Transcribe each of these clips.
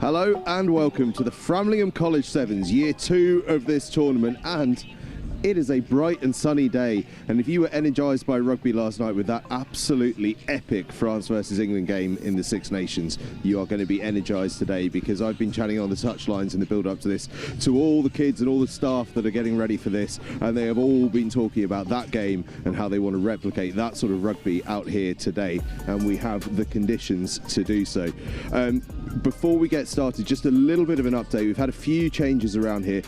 Hello and welcome to the Framlingham College Sevens, year 2 of this tournament, and it is a bright and sunny day. And if you were energised by rugby last night with that absolutely epic France versus England game in the Six Nations, you are going to be energised today, because I've been chatting on the touchlines in the build-up to this to all the kids and all the staff that are getting ready for this, and they have all been talking about that game and how they want to replicate that sort of rugby out here today, and we have the conditions to do so. Before we get started, just a little bit of an update. We've had a few changes around here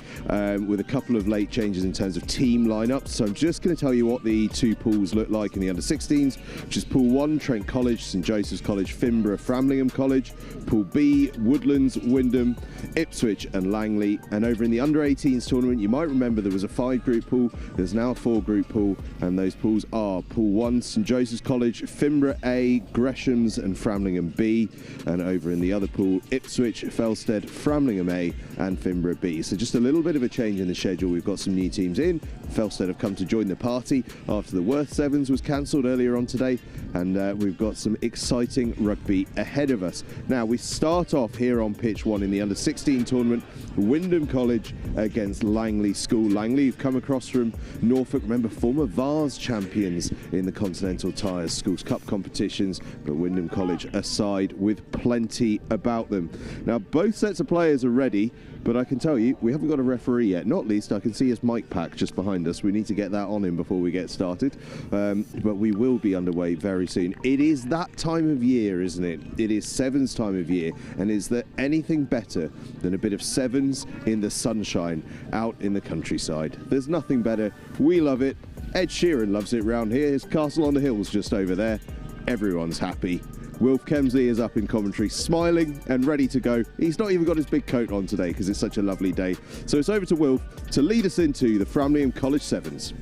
with a couple of late changes in terms of team lineups. So I'm just going to tell you what the two pools look like in the under-16s, which is Pool 1, Trent College, St Joseph's College, Finborough, Framlingham College. Pool B, Woodlands, Wymondham, Ipswich and Langley. And over in the under-18s tournament, you might remember there was a 5-group pool. There's now a 4-group pool, and those pools are Pool 1, St Joseph's College, Finborough A, Gresham's and Framlingham B. And over in the other pool, Ipswich, Felsted, Framlingham A and Finborough B. So just a little bit of a change in the schedule. We've got some new teams in. Felsted have come to join the party after the Worth Sevens was cancelled earlier on today, and we've got some exciting rugby ahead of us. Now we start off here on pitch 1 in the under-16 tournament, Wymondham College against Langley School. Langley, you've come across from Norfolk, remember, former Vase champions in the Continental Tyres Schools Cup competitions, but Wymondham College aside with plenty about them. Now both sets of players are ready, but I can tell you, we haven't got a referee yet. Not least, I can see his mic pack just behind us. We need to get that on him before we get started. But we will be underway very soon. It is that time of year, isn't it? It is Sevens time of year. And is there anything better than a bit of Sevens in the sunshine out in the countryside? There's nothing better. We love it. Ed Sheeran loves it round here. His Castle on the Hill's just over there. Everyone's happy. Wilf Kemsley is up in commentary, smiling and ready to go. He's not even got his big coat on today because it's such a lovely day. So it's over to Wilf to lead us into the Framlingham College Sevens.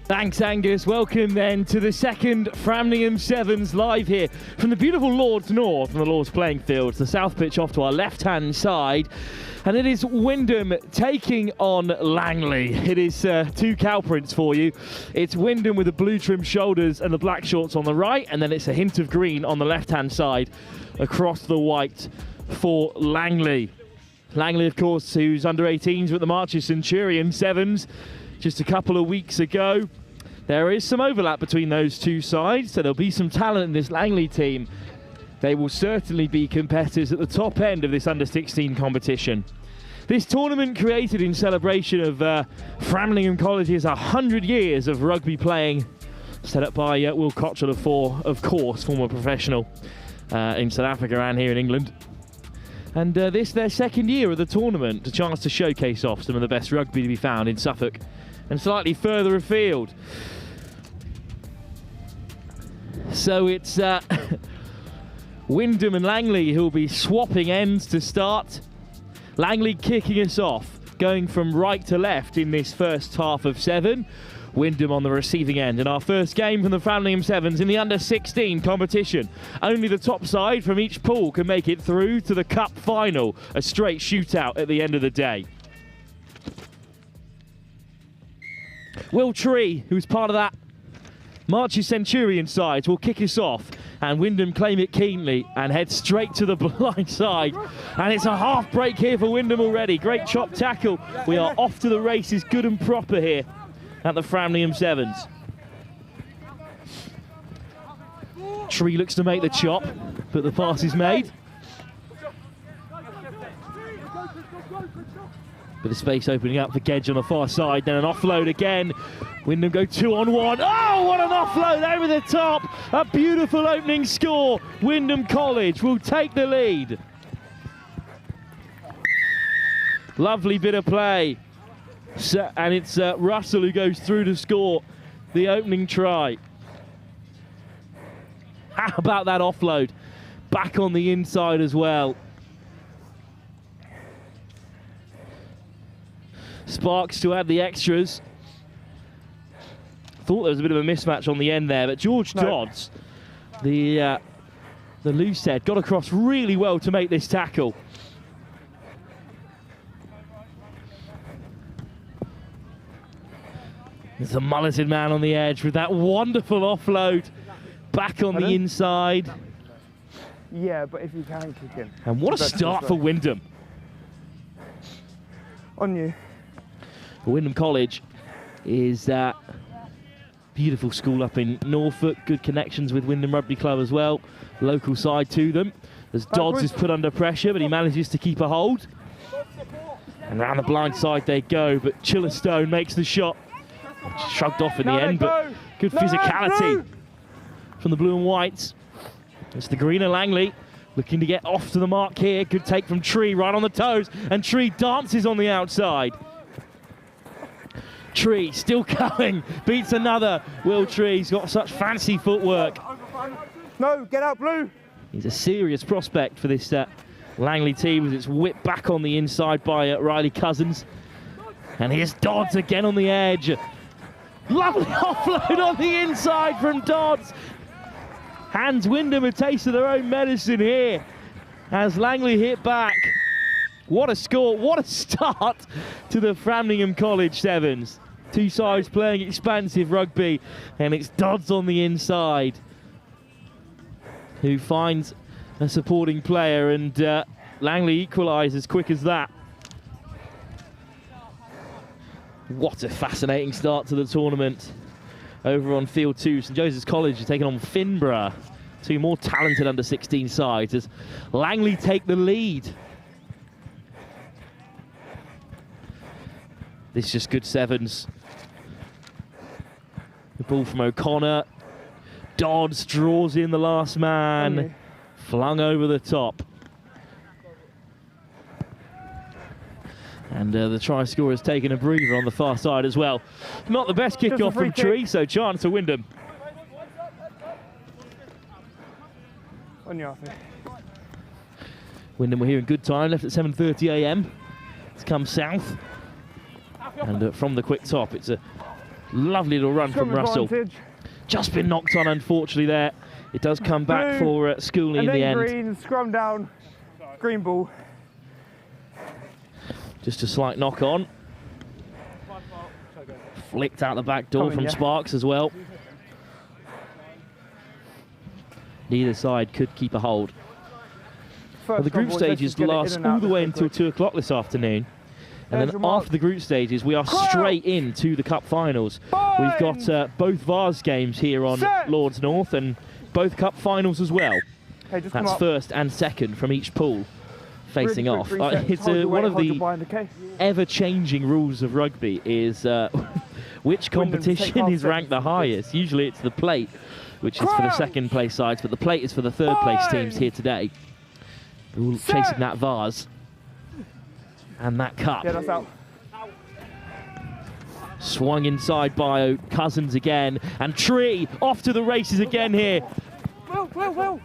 Thanks, Angus. Welcome then to the second Framlingham Sevens live here from the beautiful Lords North from the Lords playing fields. The south pitch off to our left-hand side. And it is Wymondham taking on Langley. It is two cow prints for you. It's Wymondham with the blue trim shoulders and the black shorts on the right, and then it's a hint of green on the left-hand side across the white for Langley. Langley, of course, who's under 18s with the Marches Centurion Sevens just a couple of weeks ago. There is some overlap between those two sides, so there'll be some talent in this Langley team. They will certainly be competitors at the top end of this under-16 competition. This tournament, created in celebration of Framlingham College's 100 years of rugby playing, set up by Will Cottrell, of course, former professional in South Africa and here in England. And this their second year of the tournament, a chance to showcase off some of the best rugby to be found in Suffolk and slightly further afield. So it's Wymondham and Langley who'll be swapping ends to start. Langley kicking us off, going from right to left in this first half of 7. Wymondham on the receiving end in our first game from the Framlingham Sevens in the under-16 competition. Only the top side from each pool can make it through to the Cup Final, a straight shootout at the end of the day. Will Tree, who's part of that Marches Centurion side, will kick us off, and Wymondham claim it keenly and head straight to the blind side. And it's a half break here for Wymondham already. Great chop tackle. We are off to the races, good and proper here at the Framlingham Sevens. Tree looks to make the chop, but the pass is made. Bit of space opening up for Gedge on the far side, then an offload again. Wymondham go 2-on-1. Oh, what an offload over the top. A beautiful opening score. Wymondham College will take the lead. Lovely bit of play. And it's Russell who goes through to score the opening try. How about that offload? Back on the inside as well. Sparks to add the extras. Thought there was a bit of a mismatch on the end there, but George Dodds, the loose head, got across really well to make this tackle. There's a mulleted man on the edge with that wonderful offload. Back on the inside. Yeah, but if you can kick in. And what a start for Wymondham. On you. Wymondham College is that beautiful school up in Norfolk. Good connections with Wymondham Rugby Club as well. Local side to them. As Dodds is put under pressure, but he manages to keep a hold. And round the blind side they go, but Chillerstone makes the shot. Shrugged off in the end, but good physicality from the blue and whites. It's the green and Langley looking to get off to the mark here. Good take from Tree right on the toes, and Tree dances on the outside. Tree still going, beats another. Will Tree's got such fancy footwork. No, get out, Blue. He's a serious prospect for this Langley team as it's whipped back on the inside by Riley Cousins. And here's Dodds again on the edge. Lovely offload on the inside from Dodds. Hands Wymondham a taste of their own medicine here as Langley hit back. What a score, what a start to the Framlingham College Sevens. Two sides playing expansive rugby, and it's Dodds on the inside who finds a supporting player, and Langley equalises quick as that. What a fascinating start to the tournament. Over on field 2, St Joseph's College are taking on Finborough. Two more talented under-16 sides as Langley take the lead. This is just good sevens. The ball from O'Connor. Dodds draws in the last man. Flung over the top. And the try scorer has taken a breather on the far side as well. Not the best kick-off from Tree, so chance for Wymondham. On you, Arthur. Wymondham were here in good time, left at 7:30 AM to come south. And from the quick top, it's a lovely little run from Russell. Just been knocked on, unfortunately, there. It does come back for Schooley in the end. Green, scrum down, green ball. Just a slight knock on. Flicked out the back door from Sparks as well. Neither side could keep a hold. Well, the group stages last all the way until 2 o'clock this afternoon. And then after the group stages, we are straight into the Cup Finals. We've got both Vase games here on Lords North and both Cup Finals as well. Hey, that's first and second from each pool facing off. It's one of the ever-changing rules of rugby is which competition is ranked the highest. Usually it's the plate, which is for the second place sides, but the plate is for the third place teams here today. We're all chasing that Vase and that cup. Yeah, that's out. Swung inside by Cousins again, and Tree off to the races again here. Well.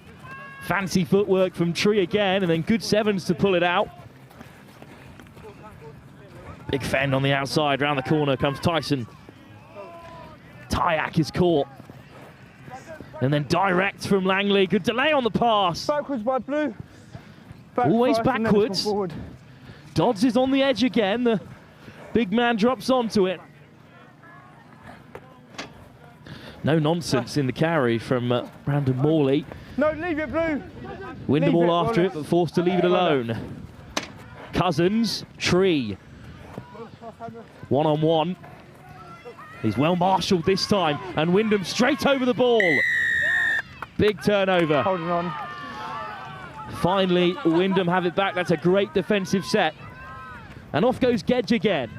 Fancy footwork from Tree again, and then good sevens to pull it out. Big fend on the outside, round the corner comes Tyson. Tyak is caught. And then direct from Langley, good delay on the pass. Backwards by Blue. Always backwards. Dodds is on the edge again. The big man drops onto it. No nonsense in the carry from Brandon Morley. No, leave it, Blue. Wymondham all after it, but forced to leave it alone. Cousins, Tree. One-on-one. He's well marshalled this time, and Wymondham straight over the ball. Big turnover. Holding on. Finally, Wymondham have it back. That's a great defensive set. And off goes Gedge again.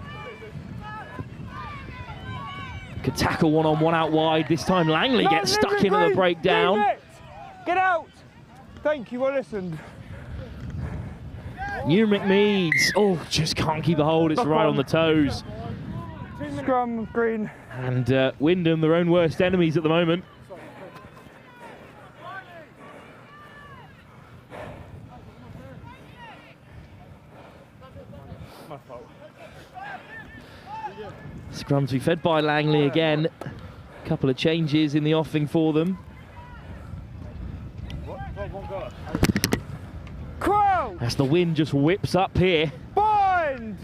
Could tackle one-on-one out wide. This time Langley gets stuck into the breakdown. Get out! Thank you, well listened. New McMeads. Oh, just can't keep a hold. It's right on the toes. Scrum, green. And Wymondham, their own worst enemies at the moment. Scrum to be fed by Langley again. A couple of changes in the offing for them. As the wind just whips up here. Bind!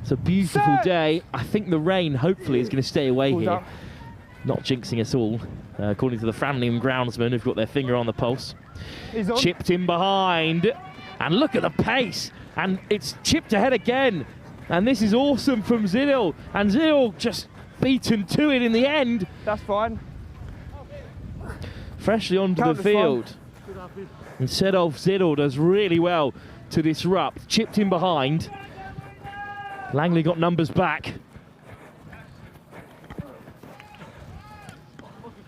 It's a beautiful day. I think the rain hopefully is going to stay away here. Not jinxing us all, according to the Framlingham groundsman who've got their finger on the pulse. Chipped in behind. And look at the pace. And it's chipped ahead again. And this is awesome from Zidil. And Zidil just beaten to it in the end. That's fine. Freshly onto the field. Instead of Zidil does really well to disrupt. Chipped in behind. Langley got numbers back.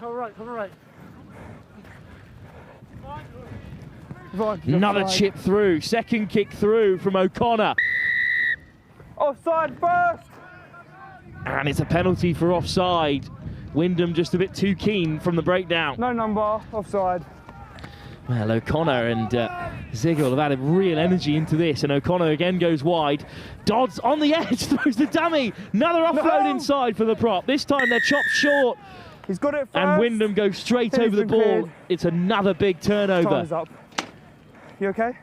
Come right. Another chip through. Second kick through from O'Connor. Offside first. And it's a penalty for offside. Wymondham just a bit too keen from the breakdown. No number, offside. Well, O'Connor and Ziggle have added real energy into this, and O'Connor again goes wide. Dodds on the edge, throws the dummy. Another offload inside for the prop. This time they're chopped short. He's got it first. And Wymondham goes straight over the ball. Cleared. It's another big turnover. Time is up. You okay?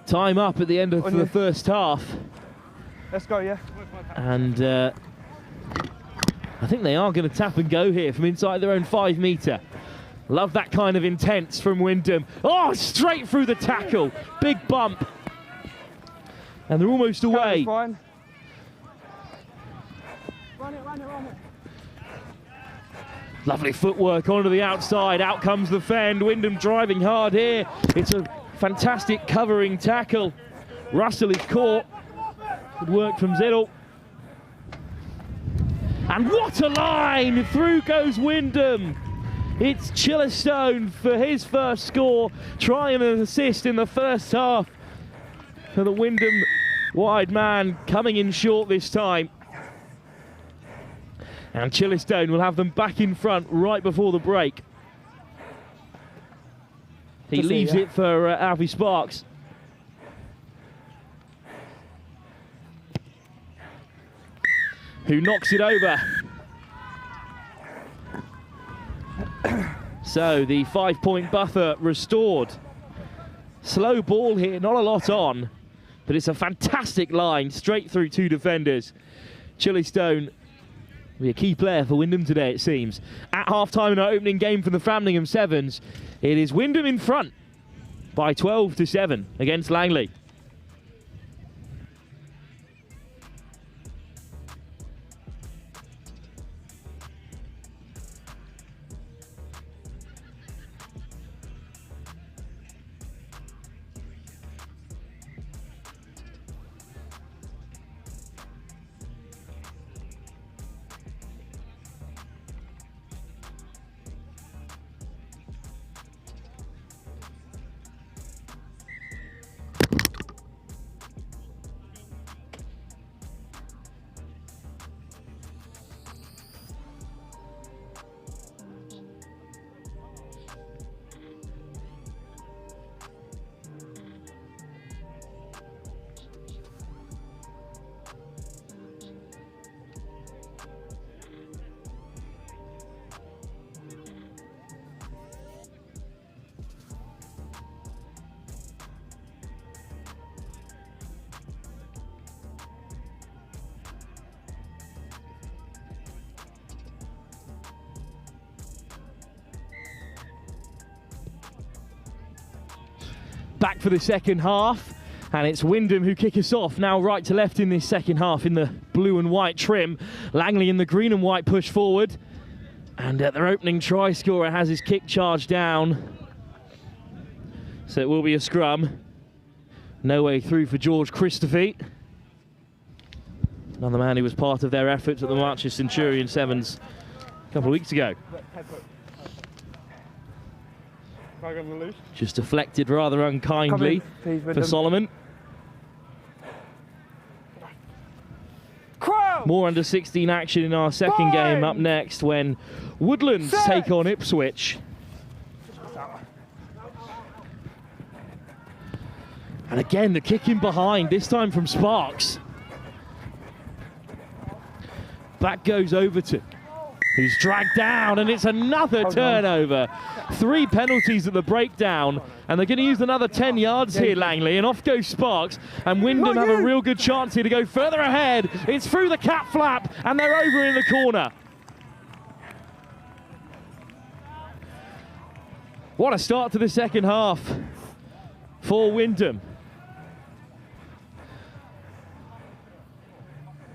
Time up at the end of the first half. Let's go, yeah. And I think they are going to tap and go here from inside their own 5 metre. Love that kind of intense from Wymondham. Oh, straight through the tackle. Big bump. And they're almost away. Fine. Run it. Lovely footwork onto the outside. Out comes the fend. Wymondham driving hard here. It's a fantastic covering tackle. Russell is caught. Good work from Zidil. And what a line! Through goes Wymondham. It's Chillerstone for his first score, trying an assist in the first half for the Wymondham wide man, coming in short this time. And Chillerstone will have them back in front right before the break. He leaves it for Alfie Sparks. Who knocks it over. So the 5-point buffer restored. Slow ball here, not a lot on, but it's a fantastic line straight through 2 defenders. Chillerstone Be a key player for Wymondham today, it seems. At half-time in our opening game for the Framlingham Sevens, it is Wymondham in front by 12-7 against Langley. Back for the second half, and it's Wymondham who kick us off. Now right to left in this second half in the blue and white trim. Langley in the green and white push forward. And their opening try scorer has his kick charge down. So it will be a scrum. No way through for George Christophe. Another man who was part of their efforts at the Marches Centurion Sevens a couple of weeks ago. Just deflected rather unkindly for Solomon. More under 16 action in our second game up next when Woodlands take on Ipswich. And again the kick in behind, this time from Sparks. Back goes Overton, who's dragged down, and it's another turnover. 3 penalties at the breakdown, and they're going to use another 10 yards here, Langley, and off goes Sparks, and Wymondham have a real good chance here to go further ahead. It's through the cap flap, and they're over in the corner. What a start to the second half for Wymondham.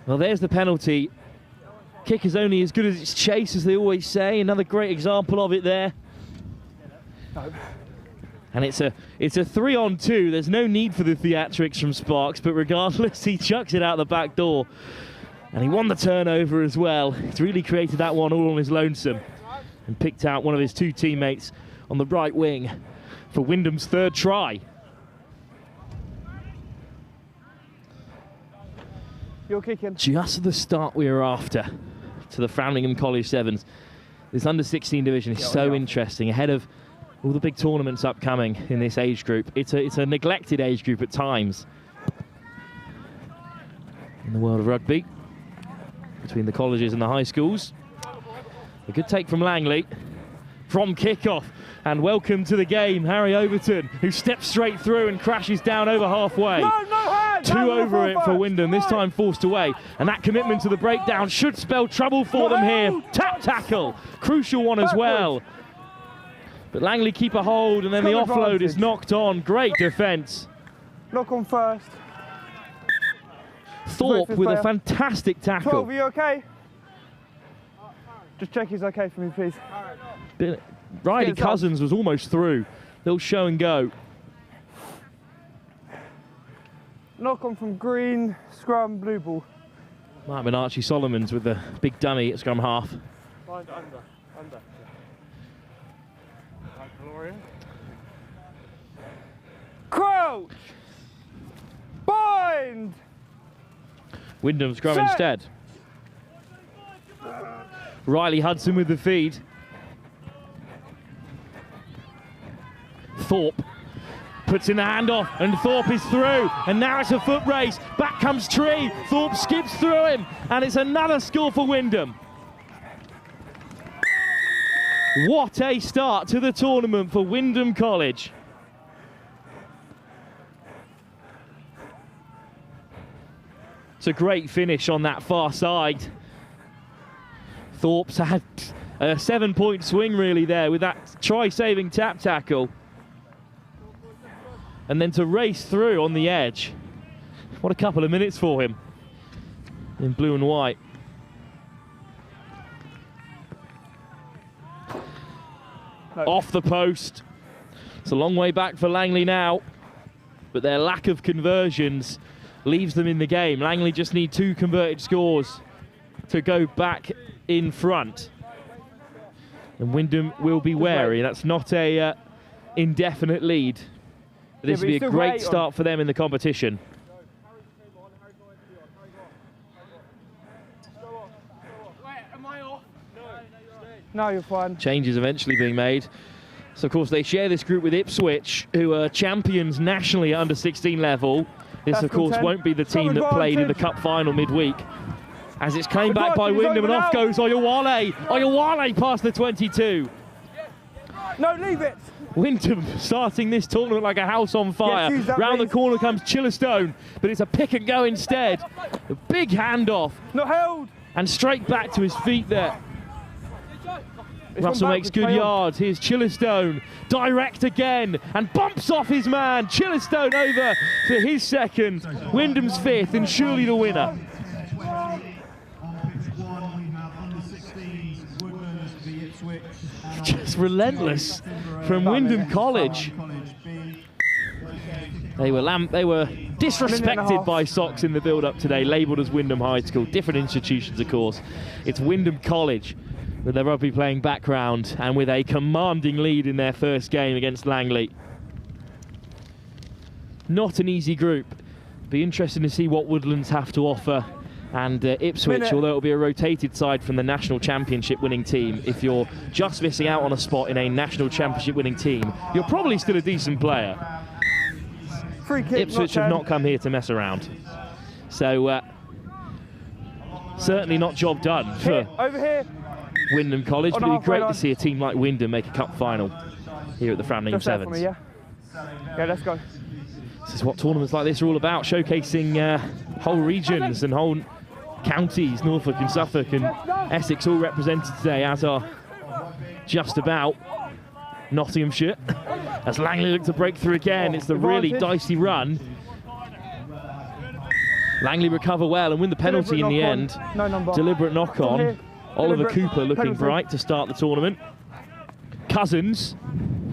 Well, there's the penalty. Kick is only as good as its chase, as they always say. Another great example of it there. And it's a 3-on-2. There's no need for the theatrics from Sparks, but regardless, he chucks it out the back door. And he won the turnover as well. He's really created that one all on his lonesome and picked out one of his 2 teammates on the right wing for Wymondham's 3rd try. You're kicking. Just the start we were after to the Framlingham College Sevens. This under-16 division is so interesting, ahead of all the big tournaments upcoming in this age group. It's a neglected age group at times in the world of rugby, between the colleges and the high schools. A good take from Langley from kickoff, and welcome to the game, Harry Overton, who steps straight through and crashes down over halfway. Two over it for Wymondham, this time forced away, and that commitment to the breakdown should spell trouble for them here. Tap tackle, crucial one as well. But Langley keep a hold, and then the offload is knocked on. Great defence. Knock on first. Thorpe with a fantastic tackle. 12, are you okay? Just check he's okay for me, please. Riley Cousins was almost through. Little show and go. Knock on from green, scrum, blue ball. Might have been Archie Solomons with the big dummy at scrum half. Bind under. Crouch! Bind! Wymondham scrum instead. Riley Hudson with the feed. Thorpe puts in the handoff, and Thorpe is through, and now it's a foot race. Back comes Tree. Thorpe skips through him, and it's another score for Wymondham. What a start to the tournament for Wymondham College. It's a great finish on that far side. Thorpe's had a 7-point swing really there with that try-saving tap tackle. And then to race through on the edge. What a couple of minutes for him in blue and white. No. Off the post. It's a long way back for Langley now, but their lack of conversions leaves them in the game. Langley just need 2 converted scores to go back in front. And Wymondham will be wary. That's not a indefinite lead. This would be a great start for them in the competition. No, you're fine. Changes eventually being made. So, of course, they share this group with Ipswich, who are champions nationally at under-16 level. This, of course, won't be the team that played in the Cup Final midweek. As it's claimed back by Wymondham, and off goes Oyewale. Oyewale past the 22. No, leave it. Wymondham starting this tournament like a house on fire. Yes, round the corner comes Chillerstone, but it's a pick and go instead. A big handoff. Not held. And straight back to his feet there. It's Russell makes good yards. Here's Chillerstone, direct again, and bumps off his man. Chillerstone over for his second. Wyndham's 5th, and surely the winner. Just relentless from Wymondham College. They were disrespected by Sox in the build-up today, labelled as Wymondham High School. Different institutions, of course. It's Wymondham College with their rugby playing background and with a commanding lead in their first game against Langley. Not an easy group. Be interesting to see what Woodlands have to offer. And Ipswich, although it'll be a rotated side from the National Championship winning team, if you're just missing out on a spot in a National Championship winning team, you're probably still a decent player. Free kick, Ipswich have not come here to mess around. So, certainly not job done for over here. Wymondham College, but it'd be great to see a team like Wymondham make a cup final here at the Framlingham Sevens. Yeah, let's go. This is what tournaments like this are all about, showcasing whole regions and whole counties. Norfolk and Suffolk and Essex all represented today, as are just about Nottinghamshire. As Langley look to break through again, it's the really dicey run. Langley recover well and win the penalty in the end. No number. Deliberate knock-on. Oliver Cooper looking bright to start the tournament. Cousins,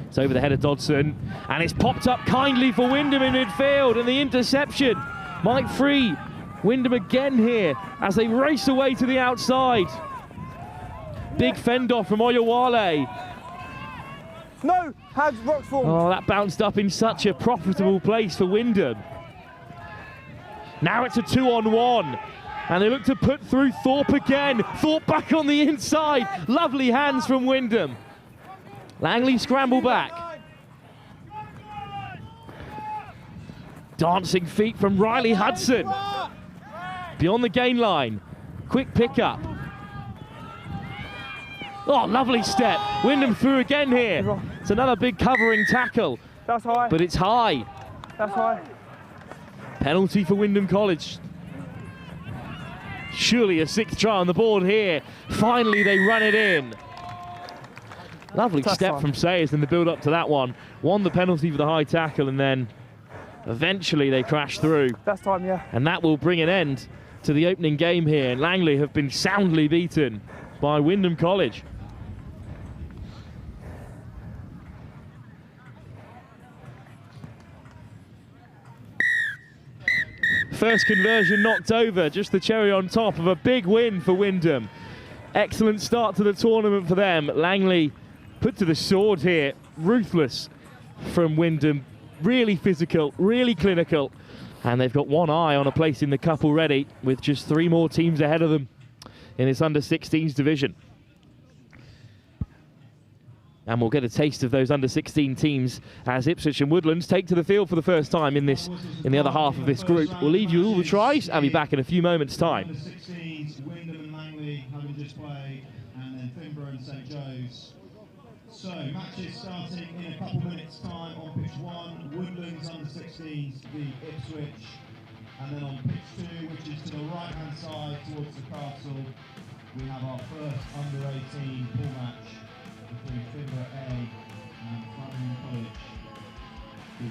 it's over the head of Dodson, and it's popped up kindly for Wymondham in midfield, and the interception might free Wymondham again here as they race away to the outside. Big fend off from Oyewale. No, has Roxform. Oh, that bounced up in such a profitable place for Wymondham. Now it's a 2-on-1. And they look to put through Thorpe again. Thorpe back on the inside. Lovely hands from Wymondham. Langley scramble back. Dancing feet from Riley Hudson. Beyond the gain line. Quick pickup. Oh, lovely step. Wymondham through again here. It's another big covering tackle. That's high. But it's high. That's high. Penalty for Wymondham College. Surely a 6th try on the board here. Finally, they run it in. Lovely step from Sayers in the build-up to that one. Won the penalty for the high tackle, and then eventually they crash through. That's time, yeah. And that will bring an end to the opening game here. And Langley have been soundly beaten by Wymondham College. First conversion knocked over, just the cherry on top of a big win for Wymondham. Excellent start to the tournament for them. Langley put to the sword here, ruthless from Wymondham. Really physical, really clinical. And they've got one eye on a place in the cup already, with just 3 more teams ahead of them in this under-16s division. And we'll get a taste of those under-16 teams as Ipswich and Woodlands take to the field for the first time in the other half of this group. We'll leave you with all the tries. I'll be back in a few moments' time. Wymondham and Langley having just played, and then Finborough and St Joe's. So matches starting in a couple minutes' time on pitch 1. Woodlands under-16s v Ipswich, and then on pitch 2, which is to the right-hand side towards the castle, we have our first under-18 pool match between Finborough A and Framlingham College B.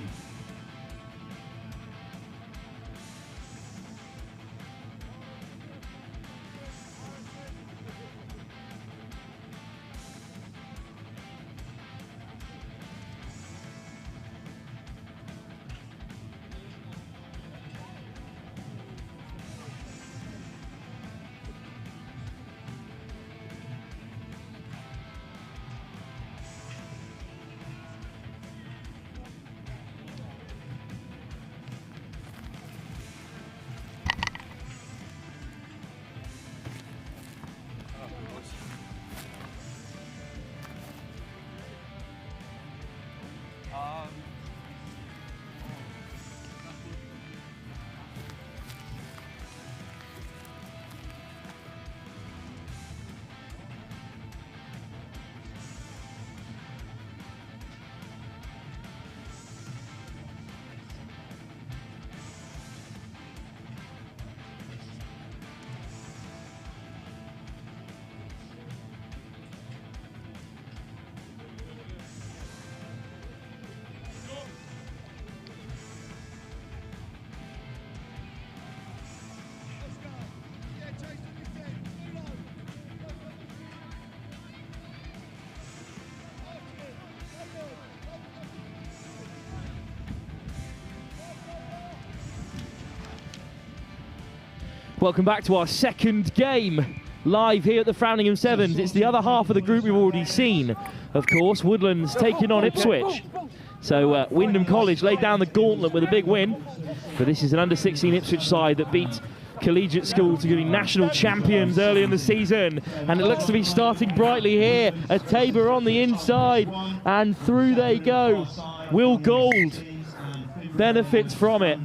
Welcome back to our second game live here at the Framlingham Sevens. It's the other half of the group we've already seen. Of course, Woodlands taking on Ipswich. So Wymondham College laid down the gauntlet with a big win. But this is an under-16 Ipswich side that beat collegiate school to be national champions early in the season. And it looks to be starting brightly here. A Tabor on the inside. And through they go. Will Gould benefits from it.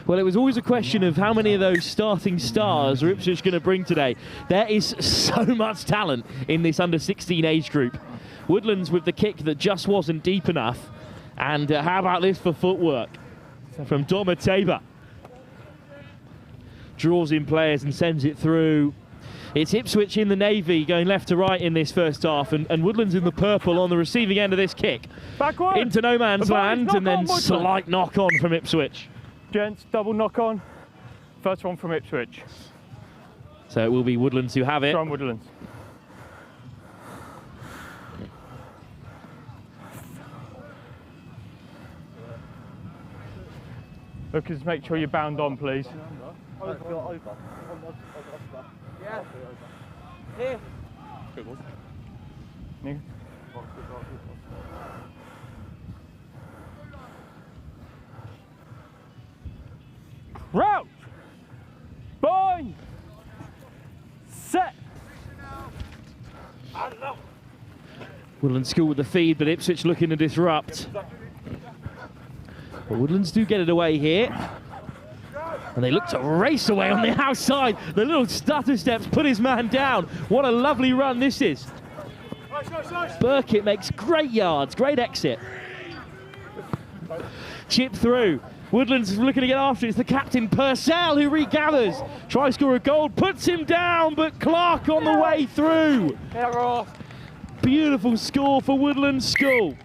Well, it was always a question of how many of those starting stars are Ipswich going to bring today. There is so much talent in this under-16 age group. Woodlands with the kick that just wasn't deep enough. And how about this for footwork from Doma Tabor. Draws in players and sends it through. It's Ipswich in the navy going left to right in this first half, and Woodlands in the purple on the receiving end of this kick. Backward. Into no man's land, and then slight knock on from Ipswich. Gents, double knock on. First one from Ipswich. So it will be Woodlands who have it. From Woodlands. Lucas, make sure you're bound on, please. Yeah. Here. Here. Route! Bind! Set! Woodlands school with the feed, but Ipswich looking to disrupt. But Woodlands do get it away here. And they look to race away on the outside. The little stutter steps put his man down. What a lovely run this is. Burkitt makes great yards, great exit. Chip through. Woodlands looking to get after it. It's the captain, Purcell, who regathers. Tries to score a goal, puts him down, but Clark on the way through. Beautiful score for Woodlands School.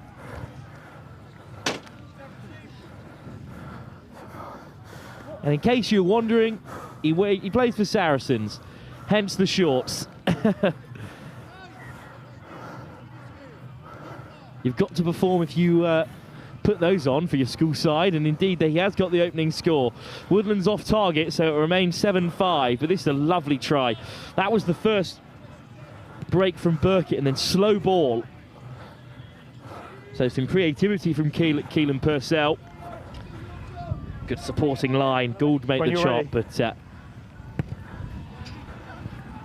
And in case you're wondering, he plays for Saracens, hence the shorts. You've got to perform if you put those on for your school side, and indeed he has got the opening score. Woodlands off target, so it remains 7-5, but this is a lovely try. That was the first break from Burkitt, and then slow ball. So some creativity from Keelan Purcell. Good supporting line. Gould made the chop, but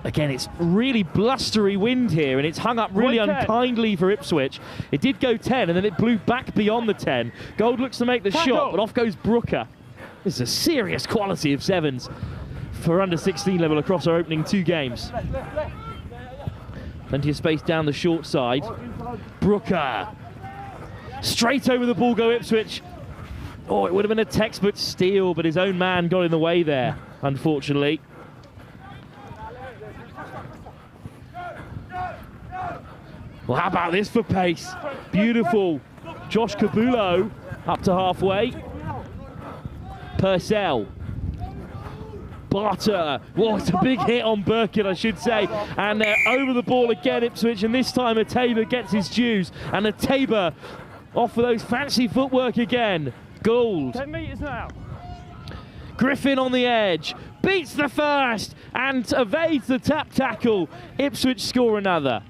again, it's really blustery wind here, and it's hung up really unkindly for Ipswich. It did go 10, and then it blew back beyond the 10. Gould looks to make the shot, but off goes Brooker. This is a serious quality of sevens for under 16 level across our opening two games. Plenty of space down the short side. Brooker. Straight over the ball go Ipswich. Oh, it would have been a textbook steal, but his own man got in the way there, unfortunately. Well, how about this for pace? Beautiful. Josh Cabulo up to halfway. Purcell. Barter. Well, it's a big hit on Burkitt, I should say. And they're over the ball again, Ipswich, and this time Ateba gets his dues. And Ateba off for those fancy footwork again. Gould. 10 metres now. Griffin on the edge. Beats the first and evades the tap tackle. Ipswich score another.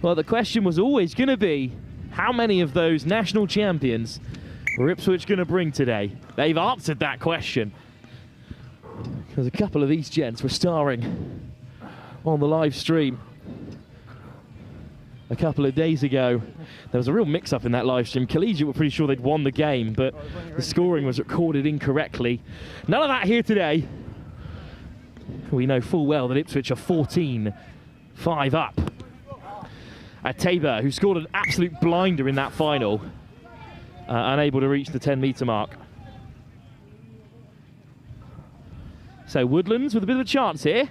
Well, the question was always going to be, how many of those national champions were Ipswich going to bring today? They've answered that question, because a couple of these gents were starring on the live stream a couple of days ago. There was a real mix-up in that live stream. Collegiate were pretty sure they'd won the game, but the scoring was recorded incorrectly. None of that here today. We know full well that Ipswich are 14-5 up. Ateba, who scored an absolute blinder in that final, unable to reach the 10-metre mark. So Woodlands with a bit of a chance here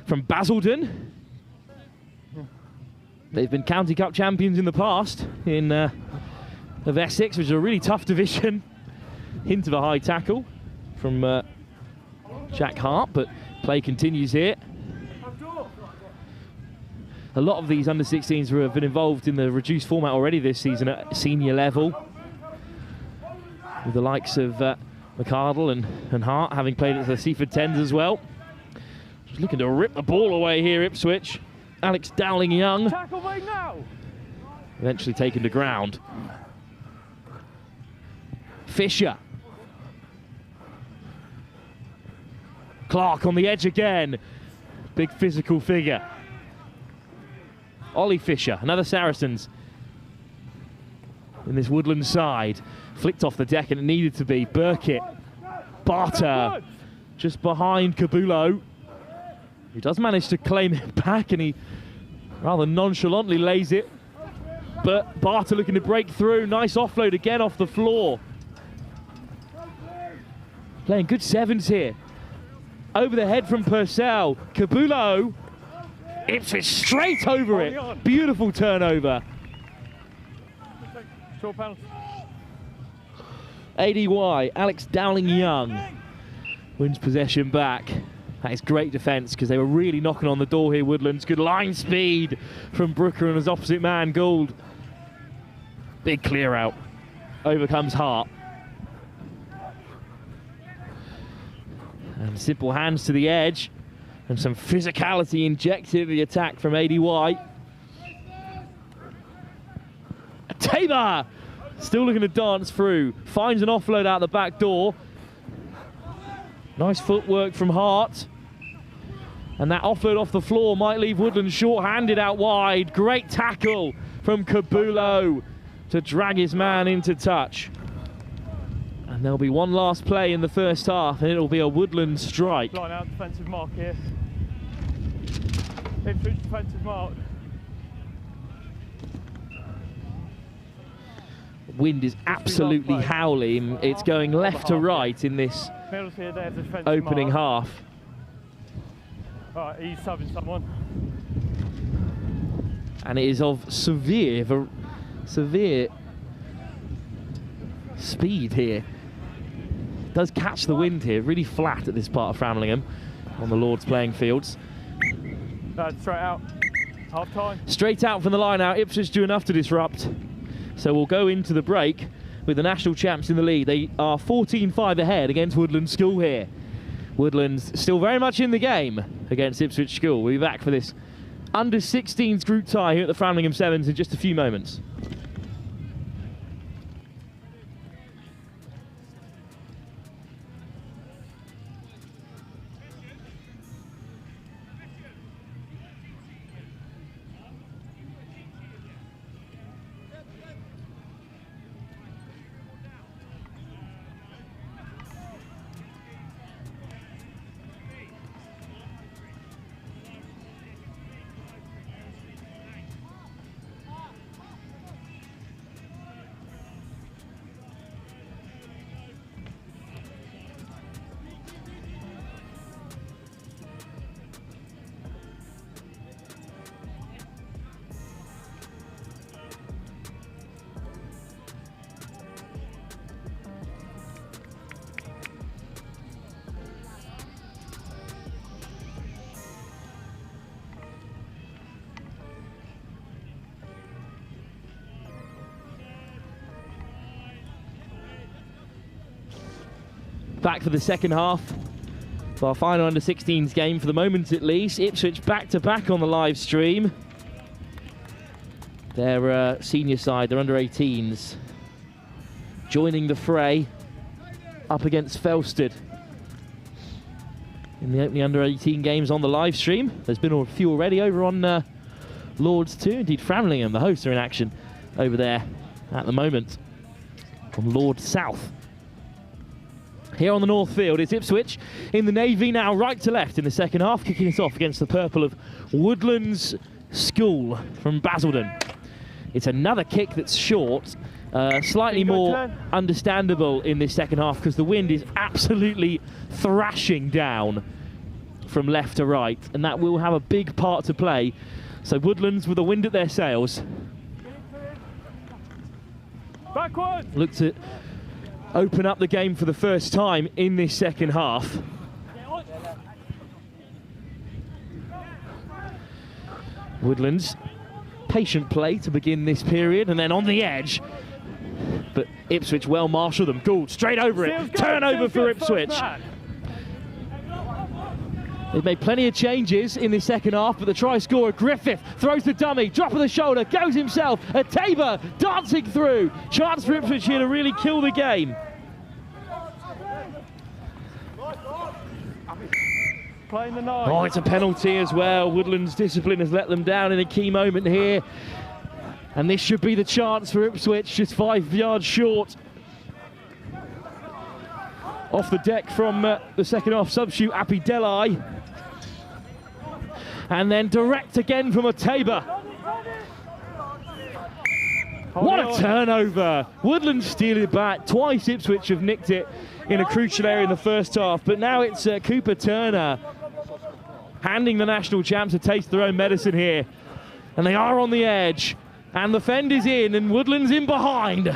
from Basildon. They've been County Cup champions in the past in of Essex, which is a really tough division. Hint of a high tackle from Jack Hart, but play continues here. A lot of these under-16s who have been involved in the reduced format already this season at senior level, with the likes of McArdle and Hart having played at the Seaford 10s as well. Just looking to rip the ball away here, Ipswich. Alex Dowling-Young Tackle right now. Eventually taken to ground. Fisher. Clark on the edge again. Big physical figure. Ollie Fisher, another Saracens in this Woodland side. Flicked off the deck and it needed to be. Burkitt. Barter just behind Cabulo. He does manage to claim it back and he rather nonchalantly lays it. But Barter looking to break through. Nice offload again off the floor. Playing good sevens here. Over the head from Purcell. Cabulo. Ipswich straight over it. Beautiful turnover. Short penalty. ADY, Alex Dowling-Young wins possession back. That is great defence because they were really knocking on the door here, Woodlands. Good line speed from Brooker and his opposite man, Gould. Big clear out. Overcomes Hart. And simple hands to the edge. And some physicality injected in the attack from ADY. Tabor still looking to dance through. Finds an offload out the back door. Nice footwork from Hart. And that offload off the floor might leave Woodlands short-handed out wide. Great tackle from Cabulo to drag his man into touch. And there'll be one last play in the first half, and it'll be a Woodland strike. Line out defensive mark here. Ipswich defensive mark. Wind is absolutely howling. It's going left to right in this opening half. Right, he's subbing someone. And it is of severe speed here. Does catch the wind here, really flat at this part of Framlingham on the Lord's playing fields. Straight out, half time. Straight out from the line out, Ipswich do enough to disrupt. So we'll go into the break with the national champs in the lead. They are 14-5 ahead against Woodlands School here. Woodlands still very much in the game against Ipswich School. We'll be back for this under-16s group tie here at the Framlingham Sevens in just a few moments. back for the second half of our final under-16s game, for the moment at least. Ipswich back-to-back on the live stream. Their senior side, their under-18s, joining the fray up against Felsted in the opening under-18 games on the live stream. There's been a few already over on Lords too. Indeed, Framlingham, the hosts, are in action over there at the moment on Lord South. Here on the North Field, it's Ipswich in the navy now, right to left in the second half, kicking us off against the purple of Woodlands School from Basildon. It's another kick that's short, slightly more understandable in this second half because the wind is absolutely thrashing down from left to right, and that will have a big part to play. So Woodlands with the wind at their sails. Backward! Look to open up the game for the first time in this second half. Woodlands, patient play to begin this period, and then on the edge. But Ipswich well marshal them. Gould straight over it. Turnover for Ipswich. They've made plenty of changes in the second half, but the try scorer, Griffith, throws the dummy, drop of the shoulder, goes himself. A Tabor dancing through. Chance for Ipswich here to really kill the game. Playing the nine. Oh, it's a penalty as well. Woodlands' discipline has let them down in a key moment here. And this should be the chance for Ipswich, just 5 yards short. Off the deck from the second half substitute, Appy Delai. And then direct again from a Tabor. What a turnover! Woodlands steal it back. Twice Ipswich have nicked it in a crucial area in the first half, but now it's Cooper Turner handing the national champs a taste of their own medicine here. And they are on the edge, and the fend is in, and Woodlands in behind.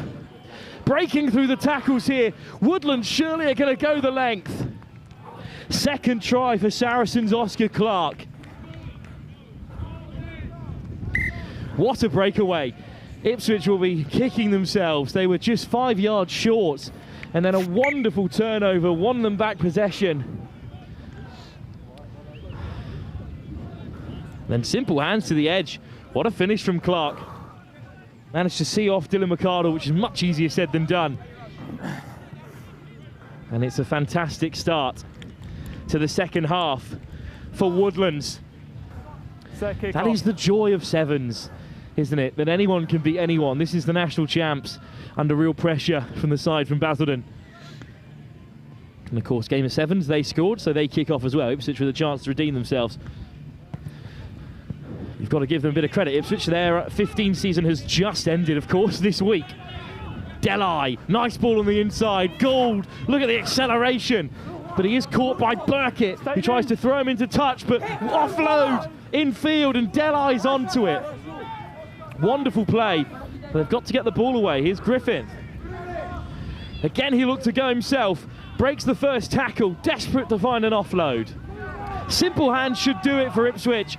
Breaking through the tackles here. Woodlands surely are going to go the length. Second try for Saracens' Oscar Clark. What a breakaway. Ipswich will be kicking themselves. They were just 5 yards short. And then a wonderful turnover, won them back possession. Then simple hands to the edge. What a finish from Clark. Managed to see off Dylan McArdle, which is much easier said than done. And it's a fantastic start to the second half for Woodlands. That is the joy of sevens, isn't it? That anyone can beat anyone. This is the national champs under real pressure from the side from Basildon. And of course, game of sevens, they scored, so they kick off as well. Ipswich with a chance to redeem themselves. You've got to give them a bit of credit. Ipswich, their 15 season has just ended, of course, this week. Delai, nice ball on the inside. Gould, look at the acceleration. But he is caught by Burkett, who tries to throw him into touch, but offload infield, and Delai's onto it. Wonderful play. But they've got to get the ball away. Here's Griffin. Again, he looked to go himself. Breaks the first tackle, desperate to find an offload. Simple hands should do it for Ipswich.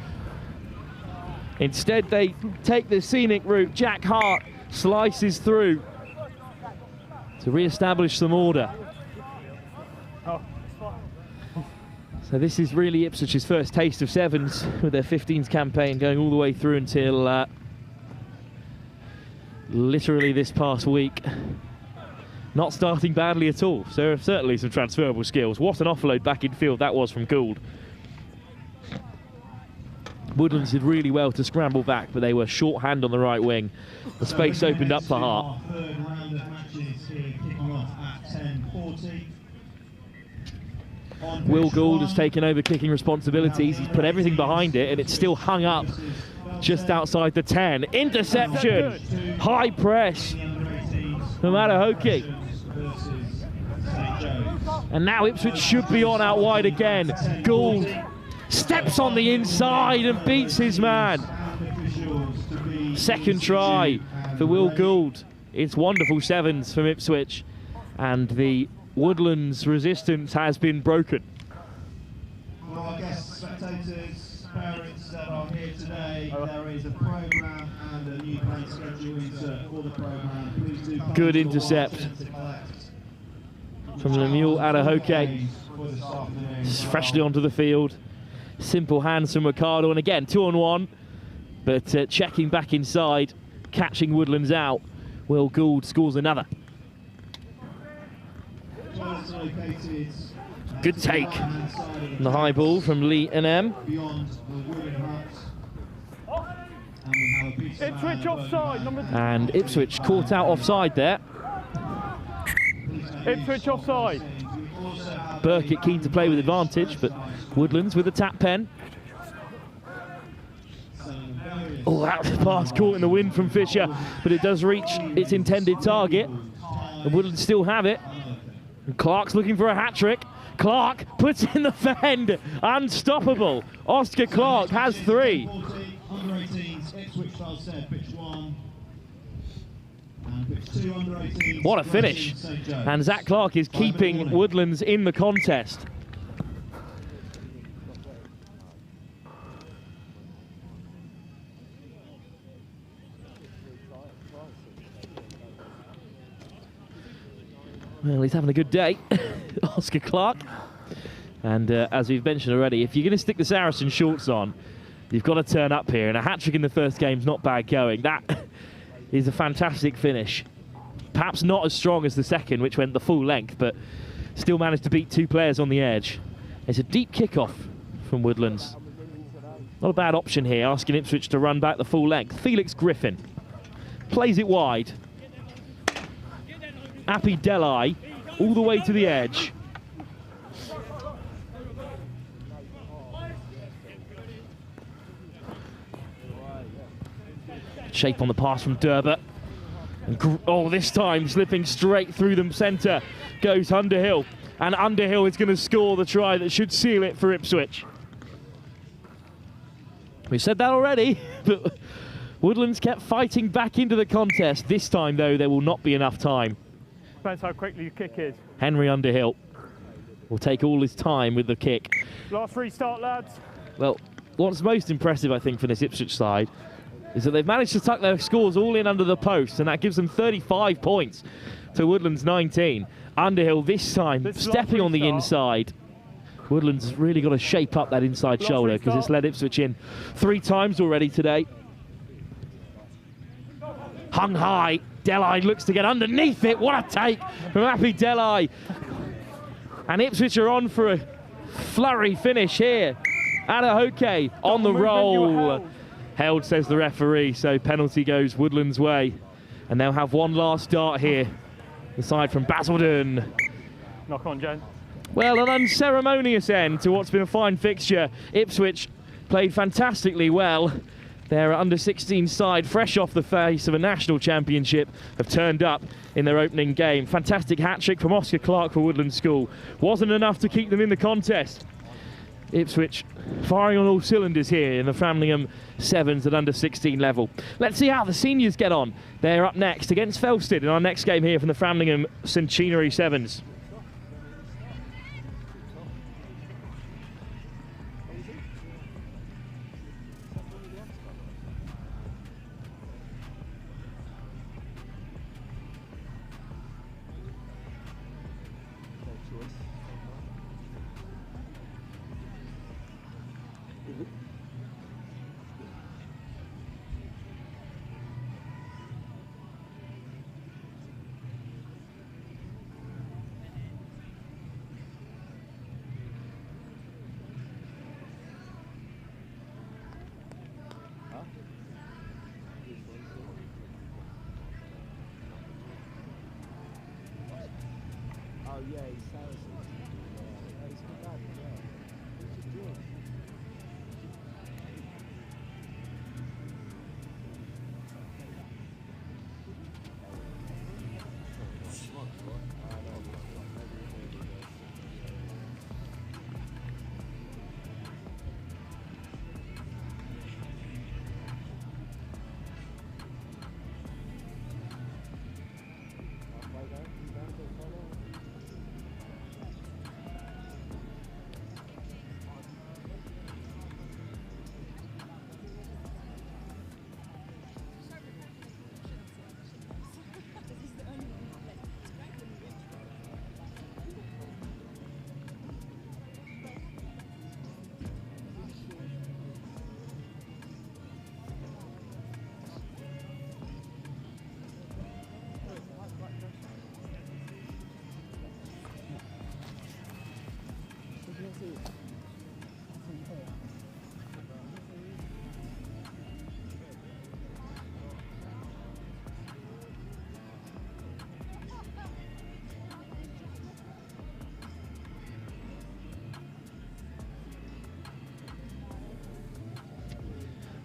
Instead, they take the scenic route. Jack Hart slices through to re-establish some order. So this is really Ipswich's first taste of sevens with their 15s campaign going all the way through until literally this past week. Not starting badly at all. So there are certainly some transferable skills. What an offload back in field that was from Gould. Woodlands did really well to scramble back, but they were shorthand on the right wing. The space opened up for Hart. Third round of matches here, kicking off at 10:40. Will Gould has taken over kicking responsibilities. He's put everything behind it, and it's still hung up just outside the 10. Interception, high press from Matahoki. And now Ipswich should be on out wide again. Gould steps on the inside and beats his man. Second try for Will Gould. It's wonderful sevens from Ipswich, and the Woodlands resistance has been broken. For our guests, spectators, parents that are here today, there is a programme and a new play schedule insert for the programme. Please do Good intercept. from Lemuel Adahoke. Freshly onto the field. Simple hands from Ricardo, and again 2-on-1, but checking back inside, catching Woodlands out. Will Gould scores another. Good take from the high ball from Lee and M. Ipswich offside, And Ipswich caught out offside there. Ipswich offside. Burkitt keen to play with advantage, but Woodlands with a tap pen. Oh, that pass caught in the wind from Fisher, but it does reach its intended target. And Woodlands still have it. And Clark's looking for a hat-trick. Clark puts in the fend. Unstoppable. Oscar Clark has 3. Under 18s, Ipswich said pitch 1. And pitch 2 under 18s. What a finish. And Zach Clark is keeping Woodlands in the contest. Well, he's having a good day, Oscar Clark. And as we've mentioned already, if you're going to stick the Saracen shorts on, you've got to turn up here. And a hat-trick in the first game's not bad going. That is a fantastic finish. Perhaps not as strong as the second, which went the full length, but still managed to beat 2 players on the edge. It's a deep kickoff from Woodlands. Not a bad option here, asking Ipswich to run back the full length. Felix Griffin plays it wide. Appy Delai all the way to the edge. Shape on the pass from Derber. And oh, this time slipping straight through the centre goes Underhill. And Underhill is going to score the try that should seal it for Ipswich. We've said that already, but Woodlands kept fighting back into the contest. This time, though, there will not be enough time. Depends how quickly your kick is. Henry Underhill will take all his time with the kick. Last restart, lads. Well, what's most impressive, I think, for this Ipswich side is that they've managed to tuck their scores all in under the post, and that gives them 35 points to Woodlands 19. Underhill this time stepping on the inside. Woodlands has really got to shape up that inside shoulder because it's led Ipswich in 3 times already today. Hung high. Delai looks to get underneath it. What a take from Appy Delai. And Ipswich are on for a flurry finish here. Adahoke on the roll. Held, says the referee, so penalty goes Woodlands' way. And they'll have one last start here. Aside from Basildon. Knock on, Jen. Well, an unceremonious end to what's been a fine fixture. Ipswich played fantastically well. Their under-16 side, fresh off the face of a national championship, have turned up in their opening game. Fantastic hat-trick from Oscar Clark for Woodlands School. Wasn't enough to keep them in the contest. Ipswich firing on all cylinders here in the Framlingham Sevens at under-16 level. Let's see how the seniors get on. They're up next against Felsted in our next game here from the Framlingham Centenary Sevens.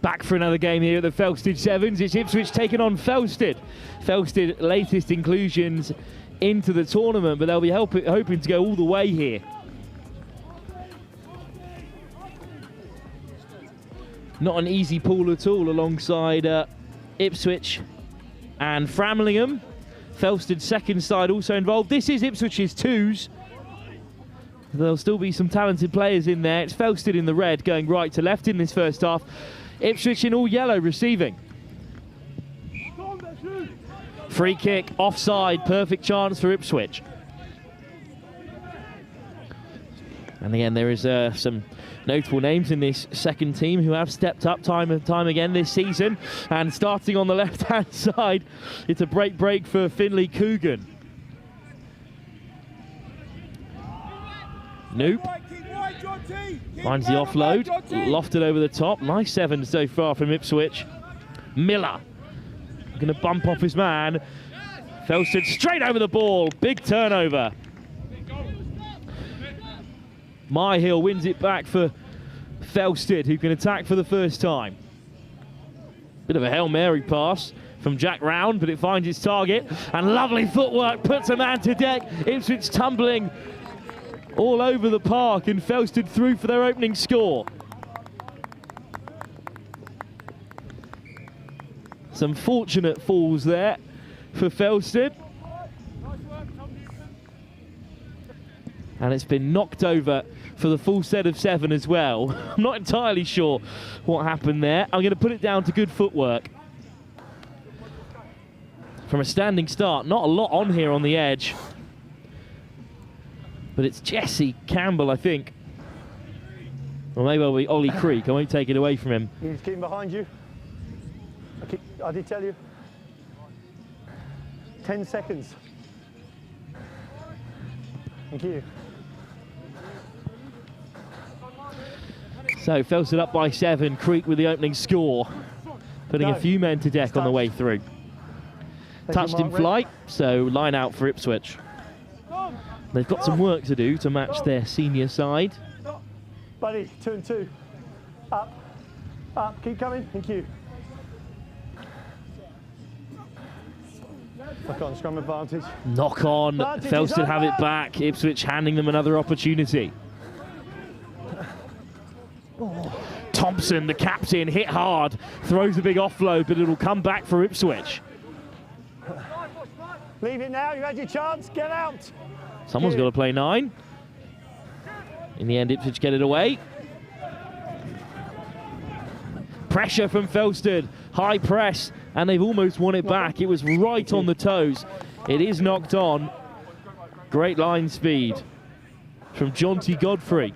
Back for another game here at the Felsted Sevens. It's Ipswich taking on Felsted. Felsted latest inclusions into the tournament, but they'll be hoping to go all the way here. Not an easy pool at all alongside Ipswich and Framlingham. Felsted second side also involved. This is Ipswich's twos. There'll still be some talented players in there. It's Felsted in the red going right to left in this first half. Ipswich in all yellow receiving. Free kick, offside, perfect chance for Ipswich. And again, there is some notable names in this second team who have stepped up time and time again this season. And starting on the left-hand side, it's a break for Finley Coogan. Nope. Finds the offload, lofted over the top. Nice 7 so far from Ipswich. Miller going to bump off his man. Felsted straight over the ball. Big turnover. Myhill wins it back for Felsted, who can attack for the first time. Bit of a Hail Mary pass from Jack Round, but it finds its target. And lovely footwork puts a man to deck. Ipswich tumbling all over the park, and Felsted through for their opening score. Some fortunate falls there for Felsted. And it's been knocked over for the full set of 7 as well. I'm not entirely sure what happened there. I'm going to put it down to good footwork. From a standing start, not a lot on here on the edge. But it's Jesse Campbell, I think. Or maybe it'll be Ollie Creek. I won't take it away from him. He's keeping behind you. I did tell you. 10 seconds. Thank you. So Felsted up by 7. Creek with the opening score, putting a few men to deck on the way through. Touched in flight, so line out for Ipswich. They've got some work to do to match their senior side. Buddy, 2 and 2. Up, keep coming, thank you. Knock on, scrum advantage. Knock on, Felsted have it back. Ipswich handing them another opportunity. Thompson, the captain, hit hard, throws a big offload, but it'll come back for Ipswich. Leave it now, you had your chance, get out. Someone's got to play 9. In the end, Ipswich get it away. Pressure from Felsted, high press, and they've almost won it back. It was right on the toes. It is knocked on. Great line speed from Jonty Godfrey.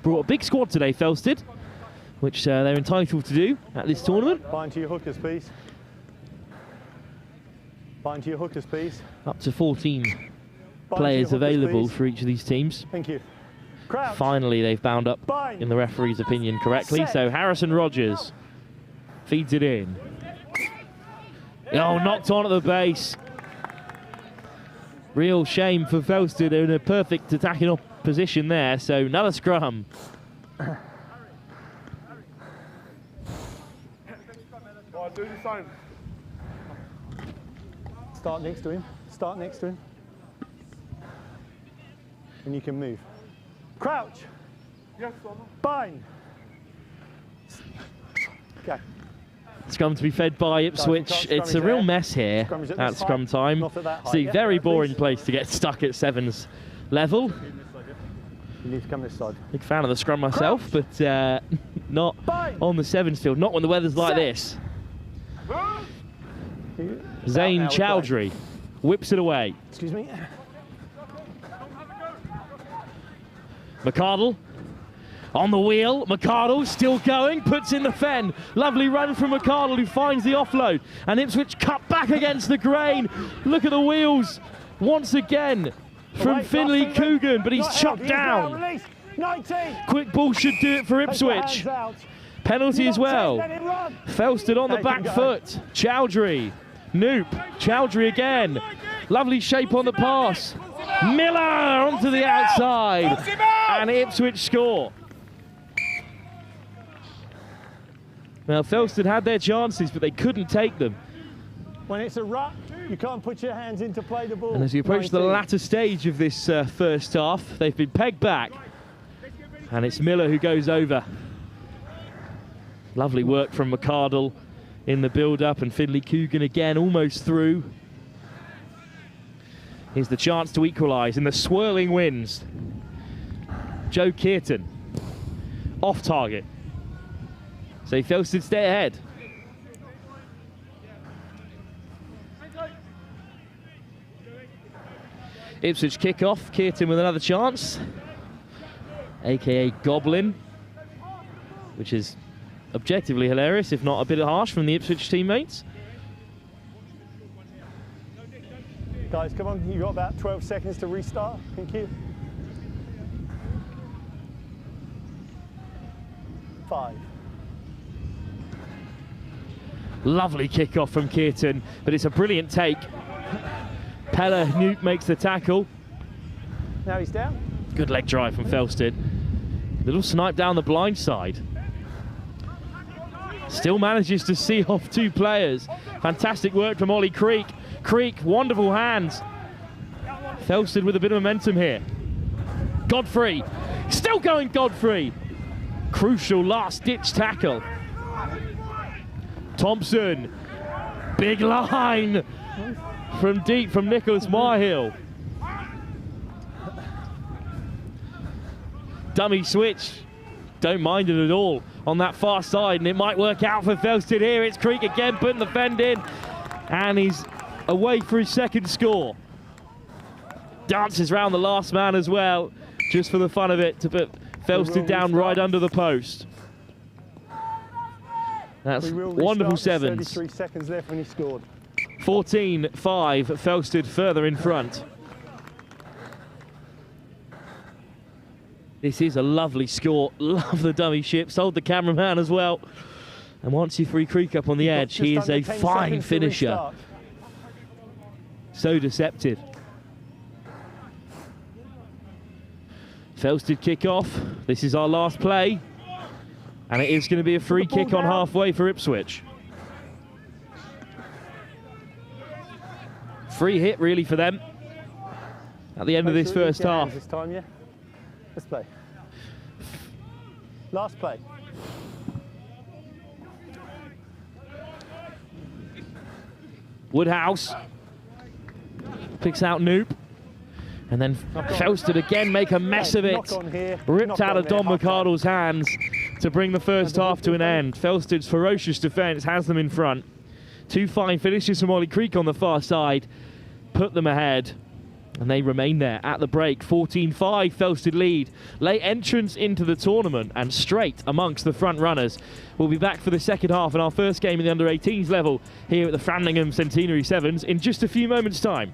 Brought a big squad today, Felsted, which they're entitled to do at this tournament. Bind to your hookers, please. Bind to your hookers, please. Up to 14 players available for each of these teams. Thank you. Crouch. Finally, they've bound up in the referee's opinion correctly. So Harrison Rogers feeds it in. Oh, knocked on at the base. Real shame for Felsted. They're in a perfect attacking position there. So another scrum. Do the same. Start next to him. Start next to him. And you can move. Crouch. Yes, Summer. Bind. Okay. Scrum to be fed by Ipswich. It's a real mess here at scrum time. It's a very boring place to get stuck at 7's level. You need to come this side. Big fan of the scrum myself, but not on the 7's field. Not when the weather's like this. Zane Chowdhury whips it away. Excuse me. McCardle on the wheel. McCardle still going, puts in the fen. Lovely run from McCardle, who finds the offload. And Ipswich cut back against the grain. Look at the wheels once again from Finley Coogan, but he's chopped down. Quick ball should do it for Ipswich. Penalty as well. Felsted on the back foot. Chowdhury. Noop. Chowdhury again. Lovely shape on the pass. Miller onto the outside. And Ipswich score. Well, Felsted had their chances, but they couldn't take them. When it's a rut, you can't put your hands in to play the ball. And as we approach the latter stage of this first half, they've been pegged back. And it's Miller who goes over. Lovely work from McCardle in the build-up, and Finley Coogan again almost through. Here's the chance to equalise in the swirling winds. Joe Kearton off target. So Felsted stay ahead. Ipswich kick-off, Kearton with another chance. AKA Goblin, which is objectively hilarious, if not a bit harsh from the Ipswich teammates. Guys, come on, you've got about 12 seconds to restart. Thank you. 5. Lovely kick-off from Kearton, but it's a brilliant take. Pella Newt makes the tackle. Now he's down. Good leg drive from Felsted. Little snipe down the blind side. Still manages to see off 2 players. Fantastic work from Ollie Creek. Creek, wonderful hands. Felsted with a bit of momentum here. Godfrey, still going Godfrey. Crucial last-ditch tackle. Thompson, big line from deep from Nicholas Marhill. Dummy switch, don't mind it at all on that far side, and it might work out for Felsted here. It's Creek again putting the fend in, and he's away for his second score. Dances round the last man as well, just for the fun of it, to put Felsted down right under the post. That's wonderful sevens. 33 seconds left when he scored. 14-5, Felsted further in front. This is a lovely score. Love the dummy ship. Sold the cameraman as well. And once you free Creek up on the edge, he is a fine finisher. So deceptive. Felsted kick off. This is our last play. And it is going to be a free kick on halfway for Ipswich. Free hit really for them at the end of this first half. This time, yeah? Let's play. Last play. Woodhouse picks out Noop. And then Felsted again make a mess of it. Ripped out of Don McCardle's hands to bring the first half to an end. Felsted's ferocious defence has them in front. 2 fine finishes from Ollie Creek on the far side put them ahead, and they remain there at the break. 14-5 Felsted lead. Late entrance into the tournament and straight amongst the front runners. We'll be back for the second half in our first game in the under-18s level here at the Framlingham Centenary Sevens in just a few moments' time.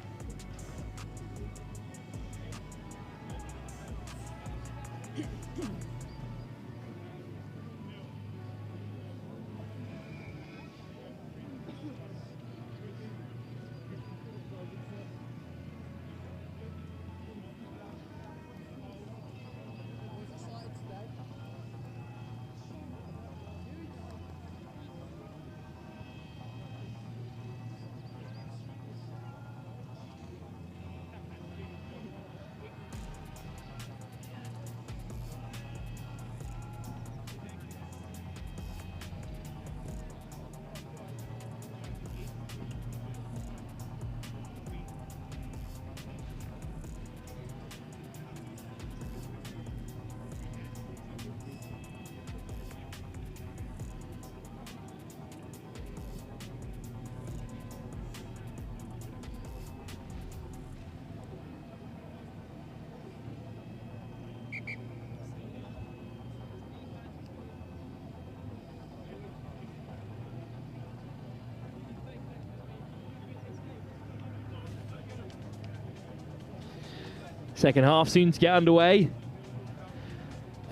Second half soon to get underway.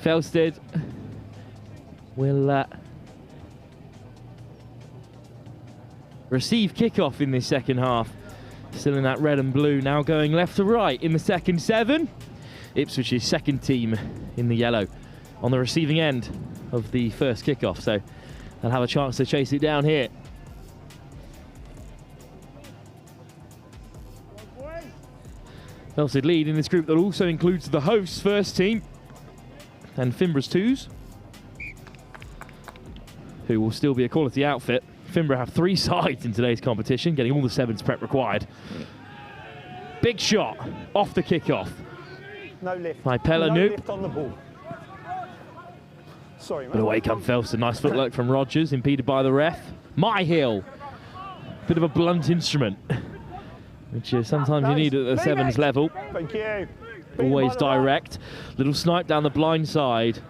Felsted will receive kickoff in this second half. Still in that red and blue, now going left to right in the second 7. Ipswich's second team in the yellow on the receiving end of the first kickoff. So they'll have a chance to chase it down here. Felsted lead in this group that also includes the hosts' first team and Finborough's twos, who will still be a quality outfit. Finborough have 3 sides in today's competition, getting all the sevens prep required. Big shot off the kickoff. No lift. By No Pelanoop. lift on the ball. Sorry, mate. But away come Felsted. Nice footwork from Rogers, impeded by the ref. Myhill. Bit of a blunt instrument, which sometimes you need at the sevens level. Thank you. Always direct. Little snipe down the blind side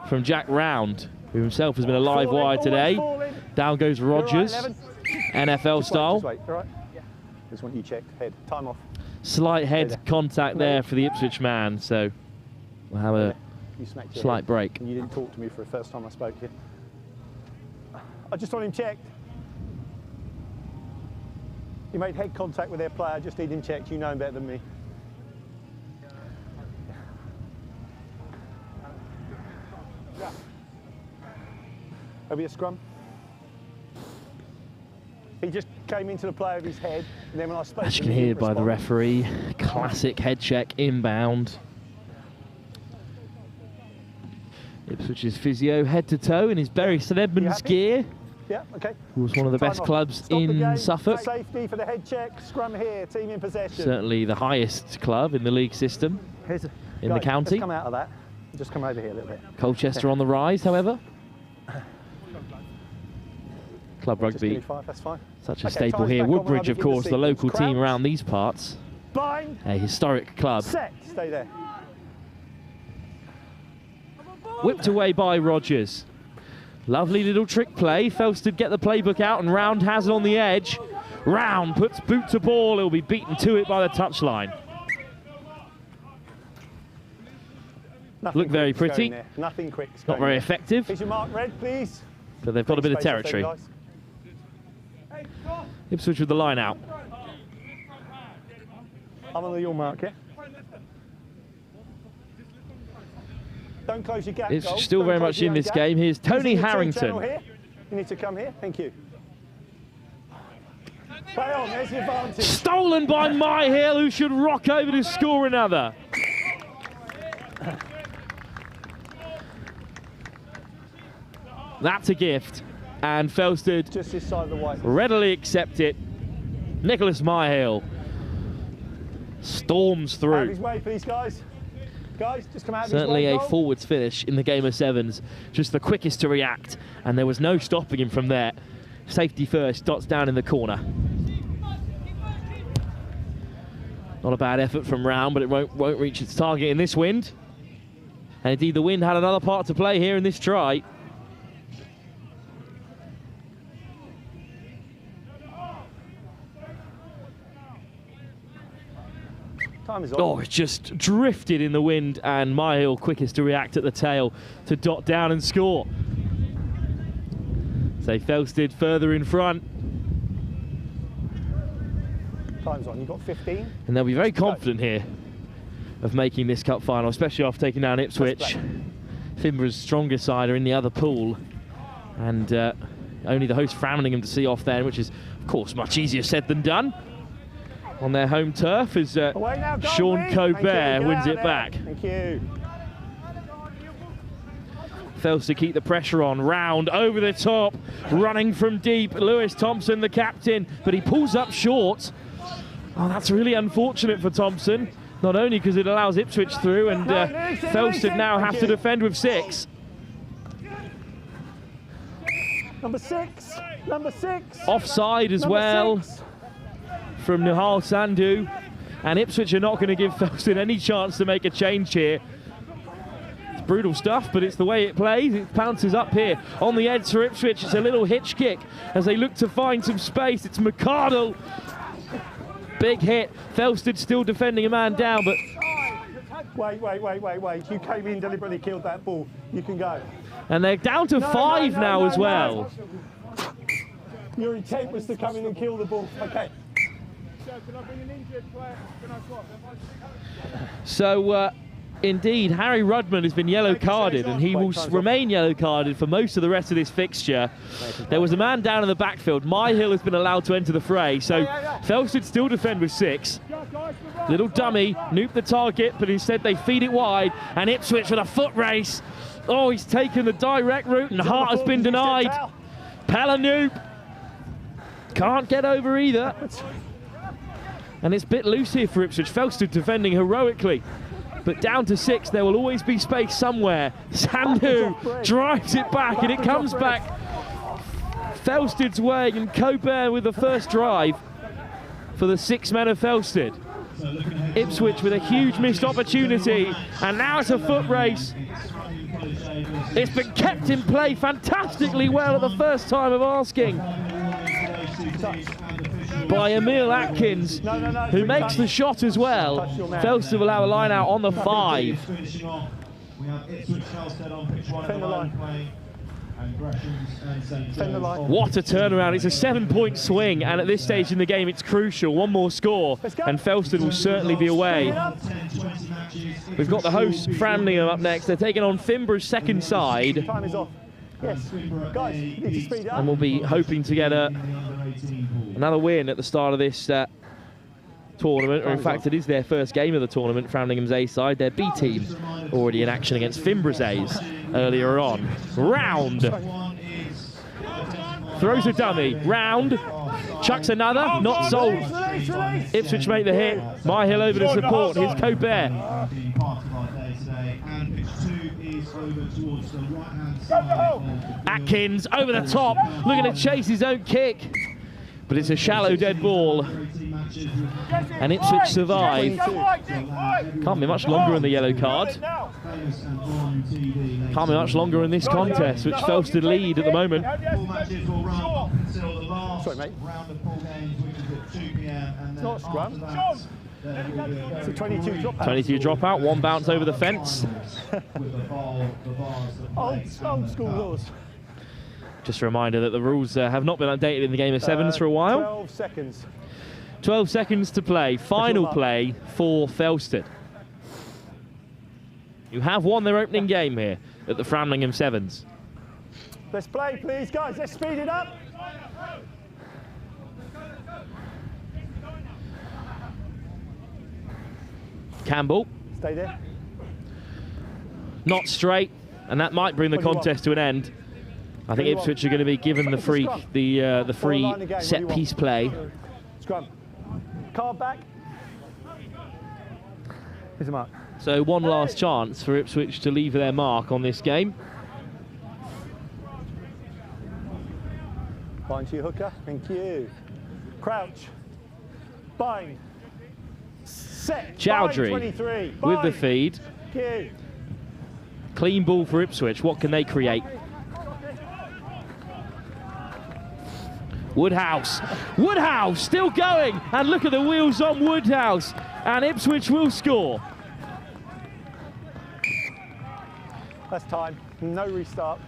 from Jack Round, who himself has been a live wire today. Down goes Rogers, NFL style. Just wait, all right? Just want you checked. Head. Time off. Slight head contact there for the Ipswich man, so we'll have a slight break. And you didn't talk to me for the first time I spoke to you. I just want him checked. You made head contact with their player. I just need him checked. You know him better than me. There'll be a scrum. He just came into the play of his head, and then when I spoke As you to can him, he hear by the responded. referee, classic head check inbound. Ipswich's physio head to toe in his Bury St Edmunds happy? gear. Yeah, okay. Who was one of the Time best off. clubs Stop the in game. Suffolk. Safety for the head check. Scrum here. Team in possession. Certainly the highest club in the league system in the county. Let's come out of that. Just come over here a little bit. Colchester on the rise, however. Club Just give me rugby, 5, that's fine. such a Okay, staple time's here. back on when I Woodbridge, of begin the course, the sequence. local team Crouch. around these parts. Bind. A historic club. Set. Stay there. Whipped away by Rogers. Lovely little trick play. Felsted get the playbook out, and Round has it on the edge. Round puts boot to ball. He'll be beaten to it by the touchline. Nothing Look very quick's pretty. going there. Nothing quick. Not very effective, Is your mark red, please? but they've got a bit of Space off territory. them, guys. Ipswich with the line out. I'm on your mark, yeah? Don't close your gap, It's goal. still Don't very close much your in own this gap. game. Here's Is Tony it your team Harrington. channel here? You need to come here. Thank you. Play on. There's the advantage. Stolen by Myhill, who should rock over to score another. That's a gift, and Felsted Just this side of the white. readily accept it. Nicholas Myhill storms Out of through. his way, please, guys. Guys, just come out of Certainly his way. a goal. forwards finish in the game of sevens. Just the quickest to react, and there was no stopping him from there. Safety first, dots down in the corner. Not a bad effort from Round, but it won't reach its target in this wind. And indeed, the wind had another part to play here in this try. Time is on. Oh, it just drifted in the wind, and Myhill quickest to react at the tail to dot down and score. So Felsted further in front, Time's on. You've got 15. and they'll be very confident here of making this cup final, especially after taking down Ipswich. Finborough's strongest side are in the other pool, and only the host Framlingham to see off then, which is, of course, much easier said than done. On their home turf as Away now, goal, Sean Lee. Colbert Thank you. Get wins out it there. back. Thank you. Fails to keep the pressure on. Round over the top, running from deep. Lewis Thompson, the captain, but he pulls up short. Oh, that's really unfortunate for Thompson. Not only because it allows Ipswich through, and Felsted now have to defend with 6. Number 6. Number 6. Offside as Number well 6. from Nihal Sandhu. And Ipswich are not going to give Felsted any chance to make a change here. It's brutal stuff, but it's the way it plays. It bounces up here on the edge for Ipswich. It's a little hitch kick as they look to find some space. It's McCardle. Big hit. Felsted still defending a man down, but Wait. You came in, deliberately killed that ball. You can go. and they're down to 5 now as well. Your intent was to come in and kill the ball. Okay. So Indeed, Harry Rudman has been yellow carded, and he will remain yellow carded for most of the rest of this fixture. There was a man down in the backfield. Myhill has been allowed to enter the fray, so Felsted still defend with 6. Little dummy, Noop the target, but instead they feed it wide, and Ipswich with a foot race. Oh, he's taken the direct route, and Hart has been denied. Pella Noop can't get over either. And it's a bit loose here for Ipswich. Felsted defending heroically. But down to 6, there will always be space somewhere. Sandhu drives it back, and it comes back Felsted's way, and Coburn with the first drive for the 6 men of Felsted. Ipswich with a huge missed opportunity, and now it's a foot race. It's been kept in play fantastically well at the first time of asking by Emil Atkins, who makes the shot as well. Felsted will have a line out on the 5. What a turnaround. It's a 7-point swing, and at this stage in the game it's crucial. One more score and Felsted will certainly be away. We've got the hosts Framlingham up next. They're taking on Finborough's second side. Time is off. Yes, guys, you need to speed up. And we'll be hoping to get another win at the start of this tournament, or in fact it is their first game of the tournament. Framlingham's A side, their B team already in action against Finborough's A's earlier on. Round throws a dummy, Round chucks another, not sold. Ipswich make the hit. Myhill over to support. Here's Coburn. Atkins over the top, looking to chase his own kick, but it's a shallow dead ball, and Ipswich survive. Can't be much longer in the yellow card. Can't be much longer in this contest, which Felsted lead at the moment. Sorry, mate. It's not scrum. It's a 22 dropout. 22 dropout, 1 bounce over the fence. Old school rules. Just a reminder that the rules have not been updated in the game of 7s for a while. 12 seconds. 12 seconds to play. Final play for Felsted, who have won their opening game here at the Framlingham 7s. Let's play, please, guys. Let's speed it up. Campbell. Stay there. Not straight, and that might bring the contest to an end. I think Ipswich are going to be given the free set piece play. Scrum. Card back. Here's a mark. So one last chance for Ipswich to leave their mark on this game. Bind to your hooker. Thank you. Crouch. Bind. Set. Chowdhury Bind 23. with the Bind. feed. Thank you. Clean ball for Ipswich. What can they create? Woodhouse. Woodhouse still going. And look at the wheels on Woodhouse. And Ipswich will score. That's time. No restart.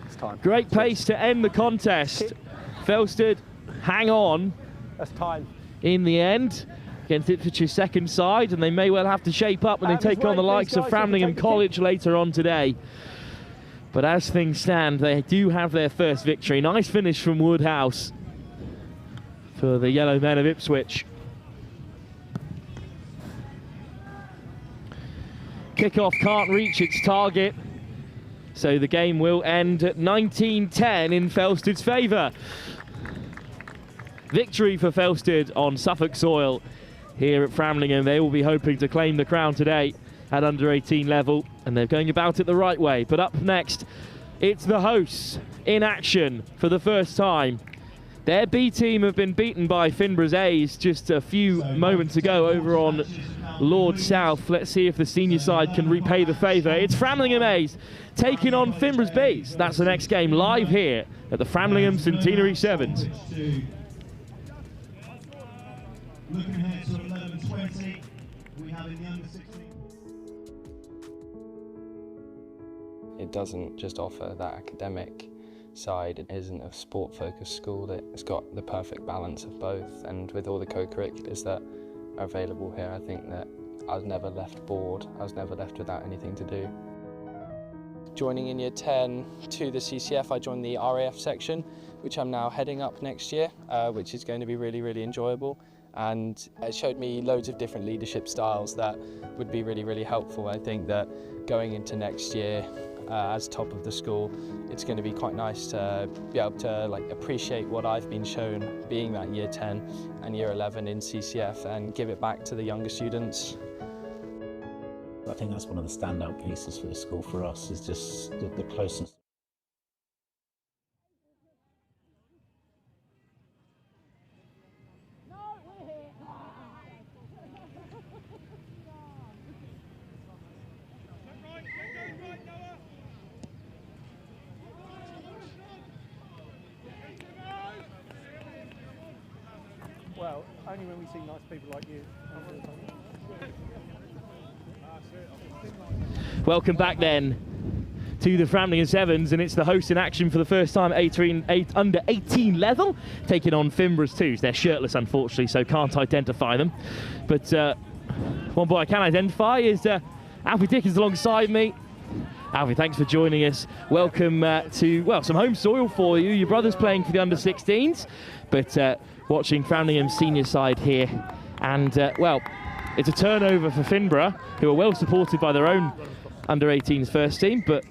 It's time. Great pace to end the contest. Felsted hang on. That's time. In the end against Ipswich's second side, and they may well have to shape up when they take on the likes of Framlingham College later on today. But as things stand, they do have their first victory. Nice finish from Woodhouse for the yellow men of Ipswich. Kickoff can't reach its target, so the game will end at 19-10 in Felsted's favour. Victory for Felsted on Suffolk soil here at Framlingham. They will be hoping to claim the crown today at under 18 level, and they're going about it the right way. But up next, it's the hosts in action for the first time. Their B team have been beaten by Finborough's A's just a few moments ago over on Lord South. Let's see if the senior side can repay the favour. It's Framlingham A's taking on Finborough's B's. That's the next game live here at the Framlingham Centenary Sevens. Looking ahead to 11:20, we have in the under 16. It doesn't just offer that academic side. It isn't a sport-focused school. It's got the perfect balance of both, and with all the co-curriculars that are available here, I think that I was never left bored, I was never left without anything to do. Joining in year 10 to the CCF, I joined the RAF section, which I'm now heading up next year, which is going to be really, really enjoyable. And it showed me loads of different leadership styles that would be really, really helpful. I think that going into next year as top of the school, it's going to be quite nice to be able to appreciate what I've been shown being that year 10 and year 11 in CCF and give it back to the younger students. I think that's one of the standout pieces for the school for us, is just the closeness. Well, only when we see nice people like you. Welcome back then to the Framlingham Sevens, and it's the hosts in action for the first time at under 18 level, taking on Finborough's twos. They're shirtless, unfortunately, so can't identify them. But one boy I can identify is Alfie Dickens alongside me. Alfie, thanks for joining us. Welcome to, well, some home soil for you. Your brother's playing for the under-16s, but watching Framlingham's senior side here. And, well, it's a turnover for Finborough, who are well supported by their own under-18s first team, but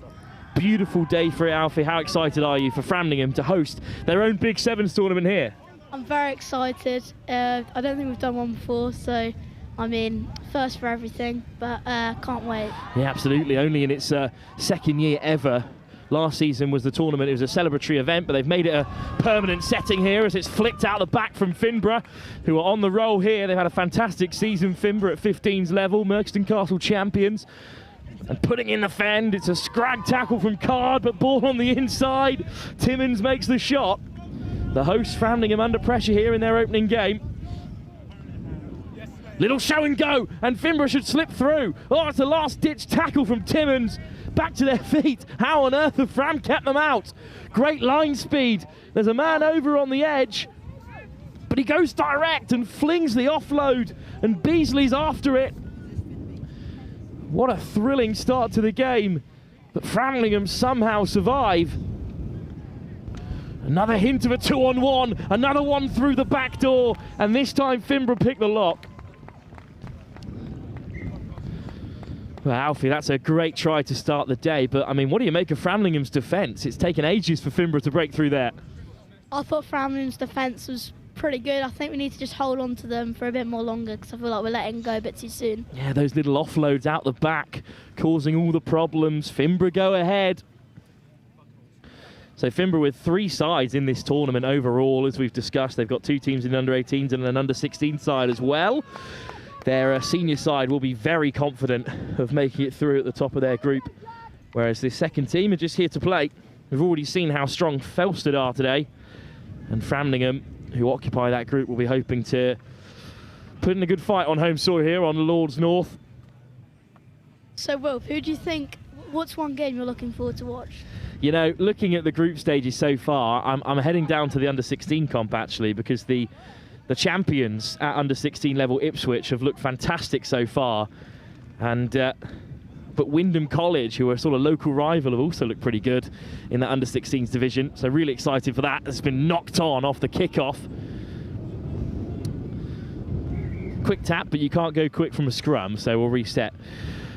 beautiful day for it, Alfie. How excited are you for Framlingham to host their own Big Sevens tournament here? I'm very excited. I don't think we've done one before, so I mean, first for everything, but can't wait. Yeah, absolutely. Only in its second year ever. Last season was the tournament. It was a celebratory event, but they've made it a permanent setting here as it's flicked out the back from Finborough, who are on the roll here. They've had a fantastic season, Finborough at 15s level, Merkston Castle champions. And putting in the fend, it's a scrag tackle from Card, but ball on the inside. Timmins makes the shot. The hosts Framlingham under pressure here in their opening game. Little show and go, and Finborough should slip through. Oh, it's a last-ditch tackle from Timmins. Back to their feet. How on earth have Fram kept them out? Great line speed. There's a man over on the edge, but he goes direct and flings the offload, and Beasley's after it. What a thrilling start to the game, but Framlingham somehow survive. Another hint of a 2-on-1, another one through the back door, and this time Finborough picked the lock. Well, Alfie, that's a great try to start the day, but I mean, what do you make of Framlingham's defence? It's taken ages for Finborough to break through there. I thought Framlingham's defence was pretty good. I think we need to just hold on to them for a bit more longer, because I feel like we're letting go a bit too soon. Yeah, those little offloads out the back causing all the problems. Finborough go ahead. So Finborough with 3 sides in this tournament overall, as we've discussed. They've got 2 teams in the under-18s and an under-16 side as well. Their senior side will be very confident of making it through at the top of their group, whereas this second team are just here to play. We've already seen how strong Felsted are today, and Framlingham, who occupy that group, will be hoping to put in a good fight on home soil here on Lords North. So, Wilf, who do you think, what's one game you're looking forward to watch? You know, looking at the group stages so far, I'm heading down to the under-16 comp, actually, because the champions at under-16 level, Ipswich, have looked fantastic so far. And but Wymondham College, who are a sort of local rival, have also looked pretty good in that under-16s division. So really excited for that. It's been knocked on off the kickoff. Quick tap, but you can't go quick from a scrum, so we'll reset.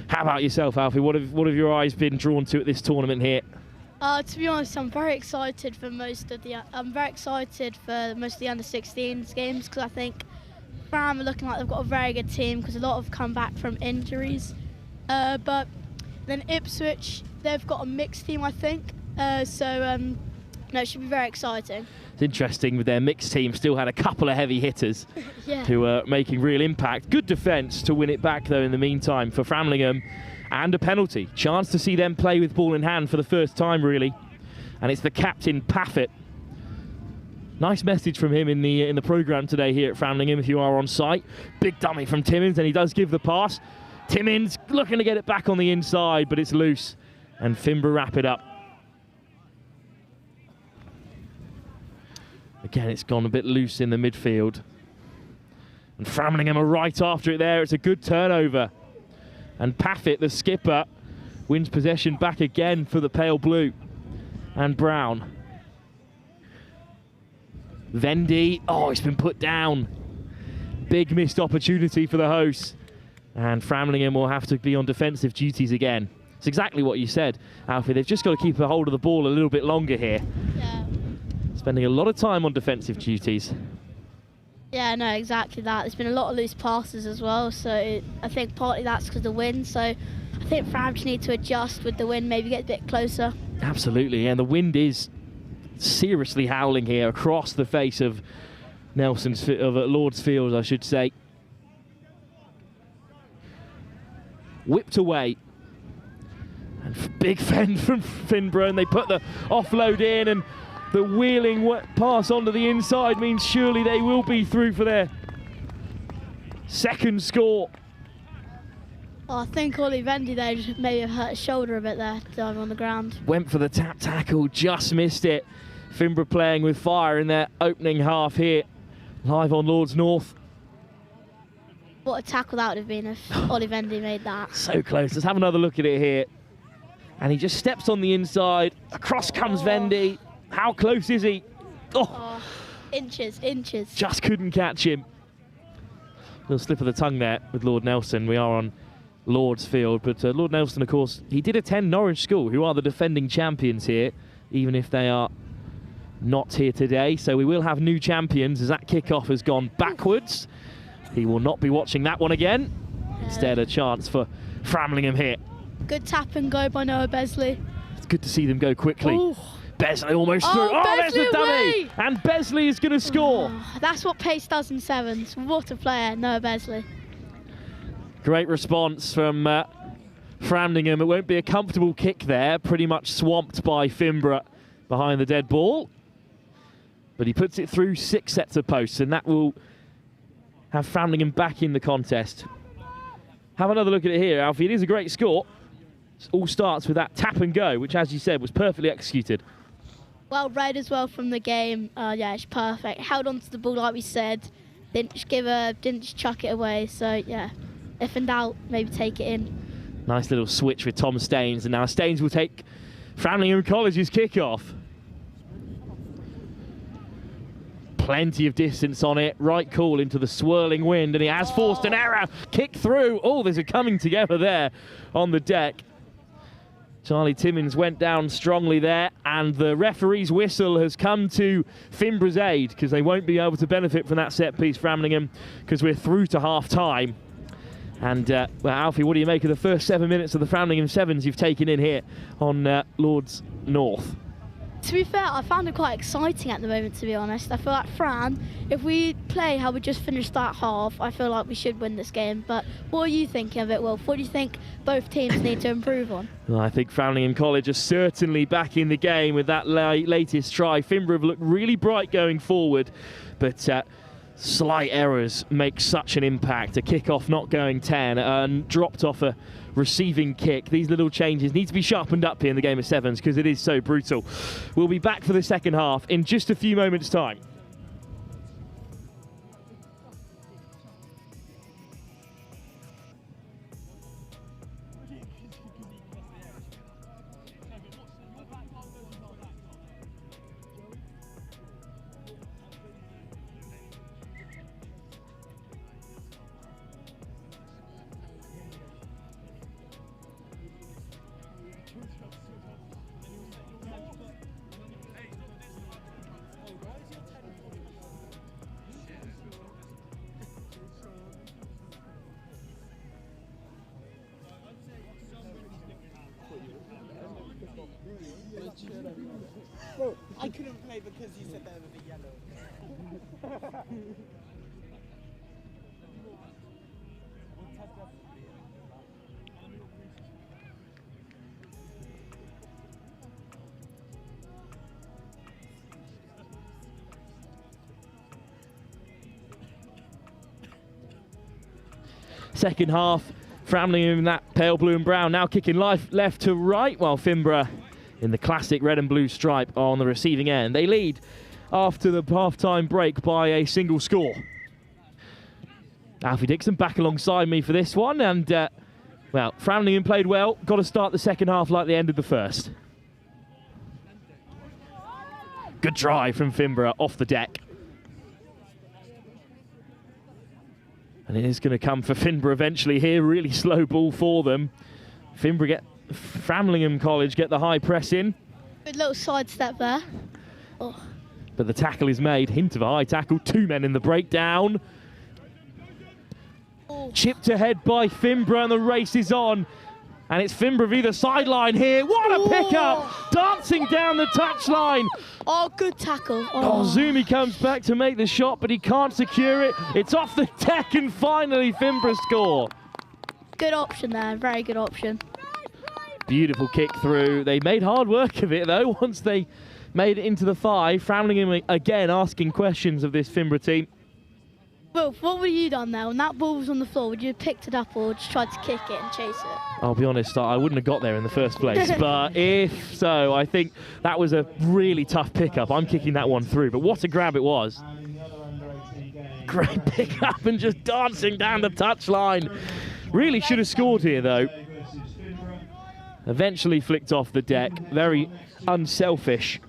How about yourself, Alfie? What have your eyes been drawn to at this tournament here? To be honest, I'm very excited for most of the under-16s games, because I think Fram are looking like they've got a very good team, because a lot have come back from injuries. But then Ipswich, they've got a mixed team, I think. No, it should be very exciting. It's interesting with their mixed team, still had a couple of heavy hitters yeah. who are making real impact. Good defence to win it back, though, in the meantime for Framlingham. And a penalty. Chance to see them play with ball in hand for the first time, really. And it's the captain, Paffett. Nice message from him in the programme today here at Framlingham, if you are on site. Big dummy from Timmins, and he does give the pass. Timmins looking to get it back on the inside, but it's loose. And Finborough wrap it up. Again, it's gone a bit loose in the midfield. And Framlingham are right after it there. It's a good turnover. And Paffett, the skipper, wins possession back again for the Pale Blue. And Brown. Vendy, oh, it's been put down. Big missed opportunity for the hosts. And Framlingham will have to be on defensive duties again. It's exactly what you said, Alfie. They've just got to keep a hold of the ball a little bit longer here. Yeah. Spending a lot of time on defensive duties. Yeah, no, exactly that. There's been a lot of loose passes as well, so I think partly that's because of the wind. So I think Fram just need to adjust with the wind, maybe get a bit closer. Absolutely, and the wind is seriously howling here across the face of Lord's Field, I should say. Whipped away. And big fend from Finborough, and they put the offload in, and the wheeling pass onto the inside means surely they will be through for their second score. Oh, I think Ollie Vendy there just maybe hurt his shoulder a bit there, diving on the ground. Went for the tap tackle, just missed it. Finborough playing with fire in their opening half here, live on Lords North. What a tackle that would have been if Ollie Vendy made that. So close. Let's have another look at it here. And he just steps on the inside. Across comes Vendy. How close is he? Oh, inches. Just couldn't catch him. Little slip of the tongue there with Lord Nelson. We are on Lord's Field, but Lord Nelson, of course, he did attend Norwich School, who are the defending champions here, even if they are not here today. So we will have new champions as that kickoff has gone backwards. He will not be watching that one again. Instead, a chance for Framlingham here. Good tap and go by Noah Besley. It's good to see them go quickly. Ooh. Besley almost through. Oh, there's the dummy! And Besley is going to score. Oh, that's what pace does in sevens. What a player, Noah Besley. Great response from Framlingham. It won't be a comfortable kick there. Pretty much swamped by Finborough behind the dead ball. But he puts it through 6 sets of posts, and that will have Framlingham back in the contest. Have another look at it here, Alfie. It is a great score. It all starts with that tap and go, which, as you said, was perfectly executed. Well read as well from the game. Yeah, it's perfect. Held onto the ball like we said. Didn't just chuck it away. So yeah, if in doubt, maybe take it in. Nice little switch with Tom Staines, and now Staines will take Framlingham College's kickoff. Plenty of distance on it, right call into the swirling wind, and he has forced an error. Kick through. Oh, there's a coming together there on the deck. Charlie Timmins went down strongly there, and the referee's whistle has come to Finborough's aid, because they won't be able to benefit from that set piece, Framlingham, because we're through to half time. And well, Alfie, what do you make of the first 7 minutes of the Framlingham Sevens you've taken in here on Lords North? To be fair, I found it quite exciting at the moment, to be honest. I feel like Fran, if we play how we just finished that half, I feel like we should win this game. But what are you thinking of it, Wilf? What do you think both teams need to improve on? Well, I think Framlingham College are certainly back in the game with that latest try. Finborough have looked really bright going forward, but slight errors make such an impact. A kick-off not going 10 and dropped off a receiving kick. These little changes need to be sharpened up here in the game of sevens because it is so brutal. We'll be back for the second half in just a few moments' time. I couldn't play because you said they were the yellow. Second half, Framlingham in that pale blue and brown, now kicking left to right, while Finborough in the classic red and blue stripe on the receiving end. They lead after the half-time break by a single score. Alfie Dixon back alongside me for this one, and well, Framlingham played well. Got to start the second half like the end of the first. Good drive from Finborough off the deck. And it is going to come for Finborough eventually here. Really slow ball for them. Framlingham College get the high press in. Good little sidestep there. Oh. But the tackle is made. Hint of a high tackle. 2 men in the breakdown. Oh. Chipped ahead by Finborough, and the race is on. And it's Finborough either sideline here. What a pickup! Dancing down the touchline. Oh, good tackle. Oh, Zumi comes back to make the shot, but he can't secure it. It's off the deck, and finally Finborough score. Good option there. Very good option. Beautiful kick through. They made hard work of it, though, once they made it into the 5. Framlingham again asking questions of this Finborough team. Wolf, what would you done there? When that ball was on the floor, would you have picked it up or just tried to kick it and chase it? I'll be honest, I wouldn't have got there in the first place. But if so, I think that was a really tough pickup. I'm kicking that one through, but what a grab it was. Great pickup and just dancing down the touchline. Really should have scored here, though. Eventually flicked off the deck. Very unselfish.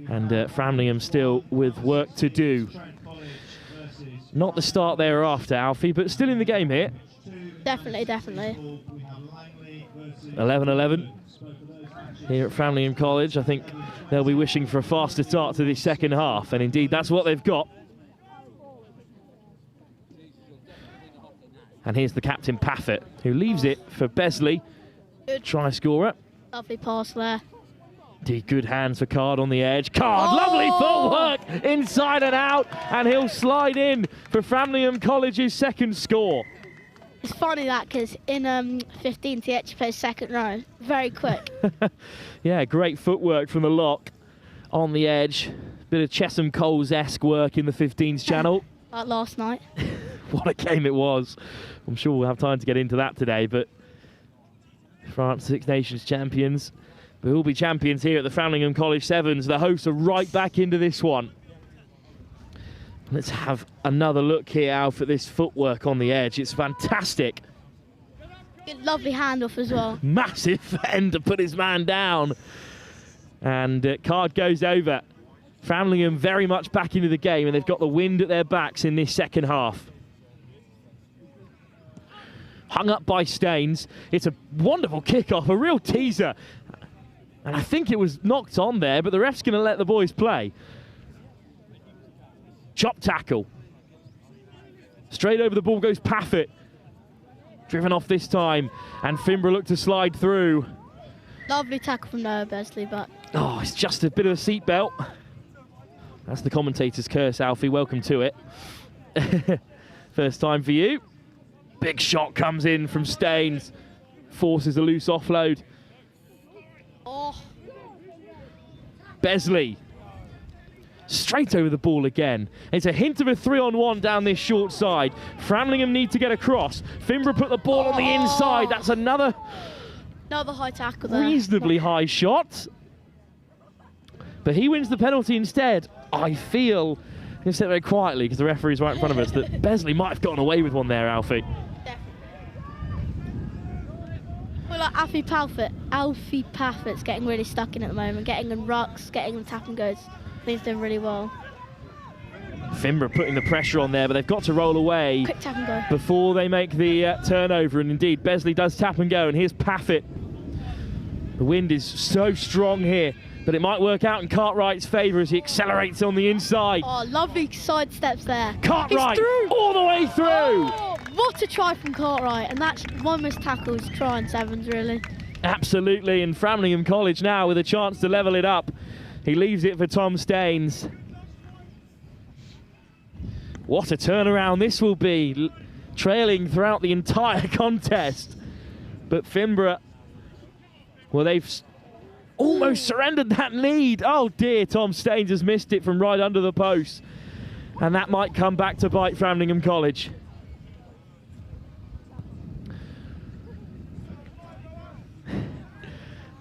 And Framlingham still with work to do. Not the start they were after, Alfie, but still in the game here. Definitely, definitely. 11-11 here at Framlingham College. I think they'll be wishing for a faster start to the second half, and indeed that's what they've got. And here's the captain, Paffett, who leaves it for Besley. Good. Try scorer. Lovely pass there. Good hands for Card on the edge. Card, lovely footwork, inside and out, and he'll slide in for Framlingham College's second score. It's funny that because in 15th he actually plays second row. Very quick. Yeah, great footwork from the lock on the edge. Bit of Chesham Coles-esque work in the 15s channel. Like last night. What a game it was. I'm sure we'll have time to get into that today, but France Six Nations champions. We will be champions here at the Framlingham College Sevens. The hosts are right back into this one. Let's have another look here, Alf, at this footwork on the edge. It's fantastic. Good, lovely handoff as well. Massive end to put his man down. And Card goes over. Framlingham very much back into the game, and they've got the wind at their backs in this second half. Hung up by Staines. It's a wonderful kickoff, a real teaser. And I think it was knocked on there, but the ref's going to let the boys play. Chop tackle. Straight over the ball goes Paffett. Driven off this time, and Finborough look to slide through. Lovely tackle from Noah Besley, but... Oh, it's just a bit of a seatbelt. That's the commentator's curse, Alfie. Welcome to it. First time for you. Big shot comes in from Staines. Forces a loose offload. Oh. Besley. Straight over the ball again. It's a hint of a 3-on-1 down this short side. Framlingham need to get across. Finborough put the ball on the inside. That's another high tackle there. Reasonably high shot. But he wins the penalty instead. I feel, I'm going to say it very quietly because the referee's right in front of us, that Besley might have gotten away with one there, Alfie. Well, like Alfie Paffett's getting really stuck in at the moment, getting in rucks, getting in tap and goes. He's doing really well. Finborough putting the pressure on there, but they've got to roll away. Quick tap and go. Before they make the turnover, and indeed Besley does tap and go, and here's Paffett. The wind is so strong here, but it might work out in Cartwright's favour as he accelerates on the inside. Oh, lovely side steps there. Cartwright all the way through. Oh, what a try from Cartwright, and that's one of his tackles trying sevens, really. Absolutely, and Framlingham College now with a chance to level it up. He leaves it for Tom Staines. What a turnaround this will be, trailing throughout the entire contest. But Finborough, well, they've almost surrendered that lead. Oh dear, Tom Staines has missed it from right under the post. And that might come back to bite Framlingham College.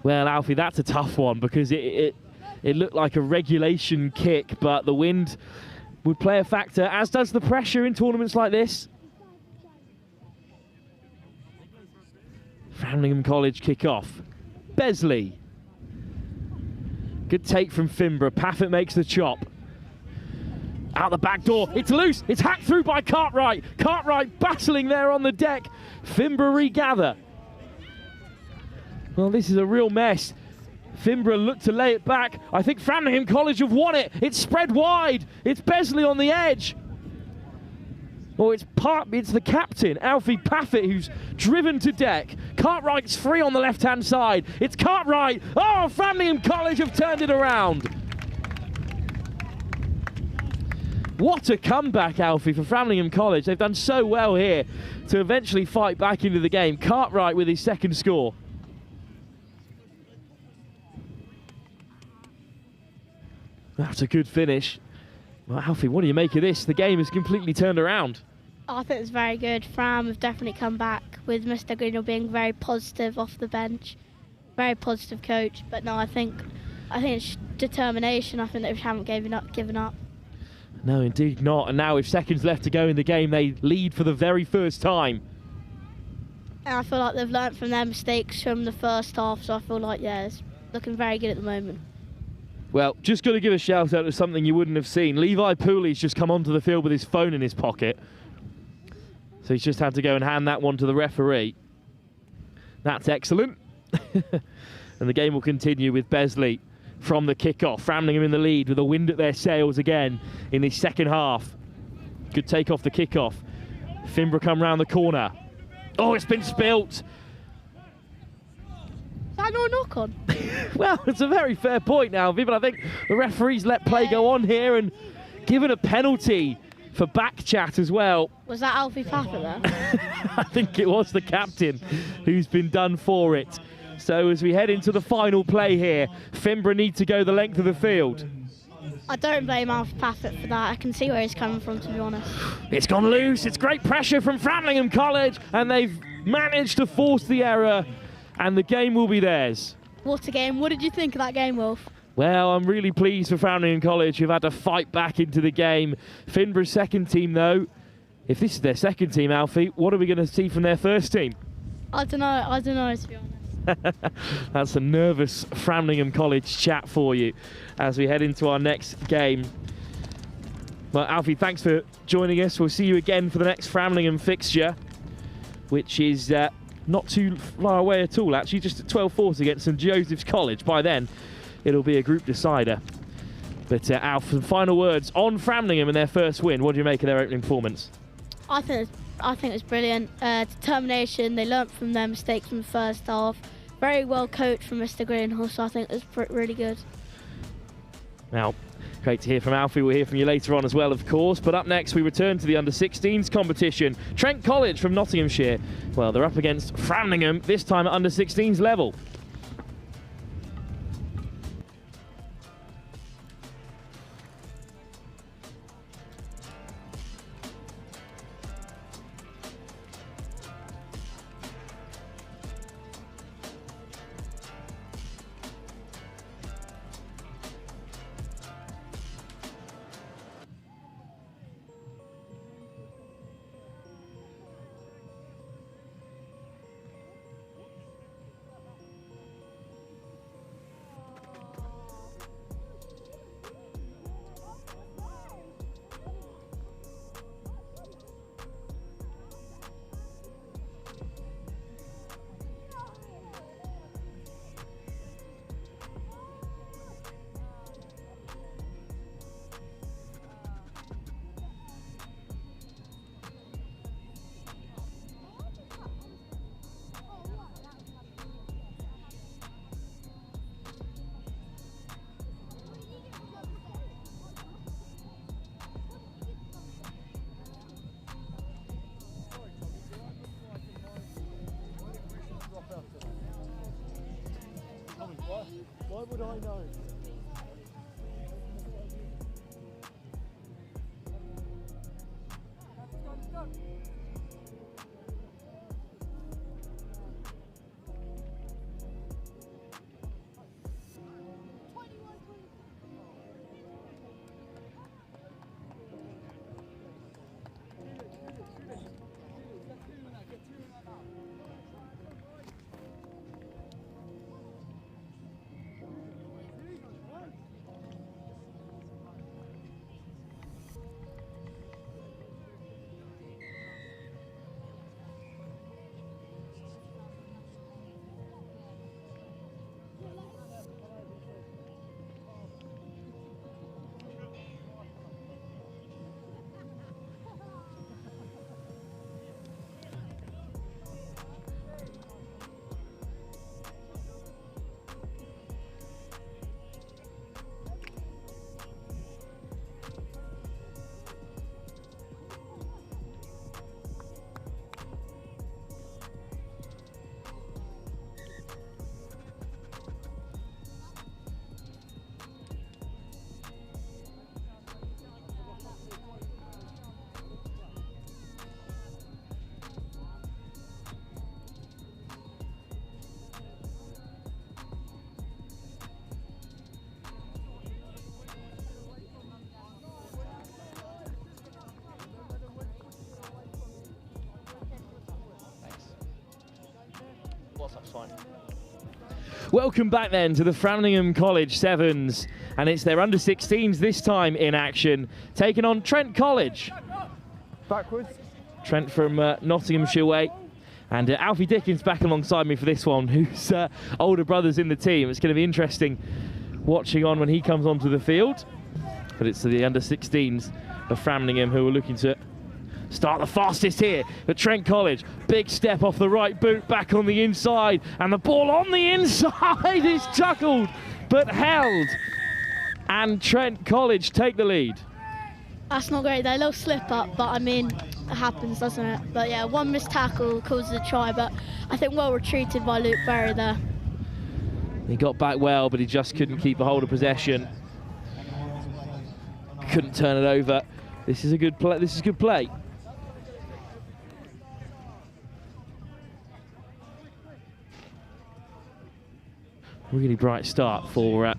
Well, Alfie, that's a tough one because it looked like a regulation kick, but the wind would play a factor, as does the pressure in tournaments like this. Framlingham College kick off. Besley. Good take from Finborough. Paffett makes the chop. Out the back door. It's loose. It's hacked through by Cartwright. Cartwright battling there on the deck. Finborough regather. Well, this is a real mess. Finborough looked to lay it back. I think Framlingham College have won it. It's spread wide. It's Besley on the edge. Oh, it's the captain, Alfie Paffett, who's driven to deck. Cartwright's free on the left-hand side. It's Cartwright. Oh, Framlingham College have turned it around. What a comeback, Alfie, for Framlingham College. They've done so well here to eventually fight back into the game. Cartwright with his second score. That's a good finish. Well, Alfie, what do you make of this? The game has completely turned around. I think it's very good. Fram have definitely come back with Mr. Greenhill being very positive off the bench. Very positive coach. But no, I think it's determination. I think they haven't given up. No, indeed not. And now with seconds left to go in the game, they lead for the very first time. And I feel like they've learnt from their mistakes from the first half. So I feel like, yeah, it's looking very good at the moment. Well, just got to give a shout out to something you wouldn't have seen. Levi Pooley's just come onto the field with his phone in his pocket. So he's just had to go and hand that one to the referee. That's excellent. And the game will continue with Besley from the kickoff. Framlingham in the lead with a wind at their sails again in the second half. Good take off the kickoff. Finborough come round the corner. Oh, it's been spilt. Is that not a knock on? Well, it's a very fair point now, but I think the referees let play go on here and given a penalty for back chat as well. Was that Alfie Paffett there? I think it was the captain who's been done for it. So as we head into the final play here, Finborough need to go the length of the field. I don't blame Alfie Paffett for that. I can see where he's coming from, to be honest. It's gone loose. It's great pressure from Framlingham College, and they've managed to force the error, and the game will be theirs. What a game. What did you think of that game, Wolf? Well, I'm really pleased for Framlingham College, who've had to fight back into the game. Finborough's second team, though, if this is their second team, Alfie, what are we going to see from their first team? I don't know, to be honest. That's a nervous Framlingham College chat for you as we head into our next game. Well, Alfie, thanks for joining us. We'll see you again for the next Framlingham fixture, which is not too far away at all, actually, just at 12:40 against St Joseph's College. By then, it'll be a group decider. But Alf, some final words on Framlingham and their first win. What do you make of their opening performance? I think it's brilliant. Determination. They learnt from their mistakes from the first half. Very well coached from Mr. Greenhill, so I think it's really good. Now, great to hear from Alfie. We'll hear from you later on as well, of course. But up next, we return to the under-16s competition. Trent College from Nottinghamshire. Well, they're up against Framlingham, this time at under-16s level. Why would I know? WhatsApp's fine. Welcome back then to the Framlingham College Sevens, and it's their under-16s this time in action, taking on Trent College. Backwards. Trent from Nottinghamshire way. And Alfie Dickens back alongside me for this one, whose older brother's in the team. It's going to be interesting watching on when he comes onto the field. But it's the under-16s of Framlingham who are looking to start the fastest here. But Trent College, big step off the right boot, back on the inside. And the ball on the inside is tackled, but held. And Trent College take the lead. That's not great. They're a little slip up, but I mean, it happens, doesn't it? But yeah, one missed tackle causes a try, but I think well retreated by Luke Berry there. He got back well, but he just couldn't keep a hold of possession. Couldn't turn it over. This is a good play. This is good play. Really bright start for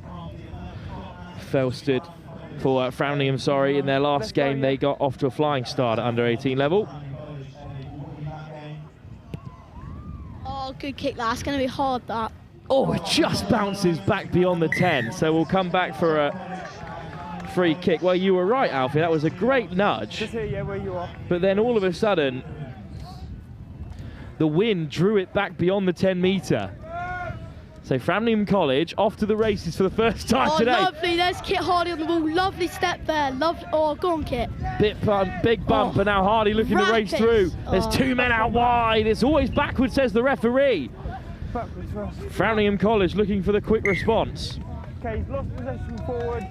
Felsted. For Framlingham, sorry, in their last game they got off to a flying start at under 18 level. Oh, good kick. That's going to be hard, that. Oh, it just bounces back beyond the 10, so we'll come back for a free kick. Well, you were right, Alfie, that was a great nudge. Just here, yeah, where you are. But then all of a sudden, the wind drew it back beyond the 10-metre. So Framlingham College off to the races for the first time today. Lovely, there's Kit Hardy on the ball, lovely step there, lovely. Oh, go on, Kit. Big bump, and now Hardy looking to race through. There's two men out wide, it's always backwards, says the referee. Backwards first. Framlingham College looking for the quick response. Okay, he's lost possession forward,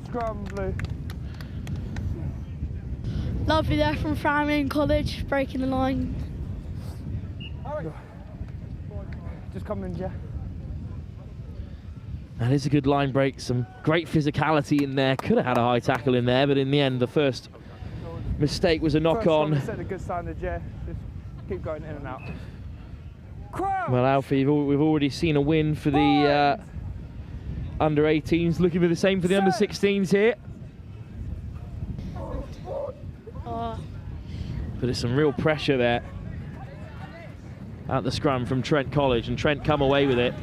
scrum blue. Lovely there from Framlingham College, breaking the line. Just come in, yeah. That is a good line break, some great physicality in there. Could have had a high tackle in there, but in the end, the first mistake was a knock-on. Set a good standard, yeah. Just keep going in and out. Well, Alfie, we've already seen a win for the under-18s. Looking for the same for the under-16s here. Oh. But it's some real pressure there at the scrum from Trent College, and Trent come away with it.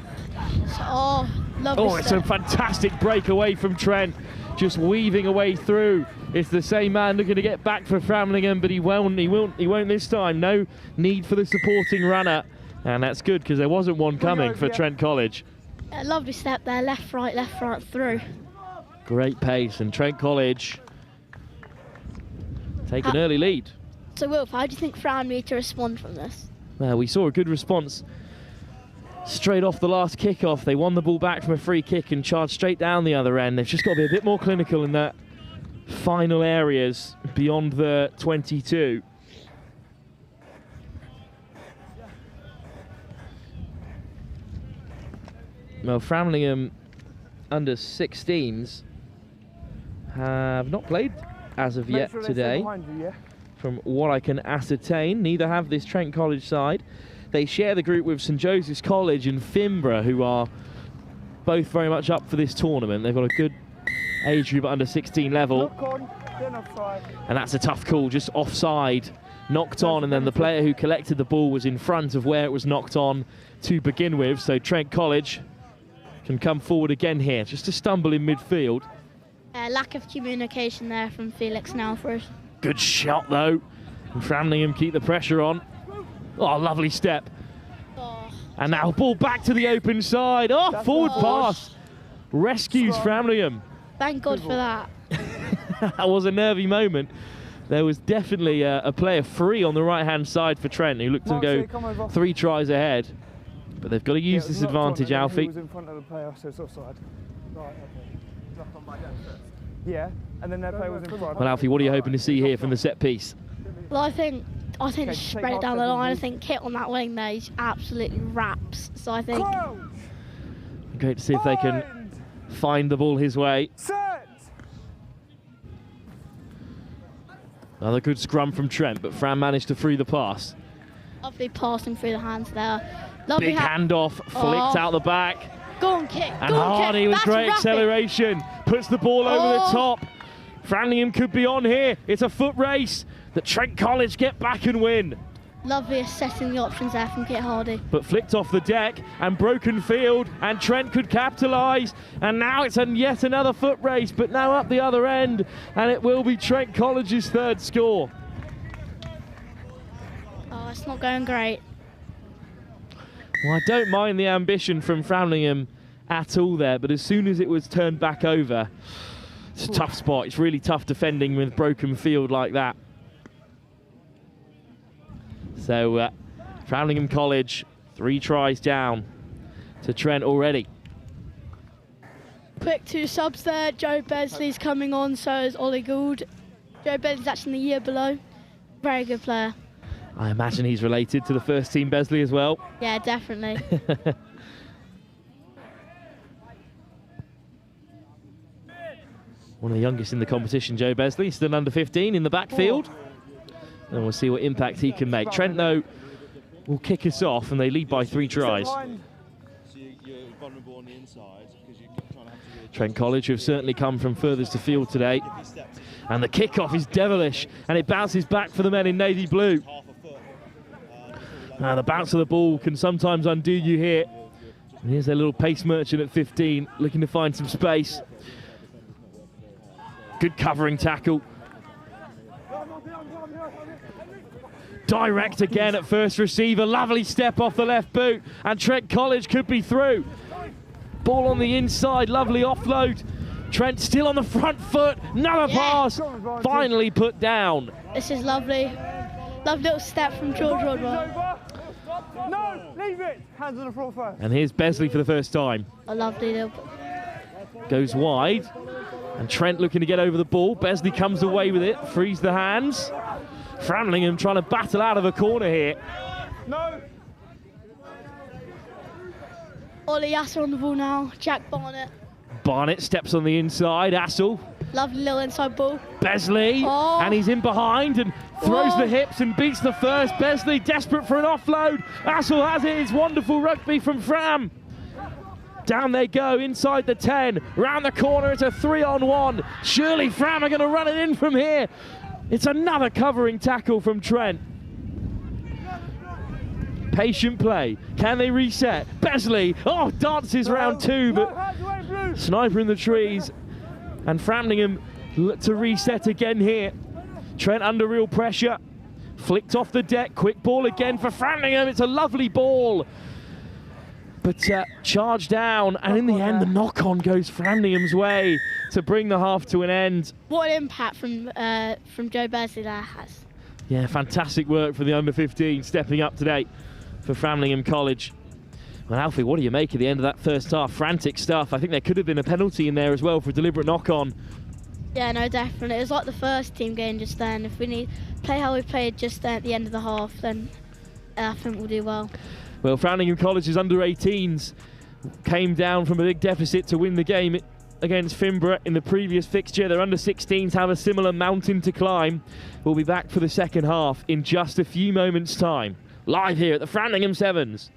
Oh, lovely. Oh, it's a fantastic breakaway from Trent, just weaving away through. It's the same man looking to get back for Framlingham, but he won't this time. No need for the supporting runner, and that's good because there wasn't one coming for Trent College. A lovely step there, left, right, through. Great pace, and Trent College take an early lead. So, Wilf, how do you think Fram need to respond from this? Well, we saw a good response straight off the last kickoff. They won the ball back from a free kick and charged straight down the other end. They've just got to be a bit more clinical in that final areas beyond the 22. Well, Framlingham under 16s have not played as of yet today. From what I can ascertain, neither have this Trent College side. They share the group with St Joseph's College and Finborough, who are both very much up for this tournament. They've got a good age group at under 16 level. And that's a tough call, just offside, knocked on, and then the player who collected the ball was in front of where it was knocked on to begin with. So Trent College can come forward again here, just to stumble in midfield. Lack of communication there from Felix Nalford. Good shot though, and Framlingham keep the pressure on. Oh, lovely step. Oh. And now ball back to the open side. Oh, that's forward pass. Rescues Framlingham. Thank God for that. That was a nervy moment. There was definitely a player free on the right-hand side for Trent, who looked to go 3 tries ahead. But they've got to use this advantage, Alfie. He was in front of the player, so it's offside. Right, okay. Yeah, and then their player was in front. Well, Alfie, what are you hoping to see here from the set piece? Well, I think just spread it down the line. I think Kit on that wing there, he's absolutely raps. So I think great to see if they can find the ball his way. Another good scrum from Trent, but Fram managed to free the pass. Lovely passing through the hands there. Lovely big handoff, flicked out the back. Go on, Kit. And Hardy with great acceleration puts the ball over the top. Framlingham could be on here. It's a foot race. The Trent College get back and win. Lovely assessing the options there from Kit Hardy. But flicked off the deck and broken field, and Trent could capitalise, and now it's yet another foot race, but now up the other end, and it will be Trent College's third score. Oh, it's not going great. Well, I don't mind the ambition from Framlingham at all there, but as soon as it was turned back over, it's a tough spot. It's really tough defending with broken field like that. So Framlingham College, 3 tries down to Trent already. Quick 2 subs there. Joe Besley's coming on, so is Ollie Gould. Joe Besley's actually in the year below. Very good player. I imagine he's related to the first team Besley as well. Yeah, definitely. One of the youngest in the competition, Joe Besley, still under 15 in the backfield. And we'll see what impact he can make. Trent, though, will kick us off, and they lead by 3 tries. Trent College have certainly come from furthest afield today. And the kickoff is devilish, and it bounces back for the men in navy blue. The bounce of the ball can sometimes undo you here. And here's their little pace merchant at 15, looking to find some space. Good covering tackle. Direct again at first receiver. Lovely step off the left boot. And Trent College could be through. Ball on the inside. Lovely offload. Trent still on the front foot. Another pass. Finally put down. This is lovely. Lovely little step from George Rodwell. No, leave it. Hands on the floor first. And here's Besley for the first time. A lovely little... Goes wide. And Trent looking to get over the ball. Besley comes away with it. Frees the hands. Framlingham trying to battle out of a corner here. No. Ollie Assel on the ball now. Jack Barnett. Barnett steps on the inside. Assel. Lovely little inside ball. Besley. Oh. And he's in behind and throws the hips and beats the first. Besley desperate for an offload. Assel has it. It's wonderful rugby from Fram. Down they go, inside the 10. Round the corner, it's a 3-on-1. Surely Fram are going to run it in from here. It's another covering tackle from Trent. Patient play. Can they reset? Besley, dances round 2, but sniper in the trees. And Framlingham to reset again here. Trent under real pressure. Flicked off the deck, quick ball again for Framlingham. It's a lovely ball. But charge down, and in the end, the knock-on goes Framlingham's way to bring the half to an end. What an impact from Joe Besley that has. Yeah, fantastic work for the under-15, stepping up today for Framlingham College. Well, Alfie, what do you make of the end of that first half? Frantic stuff. I think there could have been a penalty in there as well for a deliberate knock-on. Yeah, no, definitely. It was like the first team game just then. If we play how we played just then at the end of the half, then I think we'll do well. Well, Framlingham College's under-18s came down from a big deficit to win the game against Finborough in the previous fixture. Their under-16s have a similar mountain to climb. We'll be back for the second half in just a few moments' time. Live here at the Framlingham Sevens.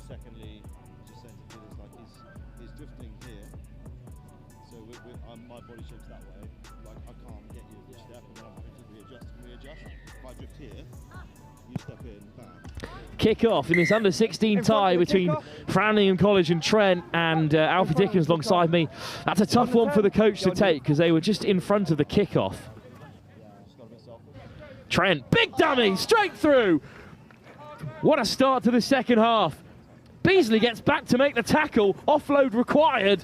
Secondly, just saying to this, like he's drifting here, so my body shapes that way. Like I can't get you this step, and then I'm having to readjust. If I drift here, you step in, bam. Kick off in this under-16 tie between Framlingham College and Trent, and Alfie Dickens alongside me. That's a tough one for the coach to take because they were just in front of the kick-off. Yeah, just got a bit Trent, big dummy, straight through. What a start to the second half. Beasley gets back to make the tackle, offload required.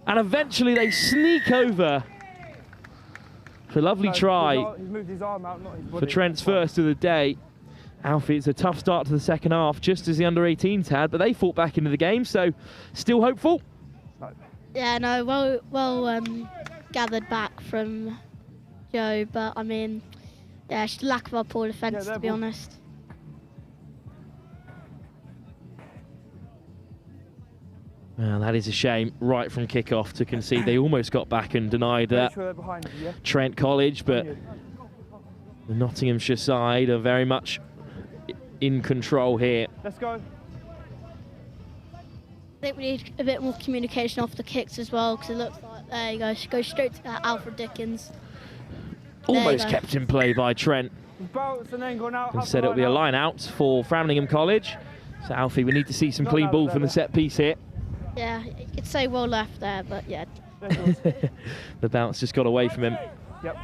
And eventually they sneak over. It's a lovely try for Trent's first of the day. Alfie, it's a tough start to the second half, just as the under-18s had, but they fought back into the game, so still hopeful. Yeah, no, well gathered back from Joe, but I mean, yeah, it's lack of our poor defence, to be honest. Well, that is a shame, right from kick-off to concede. They almost got back and denied that. Trent College, but the Nottinghamshire side are very much in control here. Let's go. I think we need a bit more communication off the kicks as well, because it looks like, there you go, go straight to Alfred Dickens. Almost kept in play by Trent. And said it'll be a line out for Framlingham College. So Alfie, we need to see some clean ball from the set piece here. Yeah, you could say well left there, but yeah. The bounce just got away from him. Yep.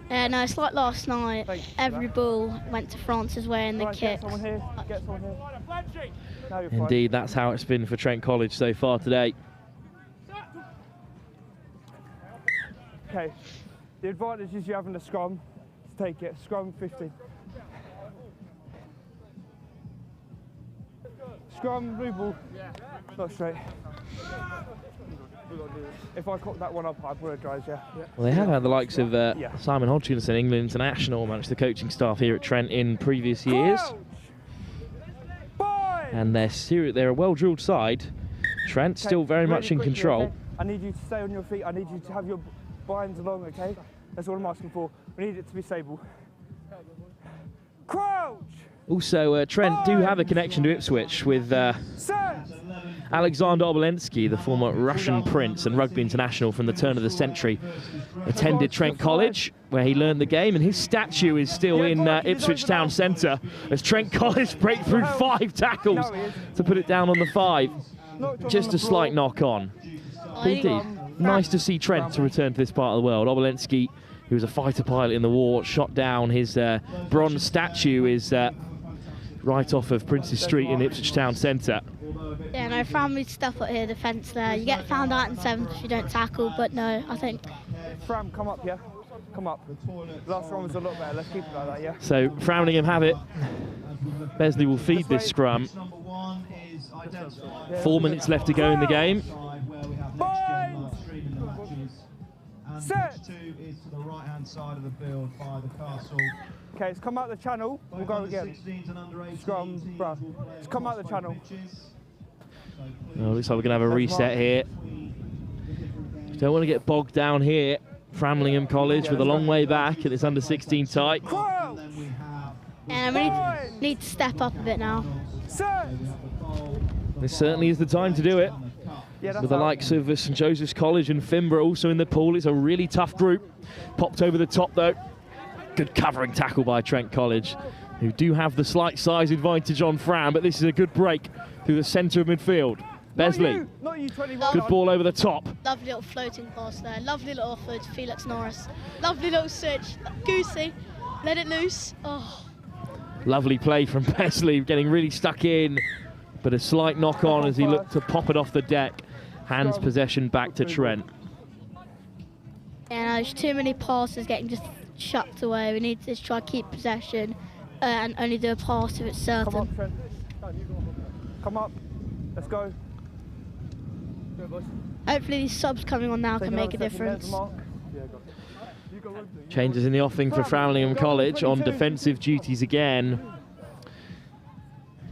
Yeah, no, it's like last night. Every ball went to France's way in the kicks. Indeed, that's how it's been for Trent College so far today. Okay, the advantage is you having the scrum. Let's take it. Scrum 50. Scrum, blue ball. Not straight. If I caught that one up, I apologise, yeah. Well, they have had the likes of Simon Hodgkinson, England international, amongst the coaching staff here at Trent in previous years. And they're a well-drilled side. Trent still very much in control. Okay? I need you to stay on your feet. I need you to have your binds along, okay? That's all I'm asking for. We need it to be stable. Crouch! Also, Trent do have a connection to Ipswich with Alexander Obolensky, the former Russian prince and rugby international from the turn of the century. Attended Trent College, where he learned the game, and his statue is still in Ipswich Town Centre as Trent College break through 5 tackles to put it down on the 5. Just a slight knock on. Indeed, nice to see Trent to return to this part of the world. Obolensky, who was a fighter pilot in the war, shot down. His bronze statue is right off of Prince's Street in Ipswich Town Centre. Yeah, no, family stuff up here, defence there. You get found out in 7th if you don't tackle, but no, I think. Fram, come up, yeah? Come up. Last one was a lot better. Let's keep it like that, yeah? So Framlingham have it. Besley will feed this scrum. 4 minutes left to go in the game. Set. 2 is to the right-hand side of the field by the castle. Okay, it's come out the channel. We'll go again. Scrum, bruh. It's come out the channel. Well, looks like we're going to have a reset here. Don't want to get bogged down here. Framlingham College with a long way back at this under-16 tie. And we need to step up a bit now. This certainly is the time to do it. With the likes of St Joseph's College and Finborough also in the pool. It's a really tough group. Popped over the top though. Good covering tackle by Trent College, who do have the slight size advantage on Fram, but this is a good break through the centre of midfield. Besley, good ball over the top. Lovely little floating pass there. Lovely little offer to Felix Norris. Lovely little switch. Goosey, let it loose. Oh. Lovely play from Besley, getting really stuck in, but a slight knock on as he looked to pop it off the deck. Hands possession back to Trent. Yeah, there's too many passes getting just chucked away. We need to just try to keep possession and only do a pass if it's certain. Come up, Trent. Come up. Let's go. Hopefully these subs coming on now can make a difference. Changes in the offing for Framlingham College on defensive duties again.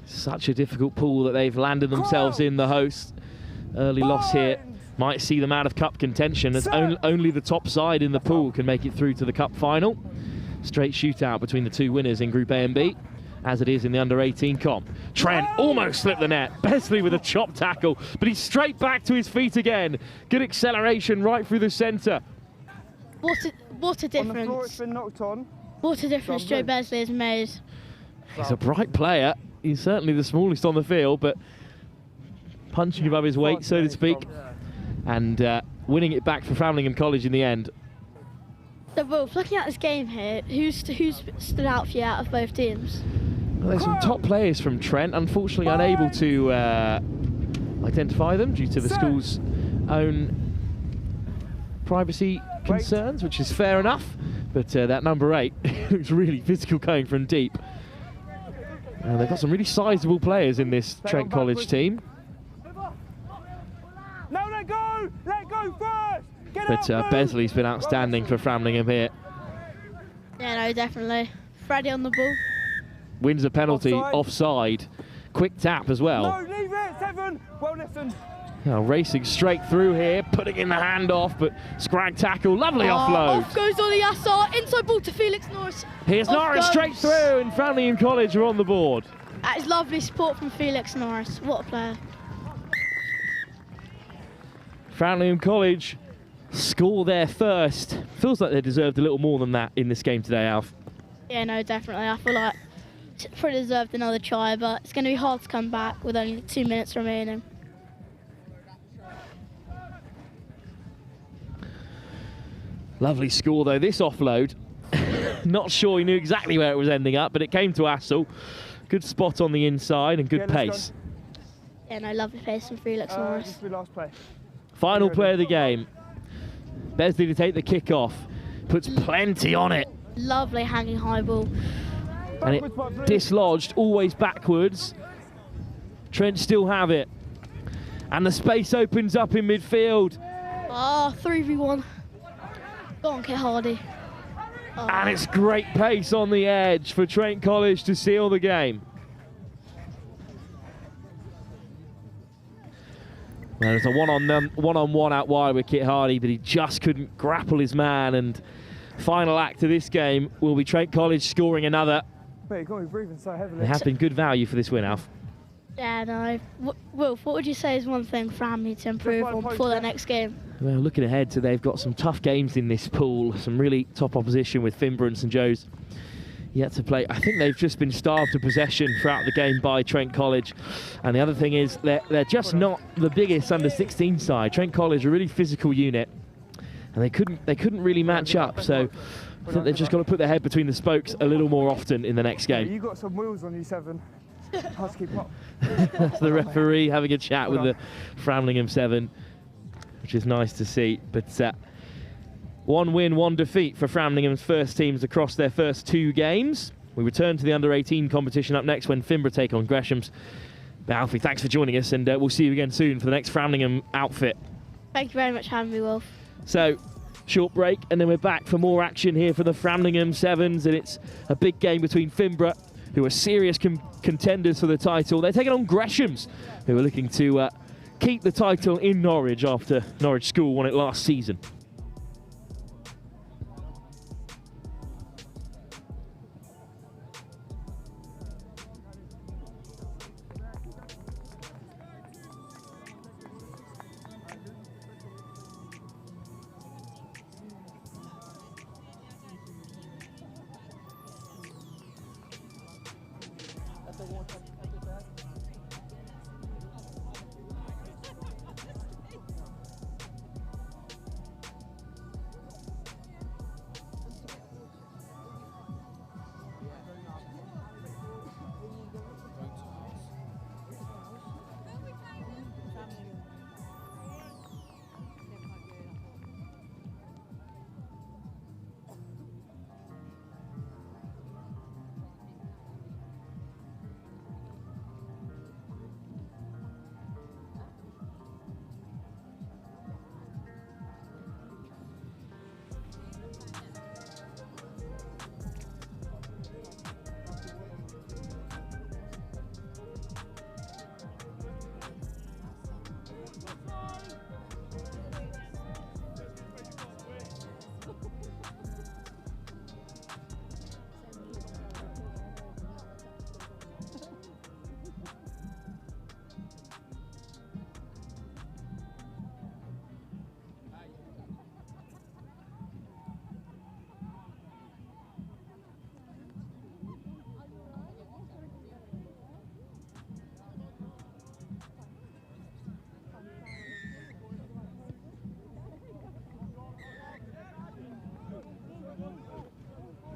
Such a difficult pool that they've landed themselves in, the host. Early loss here might see them out of cup contention, as only the top side in the pool can make it through to the cup final. Straight shootout between the 2 winners in Group A and B, as it is in the under-18 comp. Trent almost slipped the net. Besley with a chop tackle, but he's straight back to his feet again. Good acceleration right through the centre. What a difference. On the floor, it's been knocked on. What a difference Joe Besley has made. He's a bright player. He's certainly the smallest on the field, but punching above his weight, so to speak, and winning it back for Framlingham College in the end. So, Wolf, looking at this game here, who's stood out for you out of both teams? Well, there's some top players from Trent, unfortunately unable to identify them due to the school's own privacy concerns, which is fair enough. But that number 8 looks really physical going from deep. They've got some really sizable players in this Trent College team. No, let go first. But Besley's been outstanding for Framlingham here. Yeah, no, definitely. Freddie on the ball. Wins a penalty, offside. Quick tap as well. No, leave it, 7. Well listened. Now racing straight through here, putting in the handoff, but scrag tackle, lovely offload. Off goes Ollie Assar, inside ball to Felix Norris. Here's Norris straight through, and Framlingham College are on the board. That is lovely support from Felix Norris. What a player. Framlingham College score their first. Feels like they deserved a little more than that in this game today, Alf. Yeah, no, definitely. I feel like probably deserved another try, but it's going to be hard to come back with only 2 minutes remaining. Lovely score though, this offload. Not sure he knew exactly where it was ending up, but it came to Assel. Good spot on the inside and good pace. Yeah, no, lovely pace from Felix Norris. This will be last play. Final play of the game. Besley to take the kick off. Puts plenty on it. Lovely hanging high ball. And it dislodged, always backwards. Trent still have it. And the space opens up in midfield. Oh, 3v1. Go on, Kit Hardy. Oh. And it's great pace on the edge for Trent College to seal the game. Well, there's a one-on-one out wide with Kit Hardy, but he just couldn't grapple his man. And final act of this game will be Trent College scoring another. Wait, you got me breathing so heavily. They have been good value for this win, Alf. Yeah, no. Wilf, what would you say is one thing Fram need to improve on before their next game? Well, looking ahead to they've got some tough games in this pool, some really top opposition with Finborough and St Joe's yet to play. I think they've just been starved of possession throughout the game by Trent College. And the other thing is they're just not the biggest under-16 side. Trent College are a really physical unit, and they couldn't really match up. So I think they've just got to put their head between the spokes a little more often in the next game. You got some wheels on you, 7. Hard to keep up. That's the referee having a chat with the Framlingham 7, which is nice to see. But 1 win, 1 defeat for Framlingham's first teams across their first 2 games. We return to the under-18 competition up next when Finborough take on Gresham's. But Alfie, thanks for joining us, and we'll see you again soon for the next Framlingham outfit. Thank you very much for having me, Wolf. So, short break, and then we're back for more action here for the Framlingham 7s, and it's a big game between Finborough, who are serious contenders for the title. They're taking on Gresham's, who are looking to keep the title in Norwich after Norwich School won it last season.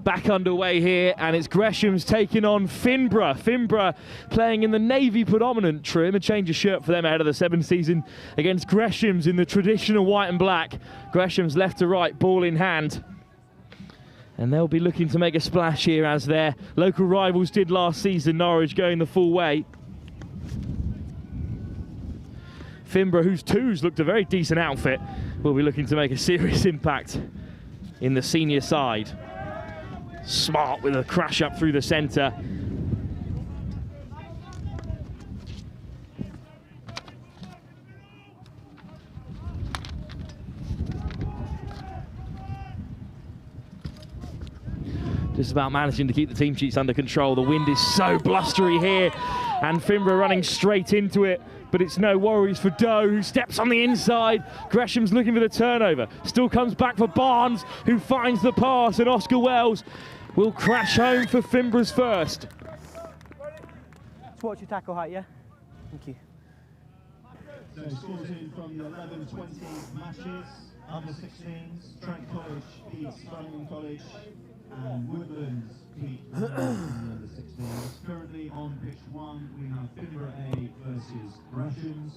back underway here, and it's Gresham's taking on Finborough. Finborough playing in the navy predominant trim, a change of shirt for them ahead of the 7th season against Gresham's in the traditional white and black. Gresham's left to right, ball in hand. And they'll be looking to make a splash here as their local rivals did last season, Norwich going the full way. Finborough, whose twos looked a very decent outfit, will be looking to make a serious impact in the senior side. Smart with a crash up through the centre. Just about managing to keep the team sheets under control. The wind is so blustery here, and Finborough running straight into it. But it's no worries for Doe, who steps on the inside. Gresham's looking for the turnover. Still comes back for Barnes, who finds the pass, and Oscar Wells will crash home for Finborough's first. Just watch your tackle height, yeah? Thank you. So scores in from the 11-20 matches, under-16s, Trent College beats Framlingham College, and Woodlands beat under-16s. Currently on pitch 1, we have Finborough A versus Gresham's.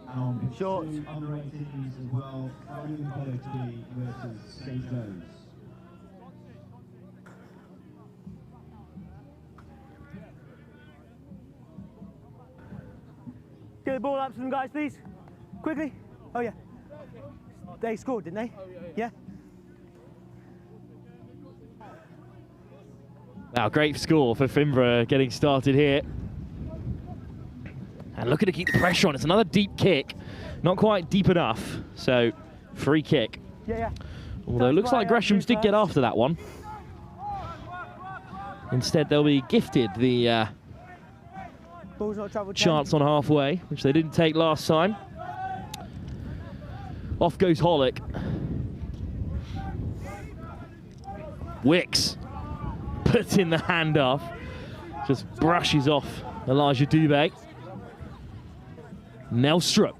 And on pitch 2, under-18s as well, Framlingham College B versus St Joe's. Get the ball up to them guys, please. Quickly. Oh yeah. They scored, didn't they? Oh, yeah. Now, great score for Finborough getting started here. And looking to keep the pressure on. It's another deep kick. Not quite deep enough, so free kick. Yeah. Although it looks like Gresham's did get after that one. Instead, they'll be gifted the chance on halfway, which they didn't take last time. Off goes Hollick. Wicks puts in the hand off. Just brushes off Elijah Dubé. Nelstrup.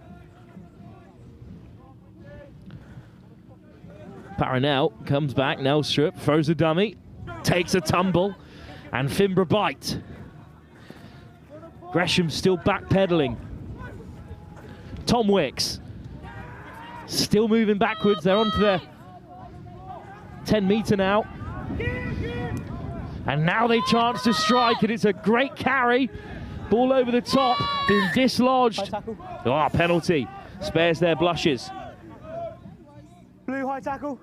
Paranel comes back. Nelstrup throws a dummy. Takes a tumble. And Finborough bite. Gresham still backpedaling. Tom Wicks still moving backwards. They're onto their 10-metre now. And now they chance to strike, and it's a great carry. Ball over the top, being dislodged. Oh, penalty. Spares their blushes. Blue high tackle.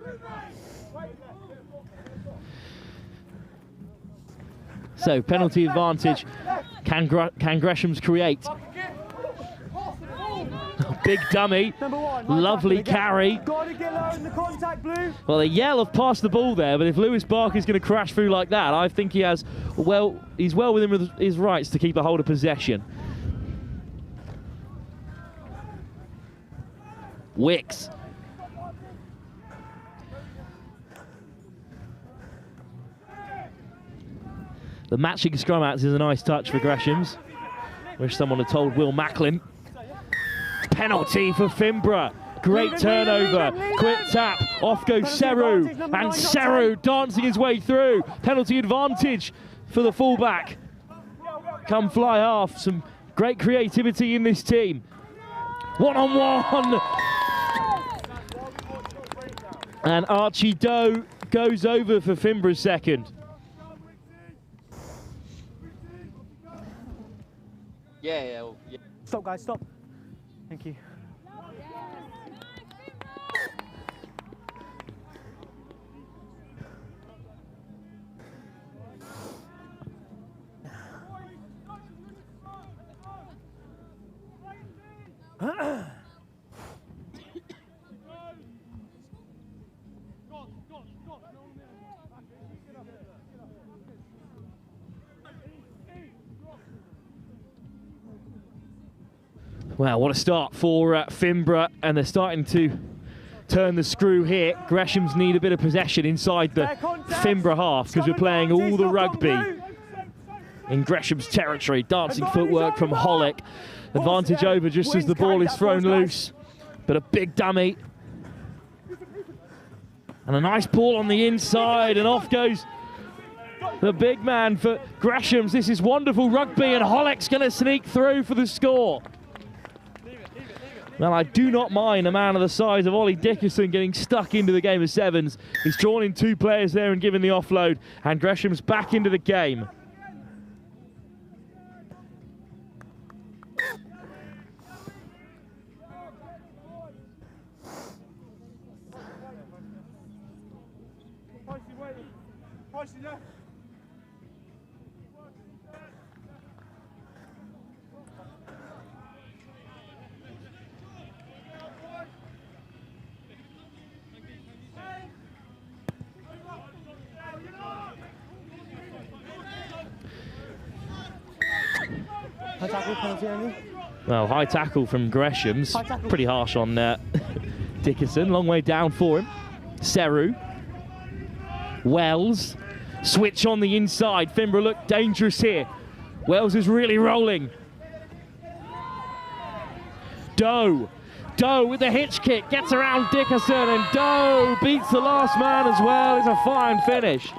So, penalty advantage. Can Gresham's create? Big dummy. Lovely carry. Gotta get low in the contact, Blue. Well, they yell have passed the ball there, but if Lewis Barker's going to crash through like that, I think he has, well, he's well within his rights to keep a hold of possession. Wicks. The matching scrum outs is a nice touch for Gresham's. Wish someone had told Will Macklin. Penalty for Finborough. Great turnover. Quick tap. Off goes Seru. And Seru dancing his way through. Penalty advantage for the fullback. Come fly half. Some great creativity in this team. One-on-one. And Archie Doe goes over for Finborough's second. Yeah. Stop, guys, stop. Thank you. Well, what a start for Finborough, and they're starting to turn the screw here. Gresham's need a bit of possession inside the Finborough half because we're playing all the rugby in Gresham's territory. Dancing footwork from Hollick. Advantage over just as the ball is thrown loose, but a big dummy. And a nice ball on the inside, and off goes the big man for Gresham's. This is wonderful rugby, and Holleck's going to sneak through for the score. Well, I do not mind a man of the size of Ollie Dickerson getting stuck into the game of sevens. He's drawn in 2 players there and given the offload, and Gresham's back into the game. High tackle, penalty only. Well, high tackle from Gresham's. Pretty harsh on Dickerson. Long way down for him. Seru. Wells. Switch on the inside. Finborough look dangerous here. Wells is really rolling. Doe. Doe with the hitch kick. Gets around Dickerson, and Doe beats the last man as well. It's a fine finish.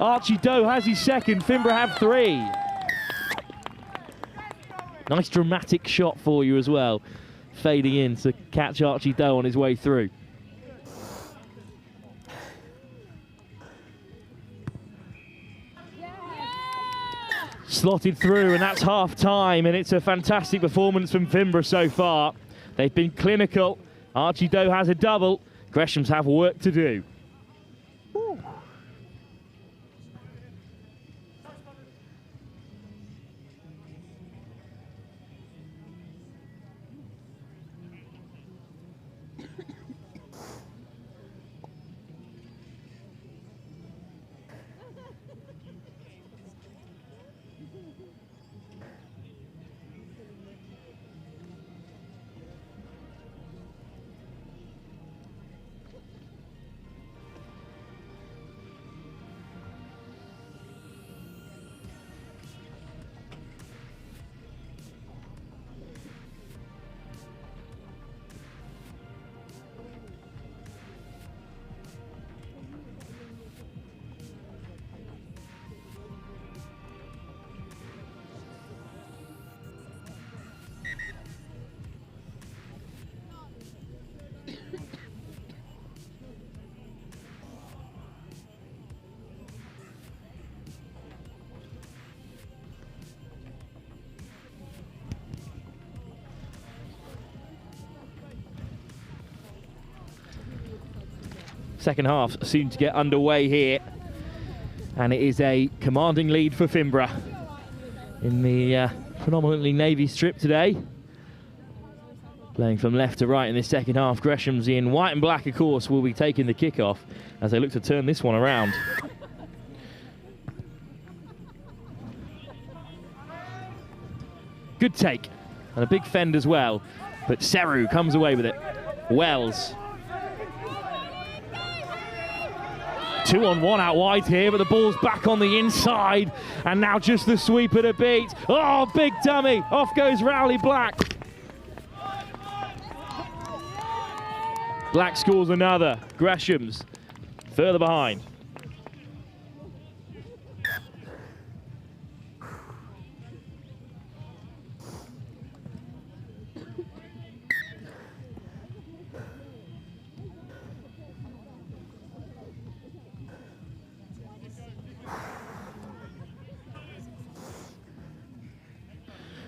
Archie Doe has his second. Finborough have 3. Nice dramatic shot for you as well. Fading in to catch Archie Doe on his way through. Slotted through, and that's half time, and it's a fantastic performance from Finborough so far. They've been clinical. Archie Doe has a double. Gresham's have work to do. Second half soon to get underway here, and it is a commanding lead for Finborough in the predominantly navy strip today. Playing from left to right in this second half. Gresham's in white and black, of course, will be taking the kickoff as they look to turn this one around. Good take and a big fend as well, but Seru comes away with it. Wells. 2-on-1 out wide here, but the ball's back on the inside, and now just the sweeper to beat. Oh, big dummy. Off goes Rowley Black. Black scores another. Gresham's further behind.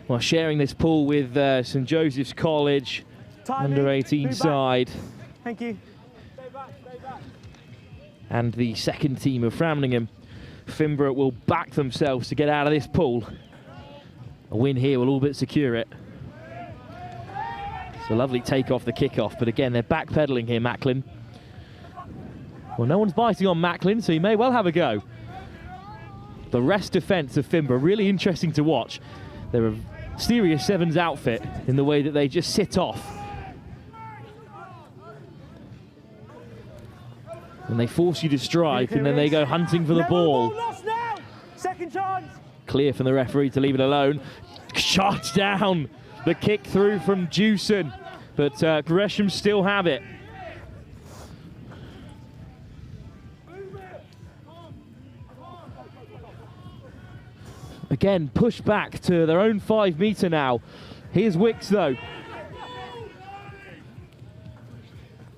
Well, sharing this pool with St Joseph's College, under 18 side. Thank you. And the second team of Framlingham. Finborough will back themselves to get out of this pool. A win here will all but secure it. It's a lovely take off the kickoff, but again, they're backpedaling here, Macklin. Well, no one's biting on Macklin, so he may well have a go. The rest defence of Finborough, really interesting to watch. They're a serious sevens outfit in the way that they just sit off. And they force you to strike, and then they go hunting for the ball. Second chance. Clear from the referee to leave it alone. Charged down. The kick through from Jewson, but Gresham still have it. Again, push back to their own 5 metre now. Here's Wicks though.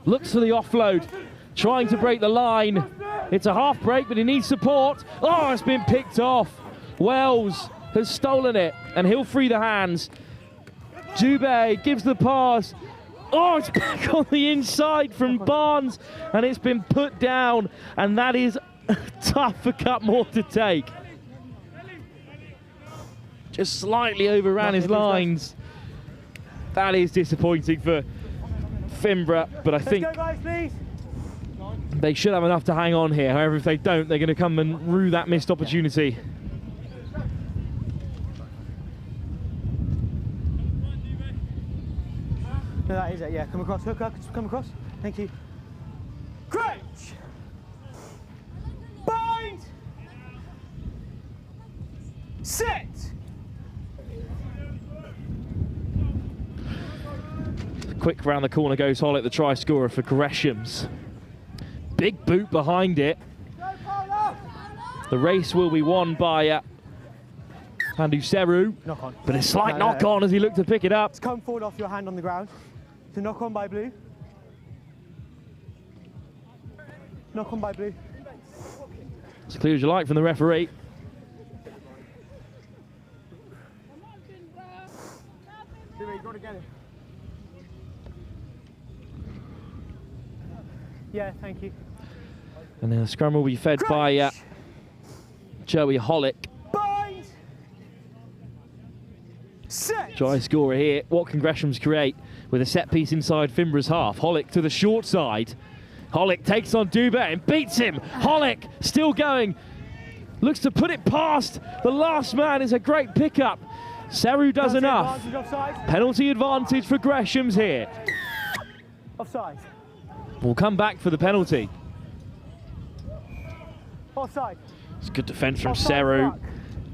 Looks for the offload, trying to break the line. It's a half break, but he needs support. Oh, it's been picked off. Wells has stolen it, and he'll free the hands. Dubé gives the pass. Oh, it's back on the inside from Barnes, and it's been put down, and that is tough for Cutmore to take. Just slightly overran his lines. That is disappointing for Finborough, but I think they should have enough to hang on here. However, if they don't, they're going to come and rue that missed opportunity. No, that is it, yeah. Come across, hook up, come across. Thank you. Crouch! Bind! Set! Quick round the corner goes Hollett, the try scorer for Gresham's. Big boot behind it. The race will be won by Andu Seru, but a slight knock on as he looked to pick it up. It's come forward off your hand on the ground. To knock on by Blue. Knock on by Blue. As clear as you like from the referee. Yeah, thank you. And then the scrum will be fed by Joey Hollick. Bind! Set! Try scorer here. What can Gresham's create with a set piece inside Finborough's half? Hollick to the short side. Hollick takes on Dubé and beats him. Hollick still going. Looks to put it past the last man. Is a great pickup. Seru does enough. Penalty advantage for Gresham's here. Offside. We'll come back for the penalty. Offside. It's good defence from Seru.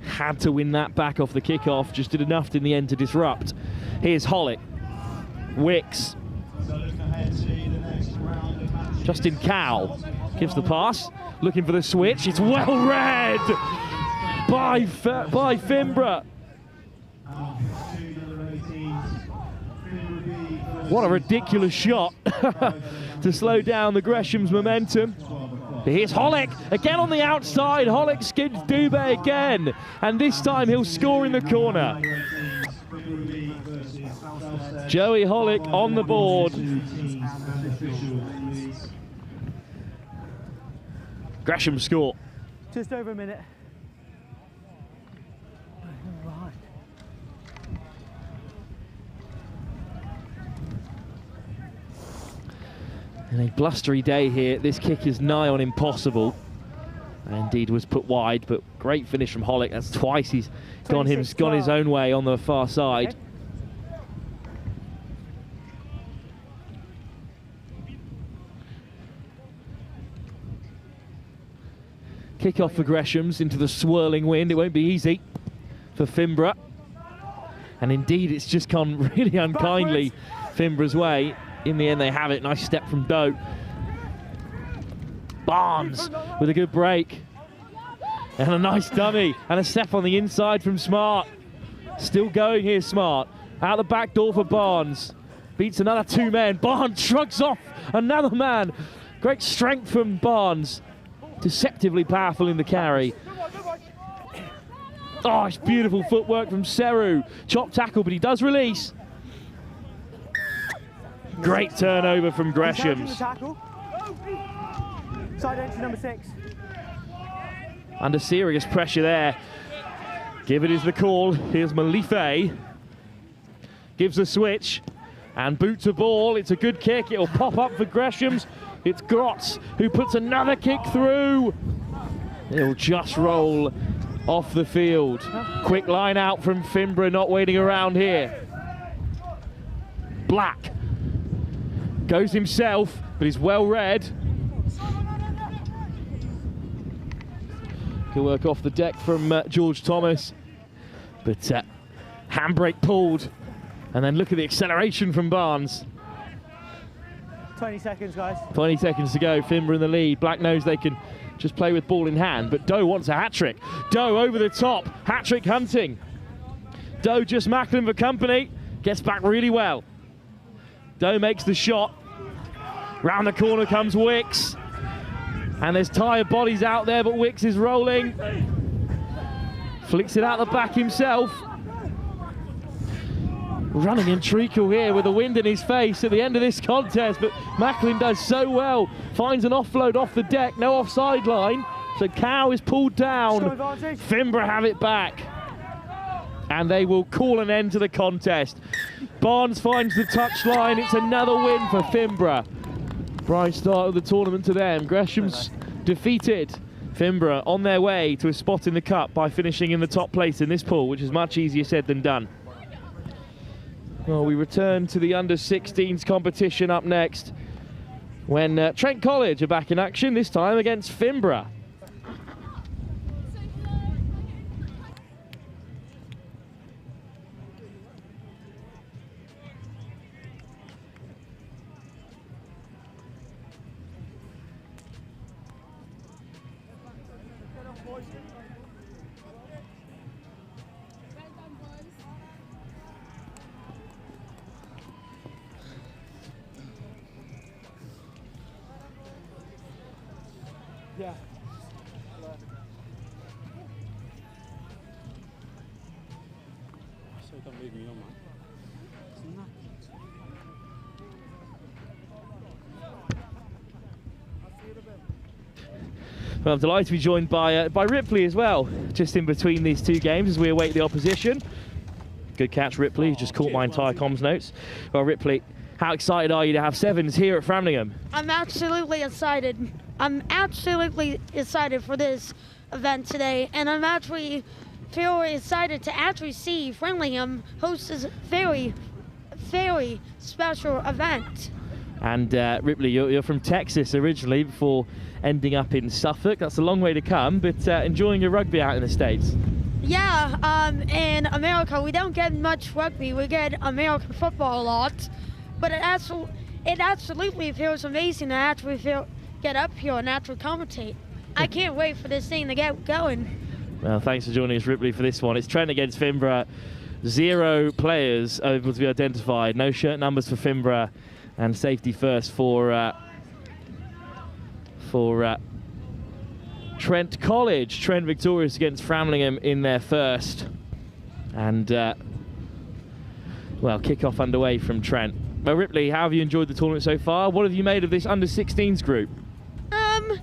Had to win that back off the kickoff. Just did enough in the end to disrupt. Here's Hollick. Wicks. Justin Cowell gives the pass. Looking for the switch. It's well read by Finborough. What a ridiculous shot to slow down the Gresham's momentum. Here's Hollick, again on the outside. Hollick skids Dubé again, and this time he'll score in the corner. Joey Hollick on the board. Gresham score. Just over a minute. In a blustery day here, this kick is nigh on impossible. Indeed was put wide, but great finish from Hollick. That's twice he's gone his own way on the far side. Kick off for Gresham's into the swirling wind. It won't be easy for Finborough. And indeed, it's just gone really unkindly Finborough's way. In the end, they have it. Nice step from Doe. Barnes with a good break. And a nice dummy. And a step on the inside from Smart. Still going here, Smart. Out the back door for Barnes. Beats another 2 men. Barnes shrugs off another man. Great strength from Barnes. Deceptively powerful in the carry. Oh, it's beautiful footwork from Seru. Chop tackle, but he does release. Great turnover from Gresham's. Side entry number 6. Under serious pressure there. Give it is the call. Here's Malife. Gives a switch and boots a ball. It's a good kick. It'll pop up for Gresham's. It's Grotz who puts another kick through. It'll just roll off the field. Quick line out from Finborough, not waiting around here. Black goes himself, but he's well read. Good work off the deck from George Thomas, but handbrake pulled, and then look at the acceleration from Barnes. 20 seconds, guys. 20 seconds to go. Finborough in the lead. Black knows they can just play with ball in hand, but Doe wants a hat-trick. Doe over the top, hat-trick hunting. Doe just Macklin for company, gets back really well. Doe makes the shot. Round the corner comes Wicks. And there's tired bodies out there, but Wicks is rolling. Flicks it out the back himself. Running in treacle here with the wind in his face at the end of this contest, but Macklin does so well. Finds an offload off the deck, no offside line. So Cow is pulled down. Finborough have it back. And they will call an end to the contest. Barnes finds the touchline. It's another win for Finborough. Bright start of the tournament to them. Gresham's defeated. Finborough on their way to a spot in the cup by finishing in the top place in this pool, which is much easier said than done. Well, we return to the under-16s competition up next when Trent College are back in action, this time against Finborough. Yeah. So don't leave me on, man. Well, I'm delighted to be joined by Ripley as well, just in between these two games as we await the opposition. Good catch, Ripley, who just caught my entire comms notes. Well, Ripley, how excited are you to have sevens here at Framlingham? I'm absolutely excited. I'm absolutely excited for this event today, and I'm actually very excited to actually see Framlingham host this very, very special event. And Ripley, you're from Texas originally before ending up in Suffolk. That's a long way to come, but enjoying your rugby out in the States. Yeah, in America we don't get much rugby. We get American football a lot, but it absolutely feels amazing to actually get up here and actually commentate. I can't wait for this thing to get going. Well, thanks for joining us, Ripley, for this one. It's Trent against Finborough. 0 players able to be identified. No shirt numbers for Finborough, and safety first for Trent College. Trent victorious against Framlingham in their first. And, well, kick-off underway from Trent. Well, Ripley, how have you enjoyed the tournament so far? What have you made of this under-16s group? I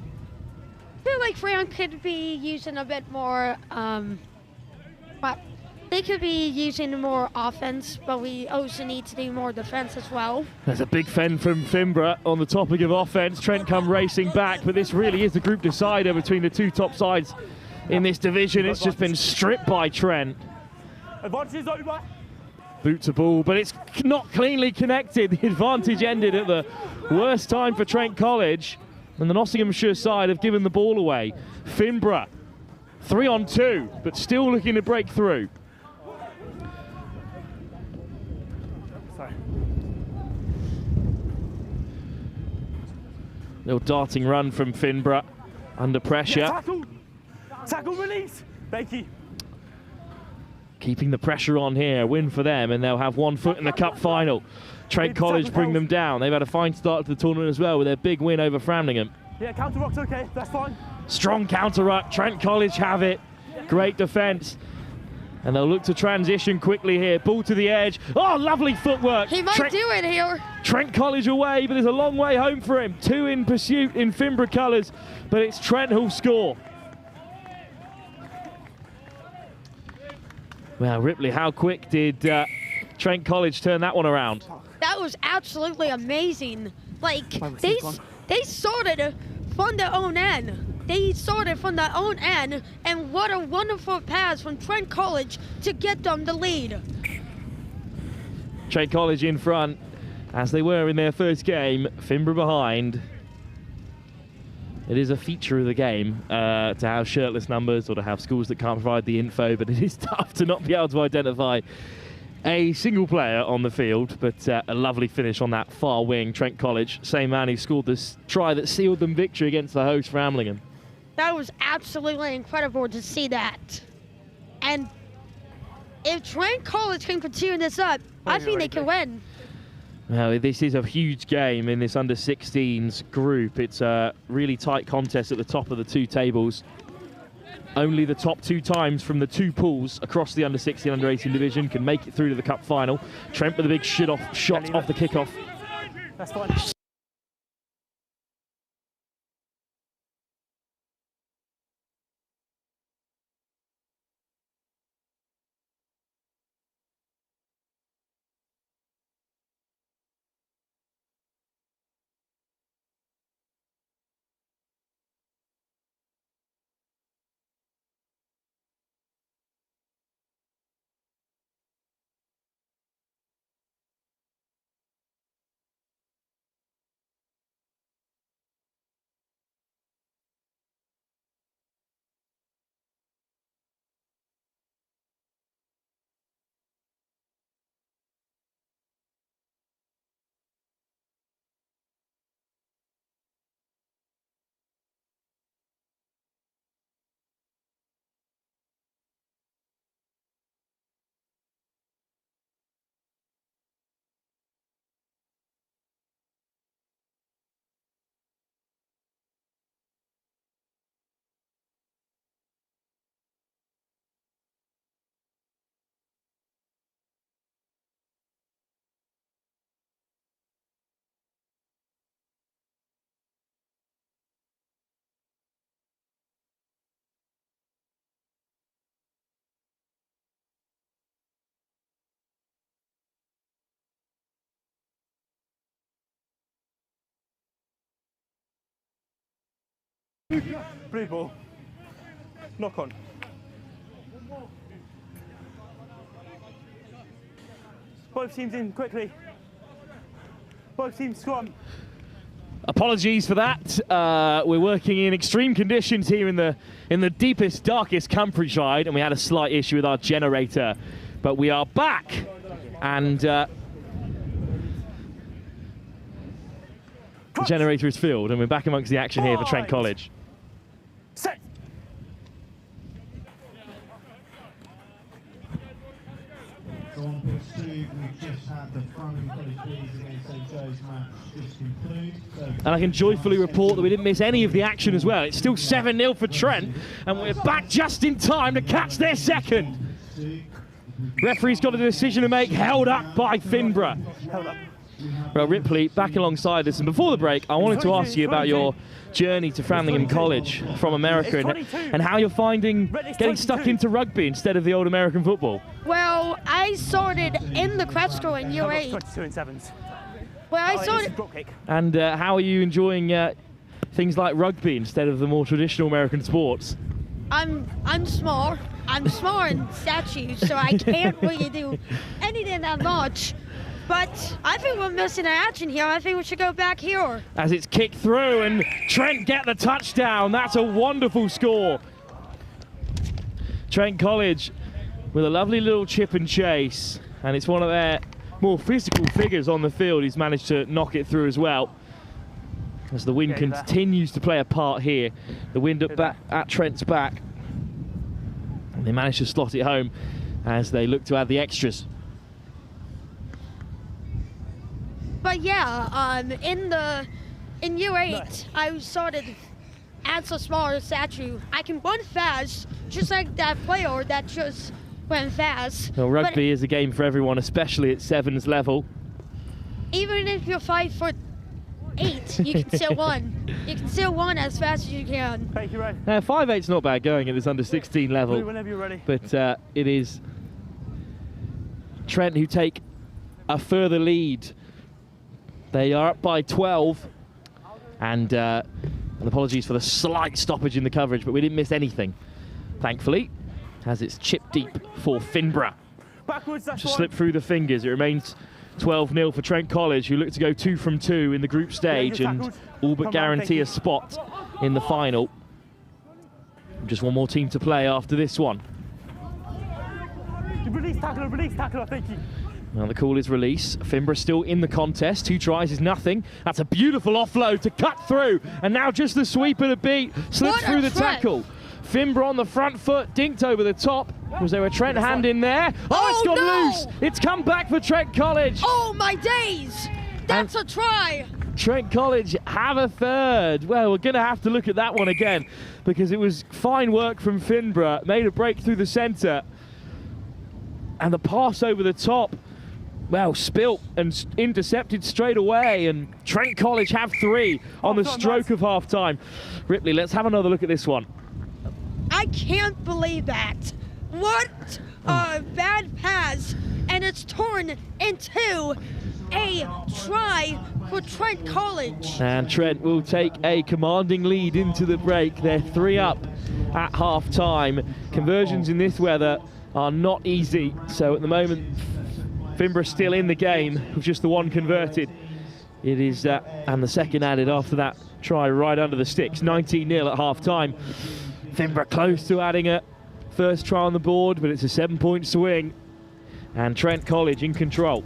feel like Fram could be using a bit more, but they could be using more offense, but we also need to do more defense as well. There's a big fend from Finborough on the topic of offense. Trent come racing back, but this really is the group decider between the two top sides in this division. It's just been stripped by Trent. Advantage is over. Boot to ball, but it's not cleanly connected. The advantage ended at the worst time for Trent College, and the Nottinghamshire side have given the ball away. Finborough, 3-on-2, but still looking to break through. Sorry. Little darting run from Finborough, under pressure. Yeah, tackle, release. Thank you. Keeping the pressure on here, win for them, and they'll have 1 foot in the cup final. Trent College bring them down. They've had a fine start to the tournament as well with their big win over Framlingham. Yeah, counter-rock's okay, that's fine. Strong counter-ruck, Trent College have it. Great defence. And they'll look to transition quickly here. Ball to the edge. Oh, lovely footwork. He might do it here. Trent College away, but there's a long way home for him. 2 in pursuit in Finborough colours, but it's Trent who'll score. Well, Ripley, how quick did Trent College turn that one around? That was absolutely amazing. Like, they started from their own end. They started from their own end, and what a wonderful pass from Trent College to get them the lead. Trent College in front, as they were in their first game. Finborough behind. It is a feature of the game to have shirtless numbers or to have schools that can't provide the info, but it is tough to not be able to identify a single player on the field. But a lovely finish on that far wing, Trent College. Same man who scored this try that sealed them victory against the host Framlingham. That was absolutely incredible to see that. And if Trent College can continue this up, I think they can win. Well, this is a huge game in this under-16s group. It's a really tight contest at the top of the two tables. Only the top 2 times from the 2 pools across the under-16, under-18 division can make it through to the cup final. Trent with a big shot off the kickoff. That's fine. Blue ball. Knock on. Both teams in quickly. Both teams scrum. Apologies for that. We're working in extreme conditions here in the deepest, darkest countryside, and we had a slight issue with our generator. But we are back, and the generator is filled, and we're back amongst the action here for Trent College. Set. So on pitch 2, we've just had the Framlingham College B's against St Joe's match just conclude. And I can joyfully report that we didn't miss any of the action as well. It's still 7-0 for Trent, and we're back just in time to catch their second. Referee's got a decision to make, held up by Finborough. Held up. Well, Ripley, back alongside us, and before the break, I wanted to ask you about your journey to Framlingham College from America and how you're finding getting stuck into rugby instead of the old American football. Well, I started in the prep school in U8. 22 and 7s. Well, I started. And how are you enjoying things like rugby instead of the more traditional American sports? I'm small. I'm small in statue, so I can't really do anything that much. But I think we're missing an action here. I think we should go back here. As it's kicked through and Trent get the touchdown. That's a wonderful score. Trent College with a lovely little chip and chase. And it's one of their more physical figures on the field who's managed to knock it through as well. As the wind continues to play a part here. The wind at Trent's back. And they manage to slot it home as they look to add the extras. But yeah, in U8, I started as a smaller statue. I can run fast, just like that player that just went fast. Well, rugby is a game for everyone, especially at sevens level. Even if you're 5'8", you can still run. You can still run as fast as you can. Thank you, Ray. 5'8's not bad going at this under 16 level. Blue, whenever you're ready. But it is Trent who take a further lead. They are up by 12, and apologies for the slight stoppage in the coverage, but we didn't miss anything, thankfully, as it's chip deep for Finborough. Backwards, that's Just slip through the fingers. It remains 12-0 for Trent College, who look to go 2 from 2 in the group stage and all but guarantee a spot in the final. Just one more team to play after this one. Release tackle, thank you. Now the call is release. Finborough still in the contest. 2 tries is nothing. That's a beautiful offload to cut through. And now just the sweep of the beat slips through the tackle. Finborough on the front foot, dinked over the top. Was there a Trent hand in there? Oh, it's gone loose. It's come back for Trent College. Oh my days! That's a try. Trent College have a third. Well, we're going to have to look at that one again because it was fine work from Finborough. Made a break through the centre. And the pass over the top, well, spilt and intercepted straight away. And Trent College have 3 on the stroke of half-time. Ripley, let's have another look at this one. I can't believe that. What a bad pass. And it's torn into a try for Trent College. And Trent will take a commanding lead into the break. They're 3 up at half-time. Conversions in this weather are not easy. So at the moment, Finborough still in the game with just the 1 converted. It is, and the second added after that try right under the sticks. 19-0 at half-time. Finborough close to adding a first try on the board, but it's a 7-point swing. And Trent College in control.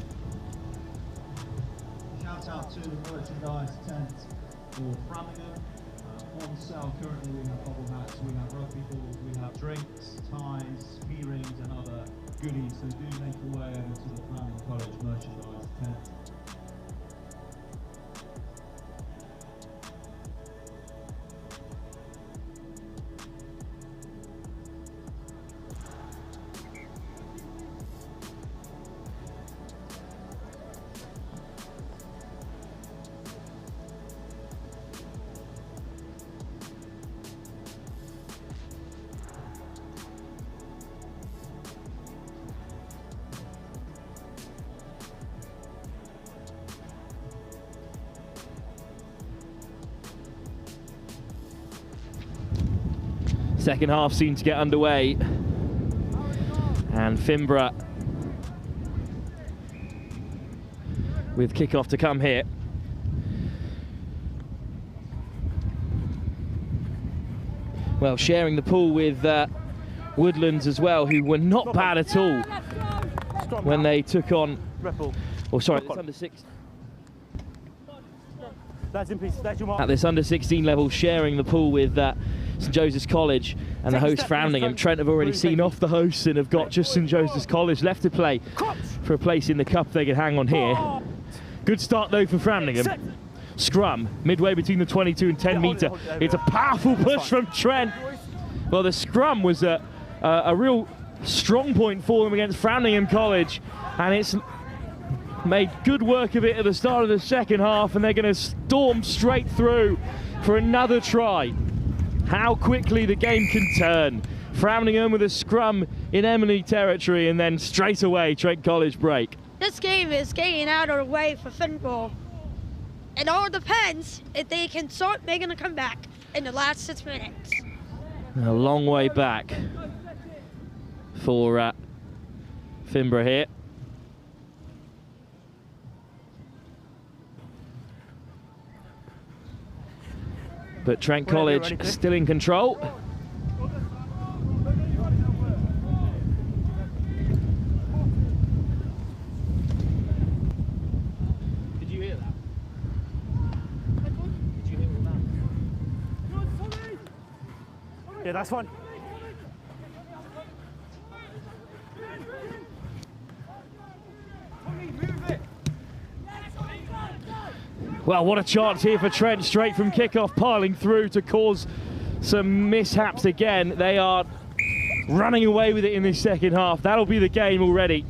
Shout out to the merchandise tent for Framlingham. On sale currently we have bubble hats, we have rugby balls, we have drinks, ties, key rings and other goodies. So do make your way over to the Framlingham College merchandise tent. Second half seems to get underway. And Finborough with kickoff to come here. Well, sharing the pool with Woodlands as well, who were not bad at all when they took on, oh sorry, it's under 6. That's in peace. That's your mark. At this under 16 level, sharing the pool with St Joseph's College and the host Framlingham. Trent have already seen off the hosts and have got just St Joseph's College left to play for a place in the cup they can hang on here. Good start though for Framlingham. Scrum midway between the 22 and 10 metre. It's a powerful push from Trent. Well, the scrum was a real strong point for them against Framlingham College, and it's made good work of it at the start of the second half, and they're going to storm straight through for another try. How quickly the game can turn. Framlingham with a scrum in enemy territory, and then straight away Trent College break. This game is getting out of the way for Finborough. It all depends if they can start making a comeback in the last 6 minutes. A long way back for Finborough here. But Trent College still in control. Did you hear that? Did you hear all that? Yeah, that's one. Well, what a chance here for Trent, straight from kickoff, piling through to cause some mishaps again. They are running away with it in this second half. That'll be the game already.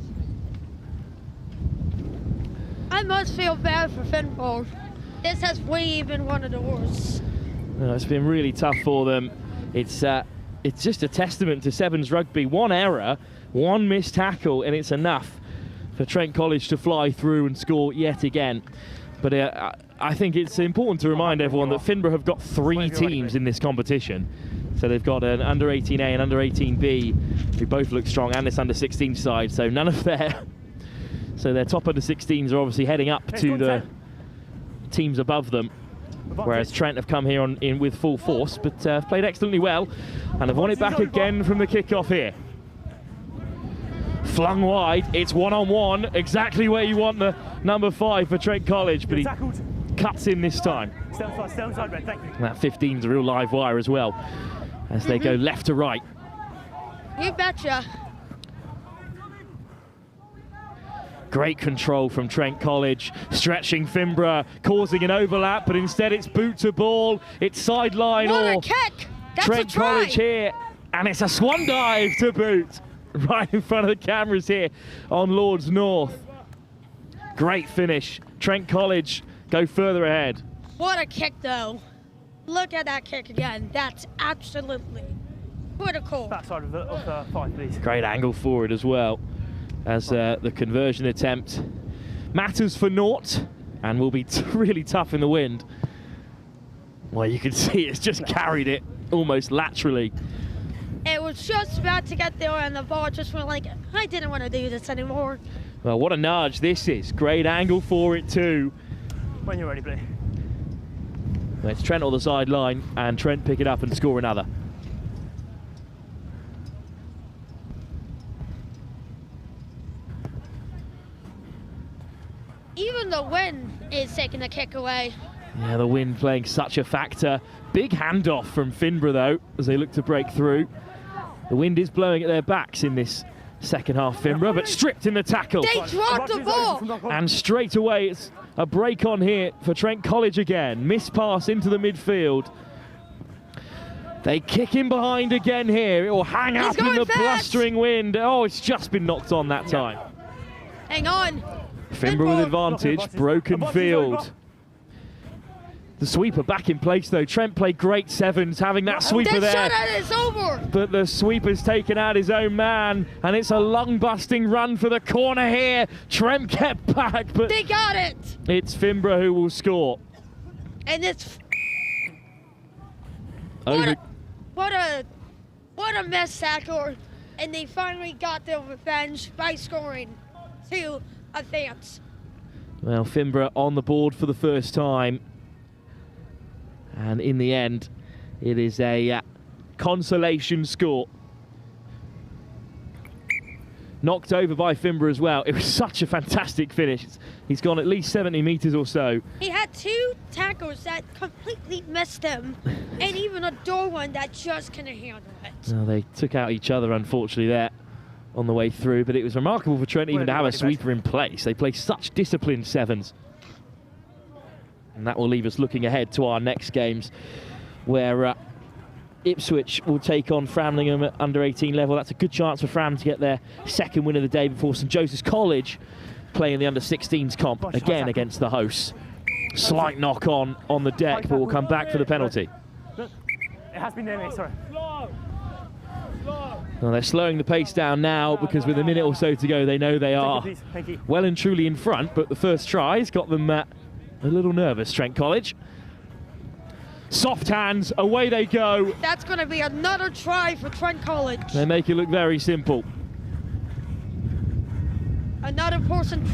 I must feel bad for Finborough. This has really been one of the worst. It's been really tough for them. It's just a testament to Sevens rugby. One error, one missed tackle, and it's enough for Trent College to fly through and score yet again. But I think it's important to remind everyone that Finborough have got 3 teams in this competition. So they've got an under 18A and under 18B, who both look strong, and this under 16 side. So none of their top under 16s are obviously heading up to the teams above them. Whereas Trent have come here in with full force, but have played excellently well and have won it back again from the kickoff here. Flung wide, it's one-on-one, exactly where you want the number 5 for Trent College, but he cuts in this time. Stay on side, Red, thank you. And that 15's a real live wire as well, as they go left to right. You betcha. Great control from Trent College, stretching Finborough, causing an overlap, but instead it's boot to ball, it's sideline or kick. That's Trent a try. College here, and it's a swan dive to boot, right in front of the cameras here on Lords North. Great finish. Trent College go further ahead. What a kick, though. Look at that kick again. That's absolutely critical. That side of the 5, please. Great angle forward as well, as the conversion attempt matters for naught and will be really tough in the wind. Well, you can see it's just carried it almost laterally. It was just about to get there, and the ball just went like, I didn't want to do this anymore. Well, what a nudge this is. Great angle for it too. When you're ready, Blue. Well, it's Trent on the sideline, and Trent pick it up and score another. Even the wind is taking the kick away. Yeah, the wind playing such a factor. Big handoff from Finborough though, as they look to break through. The wind is blowing at their backs in this second half, Finborough, but stripped in the tackle. They dropped the ball. And straight away it's a break on here for Trent College again. Miss pass into the midfield. They kick in behind again here. It will hang up in the blustering wind. Oh, it's just been knocked on that time. Hang on. Finborough with advantage, broken field. The sweeper back in place though. Trent played great sevens, having that sweeper there. That is over. But the sweeper's taken out his own man, and it's a lung-busting run for the corner here. Trent kept back, but they got it. It's Finborough who will score. And it's what a mess tackle, and they finally got their revenge by scoring to advance. Well, Finborough on the board for the first time. And in the end, it is a consolation score. Knocked over by Finborough as well. It was such a fantastic finish. He's gone at least 70 metres or so. He had 2 tackles that completely missed him, and even a door one that just couldn't handle it. Well, they took out each other, unfortunately, there on the way through, but it was remarkable for Trent even to have a sweeper in place. They play such disciplined sevens. And that will leave us looking ahead to our next games, where Ipswich will take on Framlingham at under 18 level. That's a good chance for Fram to get their second win of the day before St Joseph's College playing the under 16s comp again against the hosts. Slight knock on the deck, but we'll come back for the penalty. It has been near me, sorry. Well, they're slowing the pace down now because with a minute or so to go, they know they are well and truly in front, but the first try's got them a little nervous, Trent College. Soft hands, away they go. That's going to be another try for Trent College. They make it look very simple. Another person.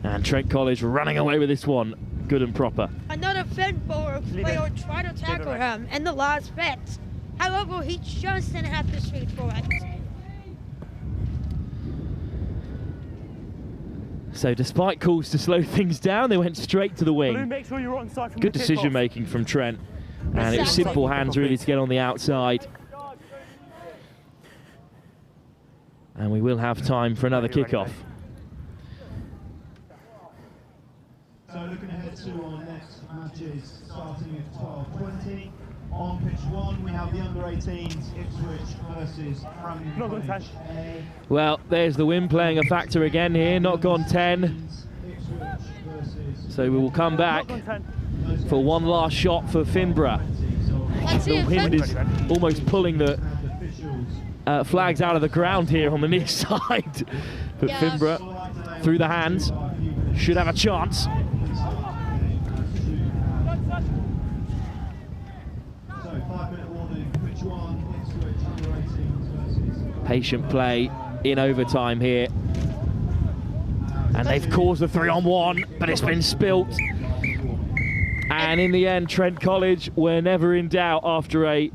And Trent College running away with this one, good and proper. Another Finborough player trying to tackle him in the last bit. However, he just didn't have the speed for it. So despite calls to slow things down, they went straight to the wing. Make sure you're on side from good decision making from Trent. And it was simple hands really to get on the outside. And we will have time for another kickoff. So looking ahead to our next matches, starting at 12:20. On pitch 1, we have the under-18s, Ipswich versus Framlingham A. Well, there's the wind playing a factor again here, not gone 10. So we will come back for one last shot for Finborough. The wind is almost pulling the flags out of the ground here on the near side. But Finborough, through the hands, should have a chance. Patient play in overtime here. And they've caused a 3-on-1, but it's been spilt. And in the end, Trent College were never in doubt after a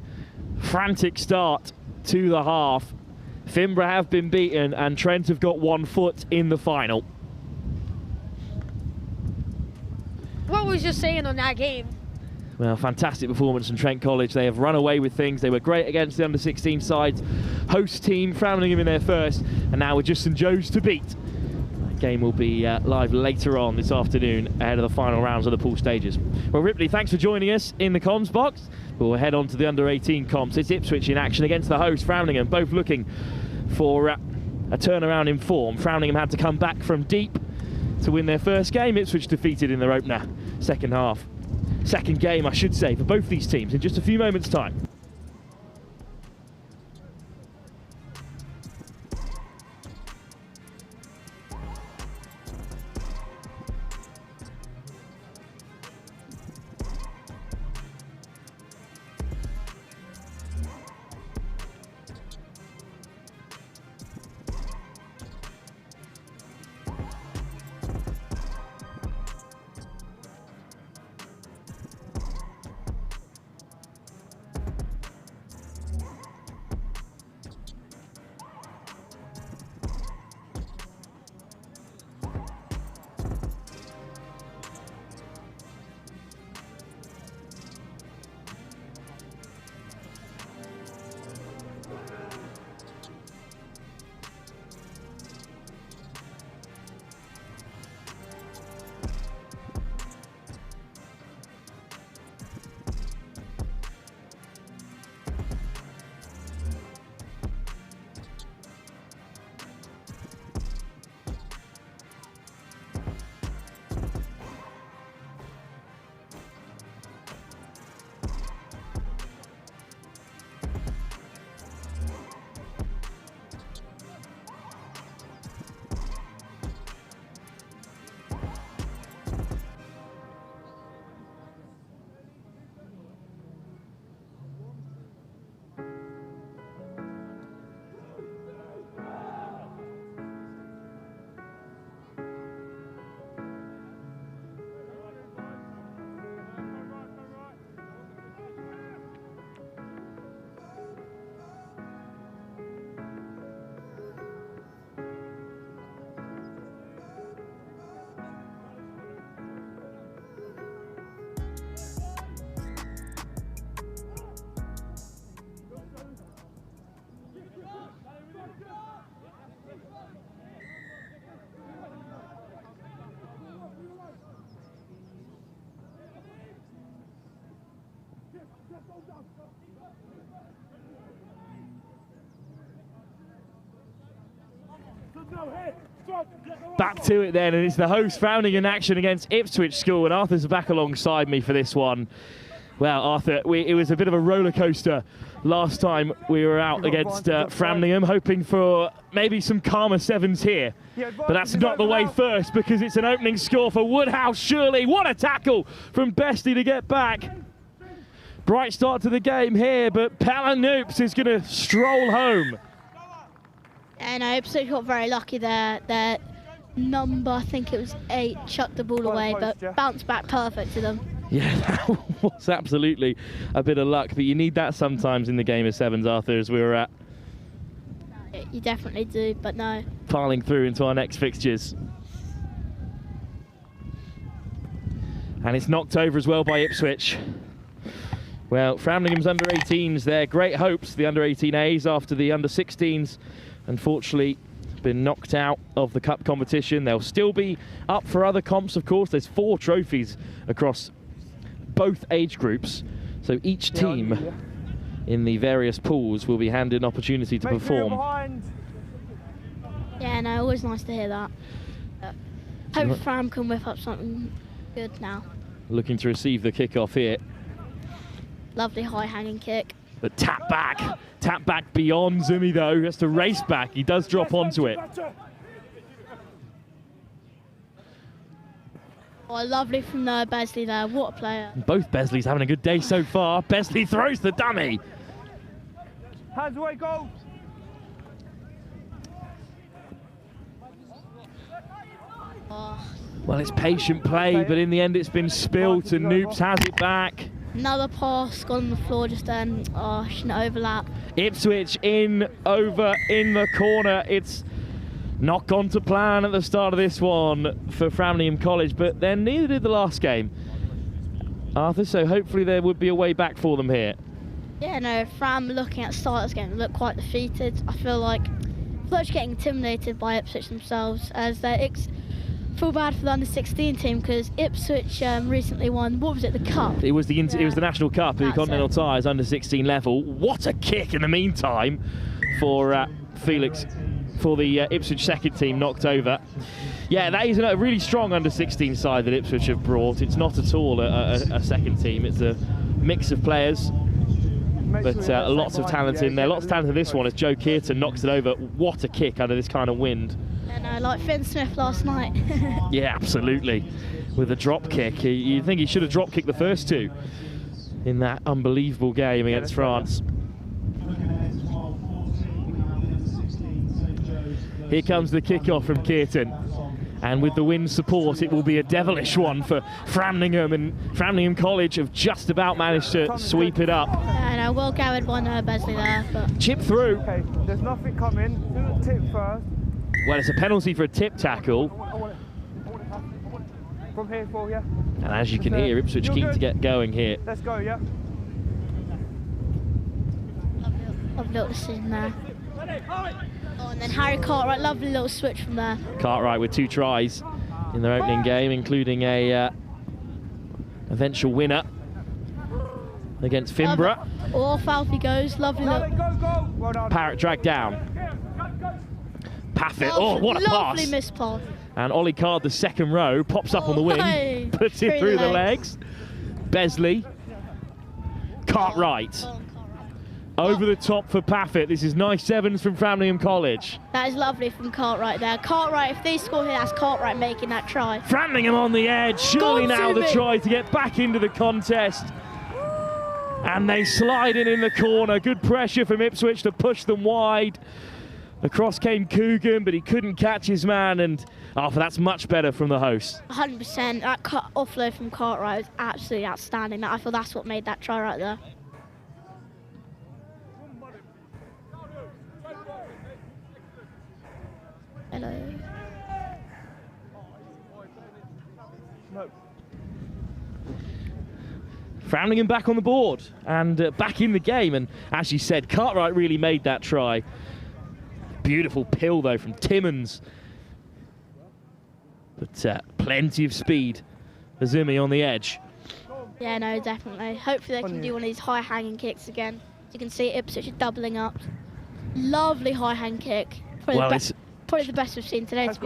frantic start to the half. Finborough have been beaten and Trent have got 1 foot in the final. What was you saying on that game? Well, fantastic performance from Trent College. They have run away with things. They were great against the under-16 sides. Host team, Framlingham in their first, and now with just St Joe's to beat. The game will be live later on this afternoon ahead of the final rounds of the pool stages. Well, Ripley, thanks for joining us in the comms box. We'll head on to the under-18 comps. It's Ipswich in action against the host, Framlingham, both looking for a turnaround in form. Framlingham had to come back from deep to win their first game. Ipswich defeated in their opener, second game, I should say, for both these teams in just a few moments' time. Back to it then, and it's the host Framlingham in action against Ipswich School, and Arthur's back alongside me for this one. Well, Arthur, it was a bit of a roller coaster last time we were out against Framlingham, hoping for maybe some calmer sevens here. But that's not the way first, because it's an opening score for Woodhouse, surely. What a tackle from Bestie to get back. Bright start to the game here, but Palanoops is going to stroll home. And Ipswich got very lucky there. Their number, I think it was 8, chucked the ball away, but bounced back perfect to them. Yeah, that was absolutely a bit of luck, but you need that sometimes in the game of sevens, Arthur, as we were at. You definitely do, but no. Piling through into our next fixtures. And it's knocked over as well by Ipswich. Well, Framlingham's under-18s, their great hopes, the under-18As after the under-16s, unfortunately been knocked out of the cup competition. They'll still be up for other comps, of course. There's 4 trophies across both age groups, so each team in the various pools will be handed an opportunity to perform. Yeah, no, always nice to hear that. Hope Fram can whip up something good now. Looking to receive the kick-off here. Lovely high-hanging kick. The tap back beyond Zumi though. He has to race back. He does drop onto it. Oh, lovely from Besley there. What a player. Both Besleys having a good day so far. Besley throws the dummy. Hands away, goal. Oh. Well, it's patient play, but in the end it's been spilt and Noops has it back. Another pass gone on the floor just then. Oh, shouldn't overlap. Ipswich over in the corner. It's not gone to plan at the start of this one for Framlingham College, but then neither did the last game, Arthur, so hopefully there would be a way back for them here. Yeah, no, Fram looking at the start of this game look quite defeated. I feel like they're getting intimidated by Ipswich themselves, as they feel bad for the under-16 team because Ipswich recently won, what was it, the Cup? It was the National Cup, the Continental Ties under-16 level. What a kick in the meantime for Felix, for the Ipswich second team, knocked over. Yeah, that is a really strong under-16 side that Ipswich have brought. It's not at all a second team, it's a mix of players. But lots of talent in there. Lots of talent in this one as Joe Kearton knocks it over. What a kick under this kind of wind. And like Finn Smith last night. Yeah, absolutely. With a drop kick. You'd think he should have drop kicked the first two in that unbelievable game against France. Here comes the kickoff from Kearton. And with the wind support, it will be a devilish one for Framlingham, and Framlingham College have just about managed to sweep it up. And Will Garrett won Besley there. But chip through. Okay, there's nothing coming. Do the tip first. Well, it's a penalty for a tip tackle. From here, for yeah. And as you can hear, Ipswich keen to get going here. Let's go, yeah. Lovely little decision there. Oh, and then Harry Cartwright, lovely little switch from there. Cartwright with 2 tries in their opening game, including a eventual winner against Finborough. Off Alfie goes, lovely little. Well Parrott dragged down. Paffett, oh, what a pass. Lovely missed pass. And Ollie Card, the second row, pops up on the wing, puts it through the legs. Besley, Cartwright. Over the top for Paffett. This is nice sevens from Framlingham College. That is lovely from Cartwright there. Cartwright, if they score here, that's Cartwright making that try. Framlingham on the edge. Surely now the try to get back into the contest. And they slide in the corner. Good pressure from Ipswich to push them wide. Across came Coogan, but he couldn't catch his man. And that's much better from the host. 100%. That offload from Cartwright was absolutely outstanding. I feel that's what made that try right there. Hello. No. Framlingham back on the board and back in the game, and as you said, Cartwright really made that try. Beautiful pill though from Timmons, but plenty of speed. Azumi on the edge. Yeah, no, definitely. Hopefully they can do one of these high-hanging kicks again. As you can see, Ipswich is doubling up. Lovely high-hand kick. Probably the best we've seen today. It's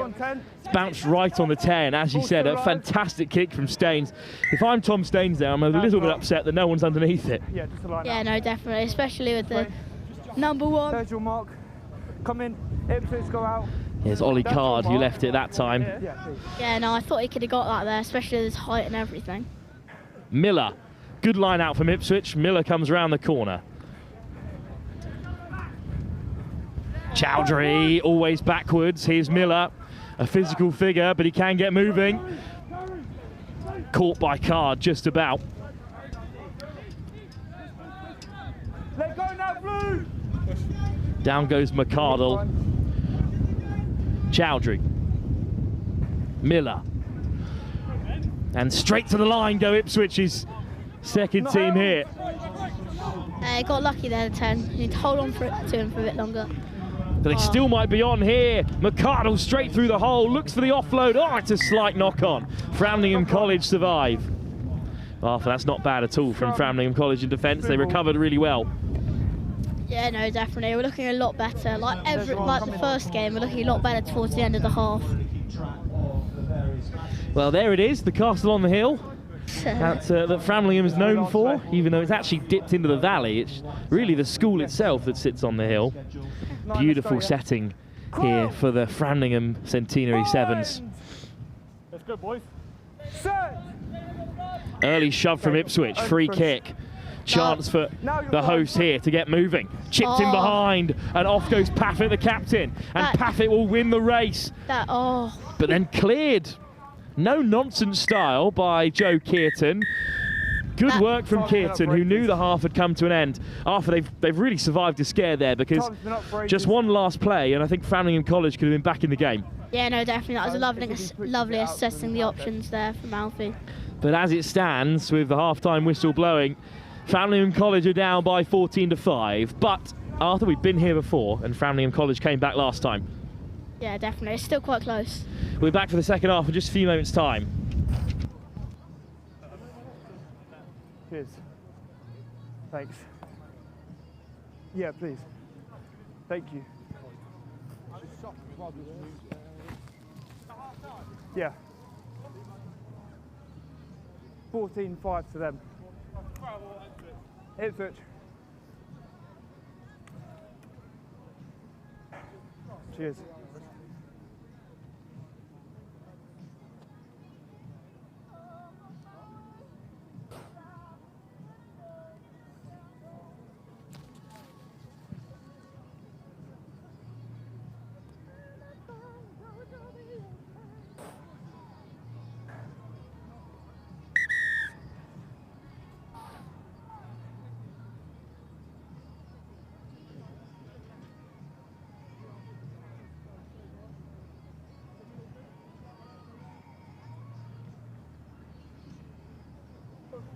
bounced right on the 10, as you said, a fantastic kick from Staines. If I'm Tom Staines there, I'm a little bit upset that no one's underneath it. Yeah, no, definitely, especially with the number 1. There's your mark. Come in, Ipswich go out. Here's Ollie Card, who left it that time. Yeah, no, I thought he could have got that there, especially with his height and everything. Miller, good line out from Ipswich. Miller comes around the corner. Chowdhury, always backwards. Here's Miller, a physical figure, but he can get moving. Caught by Card, just about. Let go now, Blue! Down goes McCardle. Chowdhury. Miller. And straight to the line go Ipswich's second team here. Got lucky there, the 10. You need to hold on to him for a bit longer. But they still might be on here. McCardle straight through the hole, looks for the offload. Oh, it's a slight knock on. Framlingham College survive. That's not bad at all from Framlingham College in defence. They recovered really well. Yeah, no, definitely. We're looking a lot better. Like the first game, we're looking a lot better towards the end of the half. Well, there it is, the castle on the hill. That Framlingham is known for, even though it's actually dipped into the valley. It's really the school itself that sits on the hill. Beautiful setting here for the Framlingham Centenary Sevens. Let's go, boys. Early shove from Ipswich, free kick. Chance for the host here to get moving. Chipped in behind, and off goes Paffett, the captain. And Paffett will win the race. But then cleared. No nonsense style by Joe Kearton. Good work from Kearton, who knew the half had come to an end after they've really survived a scare there, because just one last play and I think Framlingham College could have been back in the game. Yeah, no, definitely. That was lovely assessing the options there from Alfie. But as it stands, with the half-time whistle blowing, Framlingham College are down by 14-5. But Arthur, we've been here before, and Framlingham College came back last time. Yeah, definitely. It's still quite close. We're back for the second half in just a few moments' time. Cheers. Thanks. Yeah, please. Thank you. Yeah. 14-5 to them. Ipswich. Cheers.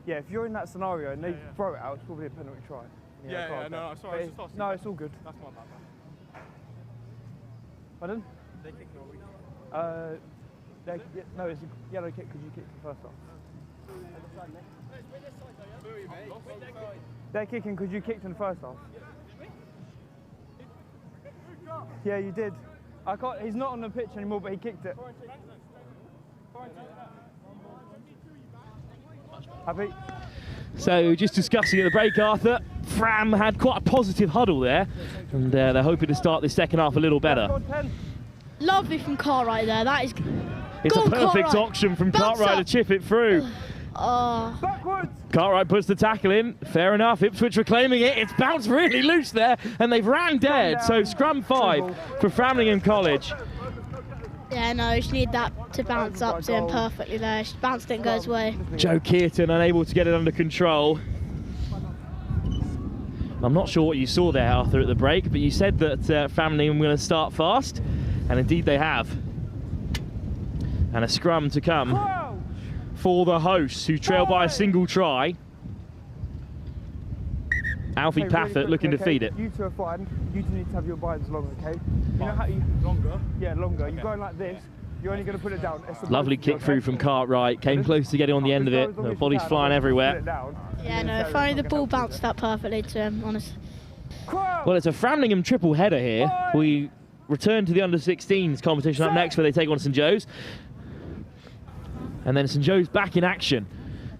Yeah, if you're in that scenario and they throw it out, it's probably a penalty try. No, sorry. No, it's all good. That's my bad. Pardon? They kick Norwich. No, it's a yellow kick because you kicked the first half. They're kicking because you kicked in the first half. Yeah, you did. I can't. He's not on the pitch anymore, but he kicked it. Happy? So just discussing at the break, Arthur, Fram had quite a positive huddle there, and they're hoping to start this second half a little better. Lovely from Cartwright there. That is. It's a perfect option from Cartwright to chip it through. Backwards. Cartwright puts the tackle in. Fair enough. Ipswich reclaiming it. It's bounced really loose there, and they've ran dead. So scrum 5 for Framlingham College. Yeah, no, she need that to bounce up to him perfectly there. She bounced it and goes away. Joe Kearton unable to get it under control. I'm not sure what you saw there, Arthur, at the break, but you said that Framlingham were going to start fast, and indeed they have. And a scrum to come for the hosts, who trail by a single try. Alfie Paffett looking to feed it. You two are fine. You two need to have your binds long, okay? You know how you... Longer? Yeah, longer. You're going like this. You're only going to put it down. Lovely kick through from Cartwright. Came close to getting on the end of it. The body's flying everywhere. Yeah, no, if only the ball bounced up perfectly to him, honestly. Well, it's a Framlingham triple header here. We return to the under-16s competition up next, where they take on St Joe's. And then St Joe's back in action.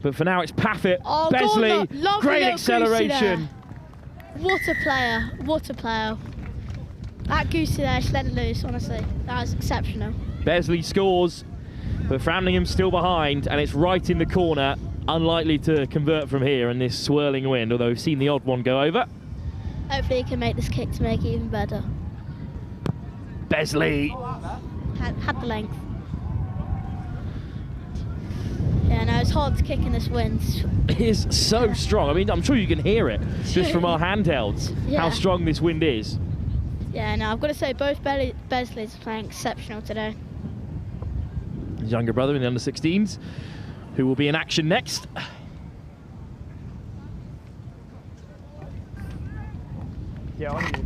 But for now, it's Paffett, Besley, great acceleration. What a player, what a player. That Goosey there, she let it loose, honestly. That was exceptional. Besley scores, but Framlingham's still behind, and it's right in the corner. Unlikely to convert from here in this swirling wind, although we've seen the odd one go over. Hopefully he can make this kick to make it even better. Besley. Had the length. Yeah, no, it's hard to kick in this wind. It is so strong. I mean, I'm sure you can hear it just from our handhelds, how strong this wind is. Yeah, no, I've got to say both Besleys are playing exceptional today. His younger brother in the under-16s, who will be in action next. Yeah, on you.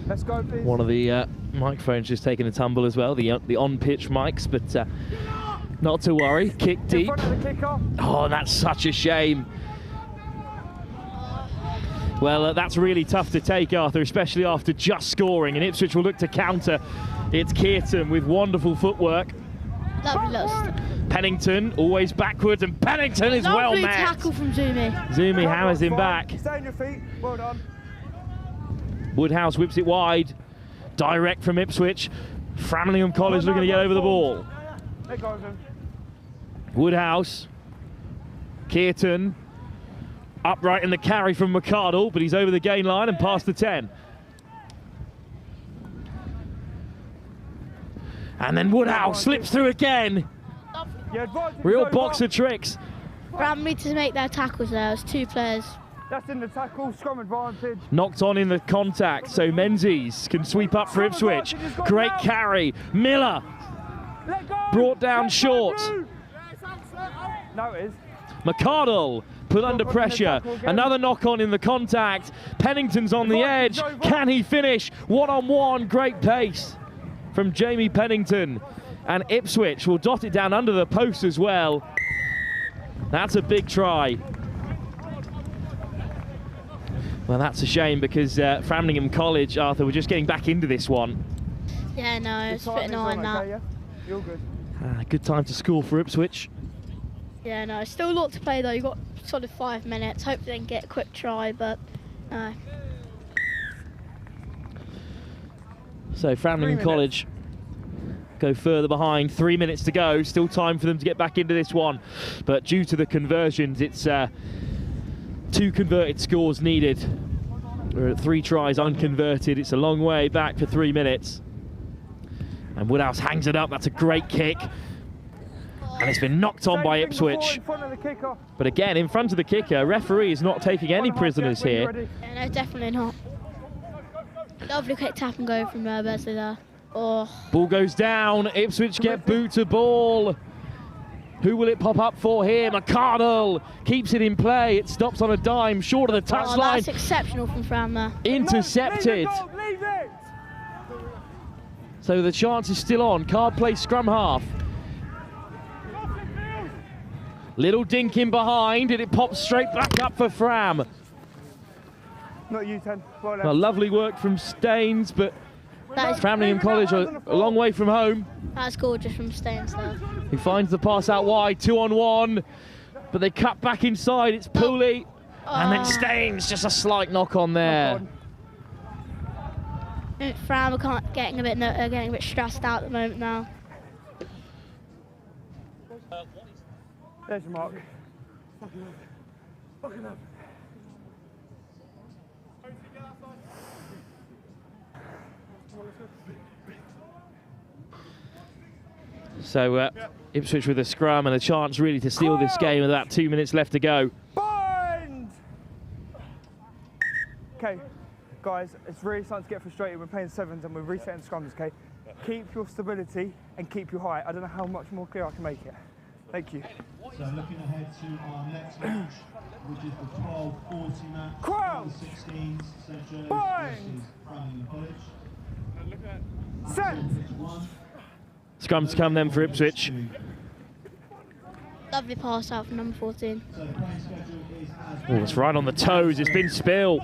Let's go, please. One of the microphones just taking a tumble as well, the on-pitch mics, but not to worry. Kick deep. In front of the kicker. Oh, that's such a shame. Well, that's really tough to take, Arthur, especially after just scoring, and Ipswich will look to counter. It's Kearton with wonderful footwork. Lovely lost. Pennington always backwards, and Pennington is well met. Lovely tackle from Zumi. Zumi hammers him back. Stay on your feet. Well done. Woodhouse whips it wide, direct from Ipswich. Framlingham College looking to get over the ball. Let go of him. Woodhouse, Kearton, upright in the carry from McCardle, but he's over the gain line and past the 10. And then Woodhouse slips through again. Real boxer tricks. Bramley to make their tackles there. It's 2 players. That's in the tackle, scrum advantage. Knocked on in the contact, so Menzies can sweep up for Ipswich. Great carry. Miller brought down short. No, it is. McCardle put under pressure. Another knock on in the contact. Pennington's on the edge. Can he finish? One-on-one, great pace from Jamie Pennington. And Ipswich will dot it down under the post as well. That's a big try. Well, that's a shame because Framlingham College, Arthur, we're just getting back into this one. Yeah, no, it's a bit annoying that. Yeah? You're good. Good time to score for Ipswich. Yeah, no, still a lot to play though. You've got sort of 5 minutes. Hopefully they can get a quick try, but no. So Framlingham College go further behind. 3 minutes to go. Still time for them to get back into this one. But due to the conversions, it's 2 converted scores needed. We're at 3 tries unconverted. It's a long way back for 3 minutes. And Woodhouse hangs it up. That's a great kick. And it's been knocked on by Ipswich. But again, in front of the kicker, referee is not taking any prisoners here. Yeah, no, definitely not. Lovely quick tap and go from Besley there. Oh. Ball goes down. Ipswich get boot to ball. Who will it pop up for here? McCardle keeps it in play. It stops on a dime, short of the touchline. That's exceptional from Fram there. Intercepted. So the chance is still on. Card play scrum half. Little dink in behind, and it pops straight back up for Fram. Not U10. Well, lovely work from Staines, but Framlingham College are a long way from home. That's gorgeous from Staines there. He finds the pass out wide, 2-on-1, but they cut back inside. It's Pooley, and then Staines, just a slight knock on there. Fram are getting a bit stressed out at the moment now. There's your mark. Fucking up. So Ipswich with a scrum and a chance really to steal this game with about 2 minutes left to go. Bind! Okay, guys, it's really starting to get frustrating. We're playing 7s and we're resetting scrums, okay? Keep your stability and keep your height. I don't know how much more clear I can make it. Thank you. So looking ahead to our next match, which is the 12-40 match. Crowd! The 16s, St. Joe's Bind! versus Framlingham College. Set! Scrums to come then for Ipswich. Lovely pass out from number 14. Oh, it's right on the toes. It's been spilled.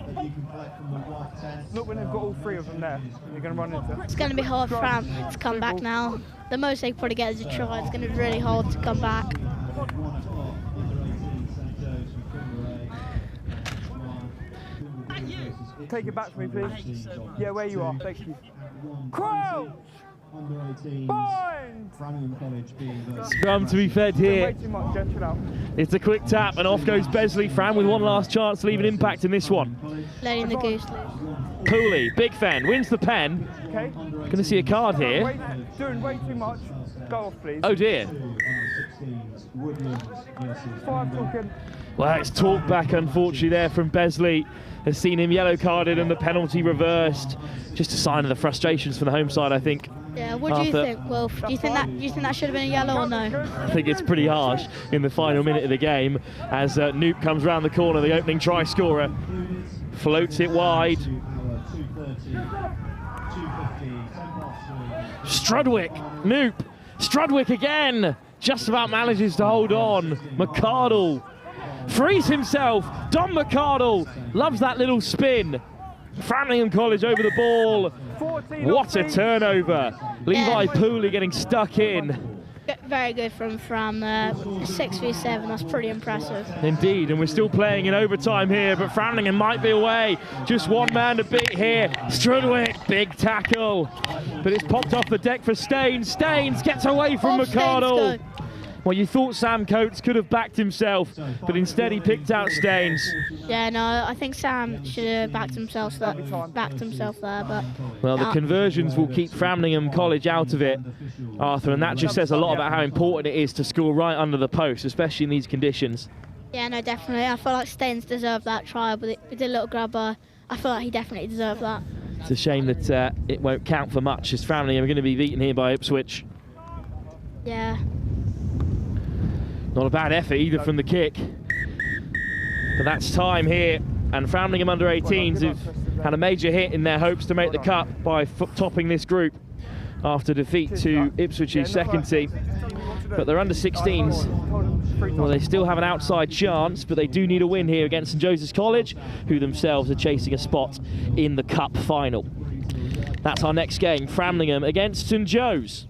Look, when they've got all 3 of them there, you're going to run into it. It's going to be hard for Fram to come back now. The most they can probably get is a try. It's going to be really hard to come back. Take it back for me, please. Yeah, where you are. Thank you. Crouch! Bind! Scrum to be fed here. Way too much, Jen, chill out. It's a quick tap and off goes Besley. Fram with one last chance to leave an impact in this one. Letting the goose loose. Pooley, big fan, wins the pen. Okay. Going to see a card here. Doing way too much. Go off, please. Oh dear. Well, it's talk back, unfortunately, there from Besley. Has seen him yellow carded and the penalty reversed. Just a sign of the frustrations from the home side, I think. Yeah, what do you think, Wolf? Do you think that should have been a yellow or no? I think it's pretty harsh in the final minute of the game as Noop comes round the corner, the opening try scorer. Floats it wide. Strudwick, Noop, Strudwick again. Just about manages to hold on. McCardle frees himself. Don McCardle loves that little spin. Framlingham College over the ball. What a turnover. Levi Pooley getting stuck in. Very good from Fram there. 6v7, that's pretty impressive. Indeed, and we're still playing in overtime here, but Framlingham might be away. Just one man to beat here. Strudwick, big tackle. But it's popped off the deck for Staines. Staines gets away from McCardle. Well, you thought Sam Coates could have backed himself, but instead he picked out Staines. Yeah, no, I think Sam should have backed himself there, but... Well, the conversions will keep Framlingham College out of it, Arthur, and that just says a lot about how important it is to score right under the post, especially in these conditions. Yeah, no, definitely. I feel like Staines deserved that try, but it did a little grabber. I feel like he definitely deserved that. It's a shame that it won't count for much, as Framlingham are going to be beaten here by Ipswich. Yeah. Not a bad effort either from the kick. But that's time here, and Framlingham under 18s have had a major hit in their hopes to make the cup by topping this group after defeat to Ipswich's second team. But they're under 16s. Well, they still have an outside chance, but they do need a win here against St Joseph's College, who themselves are chasing a spot in the cup final. That's our next game, Framlingham against St Joe's.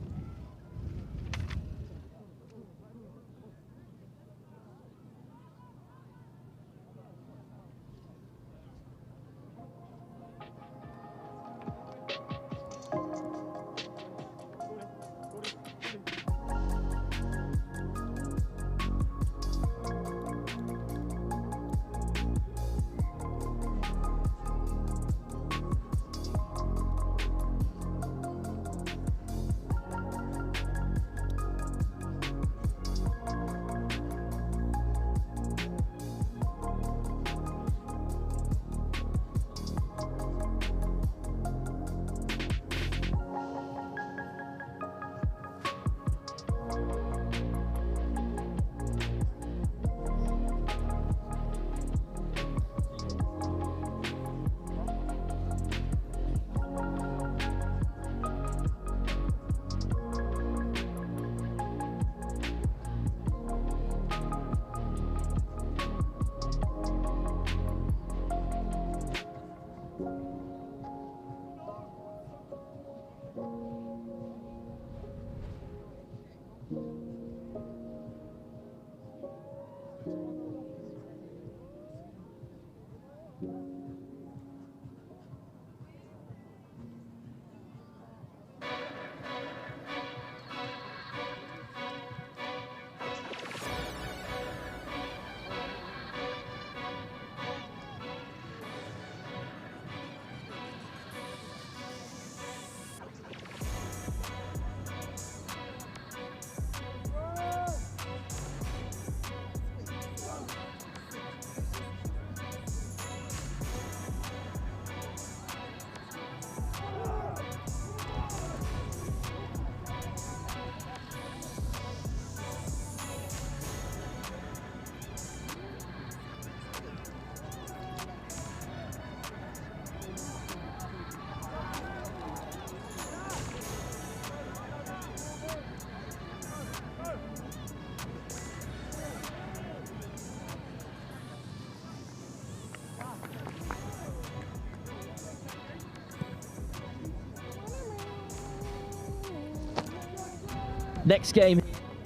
Next game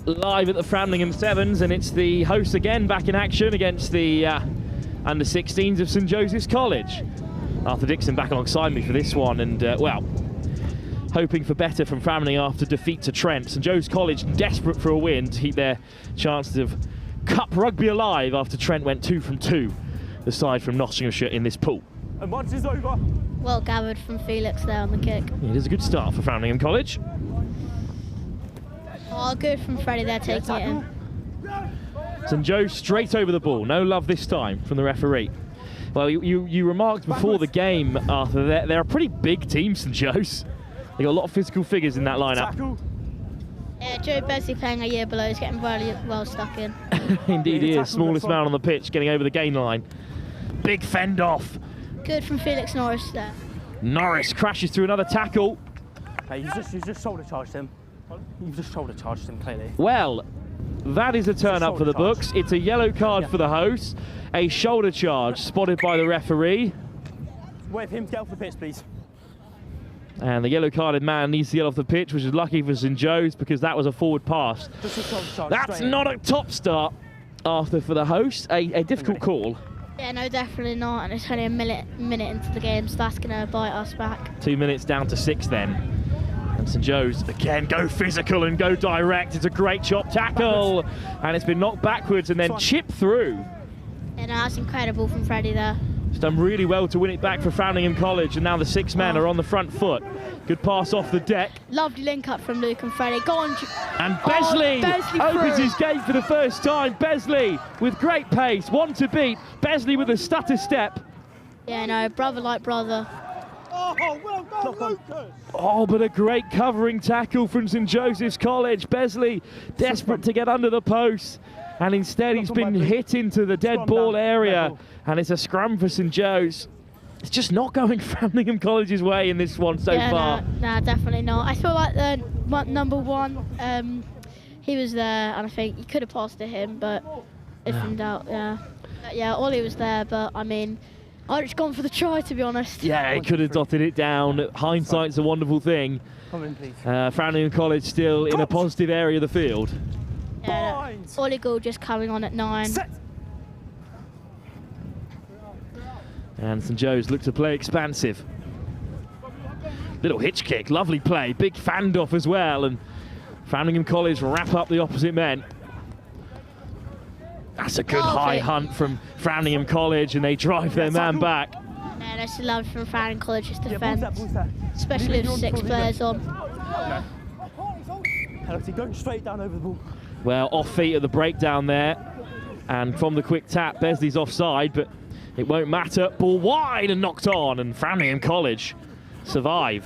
live at the Framlingham Sevens, and it's the hosts again back in action against the under 16s of St Joseph's College. Arthur Dixon back alongside me for this one, and well, hoping for better from Framlingham after defeat to Trent. St Joseph's College desperate for a win to keep their chances of cup rugby alive after Trent went 2 from 2, the side from Nottinghamshire in this pool. And once it's over. Well gathered from Felix there on the kick. It is a good start for Framlingham College. Oh, good from Freddie there, taking it in. St Joe straight over the ball. No love this time from the referee. Well, you remarked before the game, Arthur, they're a pretty big team, St Joe's. They got a lot of physical figures in that lineup. Yeah, Joe Besley playing a year below is getting really well stuck in. Indeed he is. Smallest man on the pitch, getting over the gain line. Big fend off. Good from Felix Norris there. Norris crashes through another tackle. Hey, you just shoulder charged him. You've just shoulder charged him, clearly. Well, that is a turn up for the books. It's a yellow card for the host. A shoulder charge spotted by the referee. Wait for him to get off the pitch, please. And the yellow carded man needs to get off the pitch, which is lucky for St Joe's because that was a forward pass. That's not a top start, Arthur, for the host. A difficult call. Yeah, no, definitely not. And it's only a minute into the game, so that's going to bite us back. 2 minutes down to 6 then. And St Joe's again go physical and go direct. It's a great chop tackle, and it's been knocked backwards and then chipped through. Yeah, no, that's incredible from Freddie there. He's done really well to win it back for Framlingham College, and now the 6 men are on the front foot. Good pass off the deck. Lovely link up from Luke and Freddie. Go on. And Besley opens his gate for the first time. Besley with great pace, one to beat. Besley with a stutter step. Yeah, no, brother like brother. Oh, well done, Lucas! Oh, but a great covering tackle from St Joseph's College. Besley desperate to get under the post, and instead he's been hit into the dead ball area, and it's a scrum for St Joe's. It's just not going Framlingham College's way in this one so far. No, definitely not. I feel like the number 1, he was there, and I think he could have passed to him, but if in doubt, yeah. But yeah, Ollie was there, but I mean, I'd just gone for the try, to be honest. Yeah, he could have dotted it down. Hindsight's a wonderful thing. Come in, please. Framlingham College still in a positive area of the field. Yeah, Ollie Gould just coming on at 9. Set. And St Joe's look to play expansive. Little hitch kick, lovely play, big fandoff as well, and Framlingham College wrap up the opposite men. That's a good high hunt from Framlingham College, and they drive their man back. Yeah, that's love from Framlingham College's defence, especially with 6 players on. Penalty going straight down over the ball. Well, off feet at the breakdown there, and from the quick tap, Besley's offside, but it won't matter. Ball wide and knocked on, and Framlingham College survive.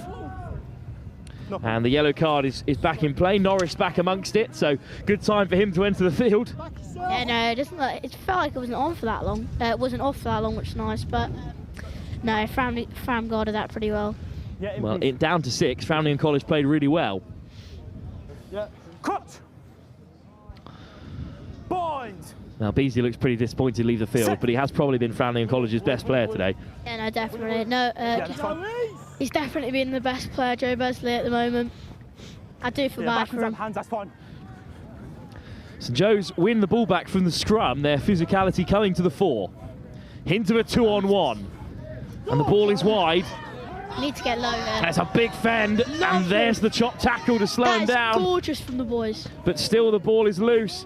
And the yellow card is back in play. Norwich back amongst it, so good time for him to enter the field. Yeah, no, it felt like it wasn't on for that long. It wasn't off for that long, which is nice, but no, Fram guarded that pretty well. Well, down to 6, Framlingham College played really well. Yeah. Cut! Bind! Now, Beasley looks pretty disappointed to leave the field, but he has probably been Framlingham College's best player today. Yeah, no, definitely. No, he's definitely been the best player, Joe Besley, at the moment. I do feel bad for him. Hands, that's fine. St Joe's win the ball back from the scrum, their physicality coming to the fore. Hint of a 2-on-1. And the ball is wide. Need to get low there. That's a big fend, and there's the chop tackle to slow him down. Gorgeous from the boys. But still the ball is loose.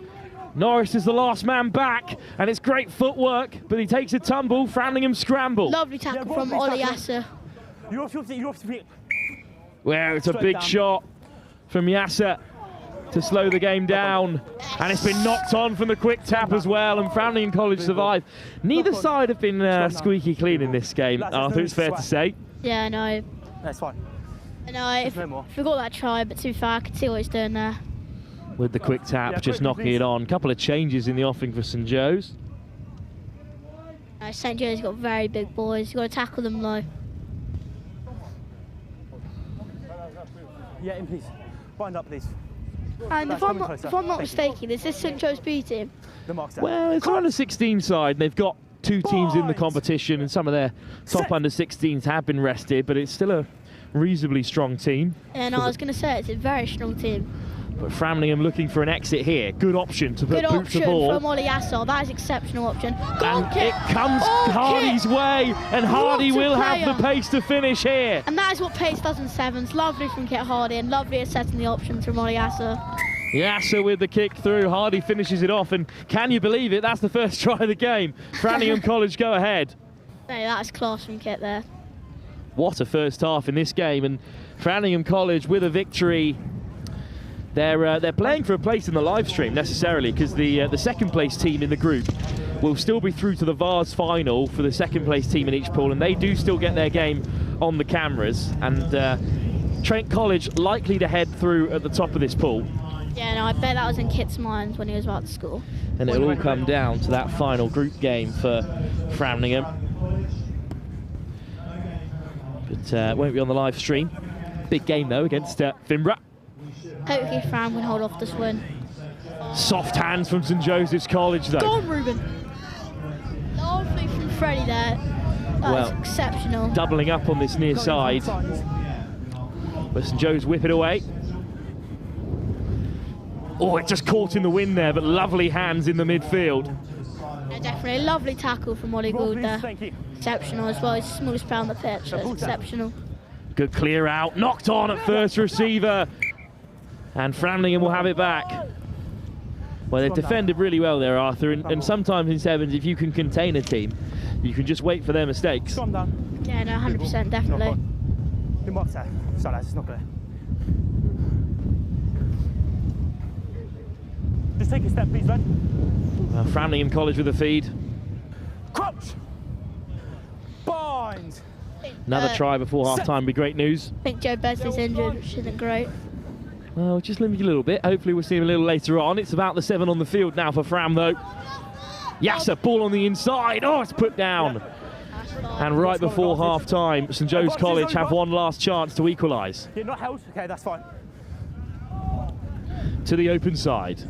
Norris is the last man back, and it's great footwork, but he takes a tumble. Framlingham scramble. Lovely tackle from Ollie Yasser. Well, it's a big shot from Yasser to slow the game down, and it's been knocked on from the quick tap as well, and Framlingham College survive. Neither side have been squeaky clean in this game, Arthur, it's fair to say. Yeah, I know. That's fine. I know, if we got that try, but too far, I could see what he's doing there. With the quick tap, just knocking it on. Couple of changes in the offing for St Joe's. St Joe's got very big boys. You've got to tackle them low. Yeah, in please. Wind up, please. And if I'm not mistaken, is this St Joe's B team? Well, it's an under-16 side, and they've got 2 teams in the competition, and some of their top under-16s have been rested, but it's still a reasonably strong team. And I was going to say, it's a very strong team. But Framlingham looking for an exit here. Good option to put boot to ball. Good option from Ollie Yasser. That is exceptional option. And it comes Hardy's way, and Hardy will have the pace to finish here. And that is what pace does in sevens. Lovely from Kit Hardy, and lovely at setting the options from Ollie Yasser. Yasser with the kick through. Hardy finishes it off, and can you believe it? That's the first try of the game. Framlingham College go ahead. No, that's class from Kit there. What a first half in this game, and Framlingham College with a victory. They're playing for a place in the live stream necessarily, because the second place team in the group will still be through to the Vase Final for the second place team in each pool, and they do still get their game on the cameras. And Trent College likely to head through at the top of this pool. Yeah, no, I bet that was in Kit's mind when he was about to score. And it'll all come down to that final group game for Framlingham. But won't be on the live stream. Big game though against Finborough. Hopefully Fram can hold off this win. Soft hands from St Joseph's College though. Go on, Ruben. Lovely from Freddie there. That's exceptional. Doubling up on this near side. But St Joe's whip it away. Oh, it just caught in the wind there, but lovely hands in the midfield. Yeah, definitely a lovely tackle from Ollie Gould there. Exceptional as well. He's the smallest player on the pitch, so it's exceptional. Good clear out, knocked on at first receiver, and Framlingham will have it back. Well, they've defended really well there, Arthur, and sometimes in sevens, if you can contain a team, you can just wait for their mistakes. Yeah, no, 100%, definitely. Good mark there. Sorry, lads, it's not clear. Just take a step, please, Ben. Framlingham College with a feed. Crouch! Bind! Another try before half-time would be great news. I think Joe Besley's injured, which isn't great. Well, just limited a little bit. Hopefully we'll see him a little later on. It's about the 7 on the field now for Fram, though. Yasser, ball on the inside. Oh, it's put down. And right before half-time, St Joe's College have one last chance to equalise. You're not held? Okay, that's fine. To the open side.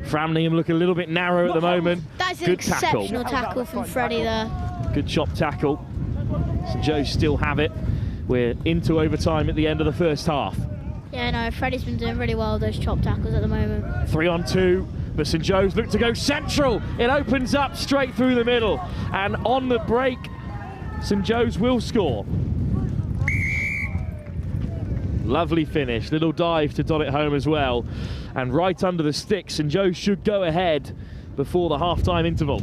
Framlingham look a little bit narrow at the moment. That's an Good exceptional tackle from Freddie there. Good chop tackle. St Joe's still have it. We're into overtime at the end of the first half. Yeah, no, Freddie's been doing really well with those chop tackles at the moment. 3 on 2, but St Joe's look to go central. It opens up straight through the middle, and on the break, St Joe's will score. Lovely finish, little dive to dot it home as well, and right under the stick, St Joe's should go ahead before the half-time interval.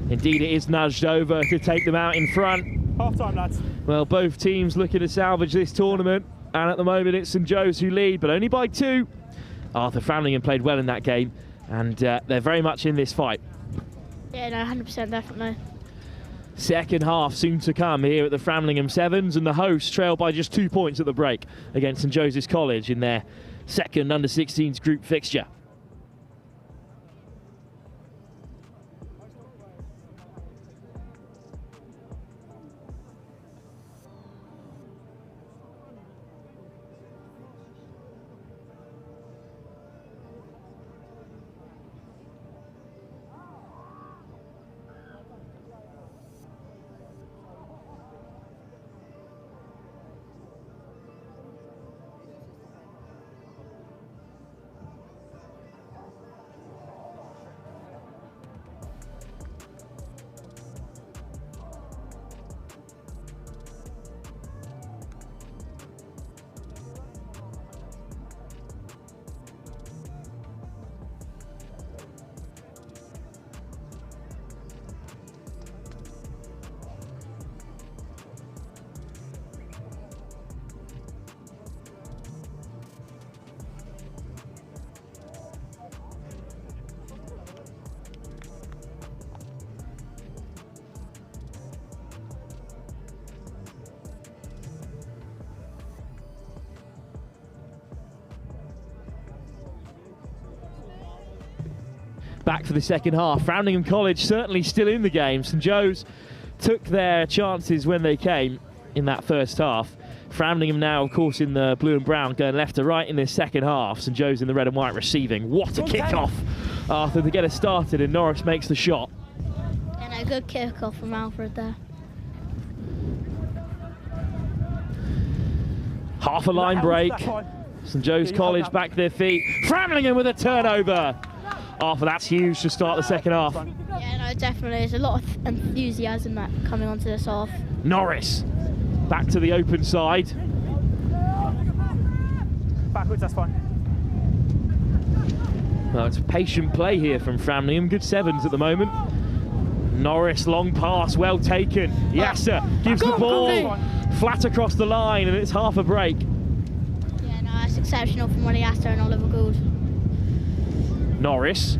Indeed, it is nudged over to take them out in front. Half-time, lads. Well, both teams looking to salvage this tournament, and at the moment it's St Joe's who lead, but only by 2. Arthur Framlingham played well in that game, and they're very much in this fight. Yeah, no, 100% definitely. Second half soon to come here at the Framlingham Sevens, and the hosts trail by just 2 points at the break against St Joseph's College in their second under-16s group fixture. Back for the second half. Framlingham College certainly still in the game. St Joe's took their chances when they came in that first half. Framlingham now, of course, in the blue and brown, going left to right in this second half. St Joe's in the red and white receiving. What a kick-off, Arthur, to get us started, and Norwich makes the shot. And a good kick-off from Alfred there. Half a line break. St Joe's College back to their feet. Framlingham with a turnover. Arthur, that's huge to start the second half. Yeah, no, definitely. There's a lot of enthusiasm that coming onto this half. Norris back to the open side. Backwards, that's fine. Well, it's patient play here from Framlingham. Good sevens at the moment. Norris, long pass, well taken. Yasser gives the ball flat across the line, and it's half a break. Yeah, no, that's exceptional from Ronnie Yasser and Oliver Gould. Norris,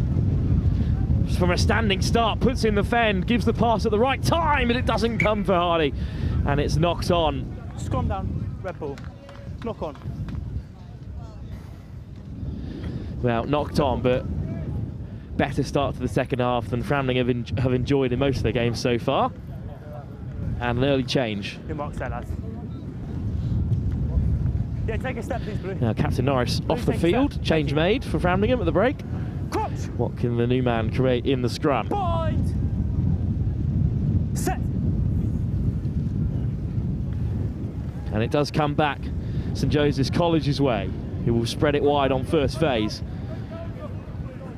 from a standing start, puts in the fend, gives the pass at the right time, and it doesn't come for Hardy. And it's knocked on. Scrum down, red ball. Knock on. Well, knocked on, but better start to the second half than Framlingham have enjoyed in most of their games so far. And an early change. Good marks there, lads. Yeah, take a step, please, Blue. Now, Captain Norris off the field. Change made for Framlingham at the break. Crotch. What can the new man create in the scrum? Bind. Set. And it does come back. St Joseph's College's way, who will spread it wide on first phase.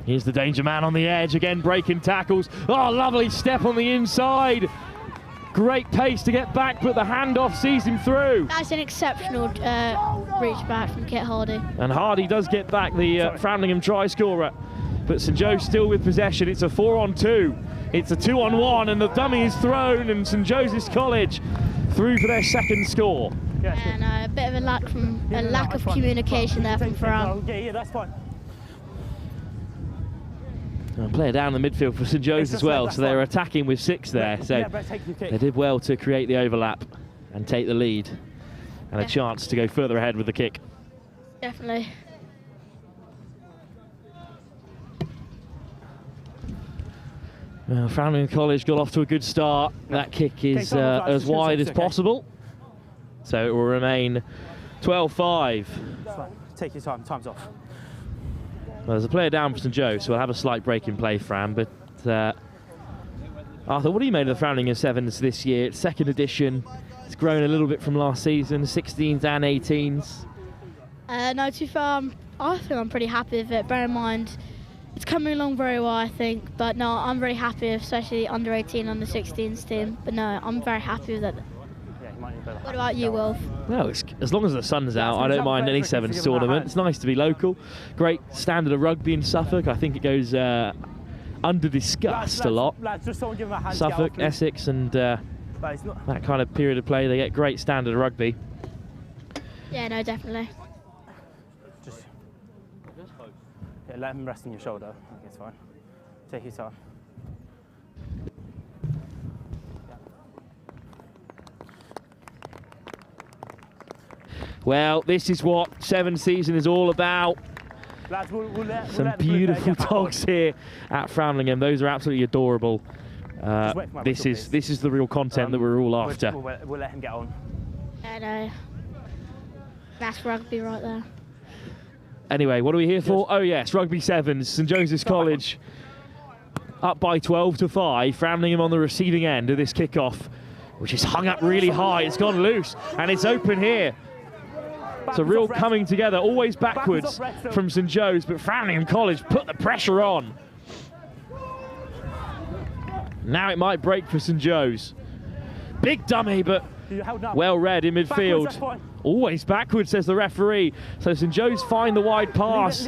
Here's the danger man on the edge, again breaking tackles. Oh, lovely step on the inside. Great pace to get back, but the handoff sees him through. That's an exceptional reach back from Kit Hardy. And Hardy does get back the Framlingham try scorer. But St Joe's still with possession. It's a 4-on-2. It's a 2-on-1, and the dummy is thrown, and St Joseph's College through for their second score. And a bit of a lack of communication there from Fram. Yeah, that's fine. And player down the midfield for St Joe's as well, so they're attacking with 6 there. So they did well to create the overlap and take the lead, and a chance to go further ahead with the kick. Definitely. Well, Framlingham College got off to a good start. That kick is as wide as possible, so it will remain 12-5. Take your time, time's off. Well, there's a player down for St Joe's, so we'll have a slight break in play, Fram. But Arthur, what have you made of the Framlingham Sevens this year? It's second edition. It's grown a little bit from last season, 16s and 18s. No, too far. I think I'm pretty happy with it. Bear in mind, it's coming along very well, I think. But no, I'm very happy, especially under 18 on the 16s team. But no, I'm very happy with it. What about you, Wolf? Well, as long as the sun's out, I don't mind any Sevens tournament. It's nice to be local. Great standard of rugby in Suffolk. I think it goes under-discussed a lot. Suffolk, Essex, and that kind of period of play, they get great standard of rugby. Yeah, no, definitely. Just let him rest on your shoulder. Okay, it's fine. Take your time. Well, this is what 7 season is all about. Lads, Some beautiful dogs here at Framlingham. Those are absolutely adorable. This is the real content that we're all after. We'll let him get on. I know. That's rugby right there. Anyway, what are we here for? Oh yes, Rugby Sevens. St Joseph's College up by 12-5. Framlingham on the receiving end of this kickoff, which is hung up really high. It's gone loose, and it's open here. It's a real coming together, always backwards from St Joe's, but Framlingham College put the pressure on. Now it might break for St Joe's. Big dummy, but well read in midfield. Always backwards, says the referee. So St Joe's find the wide pass.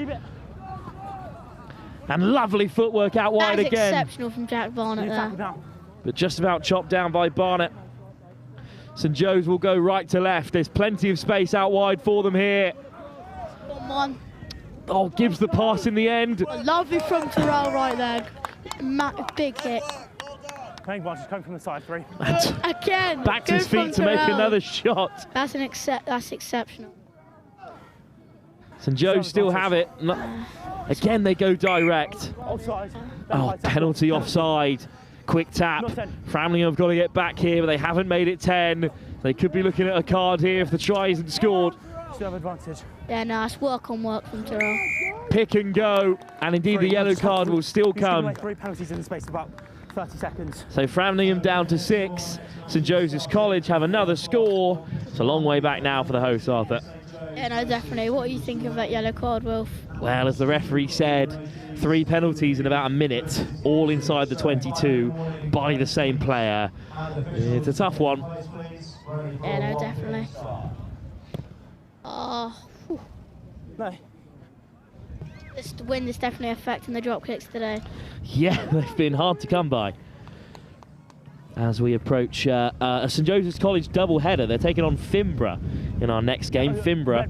And lovely footwork out wide again. That's exceptional from Jack Barnett there. But just about chopped down by Barnett. St Joe's will go right to left. There's plenty of space out wide for them here. One. Oh, gives the pass in the end. Lovely from Terrell right there. Big hit. Coming from the side, 3. Again. Back to his feet to make another shot. That's exceptional. St Joe's still have it. Again, they go direct. Oh, penalty offside. Quick tap. Framlingham have got to get back here, but they haven't made it 10. They could be looking at a card here if the try isn't scored. Still have advantage. Yeah, no, it's work on work from Terrell. Pick and go, and indeed the yellow card will still come. 3 penalties in the space of about 30 seconds. So Framlingham down to 6. St Joseph's College have another score. It's a long way back now for the hosts, Arthur. Yeah, no, definitely. What do you think of that yellow card, Wolf? Well, as the referee said, 3 penalties in about a minute, all inside the 22 by the same player. It's a tough one. Yeah, no, definitely. Oh. No. The wind is definitely affecting the drop kicks today. Yeah, they've been hard to come by. As we approach a St Joseph's College double-header, they're taking on Finborough in our next game. Finborough,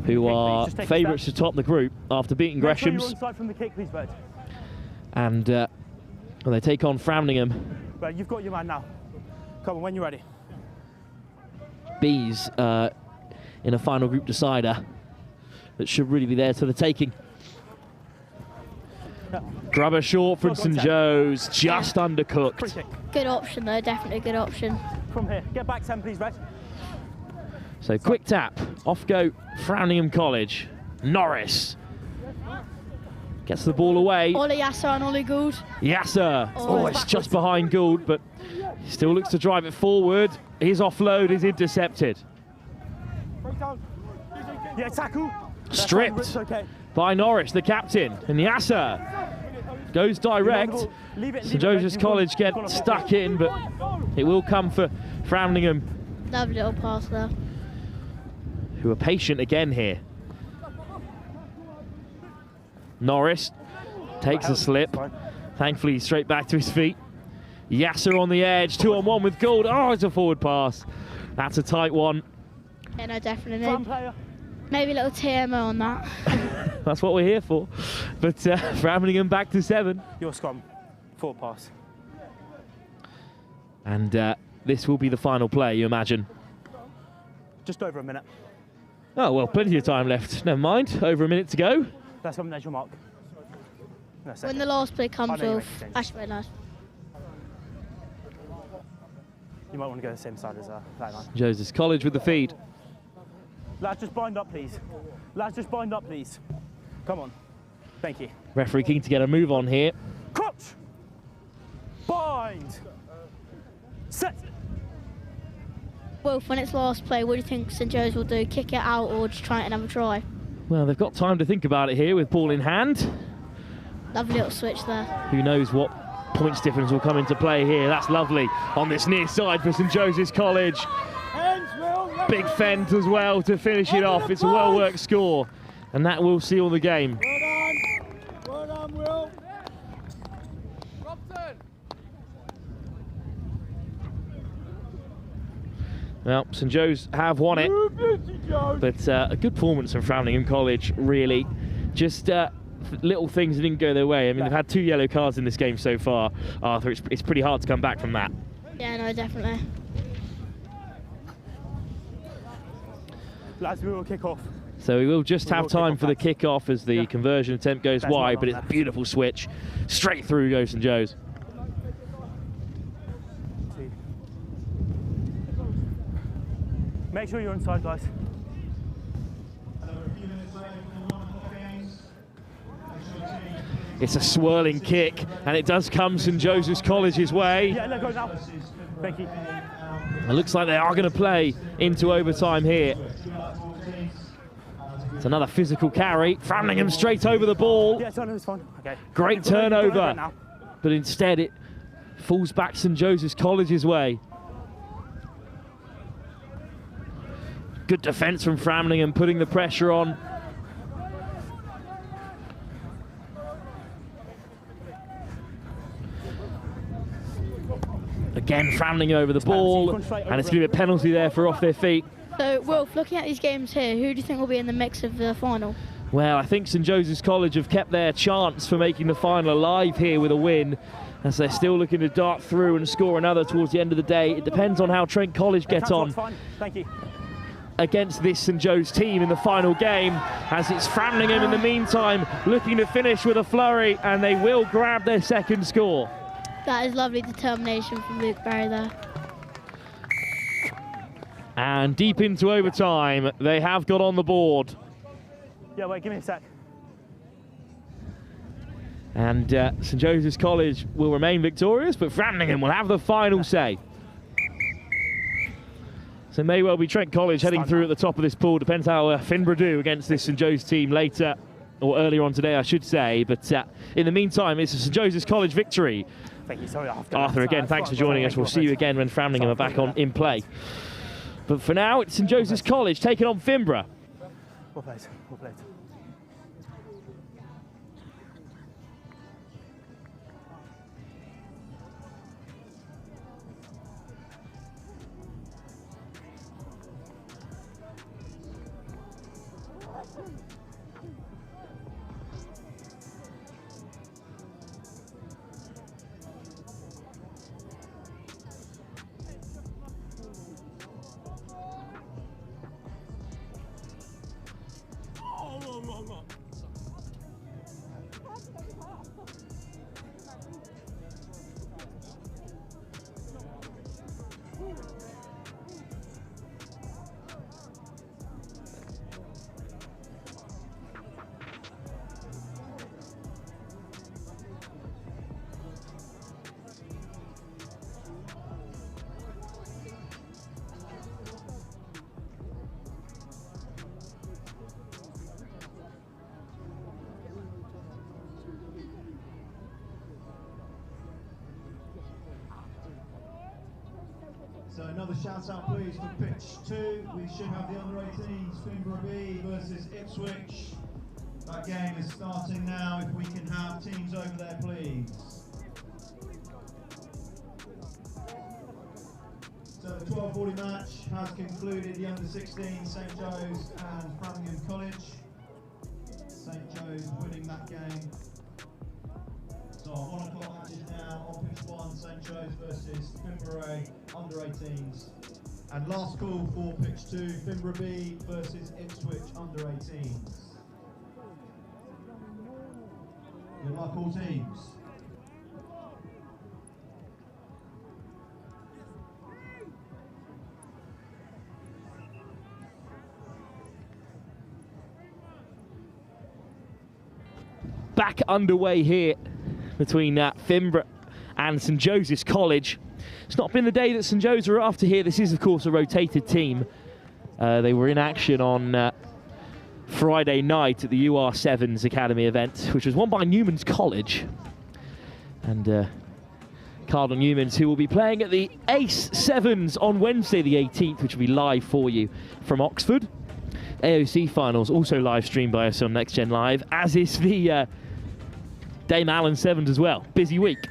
who are favourites to top the group after beating Gresham's. And well, they take on Framlingham. Right, you've got your man now. Come on, when you're ready. B's in a final group decider that should really be there to the taking. Grubber short from St Joe's, just undercooked. Good option though, definitely a good option. From here, get back 10 please, Red. So quick tap, off go Framlingham College. Norris gets the ball away. Ollie Yasser and Ollie Gould. Yasser, oh, it's just behind Gould, but he still looks to drive it forward. His offload is intercepted. Yeah, tackle. Stripped by Norwich, the captain, and Yasser goes direct. St Joseph's College get stuck in, but it will come for Framlingham. Lovely little pass there. Who are patient again here. Norris takes a slip. Thankfully, straight back to his feet. Yasser on the edge, 2-on-1 with Gould. Oh, it's a forward pass. That's a tight one. Yeah, no, definitely. Maybe a little TMO on that. That's what we're here for. But Framlingham back to 7. Your scrum, forward pass. And this will be the final play, you imagine? Just over a minute. Oh, well, plenty of time left. Never mind, over a minute to go. That's when there's your mark. When the last play comes off, actually very nice. You might want to go the same side as that line. Joseph's College with the feed. Lads, just bind up, please. Lads, just bind up, please. Come on. Thank you. Referee keen to get a move on here. Crouch! Bind! Set! Wolf, when it's last play, what do you think St Joe's will do? Kick it out or just try another try? Well, they've got time to think about it here with ball in hand. Lovely little switch there. Who knows what points difference will come into play here. That's lovely on this near side for St Joseph's College. Big fend as well to finish it off. It's a well-worked score, and that will seal the game. Well done, Will. Well, St Joe's have won it, but a good performance from Framlingham College, really. Just little things that didn't go their way. I mean, they've had 2 yellow cards in this game so far, Arthur. It's pretty hard to come back from that. Yeah, no, definitely. Lads, we will kick off. So we will just have time for the kick-off as the conversion attempt goes wide, but it's a beautiful switch. Straight through goes St Joe's. Make sure you're inside, guys. It's a swirling kick, and it does come St Joseph's College's way. Yeah, let go now. Thank you. It looks like they are going to play into overtime here. It's another physical carry. Framlingham straight over the ball. Yeah, turnover's fine. Okay. Great turnover, but instead it falls back St Joseph's College's way. Good defence from Framlingham, putting the pressure on. Again, Framlingham over the ball, and it's going to be a penalty there for off their feet. So, Wolf, looking at these games here, who do you think will be in the mix of the final? Well, I think St Joseph's College have kept their chance for making the final alive here with a win, as they're still looking to dart through and score another towards the end of the day. It depends on how Trent College get on Thank you. against this St Joe's team in the final game, as it's Framlingham in the meantime looking to finish with a flurry, and they will grab their second score. That is lovely determination from Luke Barry there. And deep into overtime, they have got on the board. Yeah, wait, give me a sec. And St Joseph's College will remain victorious, but Framlingham will have the final say. So it may well be Trent College heading through at the top of this pool. Depends how Finborough do against this St Joe's team later, or earlier on today, I should say. But in the meantime, it's a St Joseph's College victory. Thank you. Sorry, Arthur, again, thanks for joining us. We'll see you again when Framlingham are back in play. But for now, it's St Joseph's College taking on Finborough. Well played. Well played. So another shout out please for pitch 2. We should have the under-18s, Finborough B versus Ipswich. That game is starting now. If we can have teams over there please. So the 12:40 match has concluded. The under-16 St Joe's and Framlingham College. St Joe's winning that game. So 1 o'clock matches now on pitch 1, St Joe's versus Finborough under-18s. And last call for pitch 2, Finborough B versus Ipswich under-18s. Good luck all teams. Back underway here between Finborough and St Joseph's College. It's not been the day that St Joe's are after here. This is, of course, a rotated team. They were in action on Friday night at the UR7's Academy event, which was won by Newman's College. And Cardinal Newman's, who will be playing at the Ace Sevens on Wednesday the 18th, which will be live for you from Oxford. AOC finals also live streamed by us on Next Gen Live, as is the Dame Allen Sevens as well. Busy week.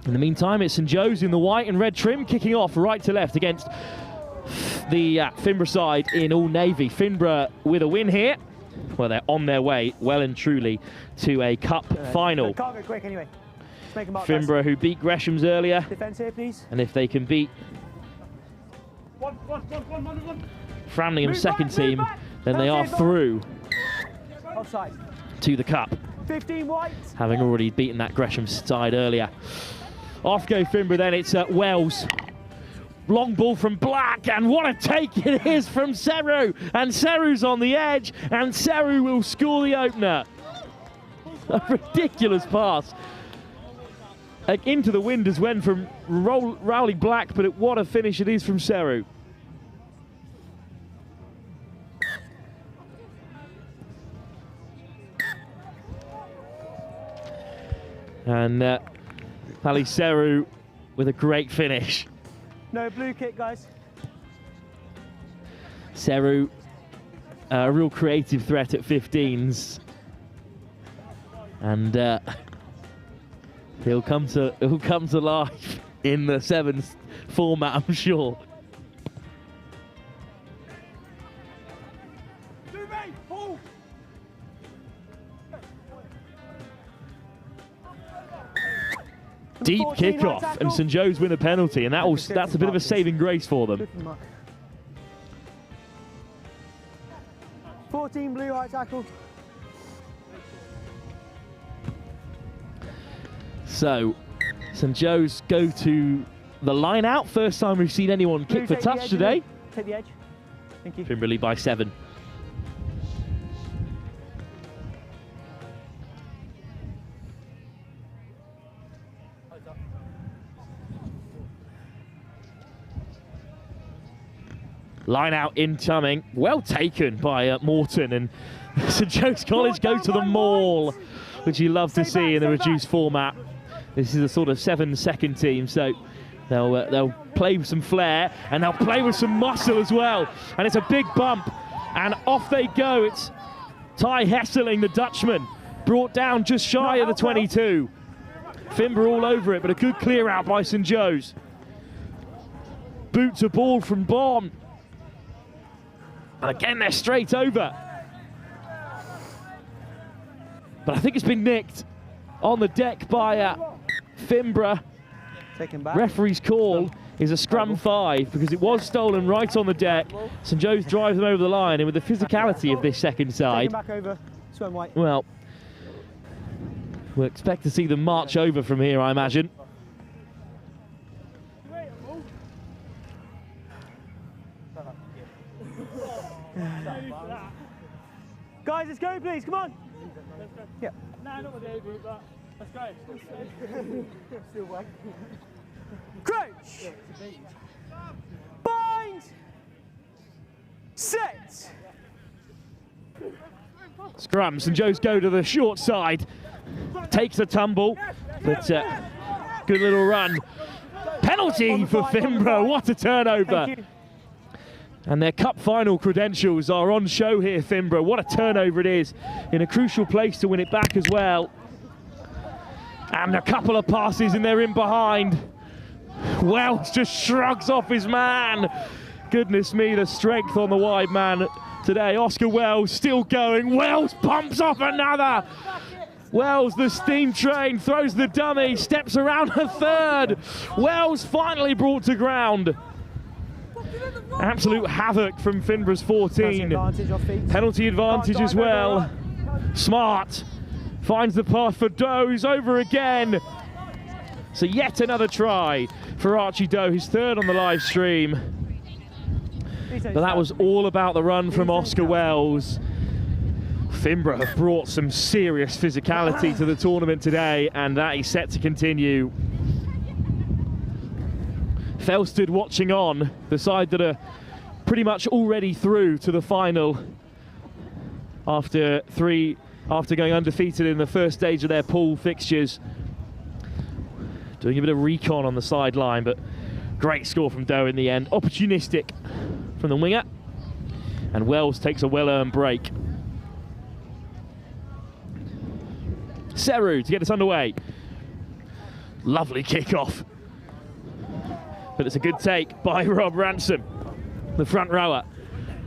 In the meantime, it's St Joe's in the white and red trim, kicking off right to left against the Finborough side in all navy. Finborough with a win here. Well, they're on their way, well and truly, to a cup final. Can't go quick anyway. Just make 'em up, Finborough, guys. who beat Gresham's earlier. Defence here, please. And if they can beat Framlingham's second team, then they are through Offside. to the cup, 15 white. having already beaten that Gresham side earlier. Off go Finborough then, it's Wells. Long ball from Black, and what a take it is from Seru! And Seru's on the edge, and Seru will score the opener. A ridiculous pass. Into the wind as when from Rowley Black, but what a finish it is from Seru. And Ali Seru with a great finish. No blue kick, guys. Seru, a real creative threat at 15s. And he'll come to life in the sevens format, I'm sure. Deep kickoff, and St Joe's win a penalty, and that's a bit of a saving grace for them. 14 blue, high tackle. So, St Joe's go to the line out. First time we've seen anyone kick for touch today. Take the edge. Thank you. Finborough lead by 7. Line out incoming, well taken by Morton, and St Joe's College go to the maul, which you love to see in the reduced format. This is a sort of 7-second team, so they'll play with some flair, and they'll play with some muscle as well. And it's a big bump, and off they go. It's Ty Hesseling, the Dutchman, brought down just shy of the 22. Finborough all over it, but a good clear out by St Joe's. Boots a ball from Baum. And again, they're straight over. But I think it's been nicked on the deck by Finborough. Referee's call is a scrum 5 because it was stolen right on the deck. St Joe's drives them over the line, and with the physicality of this second side, back over. Swim white. well, we'll expect to see them march over from here, I imagine. Guys, let's go, please. Come on. Yeah. No, not with Avery, but let's go. Still wait. Crouch. Bind. Set. Scrum. St Joe's go to the short side. Takes a tumble, but good little run Penalty for Finborough. What a turnover. And their cup final credentials are on show here, Finborough. What a turnover it is, in a crucial place to win it back as well. And a couple of passes and they're in behind. Wells just shrugs off his man. Goodness me, the strength on the wide man today. Oscar Wells still going. Wells pumps off another. Wells, the steam train, throws the dummy, steps around a third. Wells finally brought to ground. Absolute havoc from Finborough's 14. Penalty advantage as well. Smart finds the path for Doe, who's over again. So yet another try for Archie Doe, his third on the live stream. But that was all about the run from Oscar Wells. Finborough have brought some serious physicality to the tournament today, and that is set to continue. Felsted watching on, the side that are pretty much already through to the final after going undefeated in the first stage of their pool fixtures. Doing a bit of recon on the sideline, but great score from Doe in the end. Opportunistic from the winger, and Wells takes a well-earned break. Seru to get us underway. Lovely kick-off. But it's a good take by Rob Ransom, the front rower.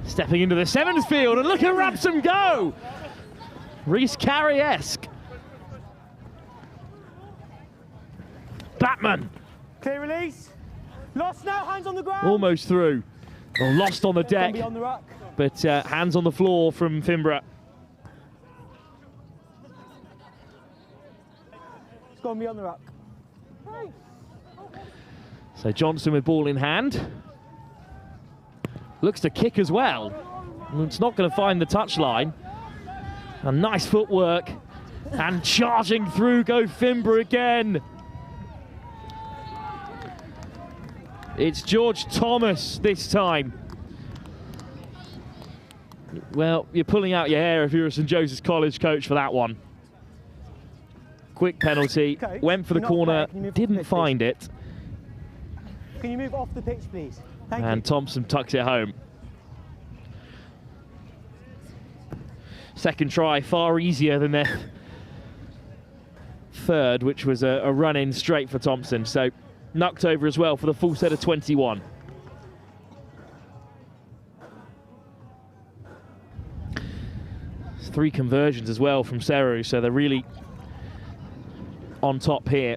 Stepping into the sevens field, and look at Ransom go! Reece Carey-esque. Batman. Clear release. Lost now, hands on the ground. Almost through. Well, lost on the deck, On the ruck. but hands on the floor from Finborough. It's going to be on the ruck. So Johnson with ball in hand. Looks to kick as well. It's not going to find the touchline. A nice footwork. And charging through go Finborough again. It's George Thomas this time. Well, you're pulling out your hair if you're a St Joseph's College coach for that one. Quick penalty. Okay. Went for the corner, didn't find it. Can you move off the pitch, please? Thank And you. Thompson tucks it home. Second try, far easier than their third, which was a run-in straight for Thompson. So knocked over as well for the full set of 21. It's 3 conversions as well from Seru, so they're really on top here.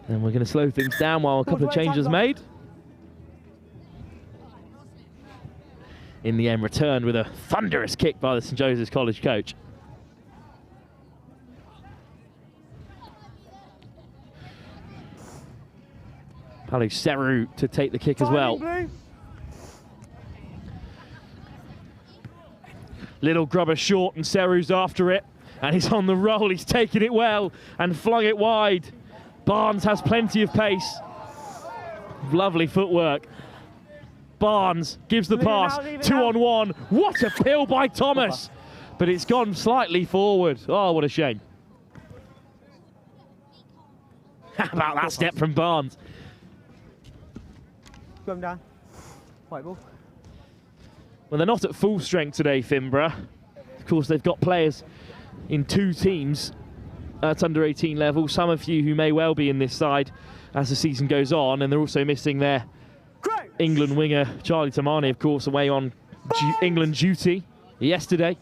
And we're going to slow things down while a couple of changes made. In the end, returned with a thunderous kick by the St Joseph's College coach. Palu Seru to take the kick as well. Little grubber short, and Seru's after it. And he's on the roll, he's taken it well and flung it wide. Barnes has plenty of pace. Lovely footwork. Barnes gives the pass, 2-on-1. What a pill by Thomas. But it's gone slightly forward. Oh, what a shame. How about that step from Barnes? Go down. White ball. Well, they're not at full strength today, Finborough. Of course, they've got players in 2 teams at under 18 level. Some of you who may well be in this side as the season goes on, and they're also missing their England winger, Charlie Tamani, of course, away on England duty yesterday.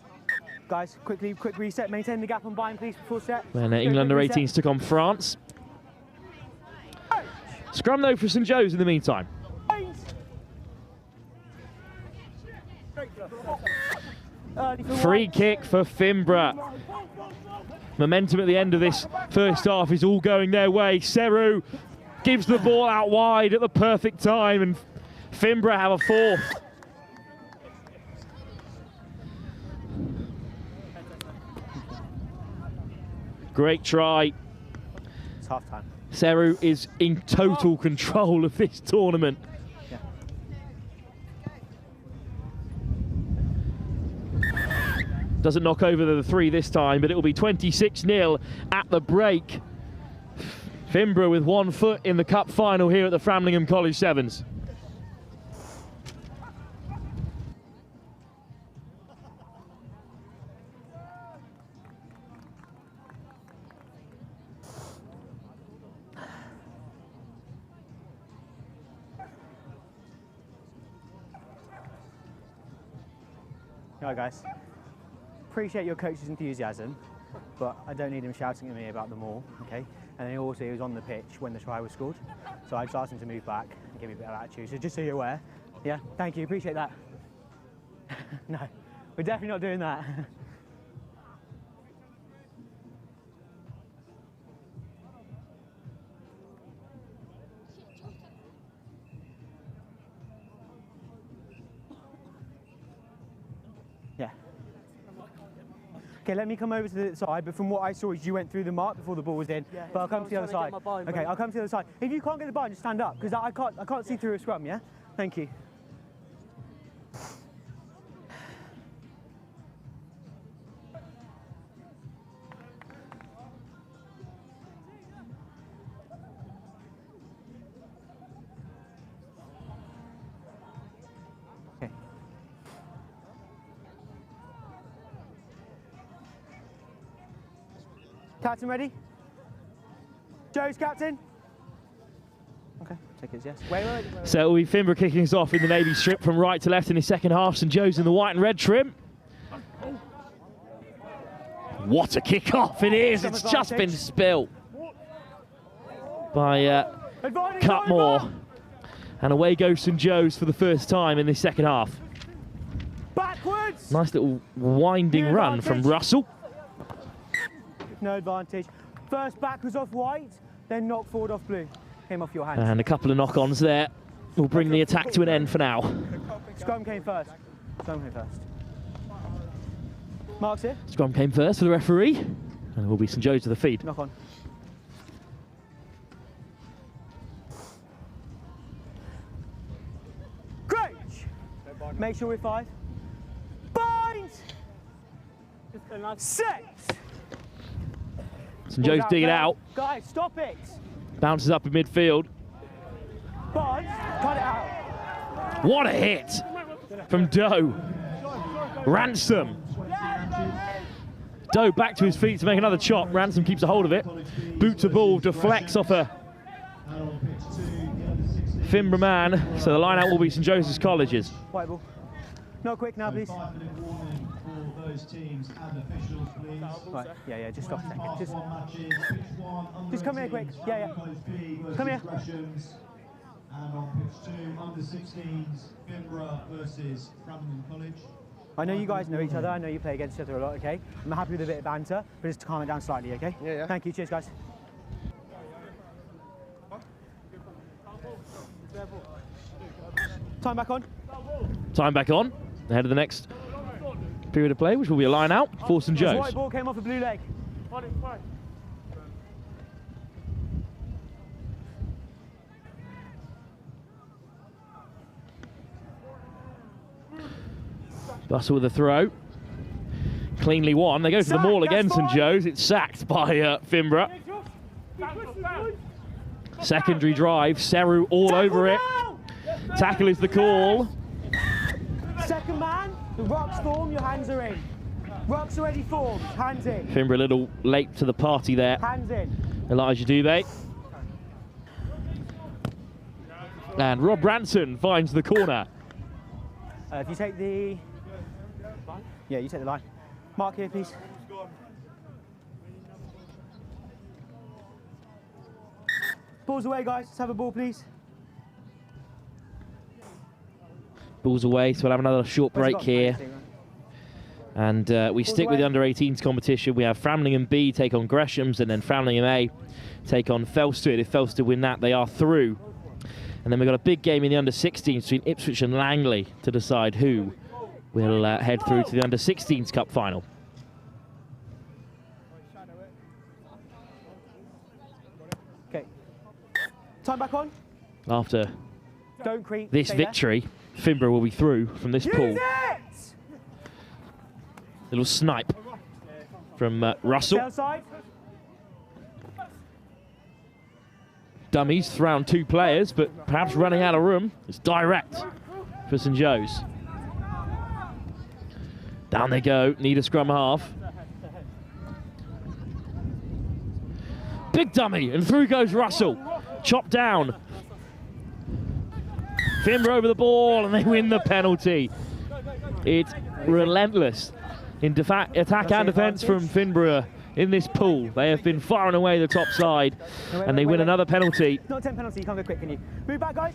Guys, quick reset. Maintain the gap on bind, please, before set. When England under 18s took on France. Scrum, though, for St Joe's in the meantime. Free kick for Finborough. Momentum at the end of this first half is all going their way. Seru gives the ball out wide at the perfect time, and Finborough have a fourth. Great try. It's half time. Seru is in total control of this tournament. Doesn't knock over the 3 this time, but it will be 26-0 at the break. Finborough with 1 foot in the cup final here at the Framlingham College Sevens. Right, guys. Appreciate your coach's enthusiasm, but I don't need him shouting at me about them all, okay? And then also he was on the pitch when the try was scored, so I just asked him to move back and give me a bit of attitude. So just so you're aware, yeah, thank you, appreciate that. No, we're definitely not doing that. Yeah. Okay, let me come over to the side, but from what I saw is you went through the mark before the ball was in, yeah, but I'll come to the other side. Okay, I'll come to the other side. If you can't get the bar, just stand up, because I can't see through a scrum, yeah? Thank you. Captain ready? Joe's captain? Okay, take it as yes. Wait. So it will be Finborough kicking us off in the navy strip from right to left in his second half. St Joe's in the white and red trim. What a kick-off it is. It's just been spilt by Cutmore. And away goes St Joe's for the first time in the second half. Backwards! Nice little winding run from Russell. No advantage. First back was off white, then knock forward off blue. Came off your hands. And a couple of knock-ons there will bring the attack to an end for now. Scrum came first. Scrum came first. Marks here. Scrum came first for the referee. And it will be St Joe's to the feed. Knock on. Great! Make sure we're 5. Bind! 6! St Joe's digging out. Guys, stop it! Bounces up in midfield. Bind! Cut it out! What a hit from Doe. Ransom. Doe back to his feet to make another chop. Ransom keeps a hold of it. Boot to ball, deflects off a Finborough man. So the line out will be St Joseph's College's. White ball. Not quick now, please. Those teams and officials, please. Right, yeah, just stop a second. Just come here quick. Yeah. Come here. And on pitch 2, under 16s, Finborough versus Framlingham College. I know you guys know each other. I know you play against each other a lot, okay? I'm happy with a bit of banter, but just to calm it down slightly, okay? Yeah. Thank you. Cheers, guys. Time back on. Time back on. Ahead of the next period of play, which will be a line out for St Joe's. White ball came off a blue leg. Bustle with a throw. Cleanly won. They go for the maul again, St Joe's. It's sacked by Finborough. Secondary drive. Seru all over it. Tackle is the call. Second man, the rocks form, your hands are in. Rocks already formed, hands in. Finborough a little late to the party there. Hands in. Elijah Dubé. And Rob Branson finds the corner. If you take the... Yeah, you take the line. Mark here, please. Balls away, guys. Let's have a ball, please. Balls away, so we'll have another short break here. And we stick with the under-18s competition. We have Framlingham B take on Gresham's, and then Framlingham A take on Felsted. If Felsted win that, they are through. And then we've got a big game in the under-16s between Ipswich and Langley to decide who will head through to the under-16s Cup Final. Okay. Time back on. After Don't creep. this victory, Finborough will be through from this pool. Little snipe from Russell. Outside. Dummies around 2 players, but perhaps running out of room. It's direct for St Joe's. Down they go, need a scrum half. Big dummy, and through goes Russell. Chopped down. Finborough over the ball, and they win the penalty. It's relentless in attack and defence from Finborough in this pool. They have been far and away the top side, and they win another penalty. Not 10 penalty, you can't go quick, can you? Move back, guys.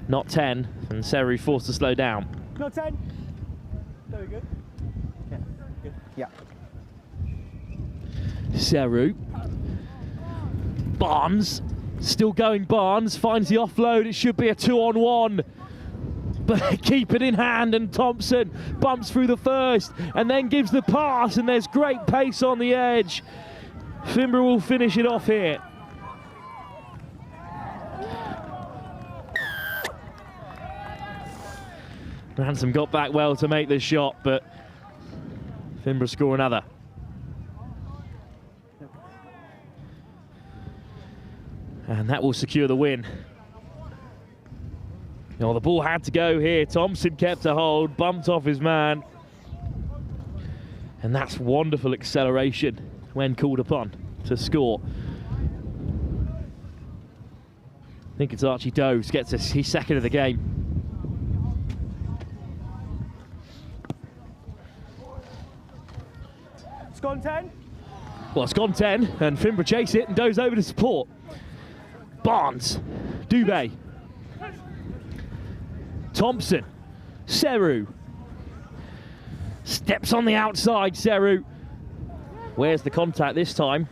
Not 10, and Seru forced to slow down. Not 10. Very good. Yeah, good. Yeah. Seru. Barnes, still going Barnes, finds the offload, it should be a 2-on-1. But keep it in hand, and Thompson bumps through the first and then gives the pass, and there's great pace on the edge. Finborough will finish it off here. Ransom got back well to make this shot, but Finborough score another. And that will secure the win. Oh, the ball had to go here. Thompson kept a hold, bumped off his man. And that's wonderful acceleration when called upon to score. I think it's Archie Doves gets his second of the game. It's gone 10. Well, it's gone 10, and Finborough chase it and Doves over to support. Barnes, Dubé, Thompson, Seru. Steps on the outside, Seru. Where's the contact this time?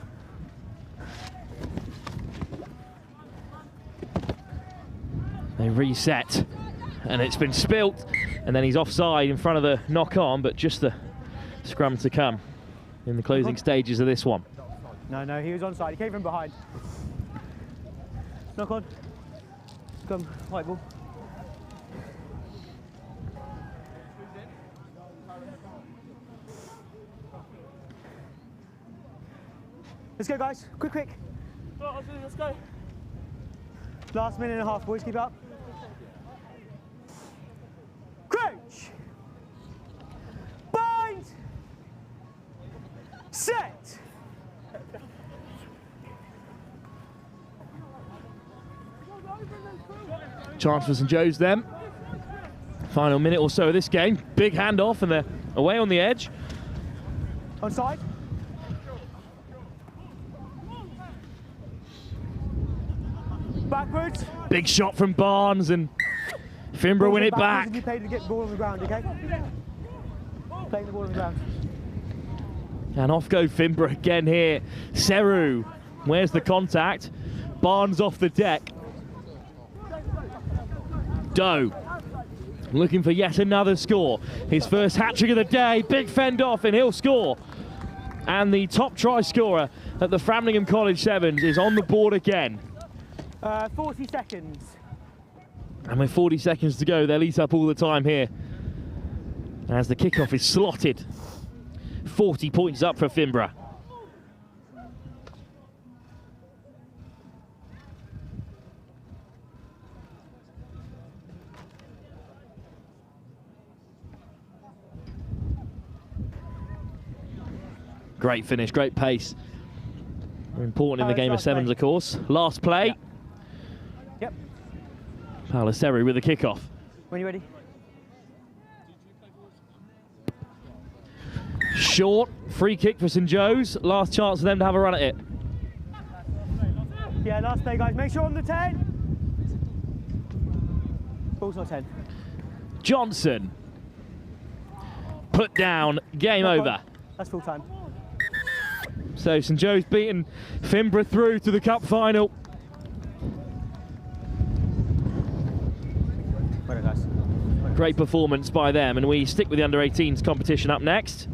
They reset, and it's been spilt, and then he's offside in front of the knock-on, but just the scrum to come in the closing stages of this one. No, he was onside. He came from behind. Knock on. Come, white ball. Let's go, guys. Quick. Let's go. Last minute and a half, boys. Keep up. Crouch. Bind. Set. Chance for St Joe's then. Final minute or so of this game. Big handoff, and they're away on the edge. Onside. Backwards. Big shot from Barnes, and Finborough win it back. You play to get the ball on the ground, okay? Playing the ball on the ground. And off go Finborough again here. Seru, where's the contact? Barnes off the deck. Doe looking for yet another score. His first hat-trick of the day. Big fend off, and he'll score. And the top try scorer at the Framlingham College Sevens is on the board again. 40 seconds. And with 40 seconds to go, they'll eat up all the time here as the kickoff is slotted. 40 points up for Finborough. Great finish, great pace. Important in the game of sevens, of course. Last play. Yep. Paolo Seru with the kickoff. When you're ready. Short, free kick for St Joe's. Last chance for them to have a run at it. Yeah, last play, guys. Make sure on the 10. Ball's not 10. Johnson. Put down, game over. That's full time. So St Joe's beaten Finborough through to the Cup Final. Well done, guys. Great performance by them, and we stick with the under-18s competition up next.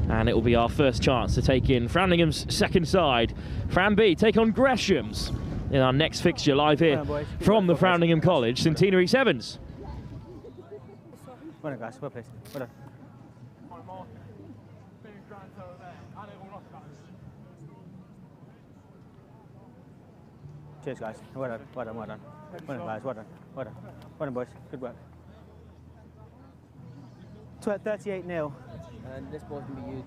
And it will be our first chance to take in Framlingham's second side. Fram B take on Gresham's in our next fixture live here from the Framlingham College Centenary Sevens. Well done, guys. Well played. Well done. Cheers, guys. Well done, well done, well done. Well done, guys, well done, well done. Well done, boys. Good work. 38-0. And this ball's going to be used.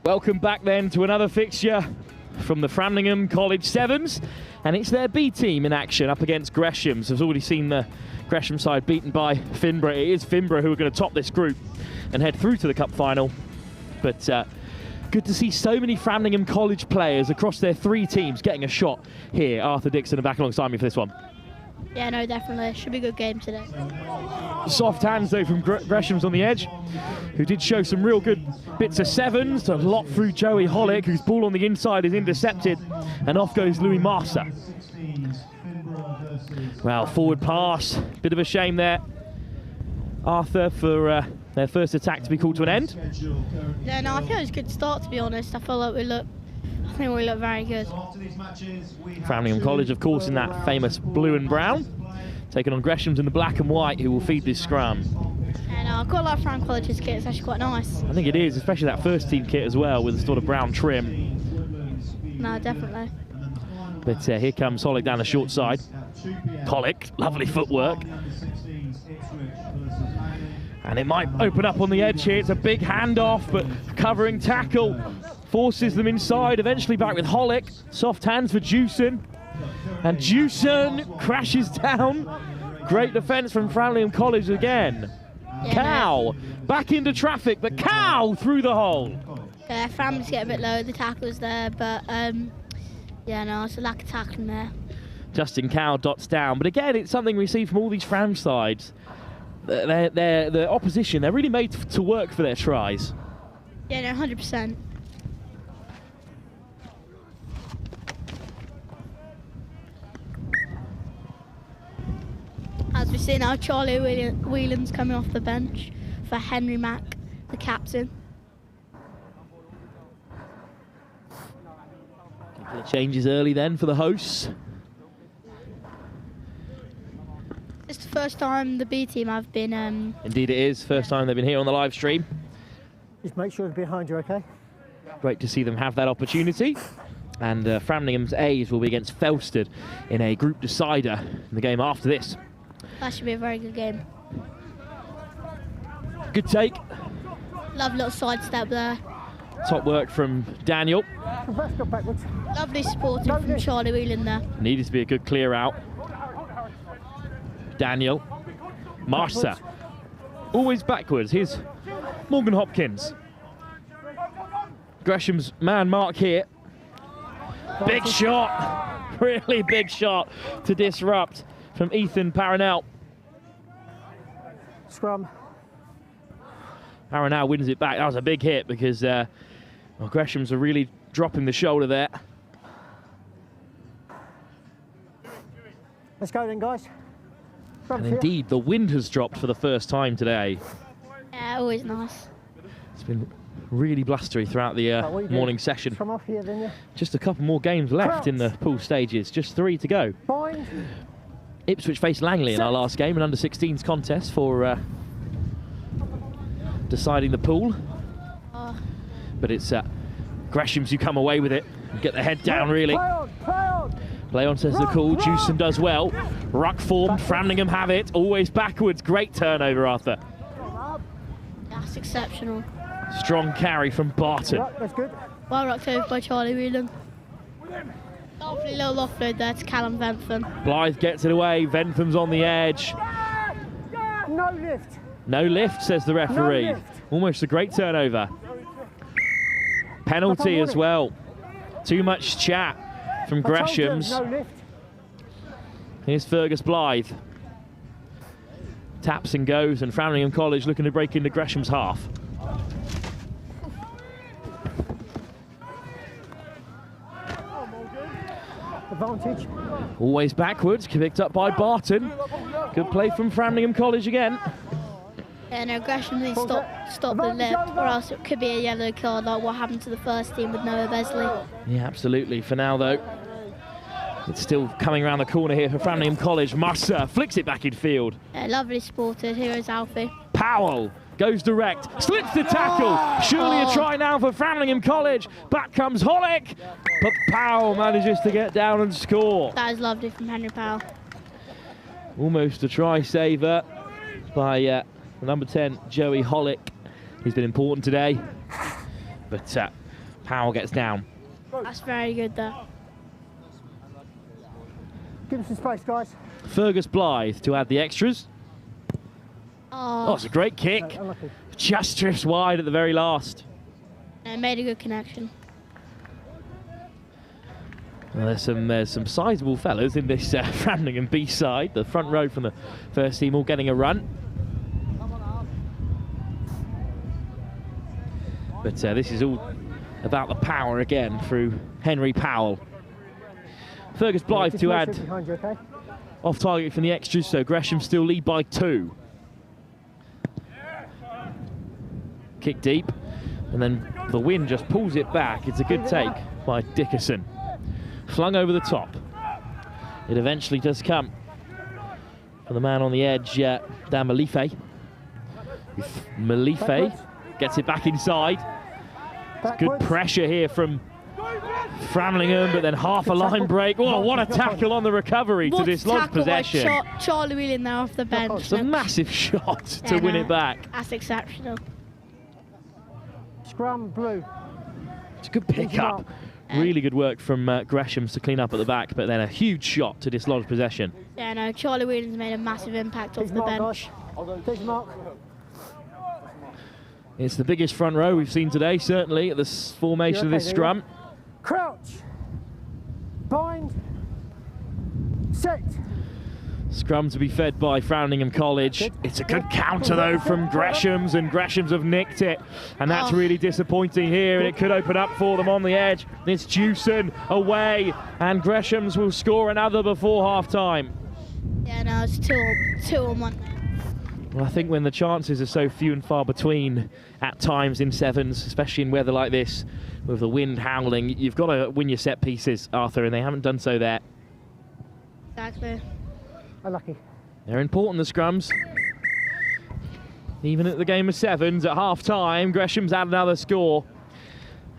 Welcome back then to another fixture from the Framlingham College Sevens, and it's their B team in action up against Gresham. So we've already seen the Gresham side beaten by Finborough. It is Finborough who are going to top this group and head through to the Cup Final. But good to see so many Framlingham College players across their three teams getting a shot here. Arthur Dixon are back alongside me for this one. Yeah, no, definitely. Should be a good game today. Soft hands though from Gresham's on the edge, who did show some real good bits of sevens. A lot through Joey Hollick, whose ball on the inside is intercepted, and off goes Louis Marsa. Well, forward pass, bit of a shame there, Arthur, for their first attack to be called to an end. Yeah, no, I think it was a good start, to be honest. I feel like we look very good. Framlingham College, of course, in that famous blue and brown, taking on Gresham's in the black and white, who will feed this scrum. And I quite like Fram College's kit. It's actually quite nice. I think it is, especially that first team kit as well, with a sort of brown trim. No, definitely. But here comes Hollick down the short side. Hollick, lovely footwork. And it might open up on the edge here. It's a big handoff, but covering tackle forces them inside, eventually back with Hollick. Soft hands for Jewson. And Jewson crashes down. Great defence from Framlingham College again. Yeah, Cow back into traffic, but Cow through the hole. Yeah, Fram's get a bit low, the tackle's there, but yeah, no, it's a lack of tackling there. Justin Cow dots down, but again, it's something we see from all these Fram sides. The opposition, they're really made to work for their tries. Yeah, no, 100%. As we see now, Charlie Whelan's coming off the bench for Henry Mack, the captain. Couple of changes early then for the hosts. It's the first time the B team have been... Indeed it is, first time they've been here on the live stream. Just make sure it's behind you, okay? Great to see them have that opportunity. And Framlingham's A's will be against Felsted in a group decider in the game after this. That should be a very good game. Good take. Love little sidestep there. Top work from Daniel. Lovely supporting from Charlie Whelan there. Needed to be a good clear out. Daniel. Marsa. Always backwards. Here's Morgan Hopkins. Gresham's man mark here. Big shot. Really big shot to disrupt from Ethan Paranel. Scrum. Paranel wins it back. That was a big hit because Gresham's are really dropping the shoulder there. Let's go then, guys. And indeed, the wind has dropped for the first time today. Yeah, always nice. It's been really blustery throughout the morning session. From off here, then, yeah. Just a couple more games left in the pool stages. Just 3 to go. Bind. Ipswich faced Langley in our last game, an under-16s contest for deciding the pool. But it's Gresham's who come away with it and get the head down, really. Play on says the call. Jewson does well. Ruck formed. Framlingham have it. Always backwards. Great turnover, Arthur. That's exceptional. Strong carry from Barton. That's good. Well rocked over by Charlie Whelan. Lovely little offload there to Callum Ventham. Blythe gets it away. Ventham's on the edge. No lift. No lift, says the referee. No lift. Almost a great turnover. Penalty as well. Too much chat from Gresham's. No lift. Here's Fergus Blythe. Taps and goes, and Framlingham College looking to break into Gresham's half. Advantage. Always backwards, picked up by Barton. Good play from Framlingham College again. Yeah, no, Gresham needs to stop the lip, or else it could be a yellow card like what happened to the first team with Noah Besley. Yeah, absolutely. For now, though, it's still coming around the corner here for Framlingham College. Musser flicks it back in field. Yeah, lovely supported. Here is Alfie. Powell goes direct, slips the tackle. Surely a try now for Framlingham College. Back comes Hollick, but Powell manages to get down and score. That is lovely from Henry Powell. Almost a try saver by number 10, Joey Hollick. He's been important today, but Powell gets down. That's very good there. Give us some space, guys. Fergus Blythe to add the extras. Oh, it's a great kick. Just drifts wide at the very last. Made a good connection. Well, there's some sizable fellas in this Framlingham B side. The front row from the first team all getting a run. But this is all about the power again through Henry Powell. Fergus Blythe to add off target from the extras, so Gresham still lead by 2. Kick deep, and then the wind just pulls it back. It's a good take by Dickerson. Flung over the top. It eventually does come for the man on the edge, Dan Malife. Malife gets it back inside. Good pressure here from Framlingham, but then half a line break. Oh, what a tackle on the recovery to dislodge possession. Charlie Whelan there off the bench. It's a massive shot to win it back. That's exceptional. Scrum blue. It's a good pick-up. Really good work from Gresham's to clean up at the back, but then a huge shot to dislodge possession. Yeah, no, Charlie Whelan's made a massive impact off the bench. It's the biggest front row we've seen today, certainly, at the formation of this scrum. Crouch. Bind. Set. Scrum to be fed by Framlingham College. It's a good counter, though, from Gresham's, and Gresham's have nicked it. And that's really disappointing here, and it could open up for them on the edge. It's Jewson away, and Gresham's will score another before half-time. Yeah, no, it's 2 on 1. Well, I think when the chances are so few and far between at times in sevens, especially in weather like this, with the wind howling, you've got to win your set pieces, Arthur, and they haven't done so there. Exactly. Unlucky. They're important, the scrums. Even at the game of sevens, at half-time, Gresham's had another score.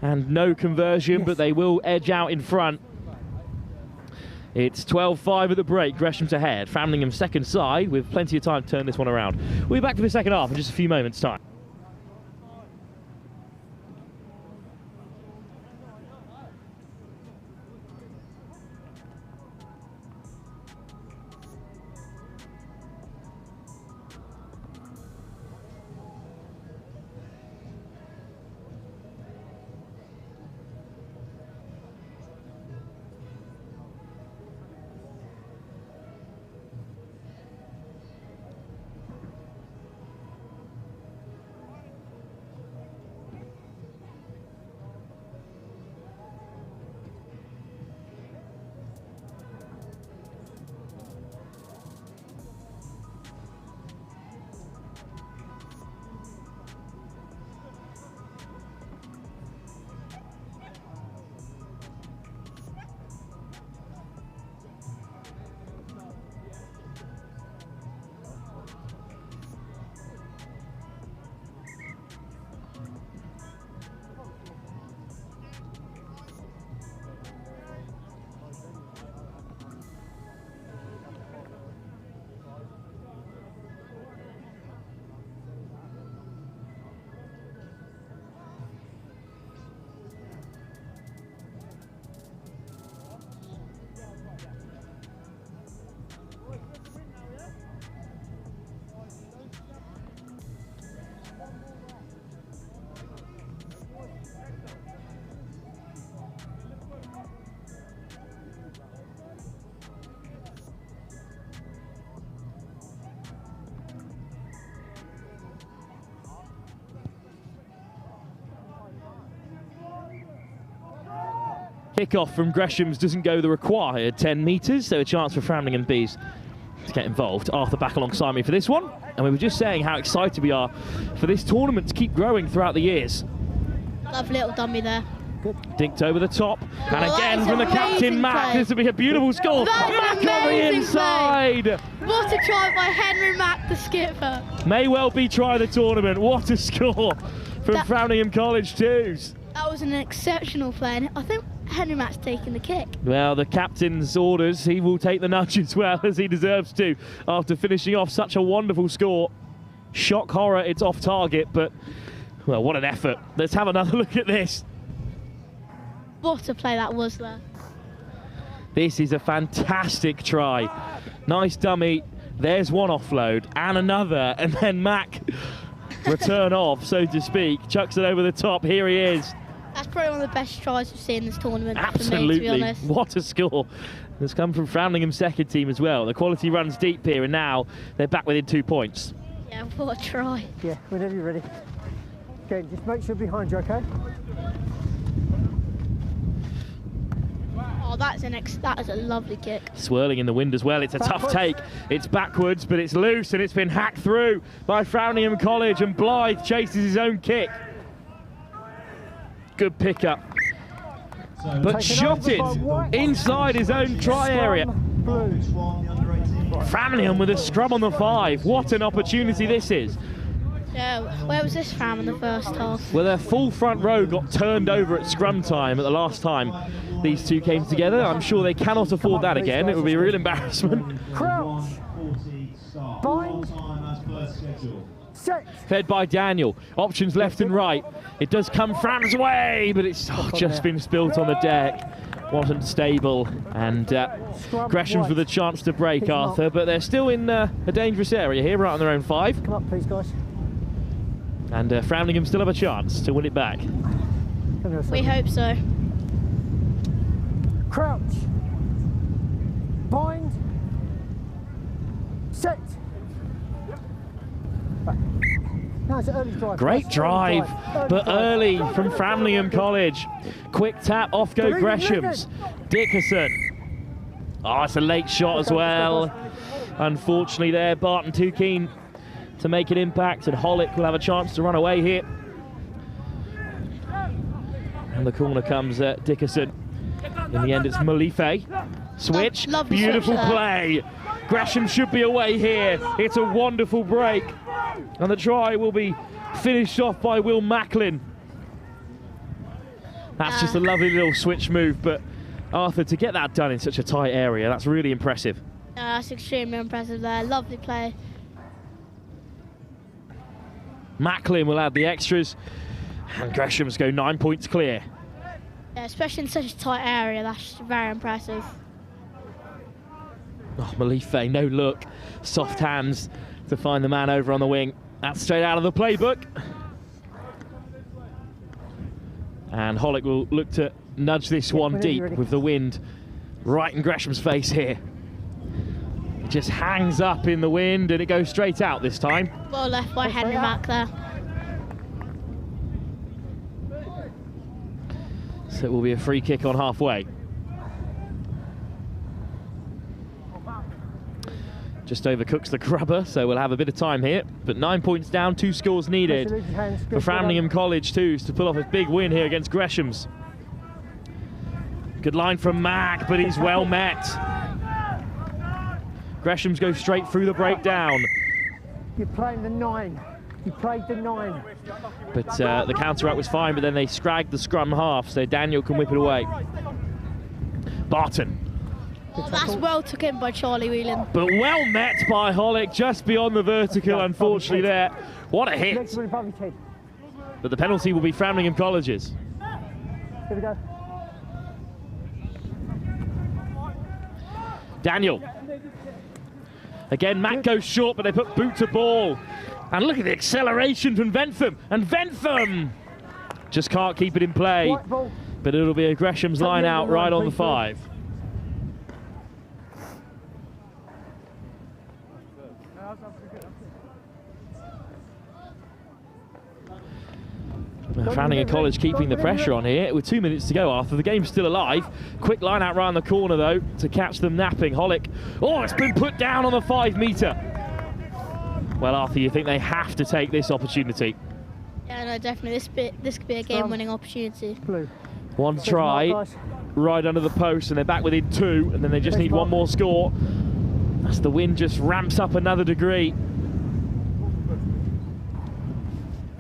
And no conversion, but they will edge out in front. It's 12-5 at the break. Gresham's ahead. Framlingham's second side with plenty of time to turn this one around. We'll be back for the second half in just a few moments' time. Kick-off from Gresham's doesn't go the required 10 metres, so a chance for Framlingham B's to get involved. Arthur back alongside me for this one, and we were just saying how excited we are for this tournament to keep growing throughout the years. Lovely little dummy there. Good. Dinked over the top, and Oh, again from the captain, Mac. play. This will be a beautiful score. Mac on the inside. Play. What a try by Henry Mack, the skipper. May well be try the tournament. What a score from Framlingham College twos. That was an exceptional play, and I think Henry Mack's taking the kick. Well, the captain's orders, he will take the nudge as well, as he deserves to, after finishing off such a wonderful score. Shock horror, it's off target, but, well, what an effort. Let's have another look at this. What a play that was there. This is a fantastic try. Nice dummy. There's one offload and another, and then Mac return off, so to speak. Chucks it over the top. Here he is. That's probably one of the best tries we've seen in this tournament. Absolutely. For me, to be honest. What a score. It's come from Framlingham's second team as well. The quality runs deep here, and now they're back within 2 points. Yeah, what a try. Yeah, whenever you're ready. Okay, just make sure behind you, okay? Oh, that is a lovely kick. Swirling in the wind as well. It's a tough take. It's backwards, but it's loose, and it's been hacked through by Framlingham College, and Blythe chases his own kick. Good pickup. But shot it inside his own try area. Framlingham with a scrum on the 5. What an opportunity this is. Yeah, where was this Fram in the first half? Well, their full front row got turned over at scrum time at the last time these two came together. I'm sure they cannot afford that again. It would be a real embarrassment. Crouch. Bind. Set. Fed by Daniel. Options left and right. It does come Fram's way, but it's just been spilt on the deck. Wasn't stable, and Gresham's with a chance to break, Arthur, but they're still in a dangerous area here, right on their own 5. Come up, please, guys. And Framlingham still have a chance to win it back. We hope so. Crouch. Bind. Set. No, it's an early drive. Great drive, but early from Framlingham College. Quick tap, off go Gresham's. Dickerson. Oh, it's a late shot as well. Unfortunately there, Barton too keen to make an impact, and Hollick will have a chance to run away here. And the corner comes Dickerson. In the end, it's Malife. Switch, beautiful play. Gresham should be away here. It's a wonderful break. And the try will be finished off by Will Macklin. That's just a lovely little switch move, but Arthur, to get that done in such a tight area, that's really impressive. That's extremely impressive there. Lovely play. Macklin will add the extras, and Gresham's go 9 points clear. Yeah, especially in such a tight area, that's very impressive. Oh, Malife, no look. Soft hands to find the man over on the wing. That's straight out of the playbook. And Hollick will look to nudge this one deep with the wind right in Gresham's face here. It just hangs up in the wind, and it goes straight out this time. Well left by Henry Mack there. So it will be a free kick on halfway. Just overcooks the grubber, so we'll have a bit of time here. But 9 points down, 2 scores needed for Framlingham College twos to pull off a big win here against Gresham's. Good line from Mac, but he's well met. Gresham's go straight through the breakdown. You're playing the 9. You played the 9. But the counter-out was fine, but then they scragged the scrum half, so Daniel can whip it away. Barton. Oh, that's well took in by Charlie Whelan. But well met by Hollick, just beyond the vertical, unfortunately there. What a hit. But the penalty will be Framlingham College's. Here we go. Daniel. Again, Matt goes short, but they put boot to ball. And look at the acceleration from Ventham. And Ventham just can't keep it in play. But it'll be a Gresham's line out right on the 5. Framlingham College keeping the pressure on here with 2 minutes to go, Arthur. The game's still alive. Quick line out round the corner, though, to catch them napping. Hollick. Oh, it's been put down on the 5 metre. Well, Arthur, you think they have to take this opportunity? Yeah, no, definitely. This could be a game-winning opportunity. One try, right under the post, and they're back within 2, and then they just need one more score. As the wind just ramps up another degree.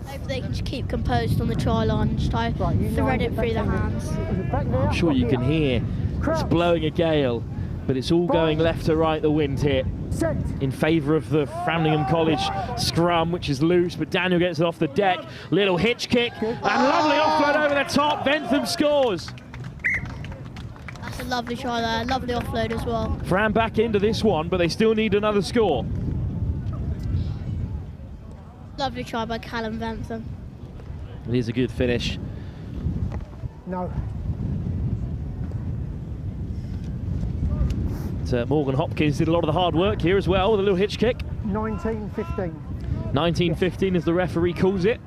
Hopefully they can just keep composed on the try line and just try to thread it through their hands. I'm sure you can hear it's blowing a gale, but it's all going left to right, the wind here, in favour of the Framlingham College scrum, which is loose, but Daniel gets it off the deck. Little hitch kick, and lovely offload over the top. Bentham scores. That's a lovely try there, lovely offload as well. Fram back into this one, but they still need another score. Lovely try by Callum Bentham. It is a good finish. No. Morgan Hopkins did a lot of the hard work here as well with a little hitch kick. 19-15. 19-15 as the referee calls it.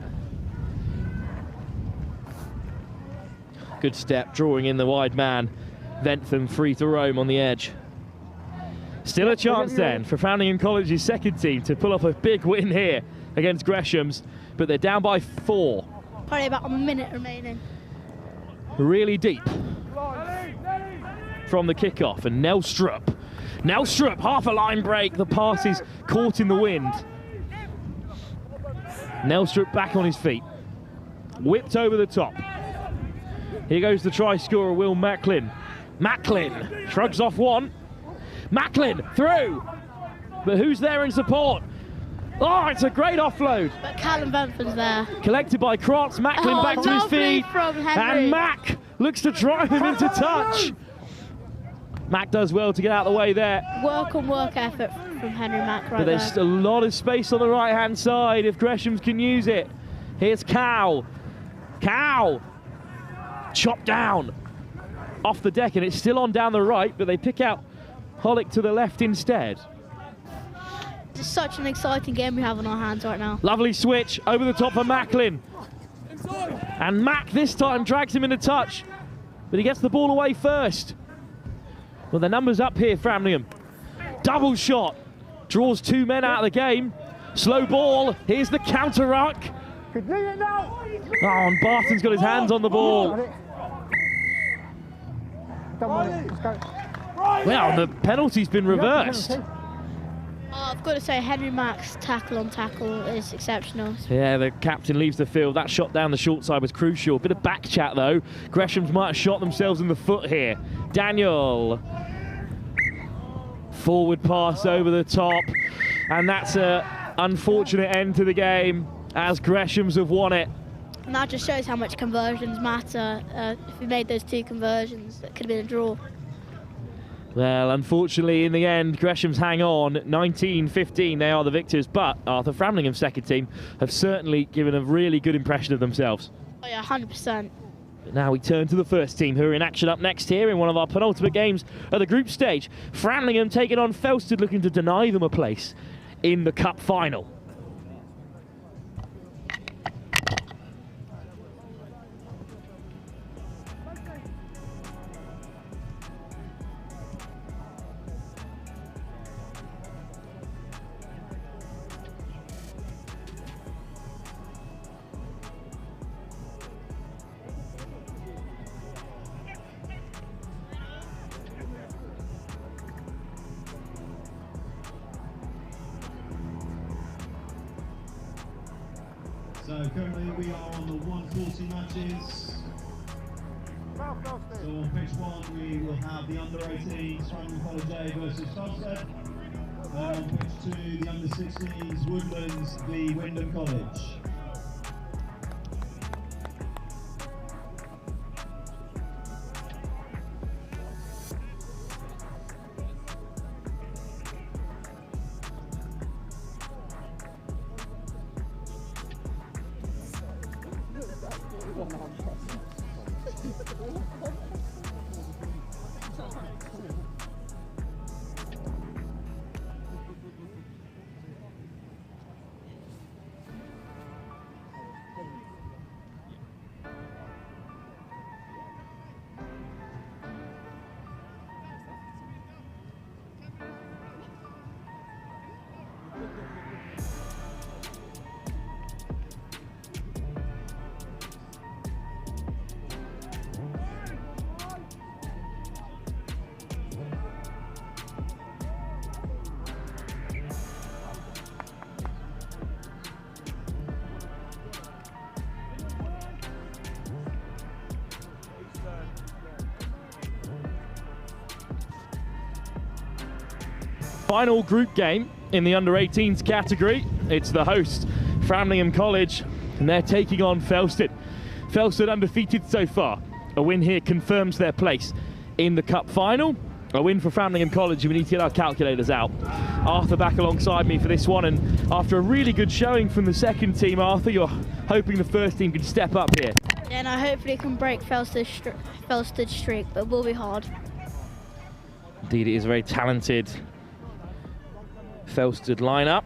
Good step, drawing in the wide man. Bentham free to roam on the edge. Still a chance then for Framlingham College's second team to pull off a big win here against Gresham's, but they're down by 4. Probably about a minute remaining. Really deep from the kickoff, and Nelstrup, half a line break. The pass is caught in the wind. Nelstrup back on his feet, whipped over the top. Here goes the try scorer, Will Macklin. Macklin shrugs off one. Macklin through, but who's there in support? Oh, it's a great offload. But Callum Bentham's there. Collected by Krotz. Macklin back to his feet, from Henry. and Mack looks to drive him into touch. Mack does well to get out of the way there. Work on work effort from Henry Mack right But there's there. a lot of space on the right-hand side if Gresham can use it. Here's Cow. Cow! Chopped down off the deck, and it's still on down the right, but they pick out Hollick to the left instead. It's such an exciting game we have on our hands right now. Lovely switch over the top for Macklin. And Mack this time drags him into touch, but he gets the ball away first. Well, the numbers up here, Framlingham. Double shot, draws 2 men out of the game. Slow ball, here's the counter ruck. Oh, and Barton's got his hands on the ball. Well, the penalty's been reversed. I've got to say, Henry Mack's tackle on tackle is exceptional. Yeah, the captain leaves the field. That shot down the short side was crucial. Bit of back chat, though. Gresham's might have shot themselves in the foot here. Daniel. Forward pass over the top. And that's an unfortunate end to the game as Gresham's have won it. And that just shows how much conversions matter. If we made those 2 conversions, that could have been a draw. Well, unfortunately, in the end, Gresham's hang on. 19-15, they are the victors. But Arthur Framlingham's second team have certainly given a really good impression of themselves. Oh yeah, 100%. But now we turn to the first team, who are in action up next here in one of our penultimate games of the group stage. Framlingham taking on Felsted, looking to deny them a place in the Cup Final. So currently we are on the 140 matches. So on pitch 1 we will have the under-18s, Framlingham College A versus Felsted. And on pitch 2 the under-16s, Woodlands v Wymondham College. final group game in the under-18s category. It's the host, Framlingham College, and they're taking on Felsted. Felsted undefeated so far. A win here confirms their place in the Cup Final. A win for Framlingham College, and we need to get our calculators out. Arthur back alongside me for this one, and after a really good showing from the second team, Arthur, you're hoping the first team can step up here. Yeah, and I hopefully can break Felsted's streak, but it will be hard. Indeed, it is a very talented Felsted lineup.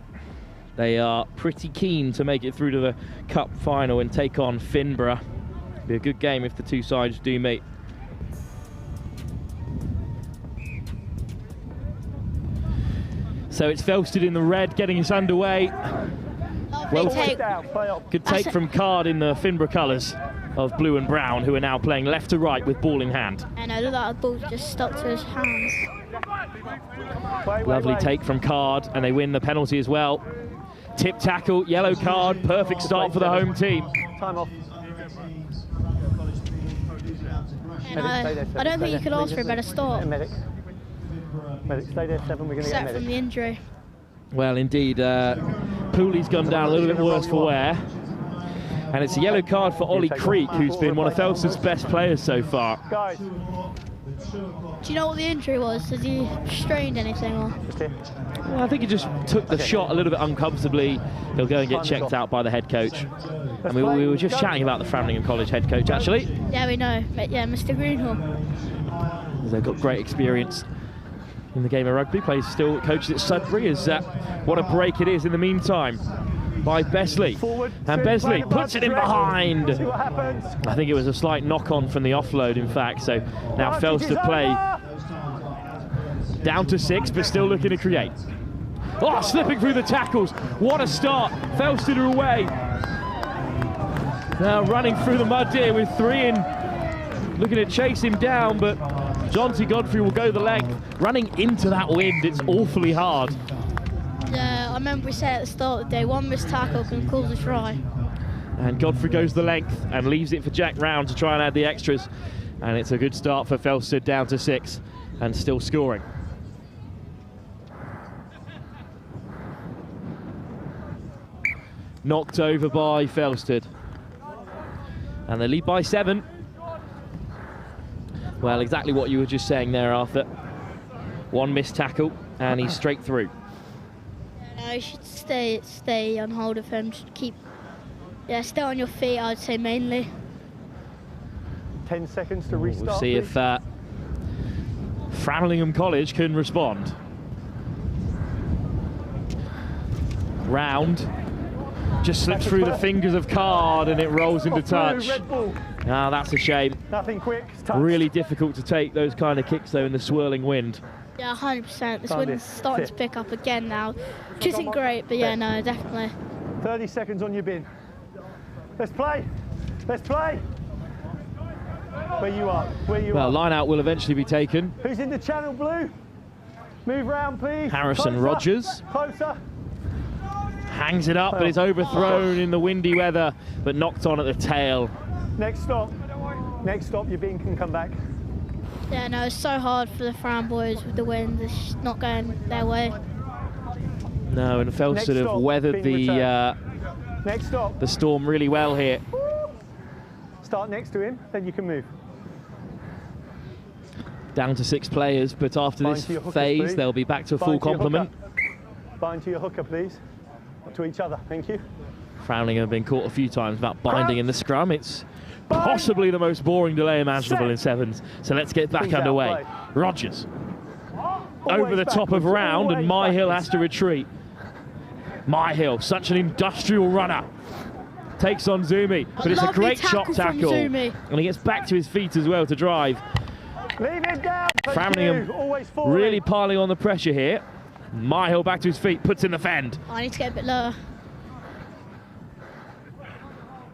They are pretty keen to make it through to the Cup Final and take on Finborough. Be a good game if the two sides do meet. So it's Felsted in the red, getting us underway. Well, good take from Card in the Finborough colours of blue and brown, who are now playing left to right with ball in hand. And I look like the ball just stuck to his hands. Lovely take from Card, and they win the penalty as well. Tip tackle, yellow card, perfect start for the home team. Time off. And I don't think you could ask for a better start. Medic, stay there, 7. We're going to get Except from the injury. Well, indeed, Pooley's gone down a little bit worse for wear. And it's a yellow card for Ollie Creek, who's been one of Felsred's best players so far. Guys. Do you know what the injury was? Has he strained anything? Or? Well, I think he just took the shot a little bit uncomfortably. He'll go and get checked out by the head coach. And we were just chatting about the Framlingham College head coach, actually. Yeah, we know. But yeah, Mr. Greenhall. They've got great experience in the game of rugby. Still coaches at Sudbury. What a break it is in the meantime by Besley. And Besley puts it in behind. I think it was a slight knock-on from the offload, in fact. So now Felsted play down to 6, but still looking to create. Oh, slipping through the tackles. What a start. Felsted are away. Now running through the mud here with 3 in. Looking to chase him down, but Jonty Godfrey will go the length. Running into that wind, it's awfully hard. Yeah, I remember we said at the start of the day, one missed tackle can cause a try. And Godfrey goes the length and leaves it for Jack Round to try and add the extras. And it's a good start for Felsted, down to 6 and still scoring. Knocked over by Felsted. And they lead by 7. Well, exactly what you were just saying there, Arthur. One missed tackle, and he's straight through. No, you should stay on hold of him. Stay on your feet, I'd say mainly. 10 seconds to restart. We'll see if Framlingham College can respond. Round. Just slips through the fingers of Card, and it rolls into touch. Ah, that's a shame. Nothing quick. Really difficult to take those kind of kicks, though, in the swirling wind. Yeah, 100%. This wind's starting to pick up again now, which isn't great, but yeah, no, definitely. 30 seconds on your bin. Let's play. Let's play. Where you are. Well, line out will eventually be taken. Who's in the channel blue? Move round, please. Harrison Rogers. Closer. Hangs it up, but it's overthrown in the windy weather, but knocked on at the tail. Next stop. Next stop, your bin can come back. Yeah, no, it's so hard for the Fram boys with the wind. It's not going their way. No, and Felsted have weathered the storm really well here. Start next to him, then you can move. Down to 6 players, but after this phase, they'll be back to full complement. Bind to your hooker, please. To each other, thank you. Framlingham have been caught a few times about binding in the scrum. It's possibly the most boring delay imaginable in sevens. So let's get back underway. Rogers over the top of Round, and Myhill has to retreat. Myhill, such an industrial runner. Takes on Zumi, but it's a great shot tackle. And he gets back to his feet as well to drive. Leave it down. Framlingham really piling on the pressure here. Myhill back to his feet, puts in the fend. I need to get a bit lower.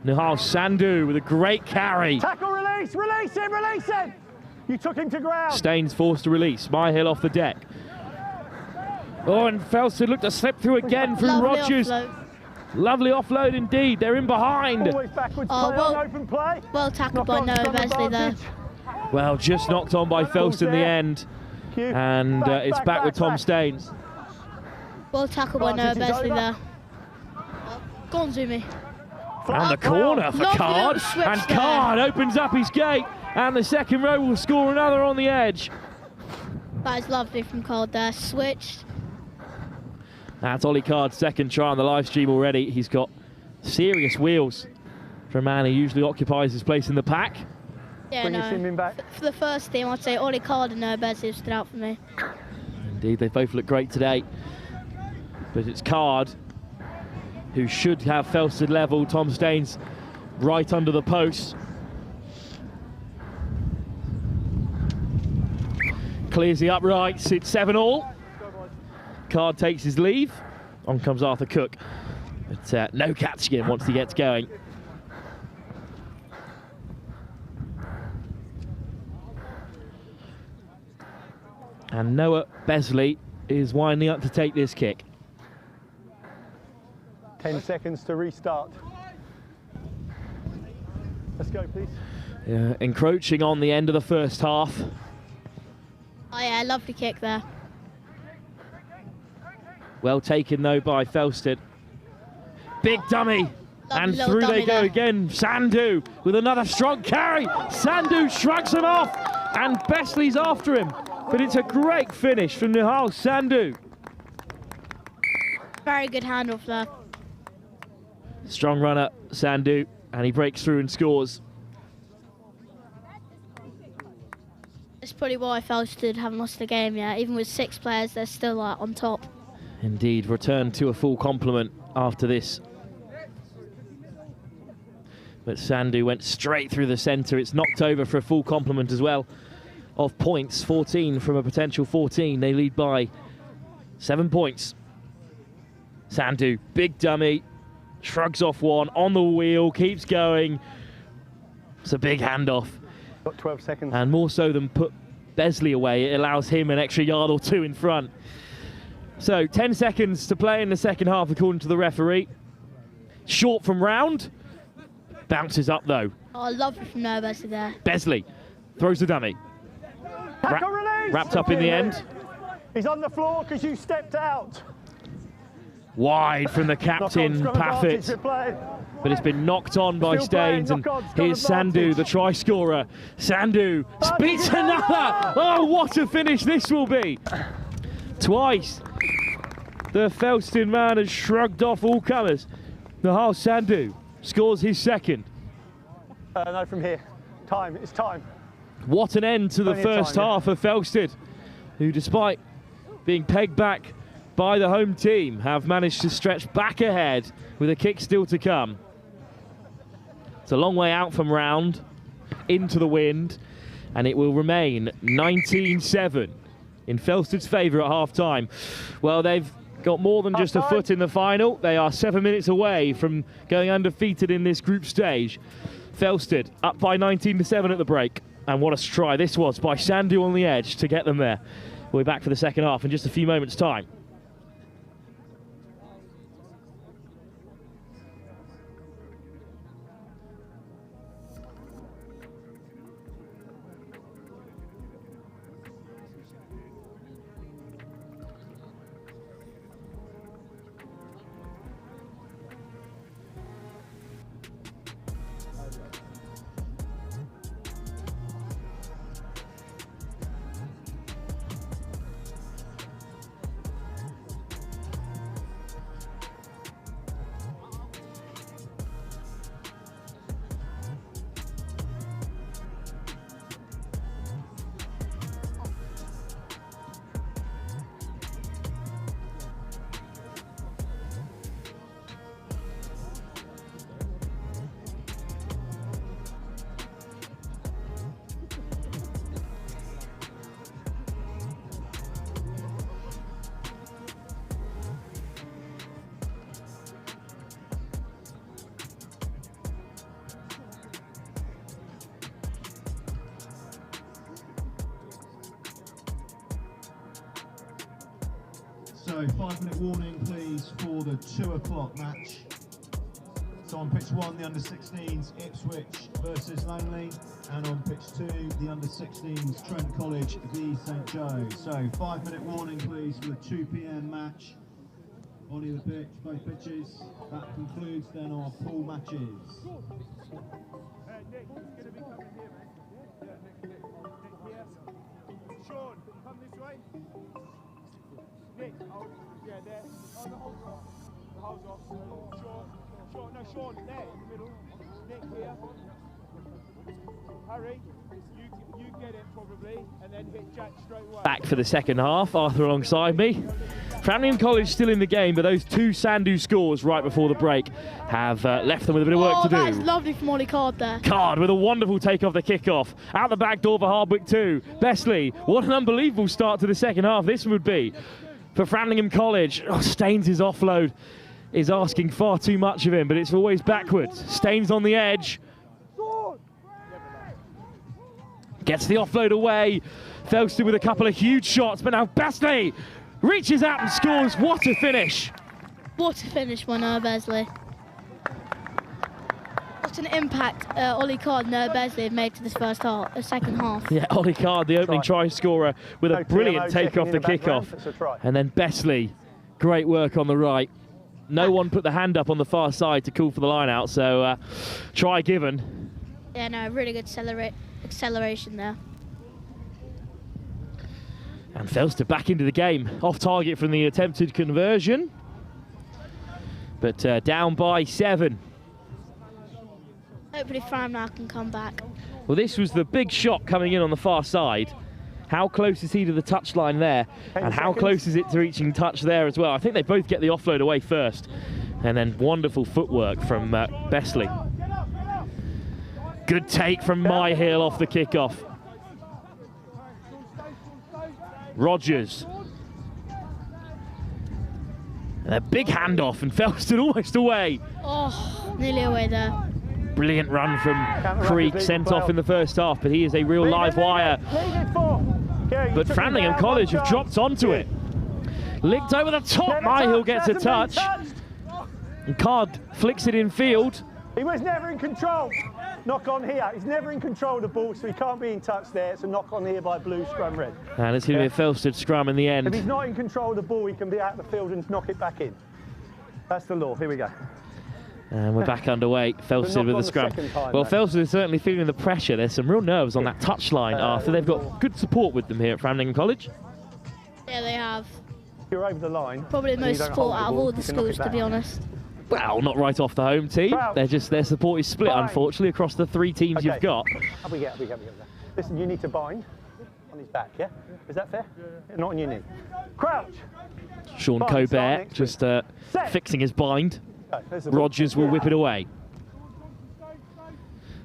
Nihal Sandhu with a great carry. Tackle, release, release him, release him. You took him to ground. Staines forced to release. Myhill off the deck. Oh, and Felsted looked to slip through again from Rogers. Lovely offload indeed. They're in behind. Always backwards play on open play. Well tackled by Noah Besley there. Well, just knocked on by Felsted in the end. And it's back with Tom Staines. Well tackled by Noah Besley there. Go on, Zumi. Round the corner for Card, and Card opens up his gate, and the second row will score another on the edge. That is lovely from Card there, switched. That's Ollie Card's second try on the live stream already. He's got serious wheels for a man who usually occupies his place in the pack. Yeah, no. For the first team, I'd say Ollie Card and Noah Besley stood out for me. Indeed, they both look great today. But it's Card who should have Felsted level. Tom Staines right under the post. Clears the uprights, it's 7-all. Card takes his leave. On comes Arthur Cook. But no catching him once he gets going. And Noah Besley is winding up to take this kick. 10 seconds to restart. Let's go, please. Encroaching on the end of the first half. Oh yeah, lovely kick there. Well taken though by Felsted. Big dummy. And through they go again. Sandhu with another strong carry. Sandhu shrugs him off, and Besley's after him. But it's a great finish from Nihal Sandhu. Very good handoff there. Strong runner, Sandhu, and he breaks through and scores. It's probably why Felsted haven't lost the game yet. Even with 6 players, they're still on top. Indeed, return to a full complement after this. But Sandhu went straight through the centre. It's knocked over for a full complement as well of points. 14 from a potential 14. They lead by 7 points. Sandhu, big dummy, shrugs off one, on the wheel, keeps going. It's a big handoff. Got 12 seconds. And more so than put Besley away, it allows him an extra yard or 2 in front. So 10 seconds to play in the second half according to the referee. Short from round. Bounces up though. Oh, lovely from Noah Besley there. Besley throws the dummy. Wrapped up in the end. He's on the floor because you stepped out. Wide from the captain, Paffett. But it's been knocked on by Staines, and here's Sandhu, the try scorer. Sandhu beats another. Oh, what a finish this will be. Twice the Felsted man has shrugged off all comers. Nihal Sandhu scores his second. No, from here. Time, it's time. What an end to the first half of Felsted, who despite being pegged back by the home team, have managed to stretch back ahead with a kick still to come. It's a long way out from round, into the wind, and it will remain 19-7 in Felsted's favour at half-time. Well, they've got more than just a foot in the final. They are 7 minutes away from going undefeated in this group stage. Felsted up by 19-7 at the break. And what a try this was by Sandhu on the edge to get them there. We'll be back for the second half in just a few moments' time. So 5-minute warning please for the 2 o'clock match. So on pitch 1 the under-16s Ipswich versus Langley, and on pitch 2 the under-16s Trent College v St Joe. So 5-minute warning please for the 2 PM match. on either pitch, both pitches. That concludes then our pool matches. Nick, he's going to be coming here, man. Yeah, Nick here. Sean, come this way. Nick, yeah, there. Oh, the hole's off. The hole's off. Sean, there in the middle. Nick here. Hurry. You get it probably, and then hit Jack straight away. Back for the second half, Arthur alongside me. Framlingham College still in the game, but those two Sandu scores right before the break have left them with a bit of work to do. That's lovely from Ollie Card there. Card with a wonderful take off the kickoff. Out the back door for Hardwick 2. Besley, what an unbelievable start to the second half this would be for Framlingham College. Oh, Staines' offload is asking far too much of him, but it's always backwards. Staines on the edge. Gets the offload away. Felsted with a couple of huge shots, but now Besley reaches out and scores. What a finish. What a finish by Noah Besley. What an impact Ollie Card and Noah Besley have made to this second half. Yeah, Ollie Card, the opening try scorer, with a brilliant take off the kickoff. And then Besley, great work on the right. No one put the hand up on the far side to call for the line out, so try given. Yeah, no, really good acceleration there. And Felsted back into the game, off target from the attempted conversion, but down by 7. Hopefully Framlingham can come back. Well, this was the big shot coming in on the far side. How close is he to the touchline there? And how close is it to reaching touch there as well? I think they both get the offload away first. And then wonderful footwork from Besley. Good take from Myhill off the kickoff. Rogers. And a big handoff, and Felsted almost away. Oh, nearly away there. Brilliant run from Creek, sent off in the first half, but he is a real live wire. But Framlingham College have dropped onto it. Licked over the top, Myhill gets a touch. And Card flicks it in field. He was never in control. Knock on here. He's never in control of the ball, so he can't be in touch there. It's a knock on here by blue, scrum red. And it's going to be a Felsted scrum in the end. If he's not in control of the ball, he can be out of the field and knock it back in. That's the law. Here we go. And we're back underway. Felsted with the scrum. Well, Felsted is certainly feeling the pressure. There's some real nerves on that touchline, Arthur. They've got good support with them here at Framlingham College. Yeah, they have. You're over the line. Probably the most support out of all the schools, to be honest. Well, not right off the home team. Their support is split, unfortunately, across the 3 teams you've got. Up we get. Listen, you need to bind on his back, yeah? Is that fair? Yeah. Not on your knee. Crouch. Sean Colbert just fixing his bind. Okay, Rogers will whip it away.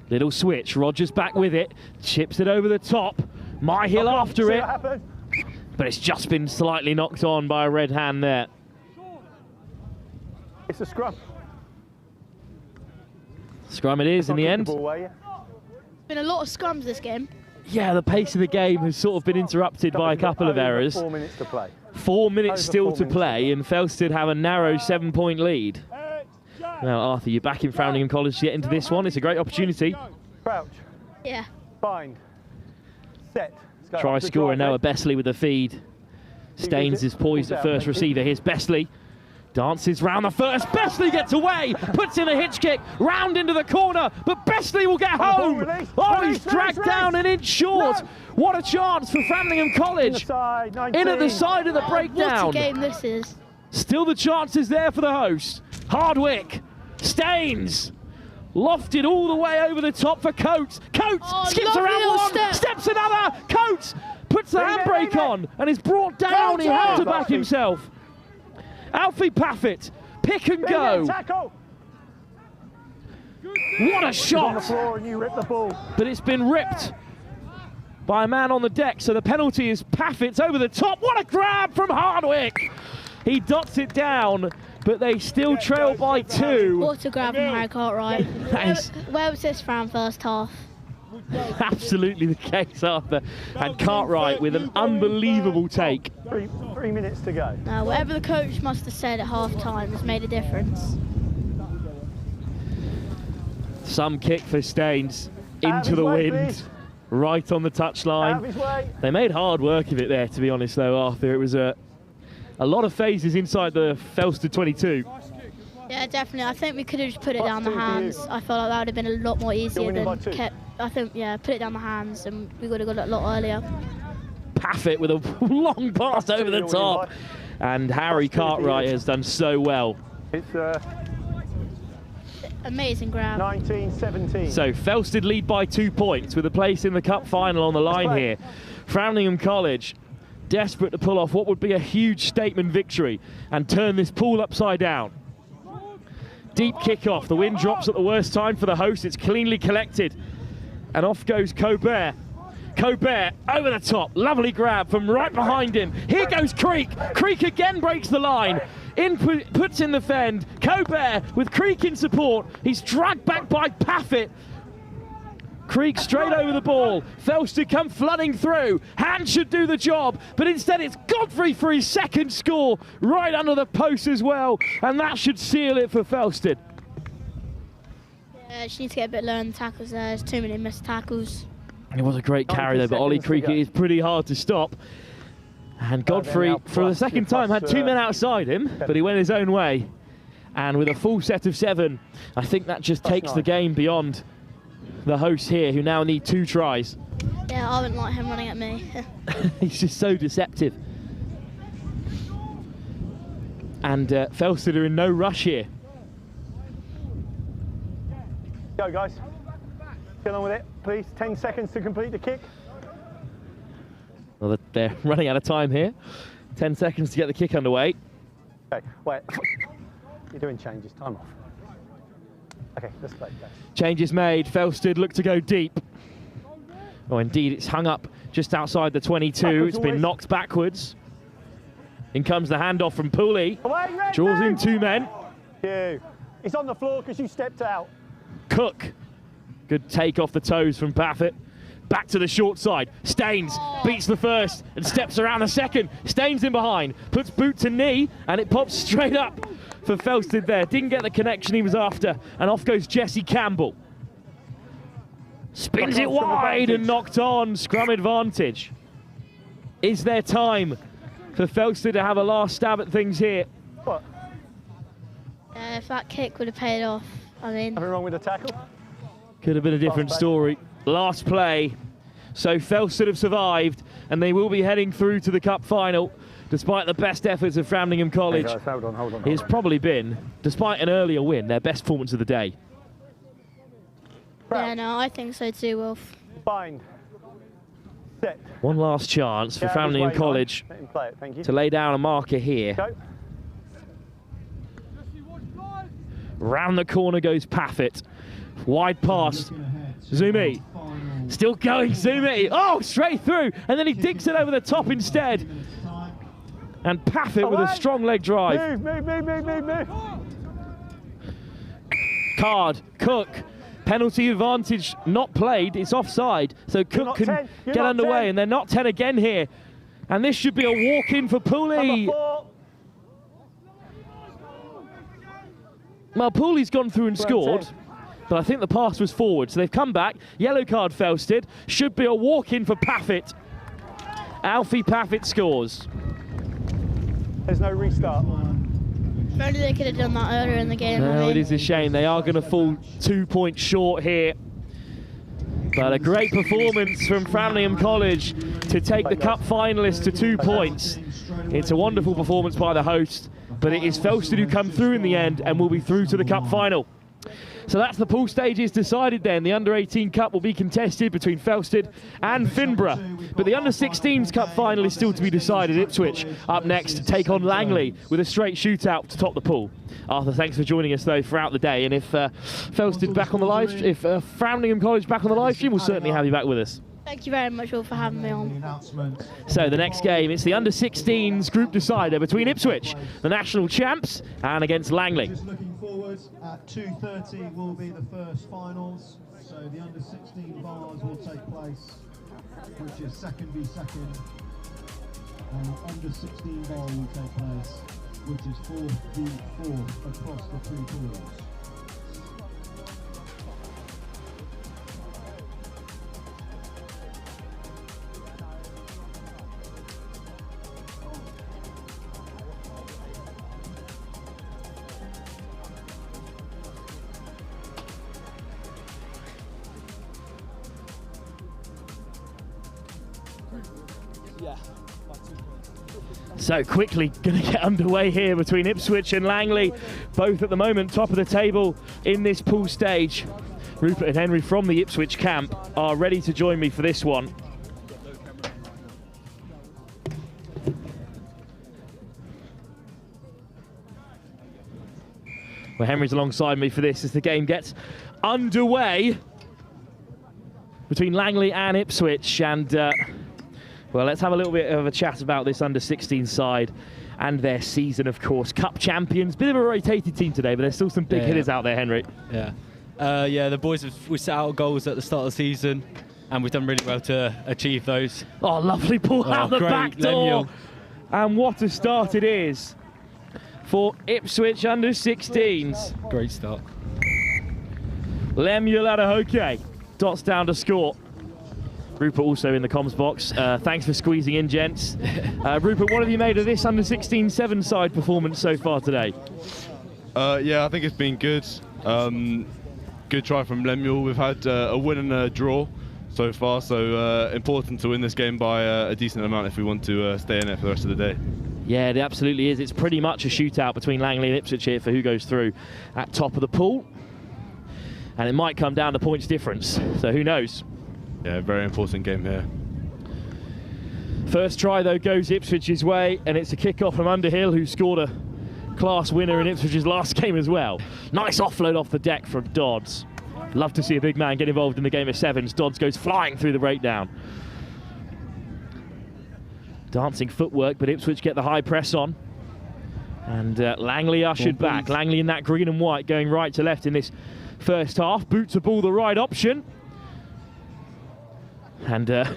Little switch. Rogers back with it. Chips it over the top. Myhill after it. But it's just been slightly knocked on by a red hand there. It's a scrum. Scrum it is in the end. Been a lot of scrums this game. Yeah, the pace of the game has sort of been interrupted by a couple of errors. 4 minutes to play. 4 minutes still to play, and Felsted have a narrow 7-point lead. Well, Arthur, you're back in Framlingham College to get into this one. It's a great opportunity. Crouch. Yeah. Bind. Set. Try scorer Noah Besley with the feed. Staines is poised at first receiver. Here's Besley. Dances round the first. Besley gets away. Puts in a hitch kick. Round into the corner. But Besley will get home. Oh, he's dragged down an inch short. What a chance for Framlingham College. In at the side of the breakdown. What a game this is. Still the chances there for the host. Hardwick. Staines. Lofted all the way over the top for Coates. Coates skips around one. Steps another. Coates puts the handbrake on and is brought down. He had to back himself. Alfie Paffett, pick and go. What a shot! But it's been ripped by a man on the deck, so the penalty is Paffett's over the top. What a grab from Hardwick! He dots it down, but they still trail by 2. What a grab from Harry Cartwright. Where was this from first half? Absolutely the case, Arthur. And Cartwright with an unbelievable take. 3 minutes to go. Whatever the coach must have said at half-time has made a difference. Some kick for Staines into the wind, right on the touchline. They made hard work of it there, to be honest, though, Arthur. It was a A lot of phases inside the Felsted 22. Yeah, definitely. I think we could have just put it down the hands. I felt like that would have been a lot more easier than kept. I think, yeah, put it down the hands and we would have got it a lot earlier. Paffett with a long pass over the top. And Harry Cartwright has done so well. It's amazing grab. 19-17. So Felsted lead by 2 points with a place in the cup final on the line here. Framlingham College desperate to pull off what would be a huge statement victory and turn this pool upside down. Deep kickoff. The wind drops at the worst time for the host. It's cleanly collected. And off goes Colbert. Colbert over the top. Lovely grab from right behind him. Here goes Creek. Creek again breaks the line. Puts in the fend. Colbert with Creek in support. He's dragged back by Paffett. Creek straight over the ball. Felsted come flooding through. Hand should do the job, but instead it's Godfrey for his second score, right under the post as well, and that should seal it for Felsted. Yeah, she needs to get a bit lower in the tackles there. There's too many missed tackles. It was a great carry though, but Ollie Creek is pretty hard to stop. And Godfrey, for the second time, had 2 men outside him, but he went his own way. And with a full set of 7, I think that just takes the game beyond the hosts here, who now need 2 tries. Yeah, I wouldn't like him running at me. He's just so deceptive. And Felsted are in no rush here. Go, guys. Get on with it, please. 10 seconds to complete the kick. Well, they're running out of time here. 10 seconds to get the kick underway. Okay, wait. You're doing changes. Time off. Okay, let's play. Changes made. Felsted look to go deep. Oh, indeed, it's hung up just outside the 22. Backwards it's been knocked backwards. In comes the handoff from Pooley. Draws in 2 men. He's on the floor because you stepped out. Cook. Good take off the toes from Paffett. Back to the short side. Staines beats the first and steps around the second. Staines in behind. Puts boot to knee and it pops straight up for Felsted there. Didn't get the connection he was after. And off goes Jesse Campbell. Spins it wide and knocked on. Scrum advantage. Is there time for Felsted to have a last stab at things here? What? If that kick would have paid off, I mean... Nothing wrong with the tackle? Could have been a different story. Last play. So Felsted have survived and they will be heading through to the cup final. Despite the best efforts of Framlingham College, hey guys, hold on. It's probably been, despite an earlier win, their best performance of the day. Yeah, no, I think so too, Wolf. Bind. Set. One last chance for Framlingham College to lay down a marker here. Go. Round the corner goes Paffett. Wide pass. Zumi. Still going, Zumi. Oh, straight through. And then he dinks it over the top instead. And Paffett with a strong leg drive. Move. Card, Cook. Penalty advantage not played, it's offside. So Cook can get underway 10. And they're not 10 again here. And this should be a walk-in for Pooley. Well, Pooley's gone through and scored. But I think the pass was forward, so they've come back. Yellow card Felsted. Should be a walk-in for Paffett. Alfie Paffett scores. There's no restart. If only they could have done that earlier in the game. No, it is a shame. They are going to fall 2 points short here. But a great performance from Framlingham College to take the cup finalists to 2 points. It's a wonderful performance by the host, but it is Felsted who come through in the end and will be through to the cup final. So that's the pool stages decided then. The Under-18 Cup will be contested between Felsted and Finborough. But the Under-16s Cup Final is still to be decided. Ipswich up next to take on Langley with a straight shootout to top the pool. Arthur, thanks for joining us though throughout the day. And if Felsted back on the live, if Framlingham College back on the live stream, we'll certainly have you back with us. Thank you very much all for having me on. So the next game, it's the Under-16s group decider between Ipswich, the national champs, and against Langley. Just looking forward, at 2:30 will be the first finals. So the Under-16 bars will take place, which is second v second. And the Under-16 bar will take place, which is 4th v 4th across the 3 pools. Yeah. So quickly going to get underway here between Ipswich and Langley, both at the moment top of the table in this pool stage. Rupert and Henry from the Ipswich camp are ready to join me for this one. Well, Henry's alongside me for this as the game gets underway between Langley and Ipswich. And well, let's have a little bit of a chat about this under-16 side and their season, of course. Cup champions, bit of a rotated team today, but there's still some big hitters out there, Henry. Yeah. Yeah, the boys, we set out goals at the start of the season, and we've done really well to achieve those. Oh, lovely ball out the back door. And what a start it is for Ipswich under-16s. Great start. Lemuel Adehoke dots down to score. Rupert also in the comms box. Thanks for squeezing in, gents. Rupert, what have you made of this under-16 7-side performance so far today? Yeah, I think it's been good. Good try from Lemuel. We've had a win and a draw so far, so important to win this game by a decent amount if we want to stay in it for the rest of the day. Yeah, it absolutely is. It's pretty much a shootout between Langley and Ipswich here for who goes through at top of the pool. And it might come down to points difference, so who knows? Yeah, very important game here. First try, though, goes Ipswich's way, and it's a kick-off from Underhill, who scored a class winner in Ipswich's last game as well. Nice offload off the deck from Dodds. Love to see a big man get involved in the game of sevens. Dodds goes flying through the breakdown. Dancing footwork, but Ipswich get the high press on. And Langley ushered back. Langley in that green and white, going right to left in this first half. Boot to ball, the right option. And the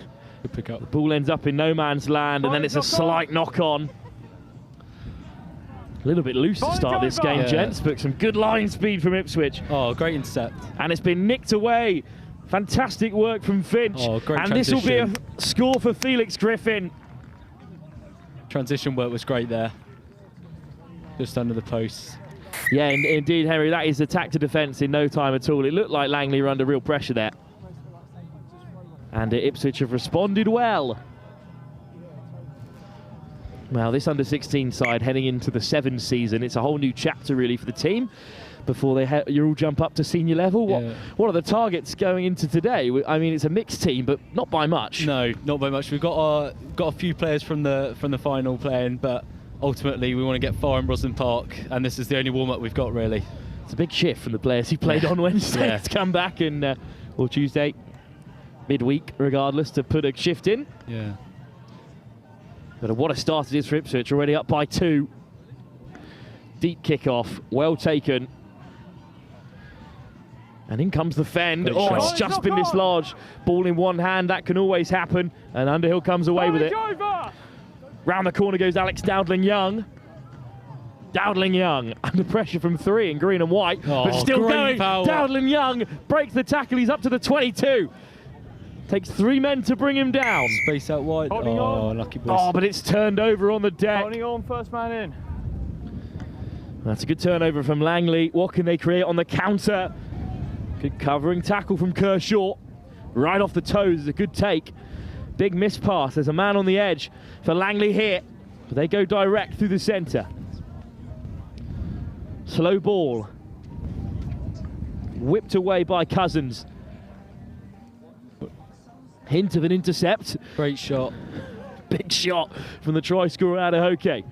ball ends up in no man's land, and then it's a slight knock-on. A little bit loose to start this game, gents, but some good line speed from Ipswich. Oh, great intercept. And it's been nicked away. Fantastic work from Finch. Oh, great and transition. This will be a score for Felix Griffin. Transition work was great there. Just under the posts. Yeah, indeed, Henry, that is attack to defence in no time at all. It looked like Langley were under real pressure there. And Ipswich have responded well. Well, this under-16 side heading into the 7 season, it's a whole new chapter really for the team before they you all jump up to senior level. What are the targets going into today? I mean, it's a mixed team, but not by much. No, not by much. We've got a few players from the final playing, but ultimately we want to get far in Roslyn Park, and this is the only warm-up we've got really. It's a big shift from the players who played on Wednesday to come back and or Tuesday, midweek, regardless, to put a shift in. Yeah. But what a start it is for Ipswich, already up by 2. Deep kick-off, well taken. And in comes the fend. Oh, it's just been dislodged. Ball in one hand, that can always happen. And Underhill comes away with it. Round the corner goes Alex Dowdling-Young. Dowdling-Young under pressure from 3 in green and white, but still going. Dowdling-Young breaks the tackle, he's up to the 22. Takes 3 men to bring him down. Space out wide. Lucky boys. Oh, but it's turned over on the deck. Holding on, first man in. That's a good turnover from Langley. What can they create on the counter? Good covering tackle from Kershaw. Right off the toes is a good take. Big miss pass. There's a man on the edge for Langley here. But they go direct through the centre. Slow ball. Whipped away by Cousins. Hint of an intercept. Great shot. Big shot from the try scorer Adehoke.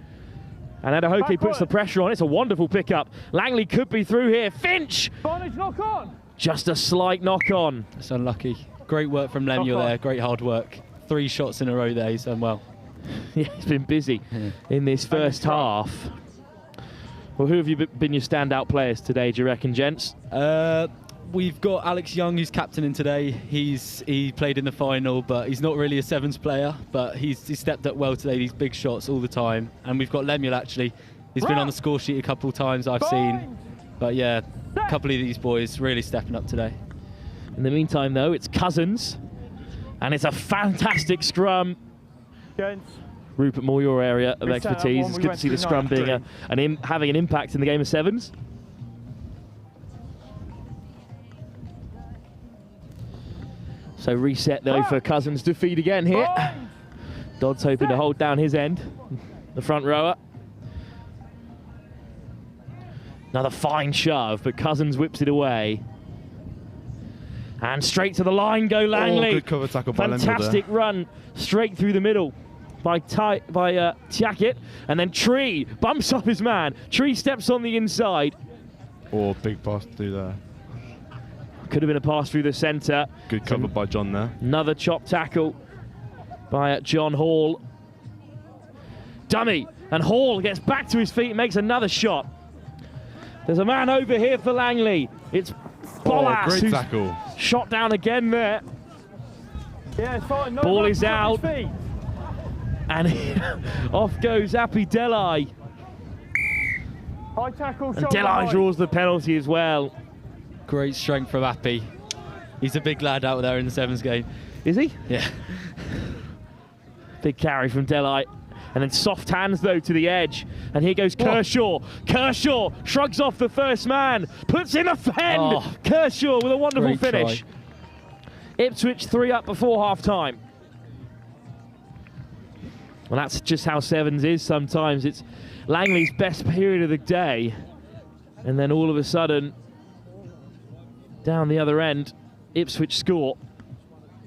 And Adehoke puts the pressure on. It's a wonderful pickup. Langley could be through here. Finch! Barnage, knock on! Just a slight knock on. It's unlucky. Great work from Lemuel there. Great hard work. 3 shots in a row there. He's done well. Yeah, he's been busy in this first half. Well, who have you been your standout players today, do you reckon, gents? We've got Alex Young, who's captaining today. He played in the final, but he's not really a sevens player. But he's stepped up well today. These big shots all the time. And we've got Lemuel actually. He's been on the score sheet a couple of times I've seen. But yeah, a couple of these boys really stepping up today. In the meantime, though, it's Cousins, and it's a fantastic scrum. Gents. Rupert, more your area of expertise. It's good to see the scrum being having an impact in the game of sevens. So reset though for Cousins to feed again here. Dodd's hoping to hold down his end, the front rower. Another fine shove, but Cousins whips it away. And straight to the line go Langley. Oh, good cover tackle by Langley. Fantastic run straight through the middle by Tiackett. And then Tree bumps up his man. Tree steps on the inside. Oh, big pass to do there. Could have been a pass through the centre. Good cover by John there. Another chop tackle by John Hall. Dummy. And Hall gets back to his feet and makes another shot. There's a man over here for Langley. It's Bolas, great who's tackle. Shot down again there. Yeah, it's fine. No, Ball no, is out. And off goes Appy Delai. High tackle, And shoulder Delai high. draws the penalty as well. Great strength from Appy. He's a big lad out there in the sevens game. Is he? Yeah. Big carry from Delai. And then soft hands, though, to the edge. And here goes Kershaw. Kershaw shrugs off the first man. Puts in a fend. Oh, Kershaw with a wonderful great finish. try. Ipswich 3 up before half-time. Well, that's just how sevens is sometimes. It's Langley's best period of the day. And then all of a sudden, down the other end, Ipswich score.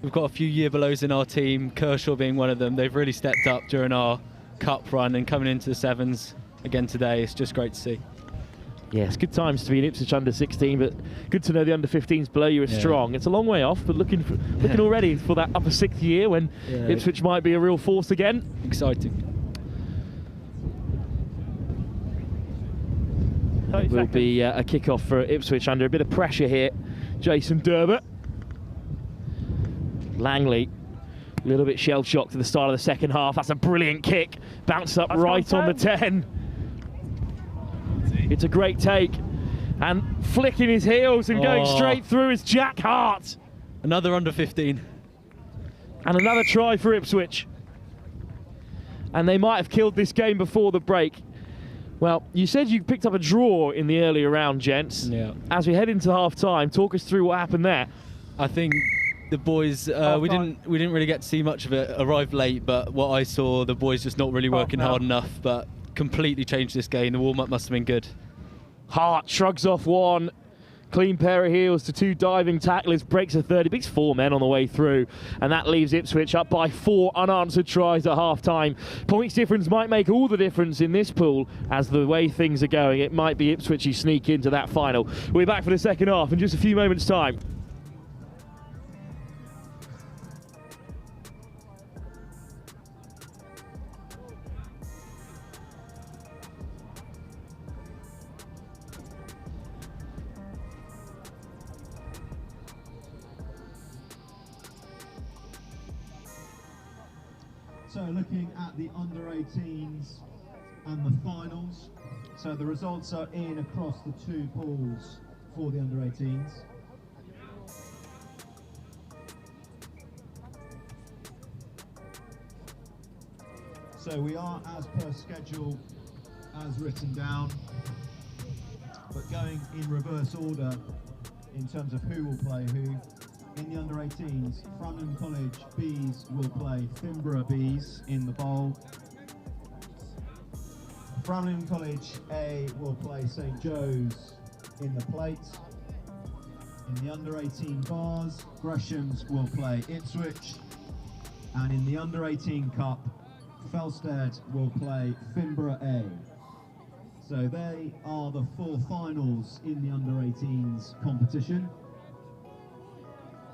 We've got a few year belows in our team, Kershaw being one of them. They've really stepped up during our cup run and coming into the sevens again today. It's just great to see. Yeah, it's good times to be in Ipswich under 16, but good to know the under 15s below you are strong. It's a long way off, but looking already for that upper sixth year when Ipswich might be a real force again. Exciting. It will be a kick-off for Ipswich under a bit of pressure here. Jason Durbert. Langley, a little bit shell-shocked at the start of the second half. That's a brilliant kick. Bounce up right on the 10. It's a great take. And flicking his heels and going straight through is Jack Hart. Another under 15. And another try for Ipswich. And they might have killed this game before the break. Well, you said you picked up a draw in the earlier round, gents. Yeah. As we head into half-time, talk us through what happened there. I think the boys, we didn't really get to see much of it. Arrived late, but what I saw, the boys just not really working hard enough. But completely changed this game. The warm-up must have been good. Hart shrugs off one. Clean pair of heels to two diving tacklers, breaks a third. He beats 4 men on the way through, and that leaves Ipswich up by 4 unanswered tries at half-time. Points difference might make all the difference in this pool. As the way things are going, it might be Ipswich who sneak into that final. We're back for the second half in just a few moments' time. So looking at the under-18s and the finals. So the results are in across the 2 pools for the under-18s. So we are as per schedule, as written down, but going in reverse order in terms of who will play who. In the under-18s, Framlingham College Bs will play Finborough Bs in the bowl. Framlingham College A will play St Joe's in the plate. In the under-18 bars, Gresham's will play Ipswich. And in the under-18 Cup, Felsted will play Finborough A. So they are the 4 finals in the under-18s competition.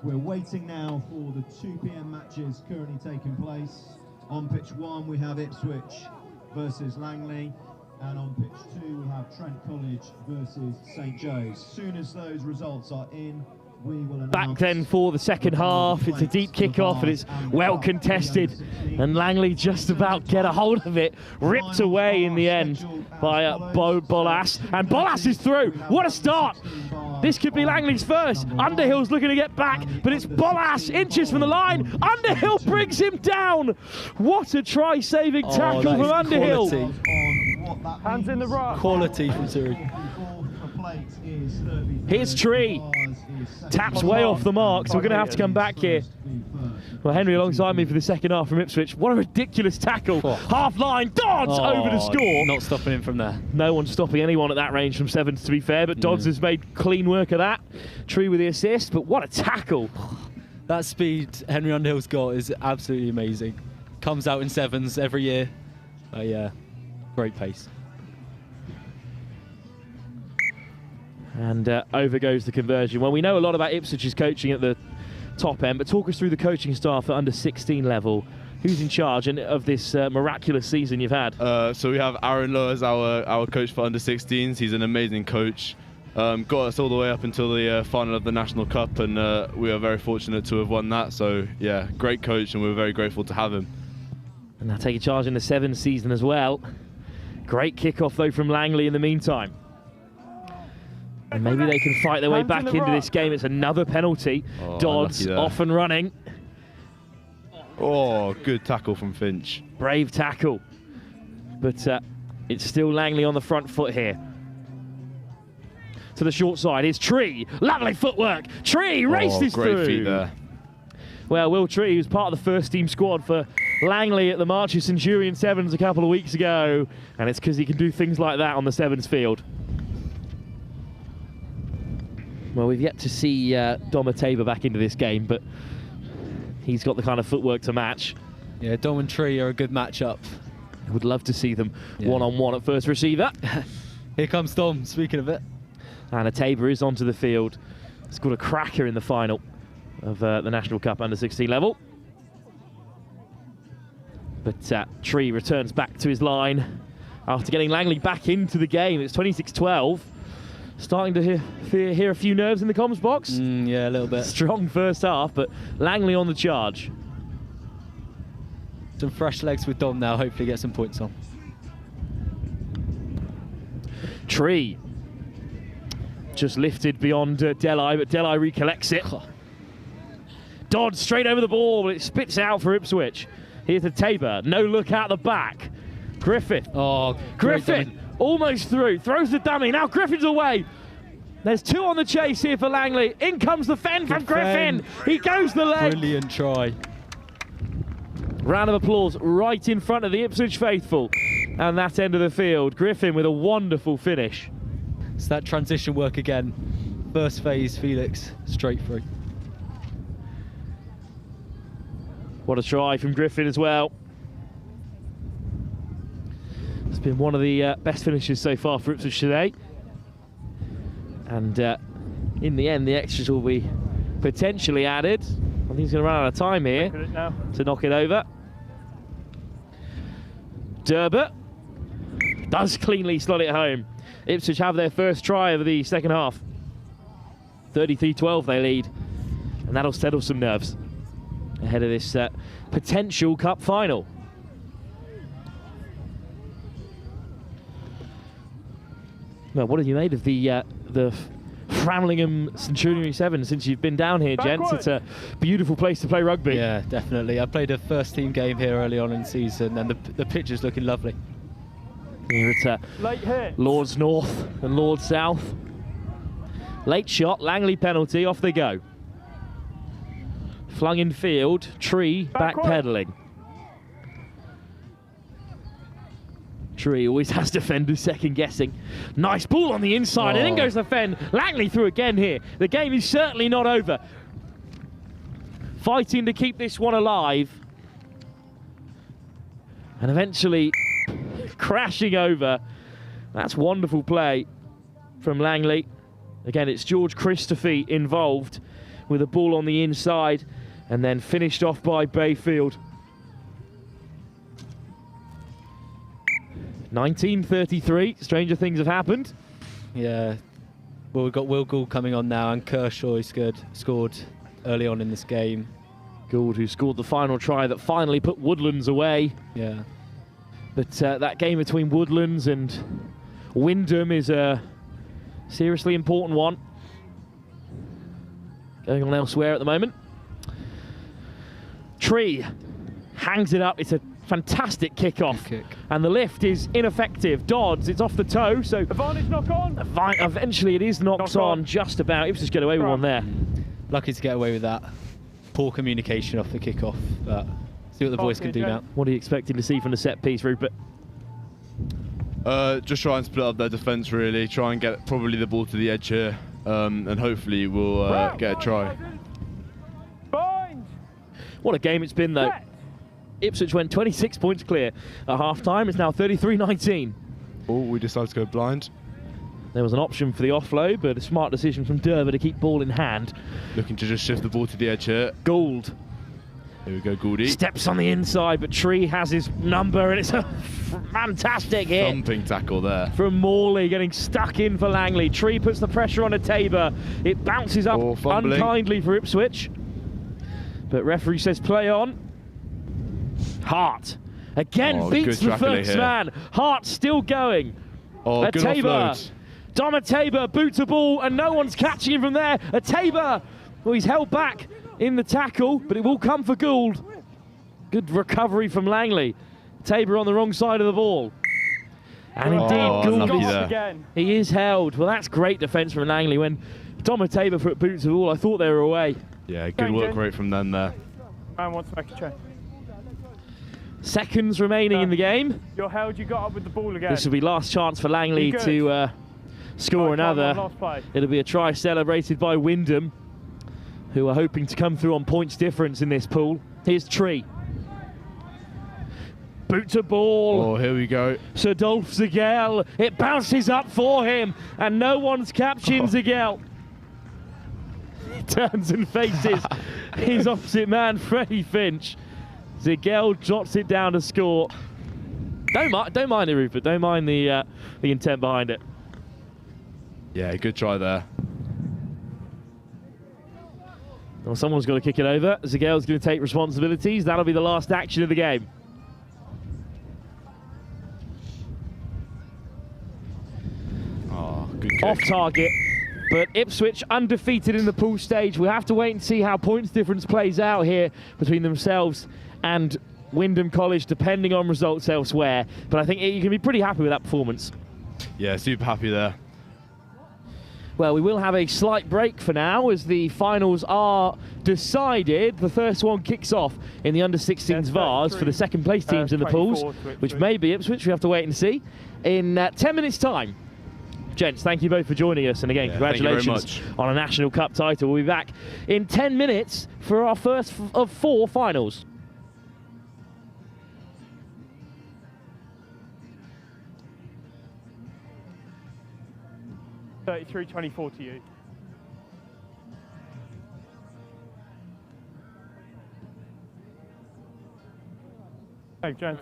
We're waiting now for the 2 PM matches currently taking place. On pitch 1 we have Ipswich versus Langley, and on pitch 2 we have Trent College versus St Joe's. Soon as those results are in, we will announce. Back then for the second half. It's a deep kick-off and it's well contested, and Langley just about get a hold of it, ripped away in the end by Bolas, and Bolas is through. What a start! This could be Langley's first. Underhill's looking to get back, but it's Bolas, inches from the line. Underhill brings him down. What a try-saving tackle from Underhill. Hands in the ruck. Quality from Surrey. Here's Tree. Taps way off the mark, so we're going to have to come back here. Well, Henry alongside me for the second half from Ipswich. What a ridiculous tackle. Half line, Dodds over the score. Not stopping him from there. No one stopping anyone at that range from sevens, to be fair, but Dodds has made clean work of that. Tree with the assist, but what a tackle. That speed Henry Underhill's got is absolutely amazing. Comes out in sevens every year. Yeah, great pace. And over goes the conversion. Well, we know a lot about Ipswich's coaching at the top end, but talk us through the coaching staff at under 16 level. Who's in charge of this miraculous season you've had? So we have Aaron Lowe as our coach for under 16s. He's an amazing coach. Got us all the way up until the final of the National Cup, and we are very fortunate to have won that. So yeah, great coach, and we're very grateful to have him. And now taking charge in the sevens season as well. Great kickoff though from Langley in the meantime. And maybe they can fight their way back into this game. It's another penalty. Dodds off and running. Oh, good tackle from Finch. Brave tackle. But it's still Langley on the front foot here. To the short side is Tree. Lovely footwork. Tree races through. Great feet there. Well, Will Tree, who's part of the first team squad for Langley at the Marches Centurion Sevens a couple of weeks ago. And it's because he can do things like that on the sevens field. Well, we've yet to see Dom Tabor back into this game, but he's got the kind of footwork to match. Yeah, Dom and Tree are a good matchup. I would love to see them one-on-one at first receiver. Here comes Dom, speaking of it. And Tabor is onto the field. Scored a cracker in the final of the National Cup under 16 level. But Tree returns back to his line after getting Langley back into the game. It's 26-12. Starting to hear a few nerves in the comms box. Yeah, a little bit. Strong first half, but Langley on the charge. Some fresh legs with Dom now, hopefully get some points on. Tree. Just lifted beyond Delhi, but Delhi recollects it. Dodd straight over the ball, but it spits out for Ipswich. Here's the Tabor. No look out the back. Griffin. Oh, Griffin. Almost through, throws the dummy, now Griffin's away. There's two on the chase here for Langley. In comes the fend from Griffin. He goes the leg. Brilliant try. Round of applause right in front of the Ipswich faithful. And that end of the field, Griffin with a wonderful finish. It's that transition work again. First phase, Felix, straight through. What a try from Griffin as well. It's been one of the best finishes so far for Ipswich today. And in the end, the extras will be potentially added. I think he's going to run out of time here to knock it over. Durbert does cleanly slot it home. Ipswich have their first try of the second half. 33-12 they lead. And that'll settle some nerves ahead of this potential cup final. Well, what have you made of the Framlingham Centurion 7 since you've been down here, gents? It's a beautiful place to play rugby. Yeah, definitely. I played a first team game here early on in the season, and the pitch is looking lovely. Here it's Lords North and Lords South. Late shot, Langley penalty, off they go. Flung in field, Tree backpedaling. Tree always has defenders second guessing. Nice ball on the inside, and in goes the fend. Langley through again here. The game is certainly not over. Fighting to keep this one alive. And eventually crashing over. That's wonderful play from Langley. Again, it's George Christopher involved with a ball on the inside and then finished off by Bayfield. 1933, stranger things have happened. Yeah, well, we've got Will Gould coming on now, and Kershaw scored early on in this game. Gould, who scored the final try that finally put Woodlands away. Yeah. But that game between Woodlands and Wymondham is a seriously important one. Going on elsewhere at the moment. Tree hangs it up. It's a fantastic kick-off. And the lift is ineffective. Dodds, it's off the toe, so... Advantage knock on! Eventually it is knocked on just about. Ipswich get away with one there. Lucky to get away with that. poor communication off the kickoff, but see what the boys can do now. What are you expecting to see from the set piece, Rupert? Just try and split up their defence really, try and get probably the ball to the edge here, and hopefully we'll get a try. What a game it's been though. Ipswich went 26 points clear at half-time. It's now 33-19. Oh, we decided to go blind. There was an option for the offload, but a smart decision from Derby to keep ball in hand. Looking to just shift the ball to the edge here. Gould. Here we go, Gouldy. Steps on the inside, but Tree has his number, and it's a fantastic hit. Thumping tackle there. From Morley, getting stuck in for Langley. Tree puts the pressure on a Tabor. It bounces up unkindly for Ipswich. But referee says play on. Hart again beats the first man. Hart still going. Oh, a good Tabor. offload. Dom Tabor boots a ball, and no one's catching him from there. A Tabor. Well, he's held back in the tackle, but it will come for Gould. Good recovery from Langley. Tabor on the wrong side of the ball. And indeed, Gould, he is held. Well, that's great defence from Langley. When Dom Tabor put boots of ball, I thought they were away. Yeah, good work rate from them there. Man wants to make a change. Seconds remaining in the game. You're held, you got up with the ball again. This will be last chance for Langley to score another. It'll be a try celebrated by Wymondham, who are hoping to come through on points difference in this pool. Here's Tree. Boot to ball. Oh, here we go. Sir Dolph Zagel. It bounces up for him, and no one's capturing Zagel. He turns and faces his opposite man, Freddie Finch. Zagel jots it down to score. Don't mind it, Rupert. Don't mind the intent behind it. Yeah, good try there. Well, someone's got to kick it over. Zagel's going to take responsibilities. That'll be the last action of the game. Oh, good kick. Off target, but Ipswich undefeated in the pool stage. We'll have to wait and see how points difference plays out here between themselves and Wymondham College, depending on results elsewhere. But I think you can be pretty happy with that performance. Yeah, super happy there. Well, we will have a slight break for now as the finals are decided. The first one kicks off in the under-16s Vase for the second place teams in the pools, which may be Ipswich. We have to wait and see. In 10 minutes' time. Gents, thank you both for joining us. And again, congratulations on a National Cup title. We'll be back in 10 minutes for our first of 4 finals. (33-24) to you. Hey, gents.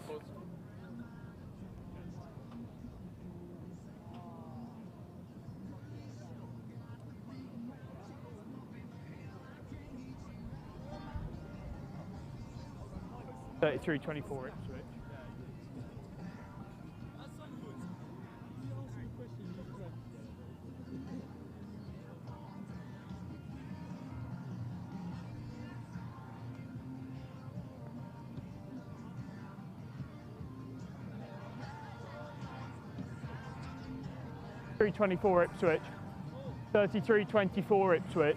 (33-24) Ipswich. 33-24 Ipswich. 33-24 Ipswich.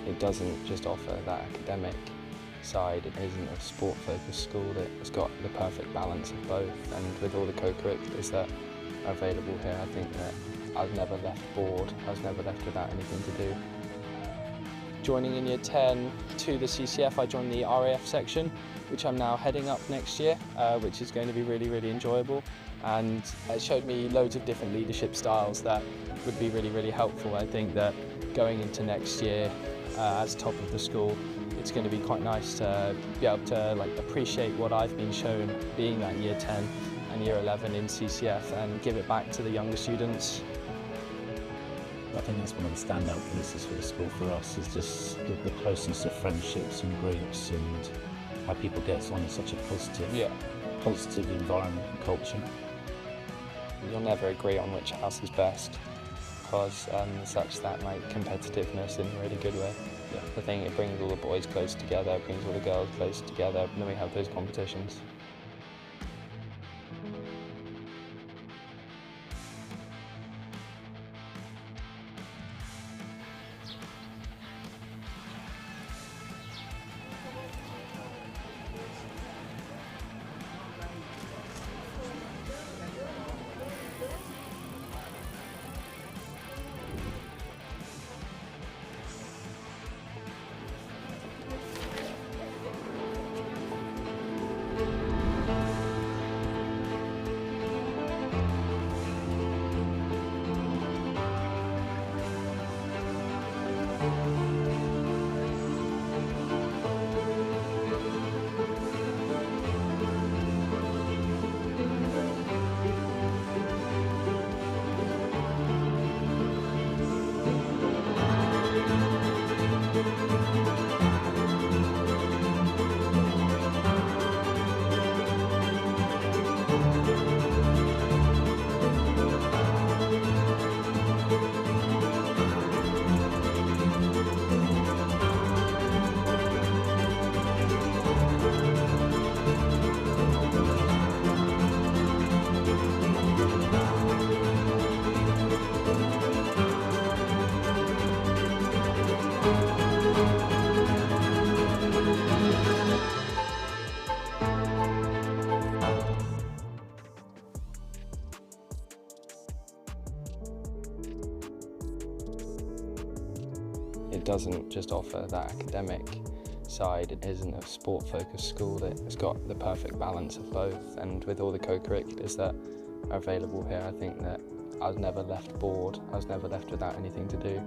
It doesn't just offer that academic side, it isn't a sport-focused school, it's got the perfect balance of both, and with all the co-curriculars that are available here, I think that I was never left bored, I was never left without anything to do. Joining in year 10 to the CCF, I joined the RAF section, which I'm now heading up next year, which is going to be really, really enjoyable. And it showed me loads of different leadership styles that would be really, really helpful. I think that going into next year as top of the school, it's going to be quite nice to be able to appreciate what I've been shown being that year 10 and year 11 in CCF and give it back to the younger students. I think that's one of the standout pieces for the school for us, is just the closeness of friendships and groups and how people get on in such a positive environment and culture. You'll never agree on which house is best, because such that competitiveness in a really good way. Yeah. I think it brings all the boys close together, it brings all the girls close together, and then we have those competitions. It doesn't just offer that academic side, it isn't a sport-focused school, it's got the perfect balance of both, and with all the co-curriculars that are available here, I think that I was never left bored, I was never left without anything to do.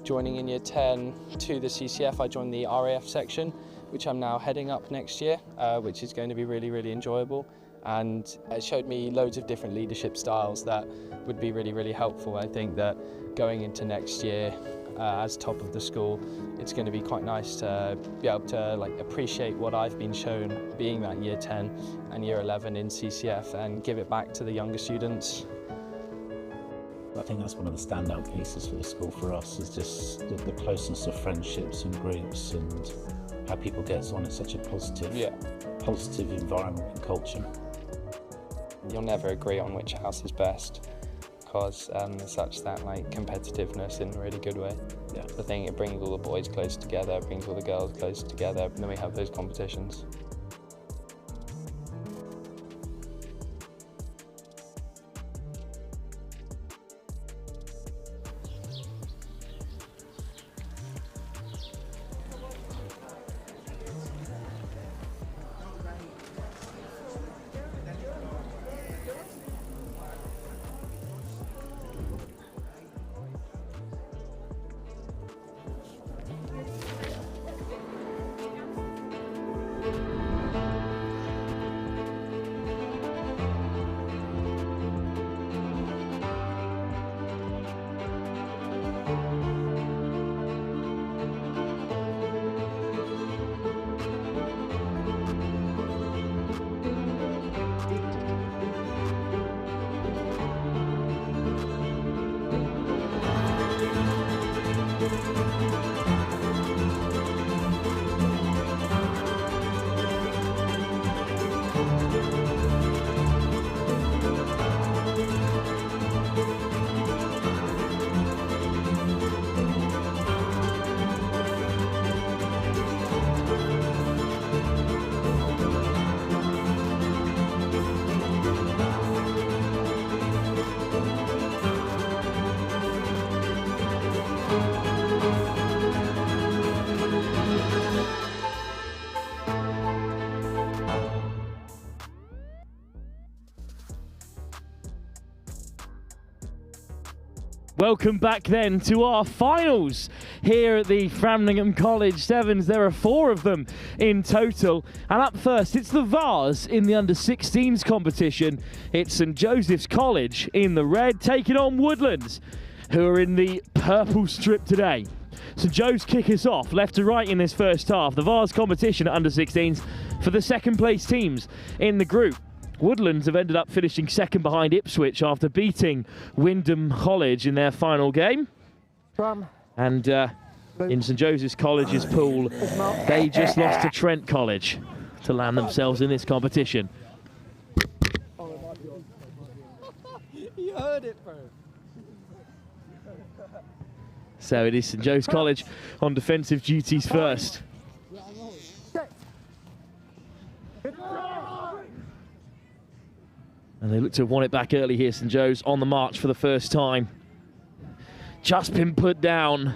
Joining in year 10 to the CCF, I joined the RAF section, which I'm now heading up next year, which is going to be really, really enjoyable. And it showed me loads of different leadership styles that would be really, really helpful. I think that going into next year as top of the school, it's going to be quite nice to be able to appreciate what I've been shown being that year 10 and year 11 in CCF and give it back to the younger students. I think that's one of the standout pieces for the school for us, is just the closeness of friendships and groups and how people get on in such a positive environment and culture. You'll never agree on which house is best, because such that competitiveness in a really good way. Yeah. I think it brings all the boys close together, it brings all the girls close together, and then we have those competitions. Welcome back then to our finals here at the Framlingham College Sevens. There are 4 of them in total. And up first, it's the Vase in the under-16s competition. It's St Joseph's College in the red, taking on Woodlands, who are in the purple strip today. St Joe's kick us off, left to right in this first half. The Vase competition at under-16s for the second place teams in the group. Woodlands have ended up finishing second behind Ipswich after beating Wymondham College in their final game. And in St Joseph's College's pool, they just lost to Trent College to land themselves in this competition. You heard it, bro. So it is St Joe's College on defensive duties first. And they look to have won it back early here. St Joe's on the march for the first time. Just been put down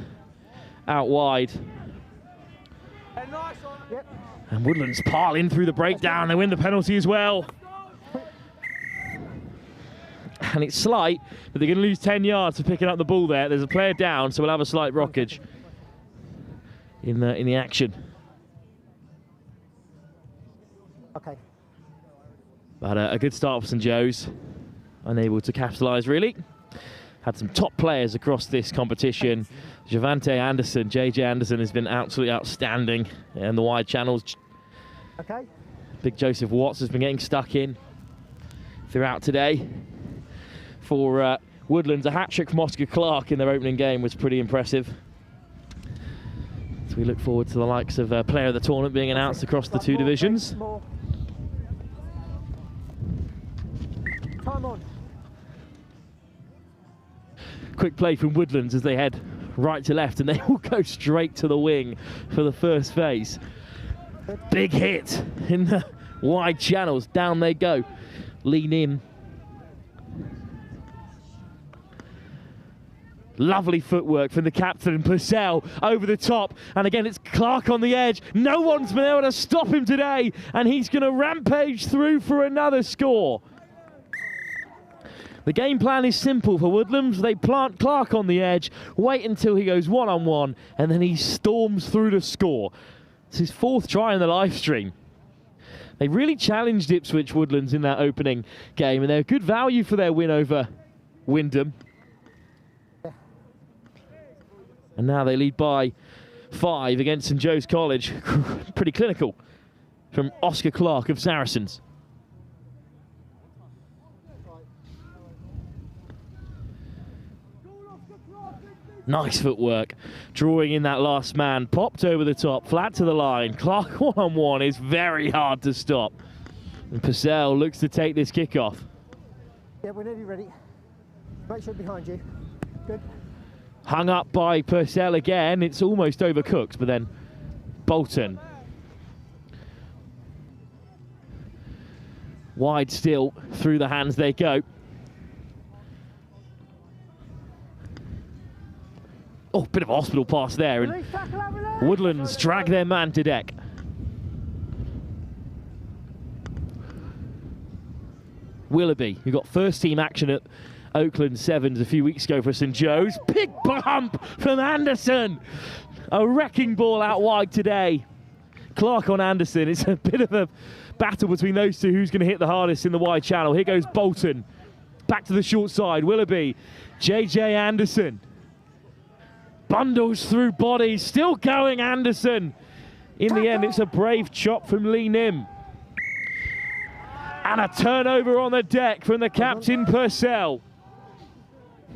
out wide. And Woodlands pile in through the breakdown. They win the penalty as well. And it's slight, but they're going to lose 10 yards for picking up the ball there. There's a player down, so we'll have a slight rockage in the action. Okay. But a good start for St Joe's. Unable to capitalise, really. Had some top players across this competition. Javante Anderson, JJ Anderson has been absolutely outstanding in the wide channels. Okay. Big Joseph Watts has been getting stuck in throughout today. For Woodlands, a hat-trick from Oscar Clark in their opening game was pretty impressive. So we look forward to the likes of player of the tournament being announced across the 2 divisions. Time on. Quick play from Woodlands as they head right to left, and they will go straight to the wing for the first phase. Big hit in the wide channels. Down they go. Lean in. Lovely footwork from the captain, Purcell over the top. And again, it's Clark on the edge. No one's been able to stop him today, and he's going to rampage through for another score. The game plan is simple for Woodlands. They plant Clark on the edge, wait until he goes one-on-one, and then he storms through to score. It's his 4th try in the live stream. They really challenged Ipswich Woodlands in that opening game, and they're good value for their win over Wymondham. And now they lead by 5 against St Joe's College. Pretty clinical from Oscar Clark of Saracens. Nice footwork, drawing in that last man, popped over the top, flat to the line. Clark one-on-one is very hard to stop. And Purcell looks to take this kickoff. Yeah, we're nearly ready. Make sure behind you. Good. Hung up by Purcell again. It's almost overcooked, but then Bolton. Wide still, through the hands they go. Oh, bit of a hospital pass there, and Woodlands drag their man to deck. Willoughby, who got first team action at Oakland Sevens a few weeks ago for St Joe's. Big bump from Anderson. A wrecking ball out wide today. Clark on Anderson. It's a bit of a battle between those two, who's going to hit the hardest in the wide channel. Here goes Bolton. Back to the short side. Willoughby. JJ Anderson. Bundles through bodies. Still going, Anderson. In the end, it's a brave chop from Lee Nim. And a turnover on the deck from the captain, Purcell.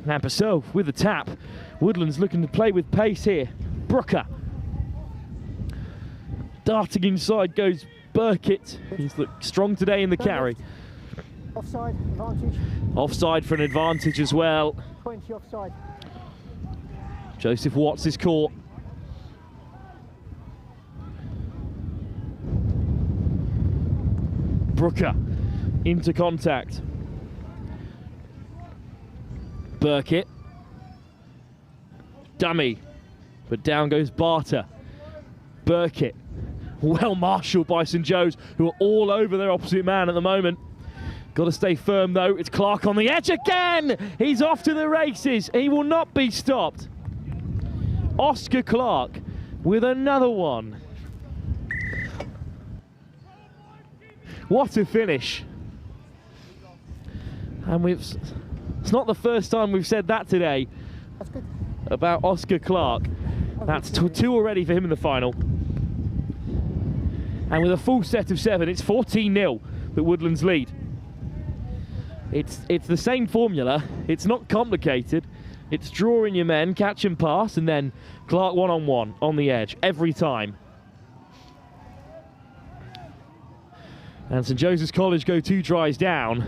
And Purcell with the tap. Woodlands looking to play with pace here. Brooker. Darting inside goes Burkitt. He's looked strong today in the carry. Offside, advantage. Offside for an advantage as well. 20 offside. Joseph Watts is caught. Brooker into contact. Burkitt. Dummy. But down goes Barter. Burkitt. Well marshalled by St Joe's, who are all over their opposite man at the moment. Got to stay firm though. It's Clark on the edge again. He's off to the races. He will not be stopped. Oscar Clark with another one. What a finish. And it's not the first time we've said that today about Oscar Clark. That's two already for him in the final. And with a full set of 7, it's 14-0 that Woodlands lead. It's the same formula. It's not complicated. It's drawing your men, catch and pass, and then Clark one-on-one on the edge every time. And St Joseph's College go 2 tries down,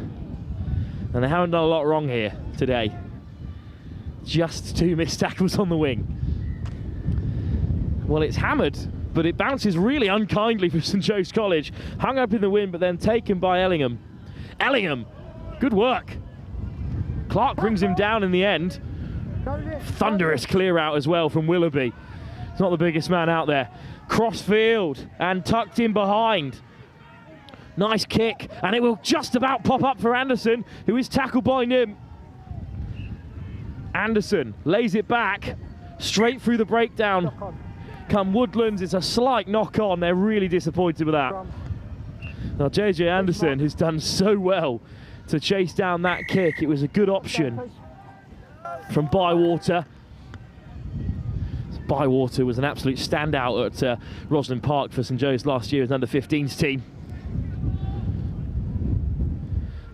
and they haven't done a lot wrong here today. Just 2 missed tackles on the wing. Well, it's hammered, but it bounces really unkindly for St Joseph's College. Hung up in the wind, but then taken by Ellingham. Ellingham, good work. Clark brings him down in the end. Thunderous clear out as well from Willoughby. He's not the biggest man out there. Crossfield and tucked in behind. Nice kick, and it will just about pop up for Anderson, who is tackled by Nim. Anderson lays it back, straight through the breakdown. Come Woodlands, it's a slight knock on. They're really disappointed with that. Now JJ Anderson has done so well to chase down that kick. It was a good option from Bywater. Bywater was an absolute standout at Roslyn Park for St Joe's last year as an under-15s team.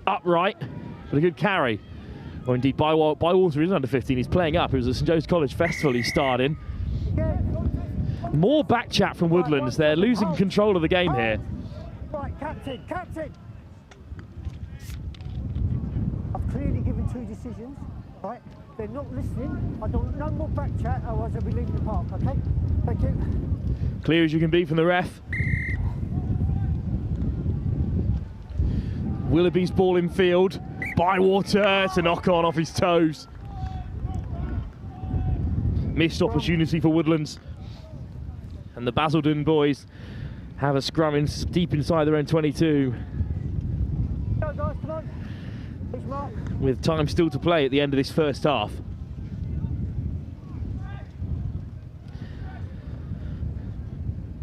Upright, but a good carry. Or indeed, Bywater is under 15. He's playing up. It was a St Joe's College festival he starred in. More back chat from Woodlands. They're losing control of the game here. Right, captain. I've clearly given 2 decisions. Right, they're not listening. I don't no more back chat, otherwise I'll be leaving the park. Okay, thank you. Clear as you can be from the ref. Willoughby's ball in field. Bywater to knock on off his toes. Missed opportunity for Woodlands. And the Basildon boys have a scrum deep inside their own 22. Go guys, come on. It's Mark. With time still to play at the end of this first half.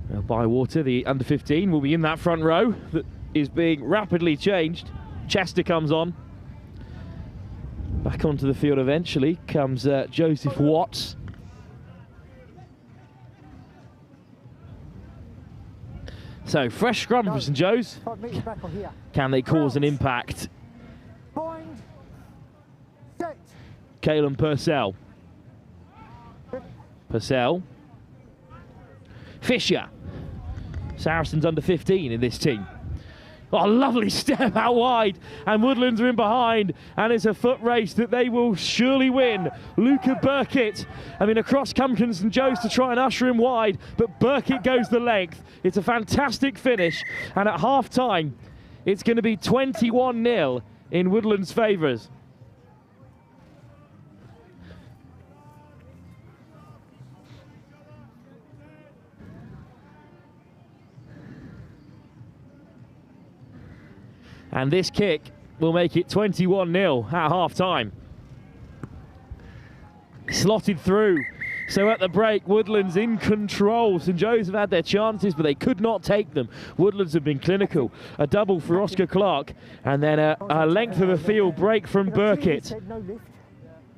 Now Bywater, the under 15, will be in that front row that is being rapidly changed. Chester comes on. Back onto the field eventually comes Joseph Watts. So, fresh scrum for St Joe's. Can they cause an impact? Caelan Purcell. Purcell. Fisher. Saracens under 15 in this team. Oh, lovely step out wide, and Woodlands are in behind, and it's a foot race that they will surely win. Luca Burkitt, across comes St Joe's to try and usher him wide, but Burkitt goes the length. It's a fantastic finish, and at half-time, it's going to be 21-0 in Woodlands' favours. And this kick will make it 21-0 at half-time. Slotted through. So at the break, Woodlands in control. St Joe's have had their chances, but they could not take them. Woodlands have been clinical. A double for Oscar Clark, and then a length of the field break from Burkitt. He said no lift,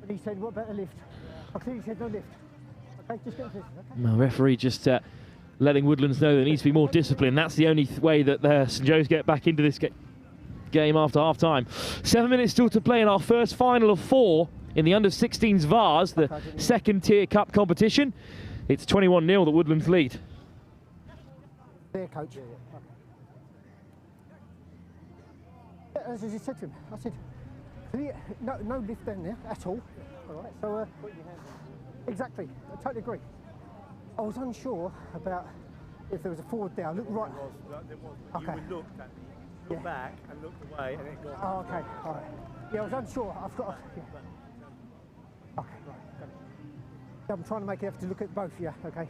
and he said, what about the lift? I clearly said no lift. Okay, just get this, okay? Well, referee just letting Woodlands know there needs to be more discipline. That's the only way that St Joe's get back into this game after half-time. 7 minutes still to play in our first final of 4 in the under-16s Vase, the second-tier cup competition. It's 21-0 that Woodlands lead. There, coach. As I said to him, I said, no lift down there at all. All right, so exactly, I totally agree. I was unsure about if there was a forward there. I looked right. There was. Okay. You looked at me. Looked back and looked away, and it got. Oh, okay, all right. Yeah, I was unsure. I've got. Yeah. Okay, right. Got it. Yeah, I'm trying to make you have to look at both. Yeah, okay.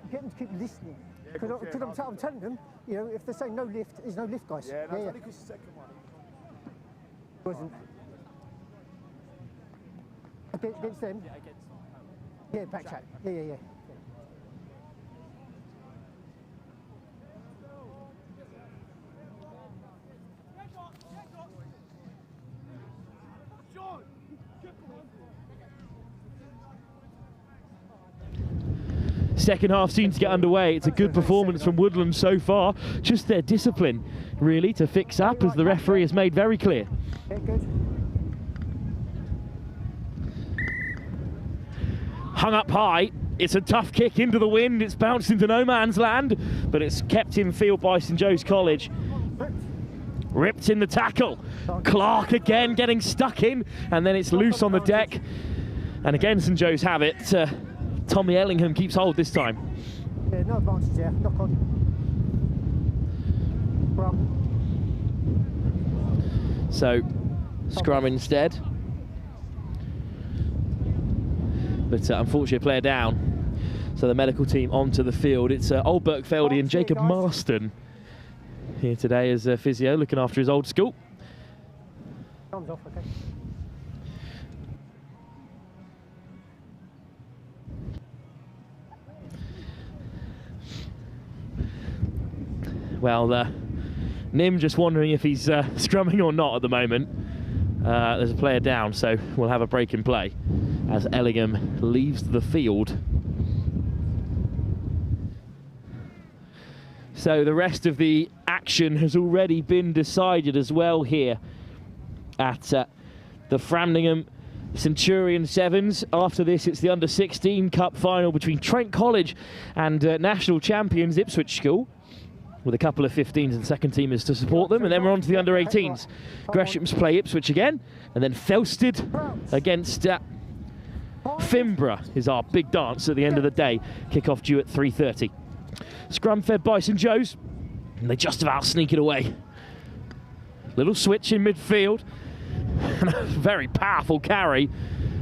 get them to keep listening. Because I'm telling them, you know, if they say no lift, there's no lift, guys. Yeah, that's only because the second one. Wasn't. Against them? Yeah, against. Yeah, back chat. Yeah. Second half seems to get underway. It's a good performance from Woodlands so far. Just their discipline, really, to fix up, as the referee has made very clear. Yeah, good. Hung up high. It's a tough kick into the wind. It's bounced into no man's land, but it's kept in field by St Joe's College. Ripped in the tackle. Clark again getting stuck in, and then it's loose on the deck. And again, St Joe's have it. Tommy Ellingham keeps hold this time. Yeah, no advantage there. Knock on. So, scrum instead. But unfortunately, a player down. So the medical team onto the field. It's Old Birkfeldy and Jacob Marston here today as a physio, looking after his old school. Thumbs off, okay. Well, Nim just wondering if he's scrumming or not at the moment. There's a player down, so we'll have a break in play as Ellingham leaves the field. So the rest of the action has already been decided as well here at the Framlingham Centurion Sevens. After this, it's the under-16 Cup Final between Trent College and national champions Ipswich School, with a couple of 15s and second teamers to support them. And then we're on to the under-18s. Gresham's play Ipswich again, and then Felsted against Finborough is our big dance at the end of the day. Kick-off due at 3:30. Scrum fed by St Joe's, and they just about sneak it away. Little switch in midfield, and a very powerful carry,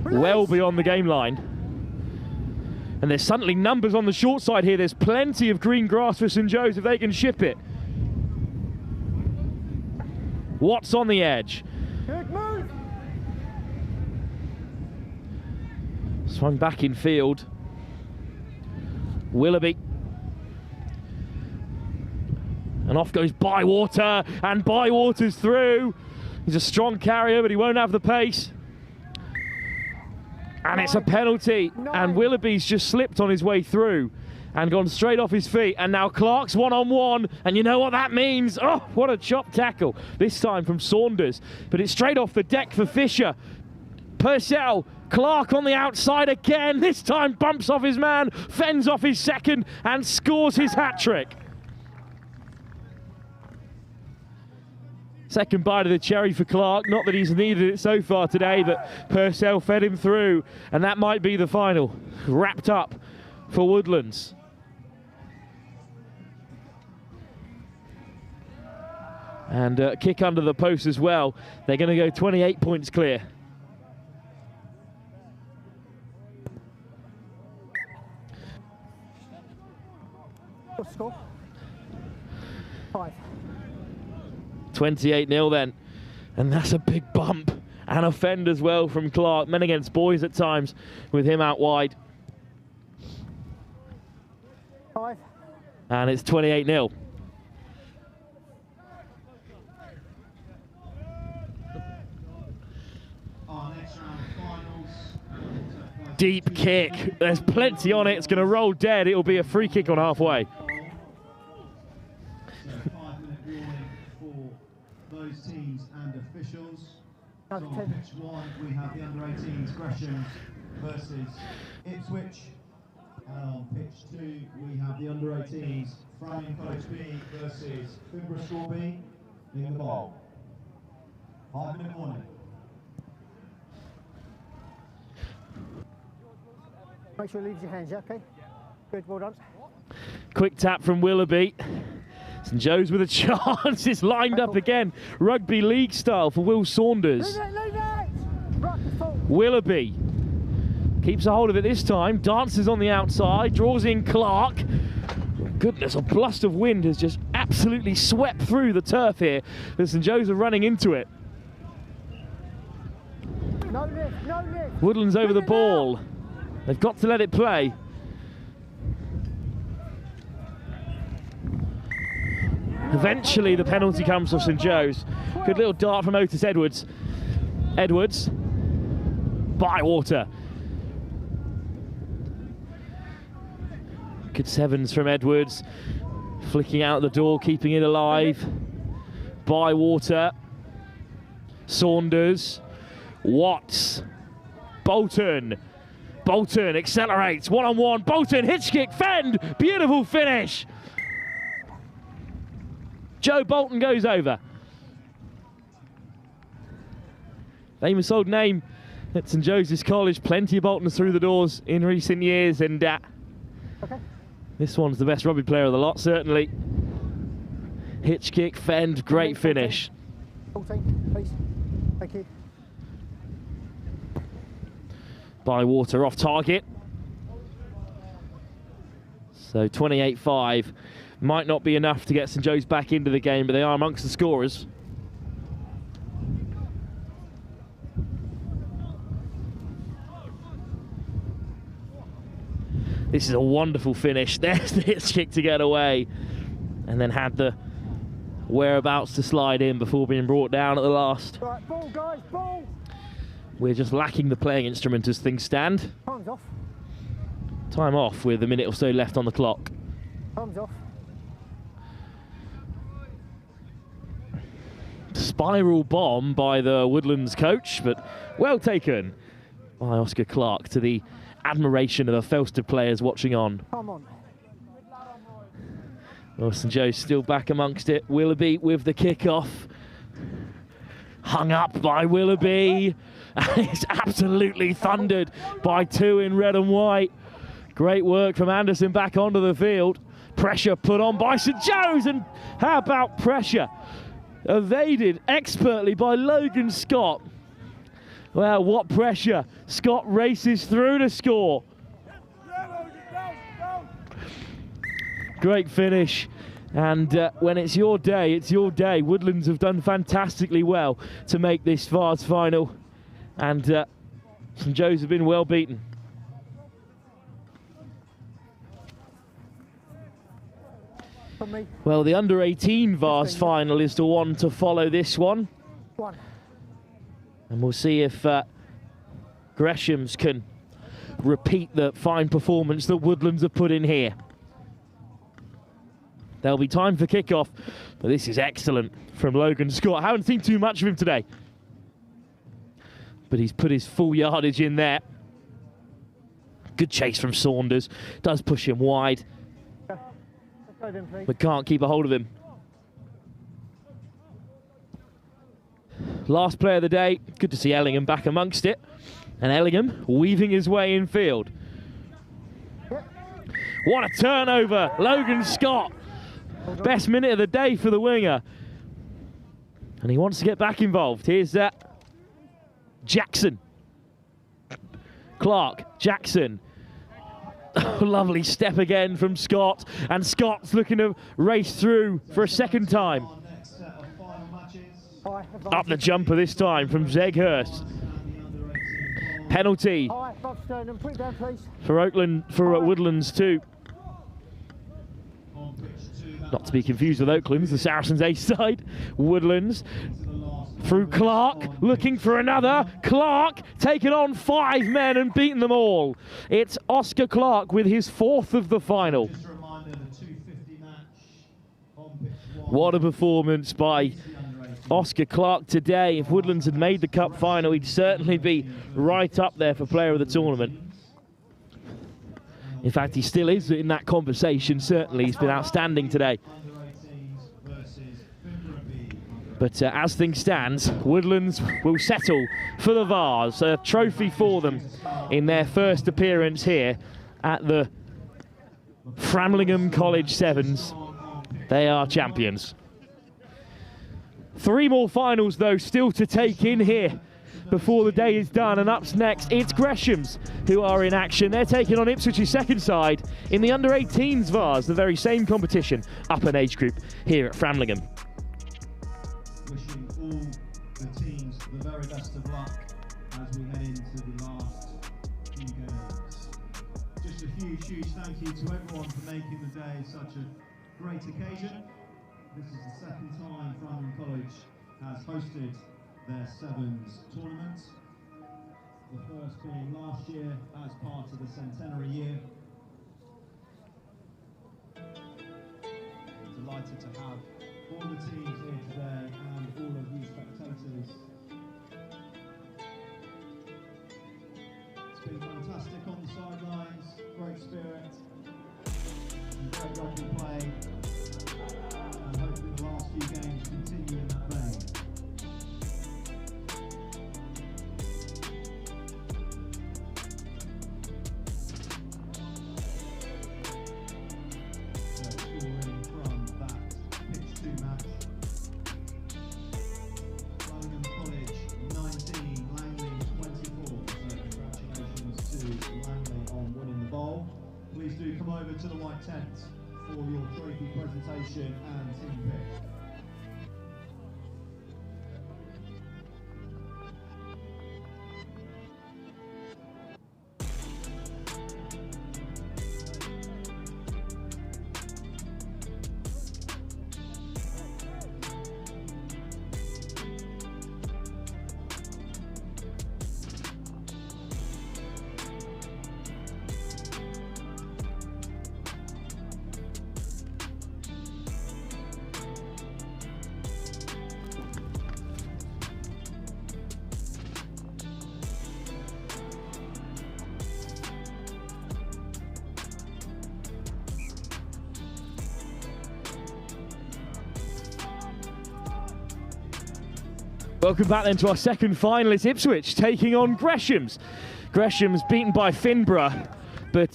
well beyond the game line. And there's suddenly numbers on the short side here. There's plenty of green grass for St Joe's if they can ship it. Watts on the edge. Good move. Swung back in field. Willoughby. And off goes Bywater, and Bywater's through. He's a strong carrier, but he won't have the pace. And it's a penalty, and Willoughby's just slipped on his way through and gone straight off his feet. And now Clark's one-on-one, and you know what that means. Oh, what a chop tackle, this time from Saunders. But it's straight off the deck for Fisher. Purcell, Clark on the outside again. This time bumps off his man, fends off his second, and scores his hat-trick. Second bite of the cherry for Clark. Not that he's needed it so far today, but Purcell fed him through, and that might be the final. Wrapped up for Woodlands. And kick under the post as well. They're going to go 28 points clear. What's the score? 5. 28-0 then, and that's a big bump and a fend as well from Clark. Men against boys at times with him out wide. 5. And it's 28-0. Deep kick, there's plenty on it, it's going to roll dead. It'll be a free kick on halfway. Those teams and officials. So on pitch 1 we have the under-18s Gresham versus Ipswich, and on pitch 2 we have the under-18s Framlingham College B versus Finborough School B in the bowl. 5-minute warning. Make sure you leave your hands, yeah, okay? Good, well done. Quick tap from Willoughby. St Joe's with a chance. It's lined up again. Rugby league style for Will Saunders. Willoughby Keeps a hold of it this time. Dances on the outside. Draws in Clark. Goodness, a blast of wind has just absolutely swept through the turf here. The St Joe's are running into it. No lift, no lift. Woodlands over the ball. They've got to let it play. Eventually the penalty comes for St Joe's. Good little dart from Otis Edwards. Edwards. Bywater. Good sevens from Edwards. Flicking out the door, keeping it alive. Bywater. Saunders. Watts. Bolton. Bolton accelerates. One-on-one. Bolton, hitch kick, fend. Beautiful finish. Joe Bolton goes over. Famous old name at St Joseph's College. Plenty of Boltons through the doors in recent years, and this one's the best rugby player of the lot, certainly. Hitch kick, fend, great finish. 14, please. Thank you. Bywater off target. So 28-5. Might not be enough to get St Joe's back into the game, but they are amongst the scorers. This is a wonderful finish. There's the hitch kick to get away, and then had the whereabouts to slide in before being brought down at the last. Right, ball, guys, ball. We're just lacking the playing instrument as things stand. Time's off. Time off with a minute or so left on the clock. Time's off. Spiral bomb by the Woodlands coach, but well taken by Oscar Clark, to the admiration of the Felstead players watching on. Come on. Well, St Joe's still back amongst it. Willoughby with the kick-off. Hung up by Willoughby. It's absolutely thundered by two in red and white. Great work from Anderson back onto the field. Pressure put on by St Joe's, and how about pressure? Evaded expertly by Logan Scott. Well, what pressure. Scott races through to score. Great finish. And when it's your day, it's your day. Woodlands have done fantastically well to make this Vase Final. And St Joe's have been well beaten. Well, the under-18 Vase Final is the one to follow this one. And we'll see if Gresham's can repeat the fine performance that Woodlands have put in here. There'll be time for kickoff, but this is excellent from Logan Scott. I haven't seen too much of him today, but he's put his full yardage in there. Good chase from Saunders. Does push him wide, but can't keep a hold of him. Last player of the day. Good to see Ellingham back amongst it. And Ellingham weaving his way in field. What a turnover. Logan Scott. Best minute of the day for the winger. And he wants to get back involved. Here's Jackson. Clark, Jackson. Lovely step again from Scott. And Scott's looking to race through for a second time. Up the jumper this time from Zeghurst. Penalty for Woodlands too. Not to be confused with Oakland's, the Saracens' ace side. Woodlands through Clark, looking for another. Clark taking on 5 men and beating them all. It's Oscar Clark with his 4th of the final. What a performance by Oscar Clark today. If Woodlands had made the cup final, he'd certainly be right up there for player of the tournament. In fact, he still is in that conversation, certainly. He's been outstanding today. But as things stand, Woodlands will settle for the Vase, a trophy for them in their first appearance here at the Framlingham College Sevens. They are champions. 3 more finals, though, still to take in here before the day is done. And up next, it's Gresham's who are in action. They're taking on Ipswich's second side in the under-18s Vase, the very same competition, up an age group here at Framlingham. Wishing all the teams the very best of luck as we head into the last few games. Just a huge thank you to everyone for making the day such a great occasion. This is the second time Framlingham College has hosted their sevens tournament. The first being last year as part of the centenary year. Delighted to have all the teams here today and all of you spectators. It's been fantastic on the sidelines, great spirit, and great rugby play, and hopefully the last few games continue in that vein. Scoring from that pitch 2 match. Framlingham College 19, Langley 24. So congratulations to Langley on winning the bowl. Please do come over to the white tent for your trophy presentation and team pick. Welcome back then to our second final. It's Ipswich taking on Gresham's. Gresham's beaten by Finborough, but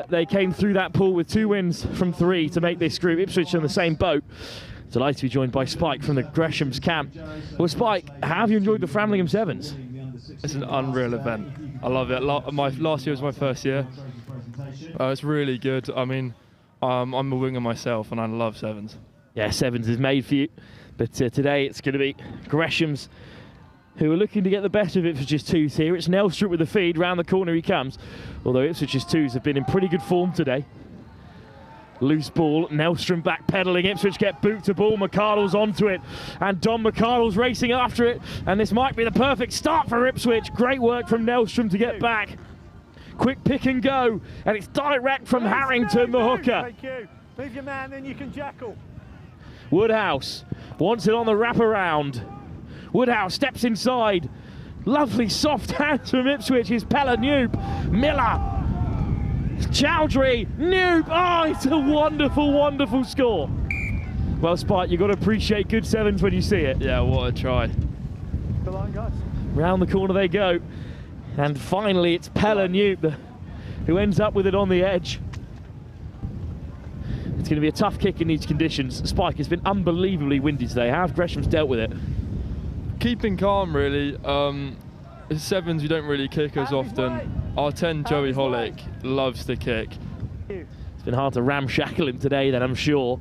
they came through that pool with 2 wins from 3 to make this group. Ipswich on the same boat. Delighted to be joined by Spike from the Gresham's camp. Well, Spike, how have you enjoyed the Framlingham Sevens? It's an unreal event. I love it. Last year was my first year. It's really good. I mean, I'm a winger myself and I love sevens. Yeah, sevens is made for you. But today it's going to be Gresham's who are looking to get the best of Ipswich's 2s here. It's Nelstrup with the feed, round the corner he comes. Although Ipswich's 2s have been in pretty good form today. Loose ball, Nelstrom back pedalling, Ipswich get boot to ball, McCardle's onto it, and Dom McCardle's racing after it, and this might be the perfect start for Ipswich. Great work from Nelstrom to get back. Quick pick and go, and it's direct from Harrington, the hooker. Thank you. Leave your man, then you can jackal. Woodhouse wants it on the wraparound. Woodhouse steps inside. Lovely soft hands from Ipswich is Pella Newp. Miller. Chowdhury. Newp. Oh, it's a wonderful, wonderful score. Well, Spike, you've got to appreciate good sevens when you see it. Yeah, what a try. Come on, guys. Round the corner they go. And finally, it's Pella Newp who ends up with it on the edge. It's going to be a tough kick in these conditions. Spike, has been unbelievably windy today. How have Gresham's dealt with it? Keeping calm, really. Sevens, we don't really kick as often. Our 10, Joey Hollick, loves to kick. It's been hard to ramshackle him today, then, I'm sure,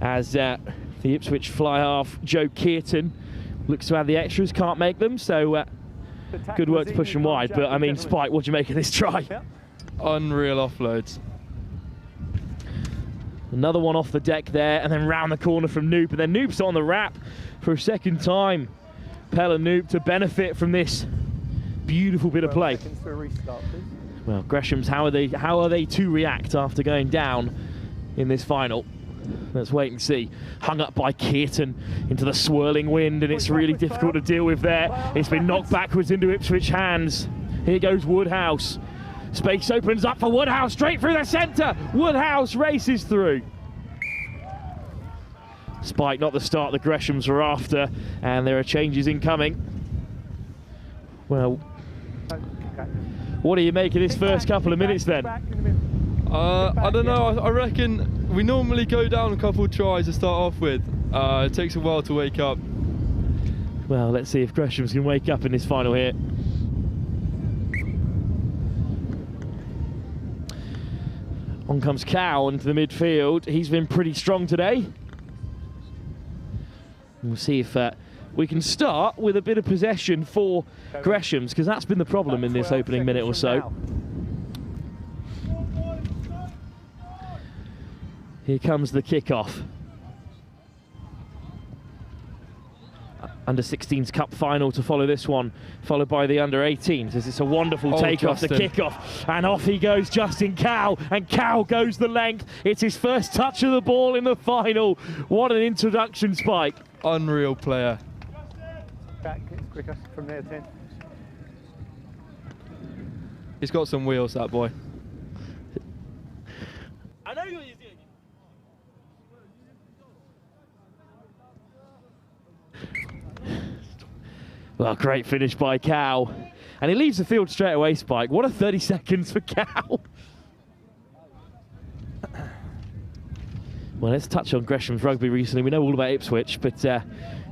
as the Ipswich fly half, Joe Kearton, looks to have the extras, can't make them, so good work to push them wide. But, I mean, Spike, what do you make of this try? Unreal offloads. Another one off the deck there, and then round the corner from Newp, and then Noop's on the wrap for a second time. Pella Newp to benefit from this beautiful bit of play. Well, Gresham's, how are they to react after going down in this final? Let's wait and see. Hung up by Kearton into the swirling wind, and it's really difficult to deal with there. It's been knocked backwards into Ipswich hands. Here goes Woodhouse. Space opens up for Woodhouse, straight through the centre. Woodhouse races through. Spike, not the start the Greshams were after, and there are changes incoming. Well, what do you make of this first couple of minutes then? I don't know, I reckon we normally go down a couple of tries to start off with. It takes a while to wake up. Well, let's see if Gresham's can wake up in this final here. On comes Cow into the midfield. He's been pretty strong today. We'll see if we can start with a bit of possession for Gresham's, because that's been the problem in this opening minute or so. Here comes the kickoff. Under-16s Cup Final to follow this one, followed by the Under-18s, as it's a wonderful takeoff, the kickoff, and off he goes, Justin Cow, and Cow goes the length. It's his first touch of the ball in the final. What an introduction, Spike. Unreal player. Back, it's quicker from there, 10. He's got some wheels, that boy. I know what you're doing. Well, great finish by Cow. And he leaves the field straight away, Spike. What a 30 seconds for Cow. Well, let's touch on Gresham's rugby recently. We know all about Ipswich, but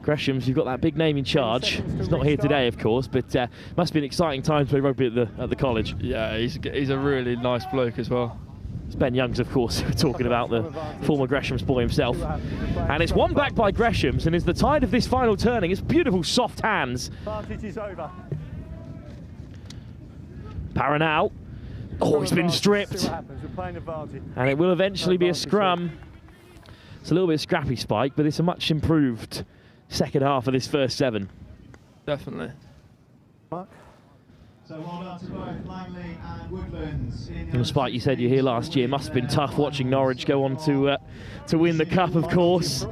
Gresham's, you've got that big name in charge. He's not here today, of course, but must be an exciting time to play rugby at the college. Yeah, he's a really nice bloke as well. It's Ben Youngs, of course, we're talking about, the former Gresham's boy himself. And it's one back by Gresham's, and is the tide of this final turning. It's beautiful, soft hands. Advantage is over. Paranal. Oh, he's been stripped. And it will eventually be a scrum. It's a little bit scrappy, Spike, but it's a much improved second half of this first 7. Definitely. Mark. So well done to both Langley and Woodlands. And Spike, you said you were here last year. Must have been tough watching Norwich go on to win the cup, of course.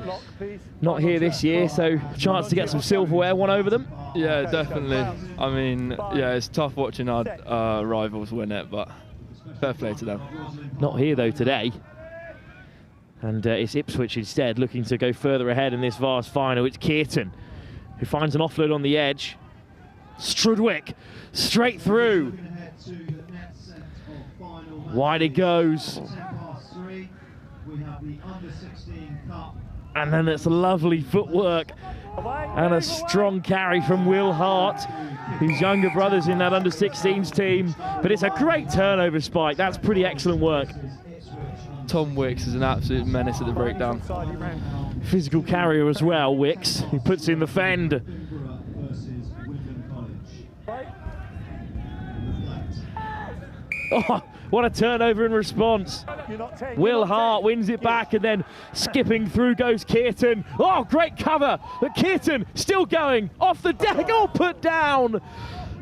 Not here this year, so chance to get some silverware, won over them. Yeah, definitely. I mean, yeah, it's tough watching our rivals win it, but fair play to them. Not here though today. And it's Ipswich instead, looking to go further ahead in this Vase Final. It's Kearton, who finds an offload on the edge. Strudwick, straight through. Wide it goes. And then it's lovely footwork and a strong carry from Will Hart, whose younger brother's in that under-16s team. But it's a great turnover, Spike. That's pretty excellent work. Tom Wicks is an absolute menace at the breakdown. Physical carrier as well, Wicks, who puts in the fend. Oh, what a turnover in response. Will Hart wins it back, and then skipping through goes Kearton. Oh, great cover, but Kearton still going off the deck. Oh, put down.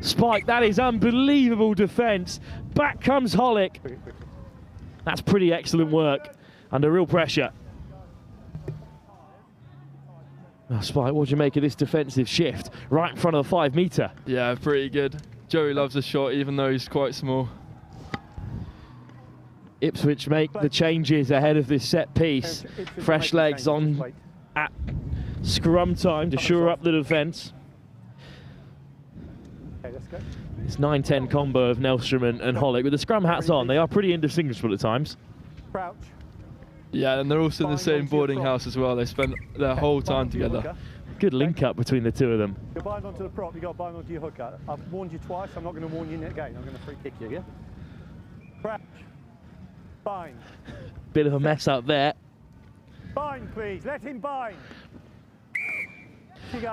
Spike, that is unbelievable defence. Back comes Hollick. That's pretty excellent work under real pressure. Oh, Spike, what do you make of this defensive shift right in front of the 5 metre? Yeah, pretty good. Joey loves a shot, even though he's quite small. Ipswich make the changes ahead of this set piece. Fresh legs on at scrum time to shore up the defence. It's 9-10 combo of Nelstrom and Hollick. With the scrum hats on, they are pretty indistinguishable at times. Crouch. Yeah, and they're also in the same boarding house as well. They spend their whole time together. Good link up between the two of them. You're bind onto the prop, you've got to bind onto your hooker. I've warned you twice, I'm not going to warn you again. I'm going to free kick you, yeah? Crouch. Bind. Bit of a mess up there. Bind, please. Let him bind.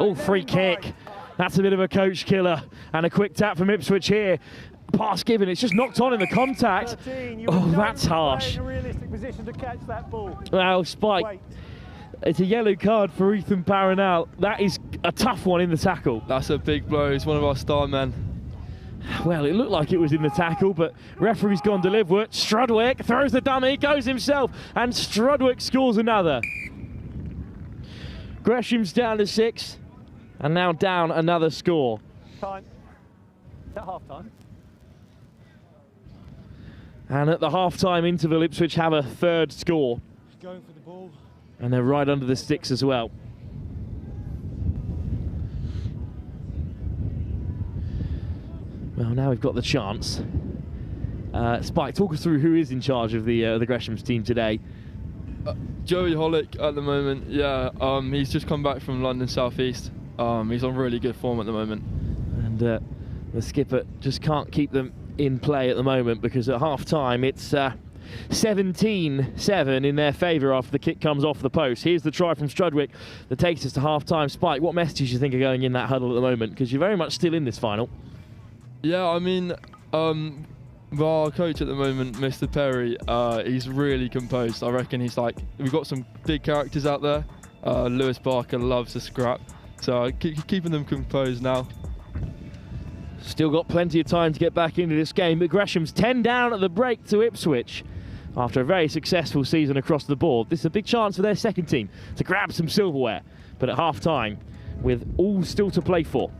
Oh, free kick. That's a bit of a coach killer. And a quick tap from Ipswich here. Pass given. It's just knocked on in the contact. Oh, that's harsh. In a realistic position to catch that ball. Well, Spike. It's a yellow card for Ethan Paranal. That is a tough one in the tackle. That's a big blow. He's one of our star men. Well, it looked like it was in the tackle, but referee's gone deliberate. Strudwick throws the dummy, goes himself, and Strudwick scores another. Gresham's down to 6, and now down another score. Time. At half time. And at the half-time interval, Ipswich have a 3rd score. Going for the ball. And they're right under the sticks as well. Well, now we've got the chance. Spike, talk us through who is in charge of the Gresham's team today. Joey Hollick at the moment, yeah. He's just come back from London South East. He's on really good form at the moment. And the skipper just can't keep them in play at the moment, because at half-time it's 17-7 in their favour after the kick comes off the post. Here's the try from Strudwick that takes us to half-time. Spike, what messages do you think are going in that huddle at the moment? Because you're very much still in this final. Yeah, I mean, our coach at the moment, Mr. Perry, he's really composed. I reckon he's like, we've got some big characters out there. Lewis Barker loves to scrap, so keeping them composed now. Still got plenty of time to get back into this game, but Gresham's 10 down at the break to Ipswich after a very successful season across the board. This is a big chance for their second team to grab some silverware, but at half-time, with all still to play for.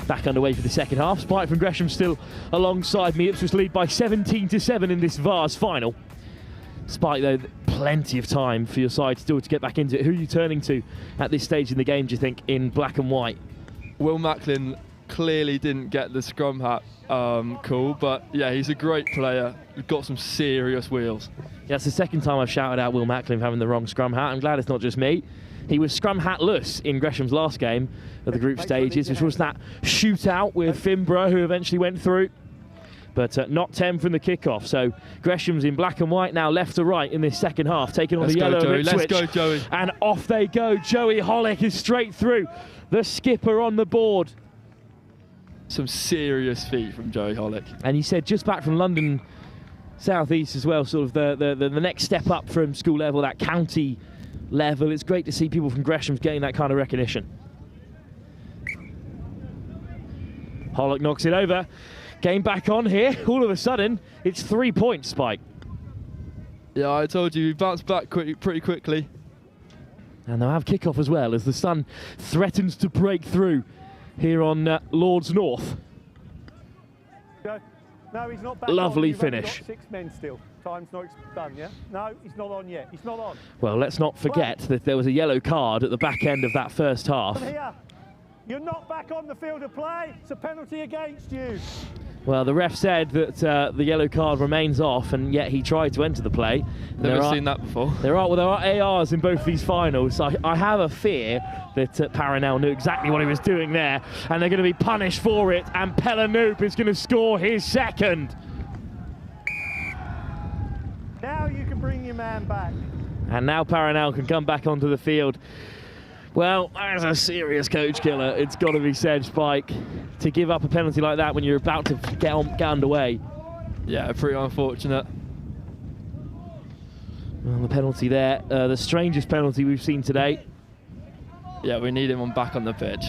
Back underway for the second half. Spike from Gresham still alongside me. Ipswich lead by 17-7 in this Vase final. Spike, though, plenty of time for your side still to get back into it. Who are you turning to at this stage in the game, do you think, in black and white? Will Macklin clearly didn't get the scrum hat call, but yeah, he's a great player. He's got some serious wheels. Yeah, it's the second time I've shouted out Will Macklin for having the wrong scrum hat. I'm glad it's not just me. He was scrum hatless in Gresham's last game of the group stages, which was that shootout with Finborough, who eventually went through. But not 10 from the kickoff. So Gresham's in black and white now, left to right in this second half, taking on the yellow of Ipswich. Let's go, Joey. And off they go. Joey Hollick is straight through. The skipper on the board. Some serious feet from Joey Hollick. And he said just back from London South East as well, sort of the next step up from school level, that county level. It's great to see people from Gresham's getting that kind of recognition. Hollick knocks it over. Game back on here. All of a sudden, it's 3 points, Spike. Yeah, I told you, we bounced back pretty quickly. And they'll have kickoff as well as the sun threatens to break through here on Lords North. No, he's not back. Lovely on. finish. Got 6 men still. Time's not done, yeah? No, he's not on yet. He's not on. Well, let's not forget that there was a yellow card at the back end of that first half. Here. You're not back on the field of play. It's a penalty against you. Well, the ref said that the yellow card remains off, and yet he tried to enter the play. Never seen that before. There are ARs in both these finals. So I have a fear that Paranel knew exactly what he was doing there, and they're going to be punished for it, and Pelanoop is going to score his second. Now you can bring your man back. And now Paranel can come back onto the field. Well, that's a serious coach killer, it's got to be said, Spike. To give up a penalty like that when you're about to get underway. Yeah, pretty unfortunate. Well, the penalty there, the strangest penalty we've seen today. Yeah, we need him back on the pitch.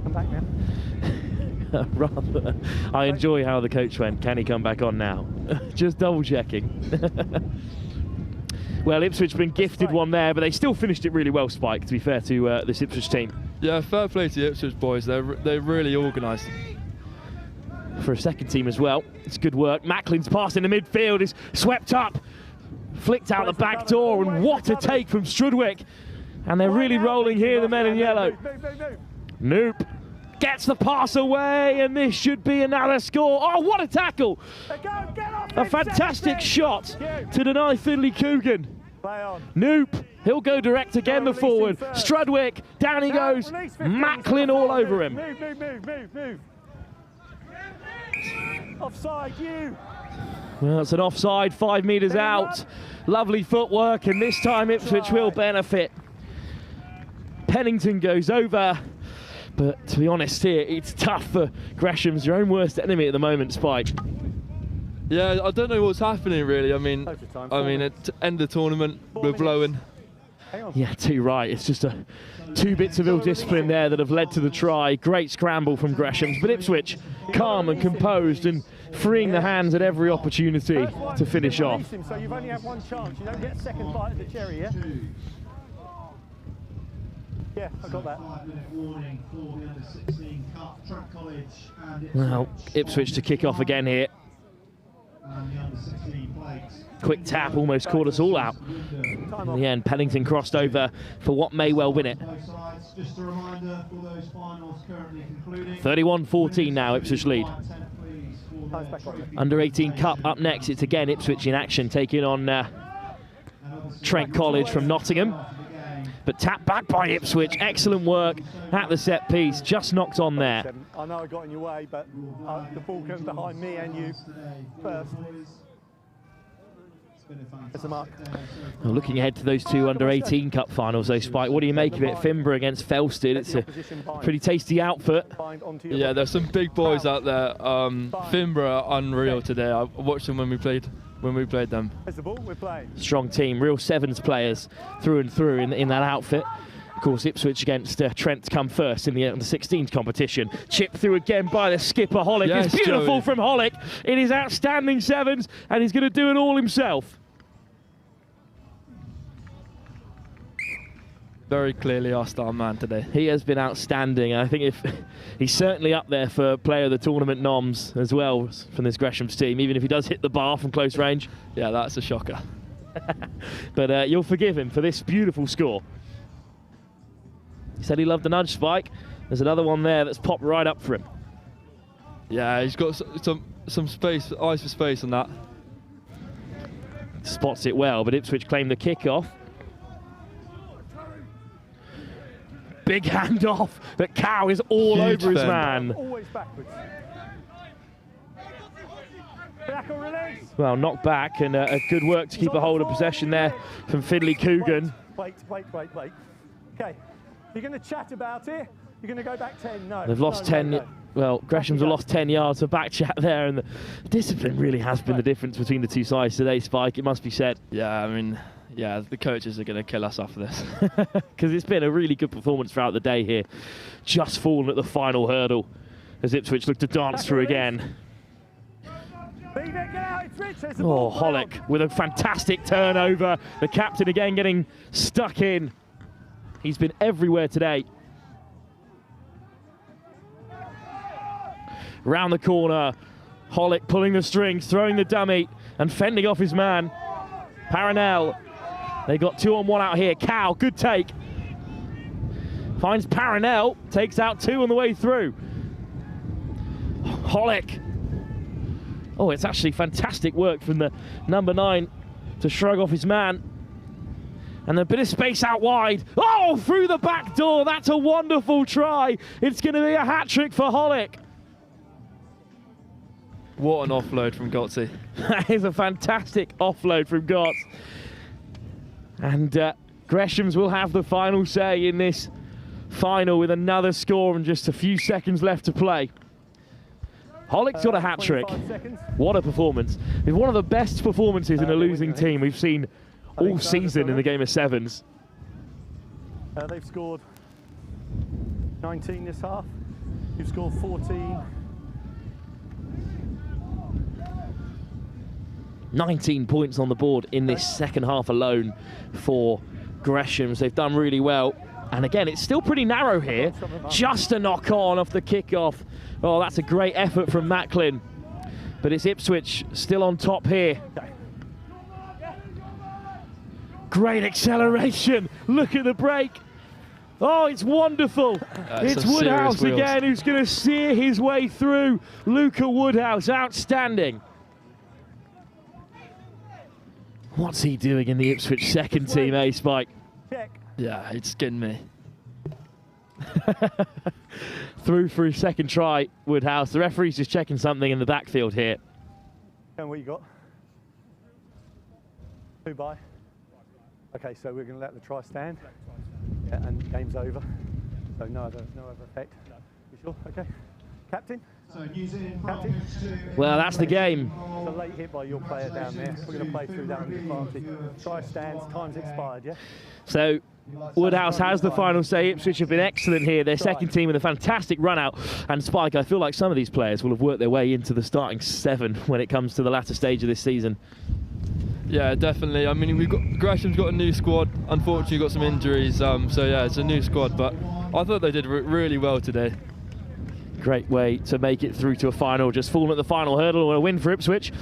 Come back now. Rather, I enjoy how the coach went. Can he come back on now? Just double checking. Well, Ipswich been gifted one there, but they still finished it really well, Spike, to be fair to this Ipswich team. Yeah, fair play to the Ipswich boys. They're really organised. For a second team as well, it's good work. Macklin's pass in the midfield is swept up, flicked out the back door, and what a take from Strudwick. And they're really rolling here, the men in yellow. Nope. Gets the pass away, and this should be another score. Oh, what a tackle! A fantastic shot to deny Finley Coogan. Noop, he'll go direct again, the forward. Strudwick, down he goes. Macklin all over him. Move. Offside, you. Well, it's an offside, 5 metres out. Lovely footwork, and this time Ipswich will benefit. Pennington goes over, but to be honest here, it's tough for Gresham's your own worst enemy at the moment, Spike. Yeah, I don't know what's happening really. I mean, at the end of the tournament, we're blowing. Yeah, too right. It's just two bits of ill discipline there that have led to the try. Great scramble from Gresham's, but Ipswich calm and composed and freeing the hands at every opportunity to finish off. So you've only had one chance. You don't get a second bite of the cherry, yeah? Yeah, I got that. 5-minute warning for the under-16 Cup, Trent College and Ipswich. Well, Ipswich to kick off again here. And the under-16 plates. Quick tap almost caught us all out. In the end, Pennington crossed over for what may well win it. Just a reminder for those finals currently concluding. 31-14 now, Ipswich lead. Under-18 Cup up next. It's again Ipswich in action, taking on Trent College from Nottingham. But tapped back by Ipswich. Excellent work at the set piece. Just knocked on there. I know I got in your way, but the ball comes behind me and you first. It's a mark. Well, looking ahead to those two under-18 Cup finals, though, Spike, what do you make of it? Finborough against Felsted. It's a pretty tasty outfit. Yeah, there's some big boys out there. Finborough are unreal today. I watched them when we played them. Strong team, real sevens players through and through in that outfit. Of course, Ipswich against Trent come first in the under-16s competition. Chip through again by the skipper, Hollick. Yes, it's beautiful Joey. from Hollick in his outstanding sevens, and he's going to do it all himself. Very clearly our star man today. He has been outstanding. I think he's certainly up there for player of the tournament noms as well from this Gresham's team, even if he does hit the bar from close range. Yeah, that's a shocker. But you'll forgive him for this beautiful score. He said he loved the nudge, Spike. There's another one there that's popped right up for him. Yeah, he's got some space, eyes for space on that. Spots it well, but Ipswich claim the kick-off. Big handoff, but Cow is all Huge over his bend. man. Always backwards. Back or release. Well, knocked back, and a good work to keep a hold of possession there from Finley Coogan. Wait. Okay, you're going to chat about it. You're going to go back 10. No. They've lost 10. No. Well, Gresham's have lost 10 yards for back chat there, and the discipline really has been the difference between the two sides today, Spike, it must be said. Yeah, I mean, yeah, the coaches are going to kill us after this. Because it's been a really good performance throughout the day here. Just fallen at the final hurdle as Ipswich look to dance through again. Oh, Hollick with a fantastic turnover. The captain again getting stuck in. He's been everywhere today. Round the corner, Hollick pulling the strings, throwing the dummy and fending off his man. Paranel, they got 2-on-1 out here. Cow, good take. Finds Paranel, takes out 2 on the way through. Hollick. Oh, it's actually fantastic work from the number 9 to shrug off his man. And a bit of space out wide. Oh, through the back door. That's a wonderful try. It's going to be a hat-trick for Hollick. What an offload from Gotzi. That is a fantastic offload from Gotts. And Gresham's will have the final say in this final with another score and just a few seconds left to play. Hollick's got a hat-trick. What a performance. It's one of the best performances in a losing team we've seen all season in the game of sevens. They've scored 19 this half. You've scored 14. 19 points on the board in this second half alone for Gresham's. They've done really well. And again, it's still pretty narrow here. Just a knock on off the kickoff. Oh, that's a great effort from Macklin. But it's Ipswich still on top here. Great acceleration. Look at the break. Oh, it's wonderful. It's Woodhouse again who's going to steer his way through. Luca Woodhouse, outstanding. What's he doing in the Ipswich second team, eh, Spike? Yeah, it's getting me. Through for his second try, Woodhouse. The referee's just checking something in the backfield here. And what you got? 2 by. Okay, so we're going to let the try stand. Yeah, and game's over. So no other effect. You sure? Okay. Captain? So using Captain? Well, that's the game. It's a late hit by your player down there. We're going to play through that on the advantage. Try stands, time's expired, yeah? So Woodhouse has the final say. Ipswich have been excellent here. Their second team with a fantastic run out. And Spike, I feel like some of these players will have worked their way into the starting 7 when it comes to the latter stage of this season. Yeah, definitely. I mean, Gresham's got a new squad. Unfortunately, got some injuries. So yeah, it's a new squad, but I thought they did really well today. Great way to make it through to a final. Just falling at the final hurdle, a win for Ipswich.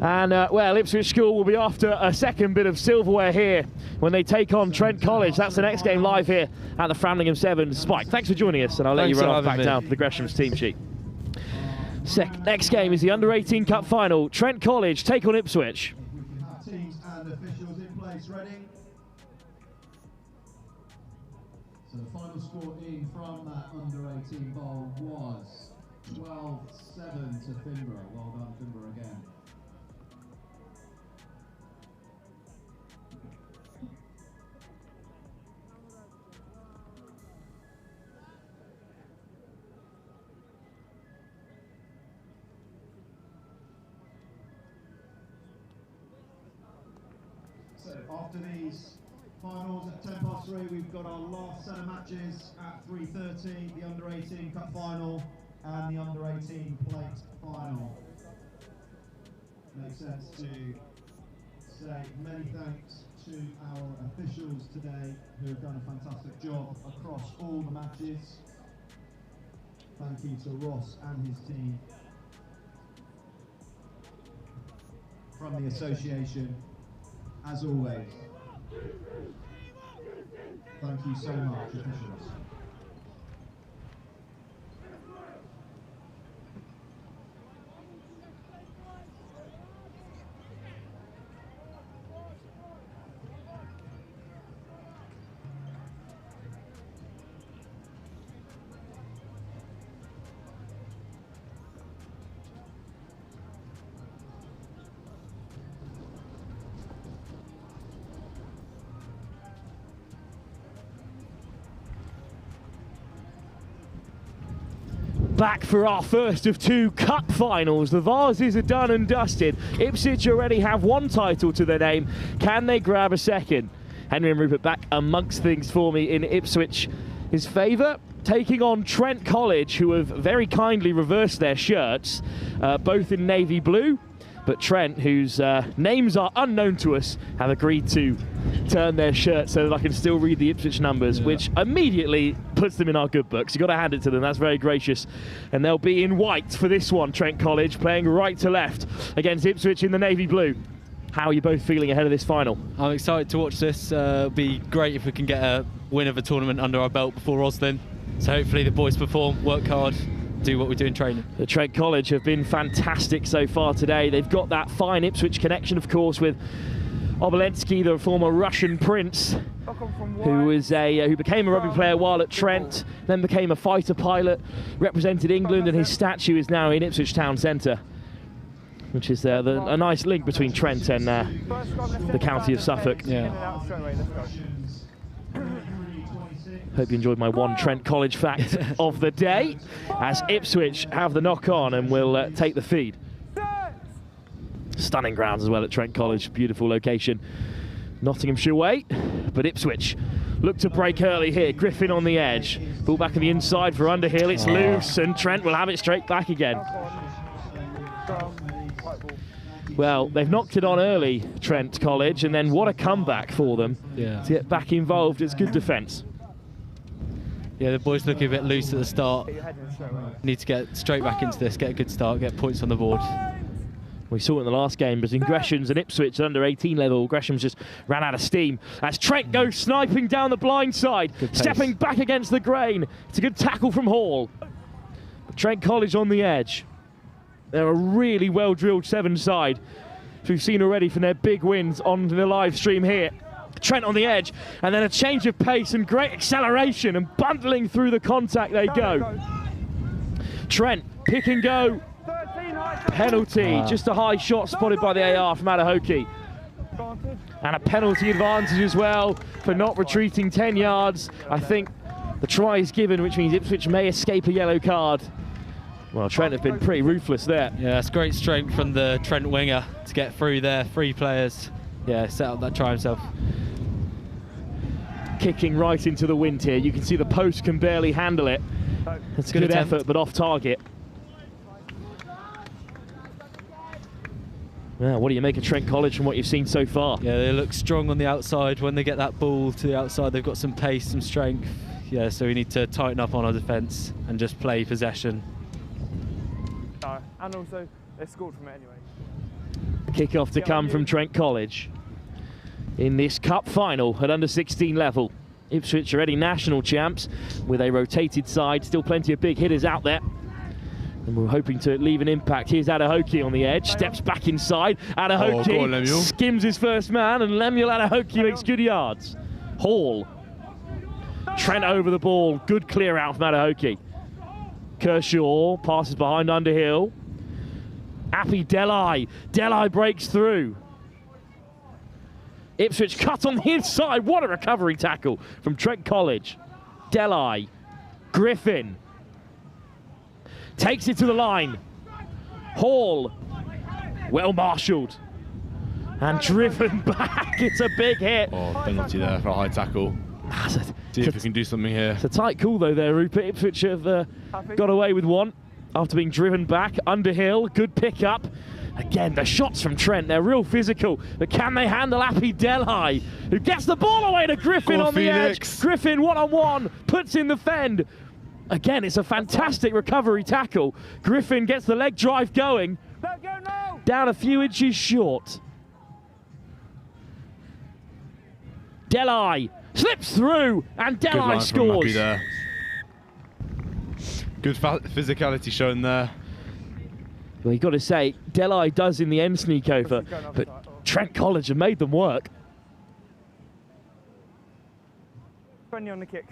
And well, Ipswich School will be after a second bit of silverware here when they take on Trent College. That's the next game live here at the Framlingham Sevens. Spike, thanks for joining us, and I'll let you run off back down to the Gresham's team sheet. Next game is the Under-18 Cup Final. Trent College take on Ipswich. Teams and officials in place, ready? So the final score in from that under-18 bowl was 12-7 to Finborough. Well done, Finborough again. So after these finals at 3:10, we've got our last set of matches at 3:30, the Under-18 Cup Final and the Under-18 Plate Final. Makes sense to say many thanks to our officials today who have done a fantastic job across all the matches. Thank you to Ross and his team from the association. As always, thank you so much, officials. Back for our first of 2 cup finals. The Vases are done and dusted. Ipswich already have 1 title to their name. Can they grab a second? Henry and Rupert back amongst things for me in Ipswich's favour, taking on Trent College, who have very kindly reversed their shirts, both in navy blue. But Trent, whose names are unknown to us, have agreed to turn their shirt so that I can still read the Ipswich numbers, which immediately puts them in our good books. You've got to hand it to them, that's very gracious. And they'll be in white for this one, Trent College, playing right to left against Ipswich in the navy blue. How are you both feeling ahead of this final? I'm excited to watch this. It'll be great if we can get a win of a tournament under our belt before Roslyn. So hopefully the boys perform, work hard, do what we do in training. The Trent College have been fantastic so far today. They've got that fine Ipswich connection, of course, with Obolensky, the former Russian prince, who became a rugby player while at Trent, then became a fighter pilot, represented England, and his statue is now in Ipswich Town Centre, which is a nice link between Trent and the county of Suffolk. Yeah. Hope you enjoyed my one Trent College fact of the day, as Ipswich have the knock on and will take the feed. Stunning grounds as well at Trent College, beautiful location. Nottinghamshire way, but Ipswich look to break early here. Griffin on the edge, ball back on the inside for Underhill, it's loose and Trent will have it straight back again. Well, they've knocked it on early, Trent College, and then what a comeback for them to get back involved. It's good defence. Yeah, the boys looking a bit loose at the start. Need to get straight back into this, get a good start, get points on the board. We saw it in the last game between Gresham's and Ipswich at under 18 level. Gresham's just ran out of steam. As Trent goes sniping down the blind side, stepping back against the grain. It's a good tackle from Hall. But Trent College on the edge. They're a really well-drilled 7 side, which we've seen already from their big wins on the live stream here. Trent on the edge, and then a change of pace and great acceleration, and bundling through the contact they go. Trent, pick and go. Penalty, just a high shot spotted by the AR from Adahoki. And a penalty advantage as well for not retreating 10 yards. I think the try is given, which means Ipswich may escape a yellow card. Well, Trent have been pretty ruthless there. Yeah, it's great strength from the Trent winger to get through there. 3 players. Yeah, set up that try himself. Kicking right into the wind here. You can see the post can barely handle it. It's a good effort, but off target. Yeah, what do you make of Trent College from what you've seen so far? Yeah, they look strong on the outside. When they get that ball to the outside, they've got some pace, some strength. Yeah, so we need to tighten up on our defence and just play possession. And also, they scored from it anyway. Kick-off to come from Trent College in this cup final at under 16 level. Ipswich are already national champs with a rotated side. Still plenty of big hitters out there. And we're hoping to leave an impact. Here's Adahoki on the edge, steps back inside. Adahoki skims his first man, and Lemuel Adahoki makes good yards. Hall. Trent over the ball, good clear out from Adahoki. Kershaw passes behind Underhill. Appy Delai. Delai breaks through. Ipswich cut on the inside. What a recovery tackle from Trent College. Delai. Griffin. Takes it to the line. Hall. Well marshalled. And driven back. It's a big hit. Oh, penalty there for a high tackle. See if we can do something here. It's a tight call though there, Rupert. Ipswich have got away with one after being driven back. Underhill, good pick up. Again, the shots from Trent, they're real physical, but can they handle Appy Delhi, who gets the ball away to Griffin on the edge. Griffin one-on-one, puts in the fend. Again, it's a fantastic recovery tackle. Griffin gets the leg drive going. Down a few inches short. Delhi slips through, and Delhi scores. There. Good physicality shown there. Well, you've got to say, Delhi does in the end sneak over, but Trent College have made them work. 20 on the kick.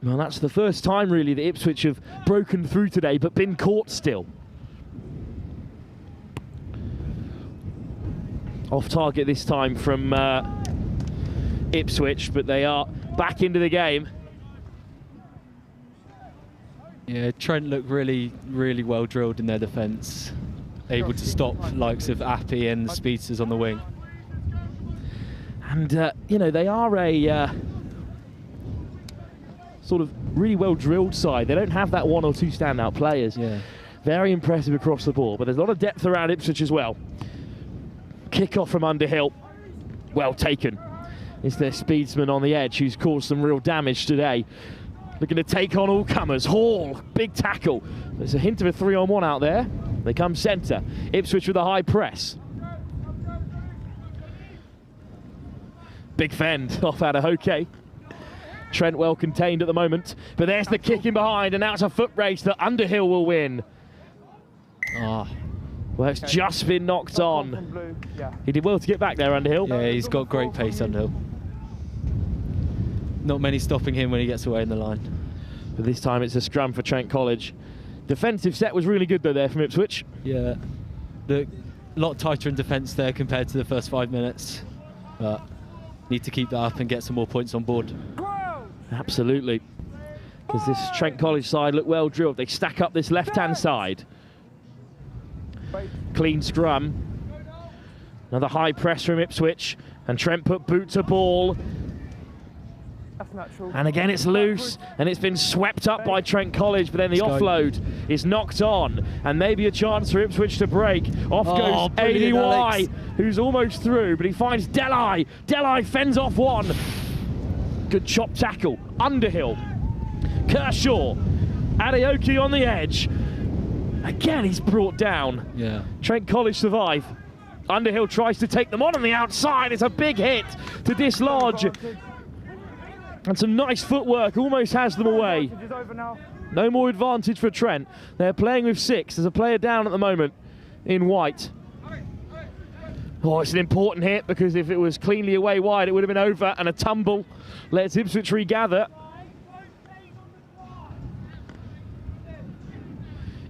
Well, that's the first time really that Ipswich have broken through today, but been caught still. Off target this time from Ipswich, but they are back into the game. Yeah, Trent looked really, really well drilled in their defence. Able to stop likes of Appy and the speedsters on the wing. And, you know, they are a sort of really well drilled side. They don't have that 1 or 2 standout players. Yeah. Very impressive across the board, but there's a lot of depth around Ipswich as well. Kick off from Underhill. Well taken. It's their speedsman on the edge who's caused some real damage today. Looking to take on all comers. Hall, big tackle. There's a hint of a 3-on-1 out there. They come centre. Ipswich with a high press. Big fend off Adahoki. Trent well contained at the moment, but there's the kick in behind, and now it's a foot race that Underhill will win. Well, it's just been knocked on. He did well to get back there, Underhill. Yeah, he's got great pace, Underhill. Not many stopping him when he gets away in the line. But this time it's a scrum for Trent College. Defensive set was really good though there from Ipswich. Yeah, a lot tighter in defence there compared to the first 5 minutes. But need to keep that up and get some more points on board. Absolutely. Because this Trent College side look well drilled. They stack up this left-hand side. Clean scrum. Another high press from Ipswich. And Trent put boot to ball. And again it's loose, and it's been swept up by Trent College, but then the offload is knocked on, and maybe a chance for Ipswich to break. Off goes ADY, who's almost through, but he finds Delhi. Delhi fends off one. Good chop tackle. Underhill. Kershaw. Adahoki on the edge. Again, he's brought down. Yeah. Trent College survive. Underhill tries to take them on the outside. It's a big hit to dislodge. And some nice footwork, almost has them away. No more advantage for Trent. They're playing with 6. There's a player down at the moment in white. Oh, it's an important hit, because if it was cleanly away wide, it would have been over, and a tumble lets Ipswich regather.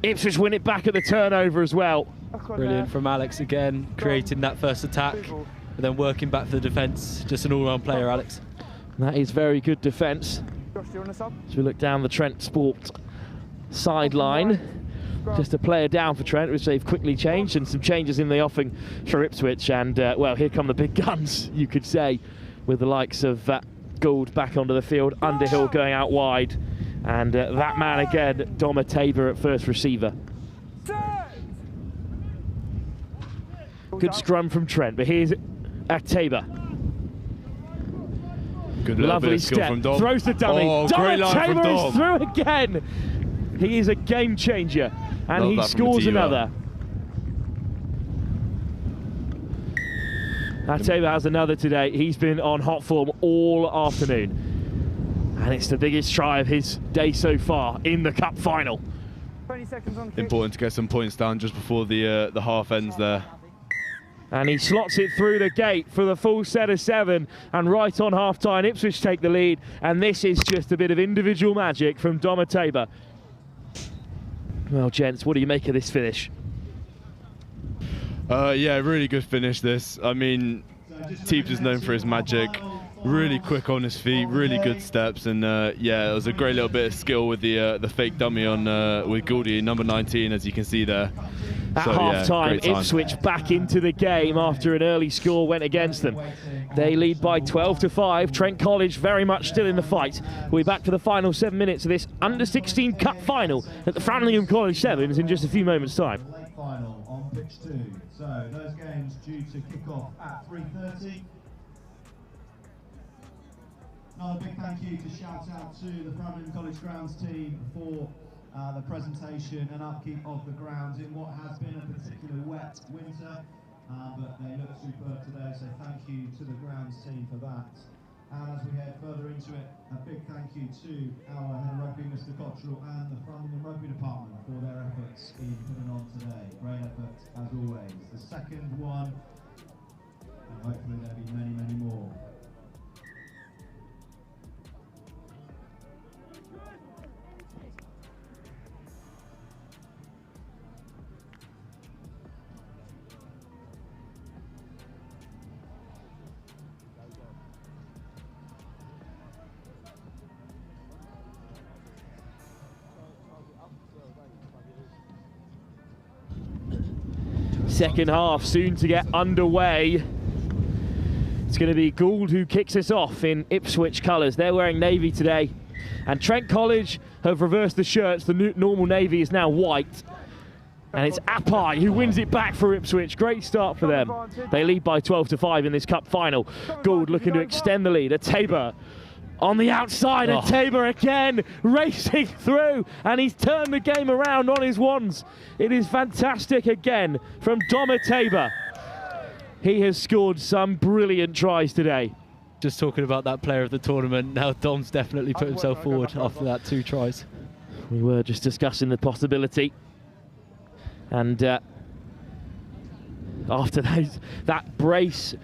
Ipswich win it back at the turnover as well. Brilliant from Alex again, creating that first attack, but then working back for the defence. Just an all-round player, Alex. That is very good defence. As we look down the Trent Sport sideline, just a player down for Trent, which they've quickly changed, and some changes in the offing for Ipswich. And well, here come the big guns, you could say, with the likes of Gould back onto the field, Underhill going out wide, and that man again, Dom Tabor at first receiver. Good scrum from Trent, but here's Tabor. Good lovely step, from Dom. Throws the dummy. Oh, great line from Tabor is Dom. through again. He is a game changer, and Love he that from scores Tabor. another. Tabor has another today. He's been on hot form all afternoon, and it's the biggest try of his day so far in the cup final. 20 seconds on kick. Important to get some points down just before the half ends there. And he slots it through the gate for the full set of 7, and right on half-time, Ipswich take the lead, and this is just a bit of individual magic from Dom Tabor. Well, gents, what do you make of this finish? Yeah, really good finish this. I mean, Teebs is known for his magic. Really quick on his feet, really good steps, and yeah, it was a great little bit of skill with the fake dummy on with Gouldy, number 19, as you can see there. At So, half-time, yeah, Ipswich back into the game after an early score went against them. They lead by 12-5. Trent College very much still in the fight. We'll be back for the final 7 minutes of this Under-16 Cup Final at the Framlingham College Sevens in just a few moments' time. Final on pitch 2. So those games due to kick off at 3:30. Another big thank you to shout out to the Framlingham College Grounds team for the presentation and upkeep of the grounds in what has been a particularly wet winter, but they look superb today, so thank you to the grounds team for that. And as we head further into it, a big thank you to our head of rugby, Mr. Cottrell, and the Framlingham Rugby Department for their efforts in putting on today. Great effort as always. The second one, and hopefully there'll be many, many more. Second half soon to get underway. It's going to be Gould who kicks us off in Ipswich colours. They're wearing navy today. And Trent College have reversed the shirts. The normal navy is now white. And it's Apai who wins it back for Ipswich. Great start for them. They lead by 12-5 in this cup final. Gould looking to extend the lead. Tabor on the outside, and Tabor again racing through, and he's turned the game around on his ones. It is fantastic again from Dom Tabor. He has scored some brilliant tries today. Just talking about that player of the tournament, now Dom's definitely put himself forward after that 2 tries. We were just discussing the possibility, and after that brace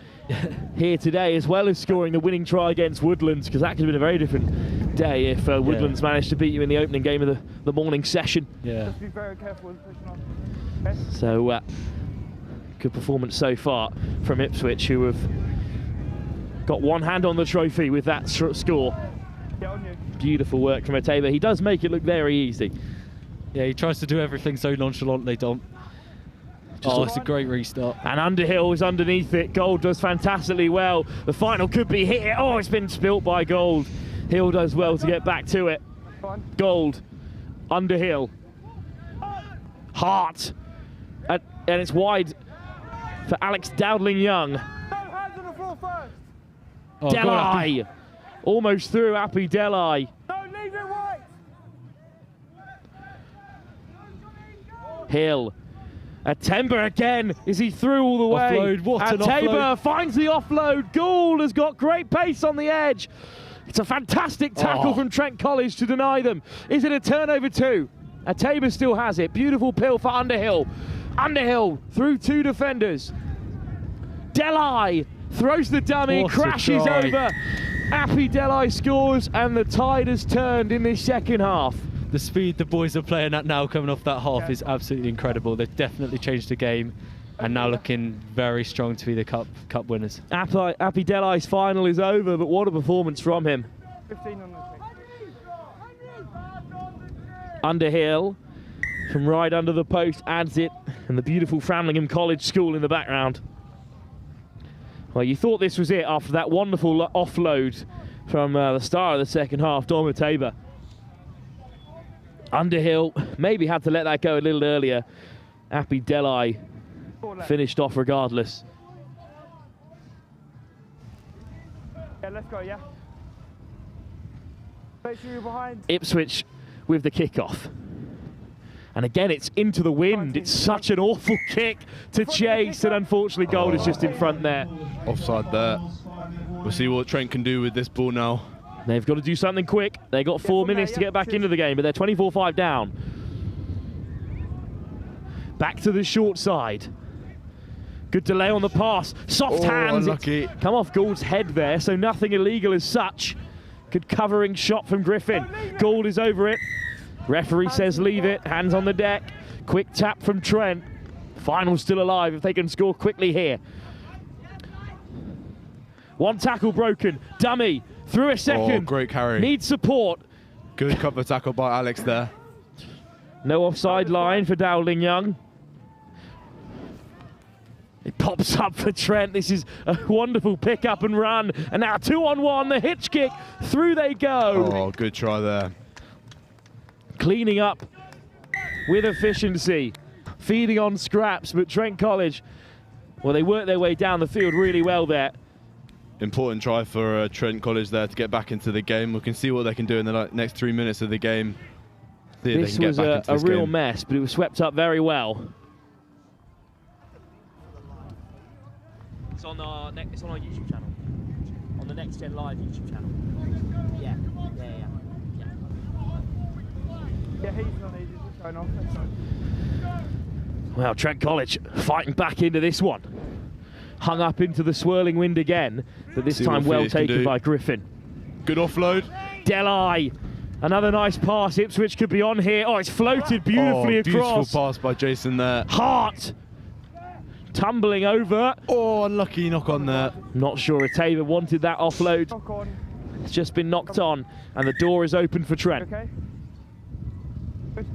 here today, as well as scoring the winning try against Woodlands, because that could have been a very different day if Woodlands managed to beat you in the opening game of the morning session. Yeah. Just be very careful with pushing off. Okay? So good performance so far from Ipswich, who have got one hand on the trophy with that score. Get on you. Beautiful work from Tabor. He does make it look very easy. Yeah, he tries to do everything so nonchalantly, Dom. It's a great restart. And Underhill is underneath it. Gould does fantastically well. The final could be hit. Oh, it's been spilt by Gould. Hill does well to get back to it. Gould, Underhill, Hart, and it's wide for Alex Dowdling-Young. Hands on the floor first. Delai, almost through Appy Delai. No, leave it white. Hill. Attemba again. Is he through all the way? Offload, what an Attemba offload. finds the offload. Gould has got great pace on the edge. It's a fantastic tackle from Trent College to deny them. Is it a turnover 2? Attemba still has it. Beautiful pill for Underhill. Underhill through 2 defenders. Delai throws the dummy, What a crashes try. over. Appy Delai scores, and the tide has turned in this second half. The speed the boys are playing at now coming off that half is absolutely incredible. They've definitely changed the game and now looking very strong to be the cup winners. Appy Delai's final is over, but what a performance from him. 15 on the Underhill from right under the post adds it, and the beautiful Framlingham College school in the background. Well, you thought this was it after that wonderful offload from the start of the second half, Dom Attemba. Underhill maybe had to let that go a little earlier. Appy Delai finished off regardless. Yeah, let's go, yeah. Make sure you're behind. Ipswich with the kickoff. And again, it's into the wind. It's such an awful kick to chase, and unfortunately Gould is just in front there. Offside there. We'll see what Trent can do with this ball now. They've got to do something quick. They've got 4 minutes to get back into the game, but they're 24-5 down. Back to the short side. Good delay on the pass. Soft hands. Unlucky. Come off Gould's head there, so nothing illegal as such. Good covering shot from Griffin. Gould is over it. Referee says leave it. Hands on the deck. Quick tap from Trent. Final's still alive if they can score quickly here. One tackle broken. Dummy. Through a second. Great carry. Needs support. Good cover tackle by Alex there. No offside line for Dowling Young. It pops up for Trent. This is a wonderful pick up and run. And now 2-on-1, the hitch kick. Through they go. Oh, good try there. Cleaning up with efficiency. Feeding on scraps, but Trent College, well, they work their way down the field really well there. Important try for Trent College there to get back into the game. We can see what they can do in the next 3 minutes of the game. See if This they can was get back into a this real game. mess, but it was swept up very well. It's on our YouTube channel. On the Next Gen Live YouTube channel. Yeah. Yeah, he's not easy. Just going off. That's fine. Well, Trent College fighting back into this one. Hung up into the swirling wind again, but this See time what well Felix can taken do. by Griffin. Good offload. Delai. Another nice pass. Ipswich could be on here. Oh, it's floated beautifully Beautiful across. pass by Jason there. Hart. Tumbling over. Oh, unlucky knock on there. Not sure if Taylor wanted that offload. Knock on. It's just been knocked on, and the door is open for Trent. Okay. Good.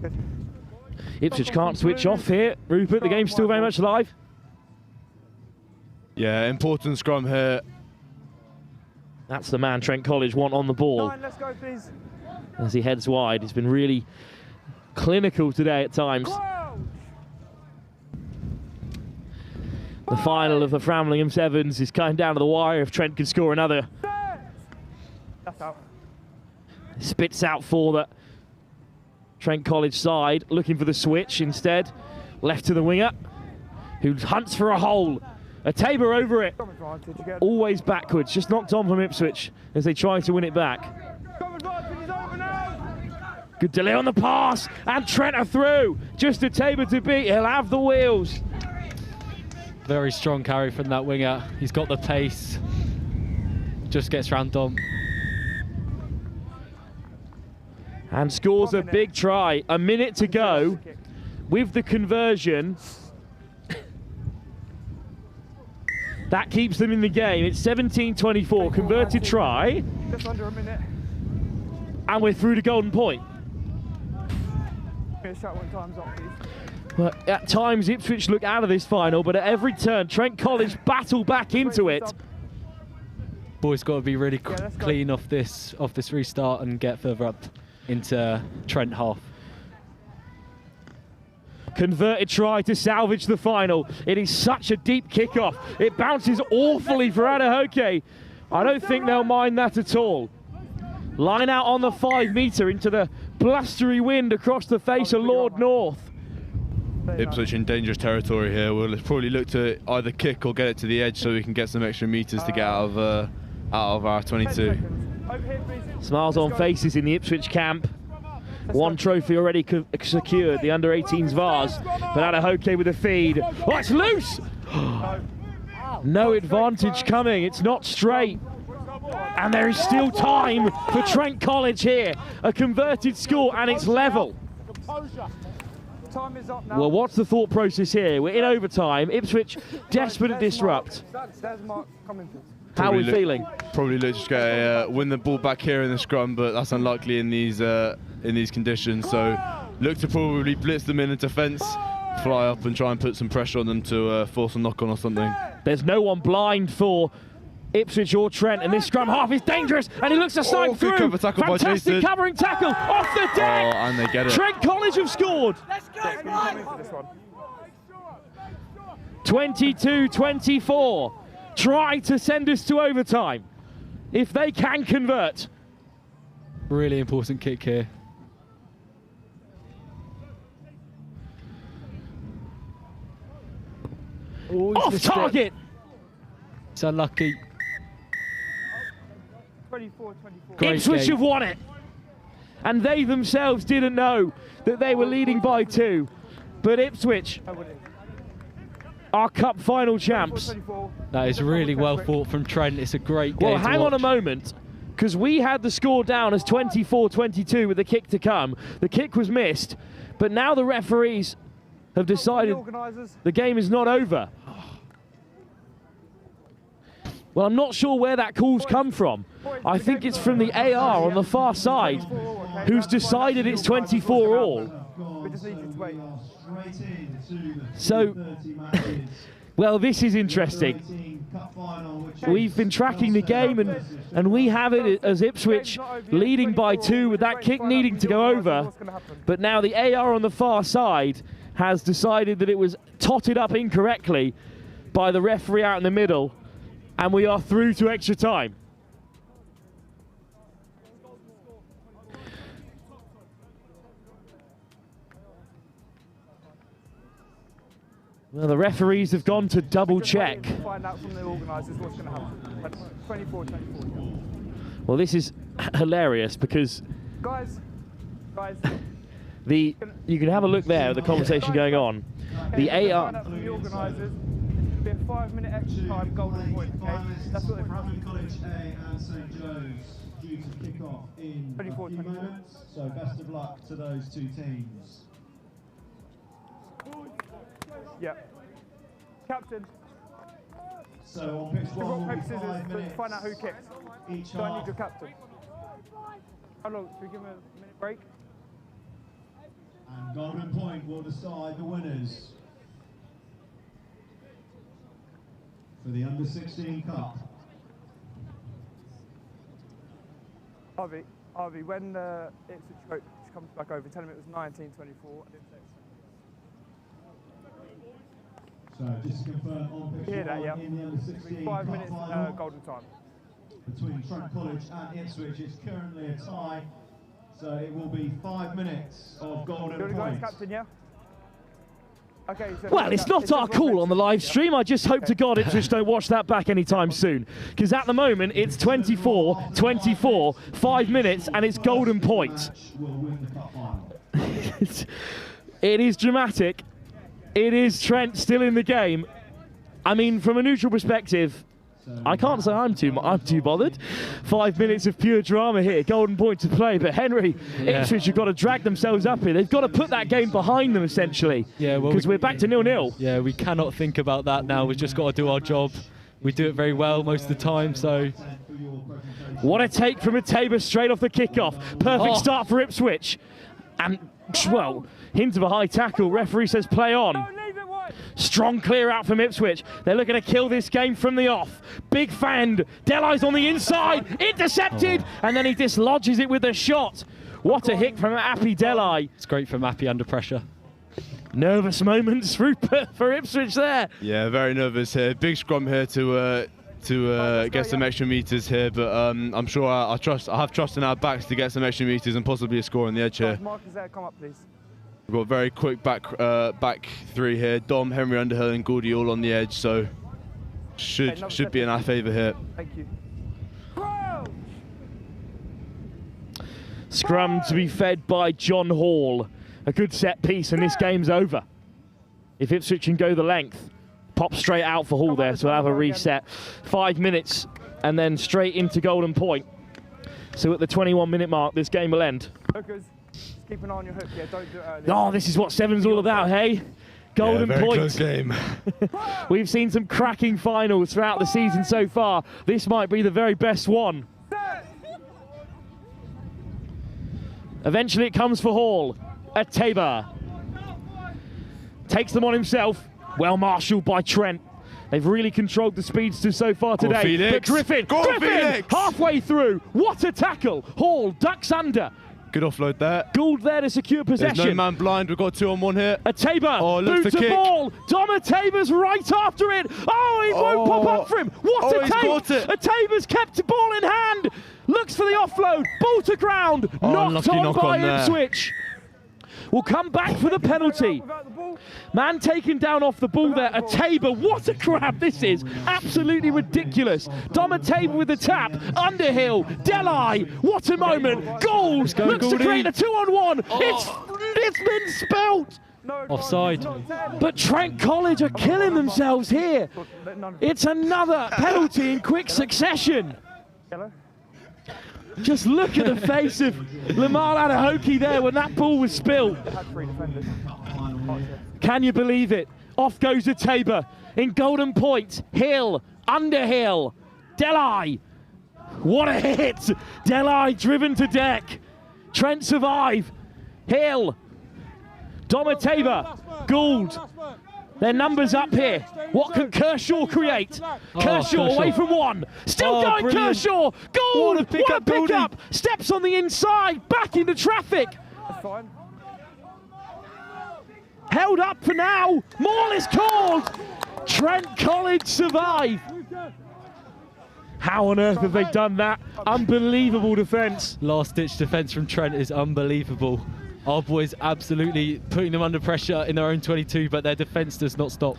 Good. Ipswich can't switch off here. Rupert, the game's still very much alive. Yeah, important scrum here. That's the man Trent College want on the ball. 9, let's go, please. As he heads wide, he's been really clinical today at times. The final of the Framlingham Sevens is coming down to the wire if Trent can score another. That's out. Spits out for the Trent College side, looking for the switch instead. Left to the winger, who hunts for a hole. A Tabor over it. Always backwards, just knocked on from Ipswich as they try to win it back. Good delay on the pass, and Trent are through. Just a Tabor to beat, he'll have the wheels. Very strong carry from that winger. He's got the pace. Just gets round Dom. And scores a big try. A minute to go with the conversion. That keeps them in the game. It's 17-24, converted try. Just under a minute. And we're through to golden point. Get a shot when time's up, please. Well, at times Ipswich look out of this final, but at every turn Trent College battle back into it. Boys got to be really clean off this restart and get further up into Trent half. Converted try to salvage the final. It is such a deep kickoff. It bounces awfully for Adahoke. I don't think they'll mind that at all. Line out on the 5 metre into the blustery wind across the face of Lord North. Ipswich in dangerous territory here. We'll probably look to either kick or get it to the edge so we can get some extra meters to get out of our 22. Smiles on faces in the Ipswich camp. One trophy already secured, the under-18s Vase. But Adahoke with a feed. Oh, it's loose! No advantage coming, it's not straight. And there is still time for Trent College here. A converted score and it's level. Time is up now. Well, what's the thought process here? We're in overtime. Ipswich desperate to disrupt. There's Mark coming. How are we feeling? Probably look to win the ball back here in the scrum, but that's unlikely in these conditions. So look to probably blitz them in defence, fly up and try and put some pressure on them to force a knock-on or something. There's no one blind for Ipswich or Trent, and this scrum half is dangerous, and he looks to slide through. Cover tackle by Fantastic Jason. covering tackle off the deck. Oh, and they get it. Trent College have scored. Let's go, Mike. 22-24. Try to send us to overtime. If they can convert. Really important kick here. Off target. It's unlucky. 24-24. Ipswich have won it. And they themselves didn't know that they were leading by 2. But Ipswich are Cup Final champs. That is really well fought from Trent. It's a great game. Well, hang on a moment, because we had the score down as 24-22 with the kick to come. The kick was missed, but now the referees have decided the game is not over. Well, I'm not sure where that call's come from. I think it's from the AR on the far side, who's decided it's 24 all. So, well, this is interesting. We've been tracking the game, and we have it as Ipswich leading by 2 with that kick needing to go over. But now the AR on the far side has decided that it was totted up incorrectly by the referee out in the middle, and we are through to extra time. Well, the referees have gone to double check. Find out from the organisers what's going to happen. 24-24. Well, this is hilarious because guys. you can have a look there at the conversation going on. The AR. From the organisers, it'll be a 5-minute extra time golden point. Okay, that's what they've done. College A and St Joe's due to kick off in a few moments. So best of luck to those two teams. Yeah. Captain. So on pitch one, rock, paper, scissors, to find out who kicks. So I need your captain. How long? Should we give him a minute break? And golden point will decide the winners for the under-16 Cup. Harvey, when Ipswich coach comes back over, tell him it was 19-24. I didn't say it. So just to confirm, on pitch one in the under-16 5 Cup minutes Final golden time. Between Trent College and Ipswich is currently a tie. So it will be 5 minutes of golden points. Captain, yeah? Okay, so Well, it's not our call on the live stream. I just hope to God Ipswich don't watch that back anytime soon. Because at the moment, it's 24-24, 5 minutes, and it's golden point. It is dramatic. It is Trent still in the game. I mean, from a neutral perspective, I can't say I'm too bothered. 5 minutes of pure drama here, golden point to play. But Henry, Ipswich have got to drag themselves up here. They've got to put that game behind them, essentially. Yeah, well, because we're back to 0-0. Yeah, we cannot think about that now. We've just got to do our job. We do it very well most of the time, so... What a take from a Tabor straight off the kickoff. Perfect start for Ipswich. And, well, hint of a high tackle. Referee says play on. Strong clear out from Ipswich. They're looking to kill this game from the off. Big fend. Delai's on the inside. Intercepted. And then he dislodges it with a shot. What a hit from Appy Delai. It's great from Appy under pressure. Nervous moments for Ipswich there. Yeah, very nervous here. Big scrum here to get some extra meters here, but I'm sure I have trust in our backs to get some extra meters and possibly a score on the edge here. Marcus there, come up, please. We've got very quick back three here. Dom, Henry Underhill and Gordy all on the edge, so should be in our favour here. Thank you. Scrum to be fed by John Hall. A good set piece and this game's over. If Ipswich can go the length, pop straight out for Hall there, so we'll have a reset. 5 minutes and then straight into Golden Point. So at the 21-minute mark, this game will end. Hookers, just keep an eye on your hook, yeah, don't do it early. Oh, this is what Seven's all about, hey? Golden very Point. close game. We've seen some cracking finals throughout the season so far. This might be the very best one. Eventually it comes for Hall. Tabor takes them on himself. Well marshalled by Trent. They've really controlled the speedsters so far today. But Griffin halfway through. What a tackle. Hall ducks under. Good offload there. Gould there to secure possession. There's no man blind. We've got 2-on-1 here. Tabor boots a ball. Tabor's right after it. Oh, he won't pop up for him. What a take. Tabor's kept the ball in hand. Looks for the offload. Ball to ground. Knocked on by Ipswich. Will come back for the penalty. Man taken down off the ball there. Tabor, what a grab this is. Absolutely ridiculous. Tabor with the tap. Underhill, Delhi, what a moment. Gould looks to create a 2-on-1. It's been spelt. Offside. But Trent College are killing themselves here. It's another penalty in quick succession. Just look at the face of Lamar Adahoki there when that ball was spilled. Can you believe it? Off goes the Tabor in Golden Point. Hill, Underhill, Delhi. What a hit! Delhi driven to deck. Trent survive. Hill, Tabor, Gould. Their numbers up here. What can Kershaw create? Kershaw away from one. Still going, brilliant. Kershaw. Gould. What a pick-up. Steps on the inside. Back into traffic. That's fine. Held up for now. Maul is called. Trent College survive. How on earth have they done that? Unbelievable defence. Last-ditch defence from Trent is unbelievable. Our boys absolutely putting them under pressure in their own 22, but their defence does not stop.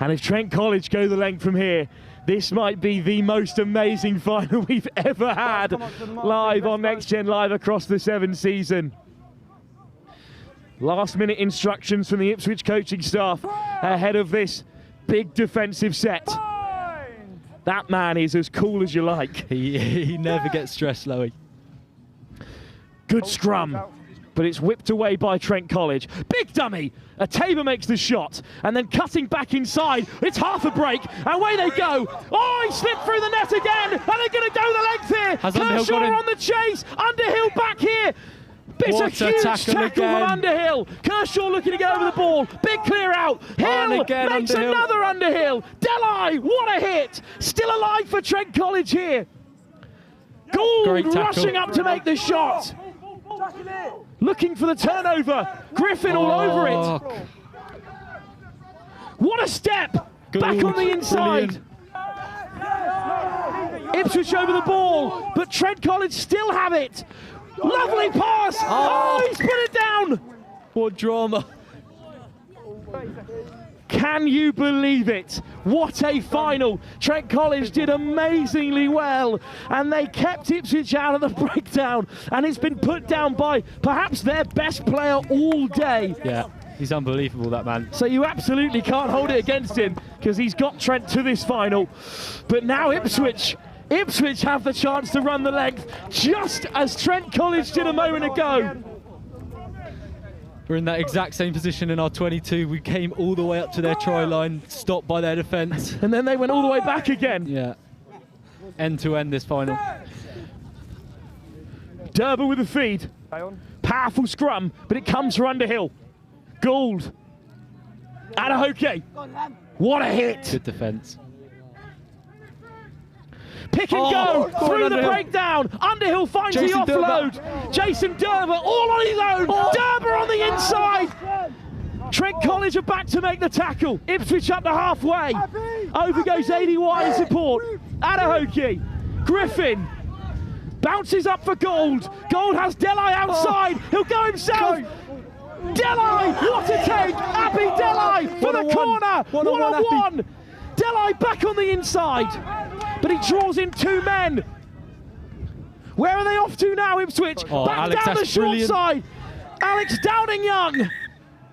And if Trent College go the length from here, this might be the most amazing final we've ever had live on Next Gen Live across the 7 season. Last minute instructions from the Ipswich coaching staff ahead of this big defensive set. That man is as cool as you like. He never gets stressed, Lowy. Good scrum. But it's whipped away by Trent College. Big dummy. Tabor makes the shot, and then cutting back inside. It's half a break, and away they go. Oh, he slipped through the net again, and they're going to go the length here. Kershaw on the chase. Underhill back here. It's a huge tackle from Underhill. Kershaw looking to get over the ball. Big clear out. Hill makes another Underhill. Delhi, what a hit. Still alive for Trent College here. Gould rushing up to make the shot. Looking for the turnover. Griffin all over it. What a step. Back on the inside. Ipswich over the ball, but Trent College still have it. Lovely pass. Oh, he's put it down. What drama. Can you believe it? What a final. Trent College did amazingly well, and they kept Ipswich out of the breakdown, and it's been put down by perhaps their best player all day. Yeah, he's unbelievable, that man. So you absolutely can't hold it against him, because he's got Trent to this final. But now Ipswich have the chance to run the length, just as Trent College did a moment ago. We're in that exact same position in our 22. We came all the way up to their try line, stopped by their defence. And then they went all the way back again. Yeah. End to end this final. Derber with the feed. Powerful scrum, but it comes for Underhill. Gould. Adahoki. What a hit. Good defence. Pick and go through the breakdown. Underhill finds the offload. Jason Derber all on his own. Derber on the inside. Trent College are back to make the tackle. Ipswich up to halfway. Over goes ADY in support. Adahoki. Griffin. Bounces up for Gould. Gould has Delhi outside. He'll go himself. Delay, what a take! Happy Delay for the corner, one-on-one. Delay back on the inside, but he draws in two men. Where are they off to now, Ipswich? Back Alex, down the short brilliant. side. Alex Downing-Young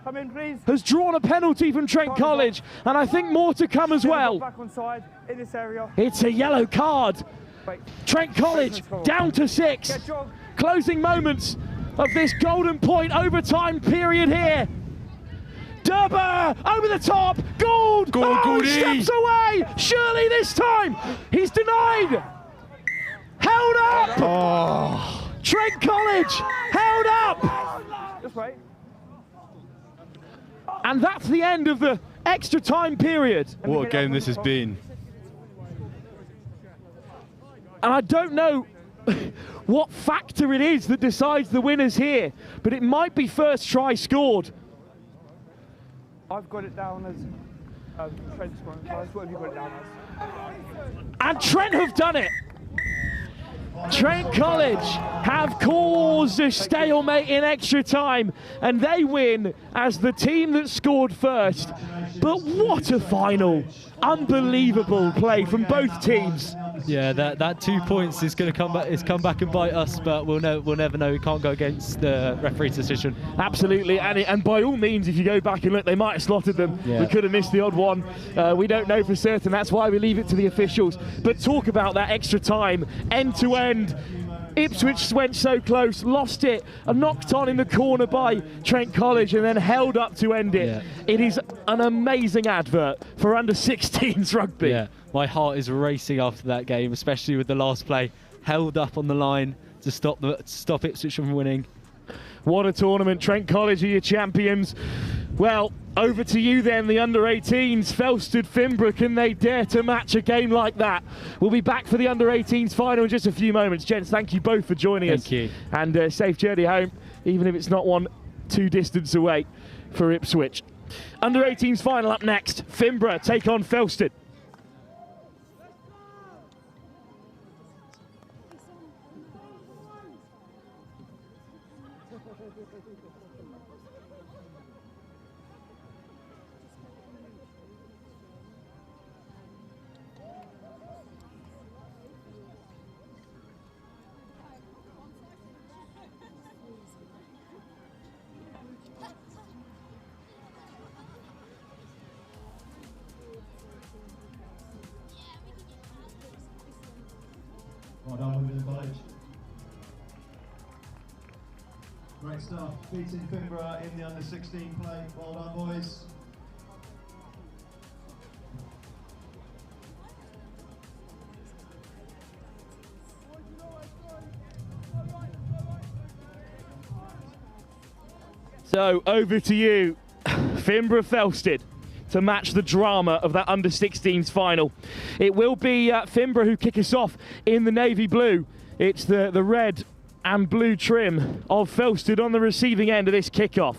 Come in, please. has drawn a penalty from Trent College, and I think more to come as well. Back on side in this area. It's a yellow card. Trent College down to 6. Closing moments of this Golden Point overtime period here. Durber over the top. Gould. He steps away. Surely this time he's denied. Held up. Trent College held up. Just wait. And that's the end of the extra time period. What a game this has been. And I don't know what factor it is that decides the winners here, but it might be first try scored. I've got it down as Trent scoring first. What have you got it down as? And Trent have done it. Trent College have caused a stalemate in extra time, and they win as the team that scored first. But what a final. Unbelievable play from both teams. Yeah, that 2 points is going to come back. It's come back and bite us, but we'll never know. We can't go against the referee's decision. Absolutely, and by all means, if you go back and look, they might have slotted them. Yeah. We could have missed the odd one. We don't know for certain. That's why we leave it to the officials. But talk about that extra time, end to end. Ipswich went so close, lost it, knocked on in the corner by Trent College, and then held up to end it. Yeah. It is an amazing advert for under-16s rugby. Yeah, my heart is racing after that game, especially with the last play held up on the line to stop Ipswich from winning. What a tournament. Trent College are your champions. Well, over to you then, the under-18s. Felsted Finborough, can they dare to match a game like that? We'll be back for the under-18s final in just a few moments. Gents, thank you both for joining us. Thank you. And safe journey home, even if it's not one too distance away for Ipswich. Under-18s final up next. Finborough take on Felsted. Well done, Wymondham College. Great stuff. Beating Finborough in the under-16 play. Well done, boys. So over to you, Finborough Felsted, to match the drama of that under-16s final. It will be Finborough who kick us off in the navy blue. It's the red and blue trim of Felsted on the receiving end of this kickoff.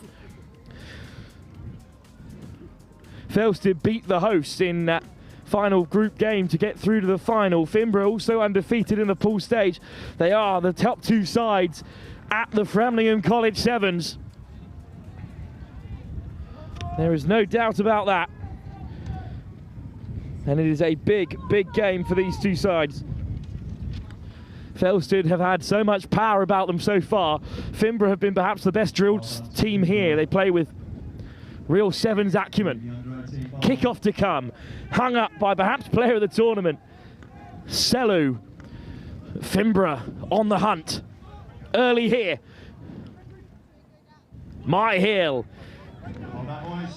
Felsted beat the hosts in that final group game to get through to the final. Finborough also undefeated in the pool stage. They are the top two sides at the Framlingham College Sevens. There is no doubt about that. And it is a big, big game for these two sides. Felsted have had so much power about them so far. Finborough have been perhaps the best drilled team here. They play with real sevens acumen. Kick-off to come. Hung up by perhaps player of the tournament, Selu. Finborough on the hunt. Early here. Myhill.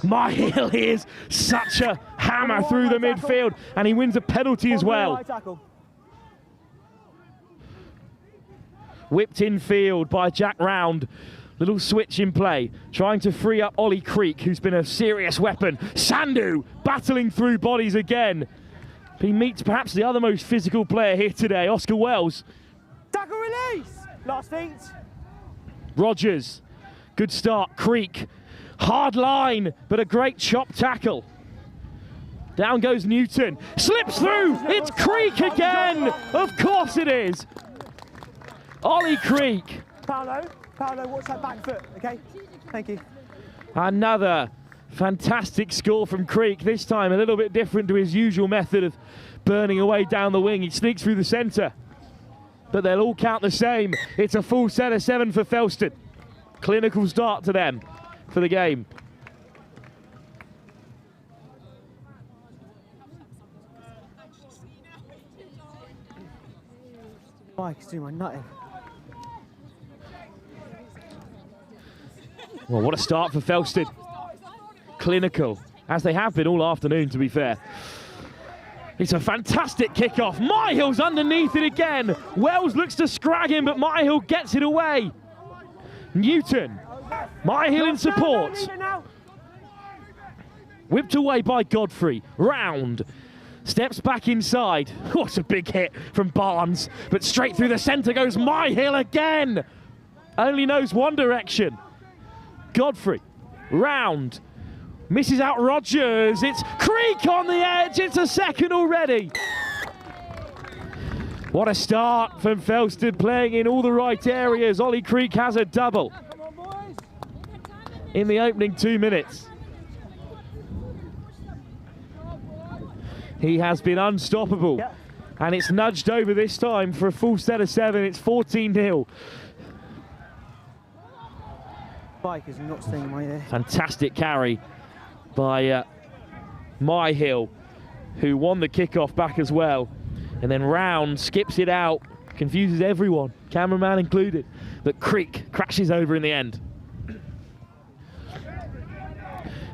Myhill is such a hammer through the midfield, and he wins a penalty as well. Whipped in field by Jack Round. Little switch in play, trying to free up Ollie Creek, who's been a serious weapon. Sandu battling through bodies again. He meets perhaps the other most physical player here today, Oscar Wells. Tackle release! Last feet. Rogers, good start. Creek, hard line, but a great chop tackle. Down goes Newton, slips through, it's Creek again! Of course it is! Ollie Creek. Paolo, watch that back foot, okay? Thank you. Another fantastic score from Creek, this time a little bit different to his usual method of burning away down the wing. He sneaks through the centre, but they'll all count the same. It's a full set of 7 for Felsted. Clinical start to them for the game. I can do my nutting. Well, what a start for Felsted. Clinical, as they have been all afternoon, to be fair. It's a fantastic kickoff. Myhill's underneath it again. Wells looks to scrag him, but Myhill gets it away. Newton, Myhill in support. Whipped away by Godfrey. Round, steps back inside. What a big hit from Barnes, but straight through the centre goes Myhill again. Only knows one direction. Godfrey, round, misses out Rogers. It's Creek on the edge. It's a second already. What a start from Felsted, playing in all the right areas. Ollie Creek has a double in the opening 2 minutes. He has been unstoppable, and it's nudged over this time for a full set of 7. It's 14-0. Bike is not staying in my ear. Fantastic carry by Myhill, who won the kickoff back as well. And then Round skips it out, confuses everyone, cameraman included. But Creek crashes over in the end.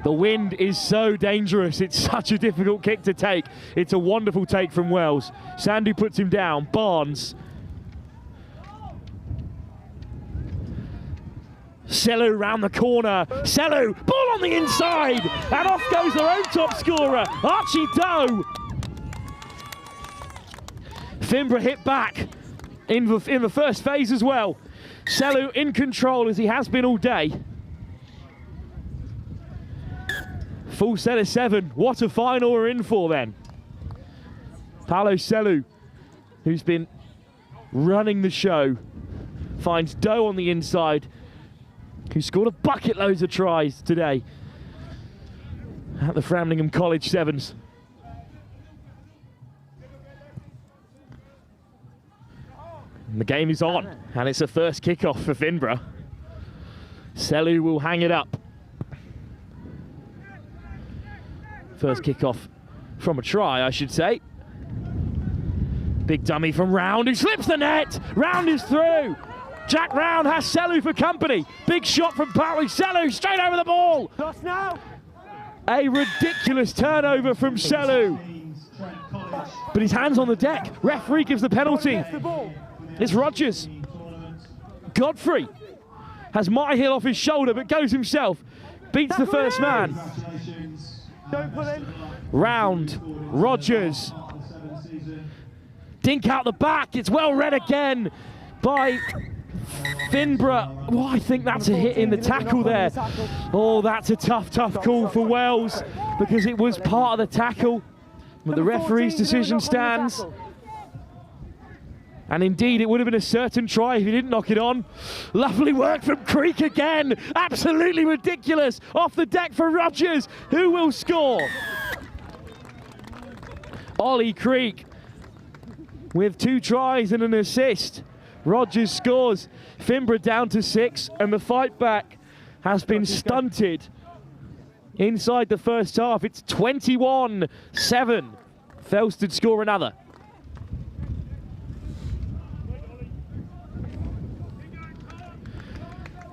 The wind is so dangerous. It's such a difficult kick to take. It's a wonderful take from Wells. Sandu puts him down. Barnes. Sellu round the corner. Sellu, ball on the inside. And off goes their own top scorer, Archie Doe. Finborough hit back in the first phase as well. Sellu in control as he has been all day. Full set of 7. What a final we're in for then. Paolo Sellu, who's been running the show, finds Doe on the inside, who scored a bucket loads of tries today at the Framlingham College Sevens. And the game is on, and it's a first kickoff for Finborough. Sellu will hang it up. First kickoff from a try, I should say. Big dummy from Round, who slips the net. Round is through. Jack Round has Sellu for company. Big shot from Paolo Sellu, straight over the ball. Lost now. A ridiculous turnover from Sellu. But his hand's on the deck. Referee gives the penalty. It's Rogers. Godfrey has Myhill off his shoulder, but goes himself. Beats the first man. Don't pull in. Round, Rogers. Dink out the back. It's well read again by Finborough. Oh, I think that's a hit in the tackle there. Oh, that's a tough call for Wells, because it was part of the tackle. But the referee's decision stands. And indeed, it would have been a certain try if he didn't knock it on. Lovely work from Creek again. Absolutely ridiculous. Off the deck for Rogers. Who will score? Ollie Creek with 2 tries and an assist. Rogers scores. Finborough down to 6, and the fight back has been stunted inside the first half. It's 21-7. Felsted score another.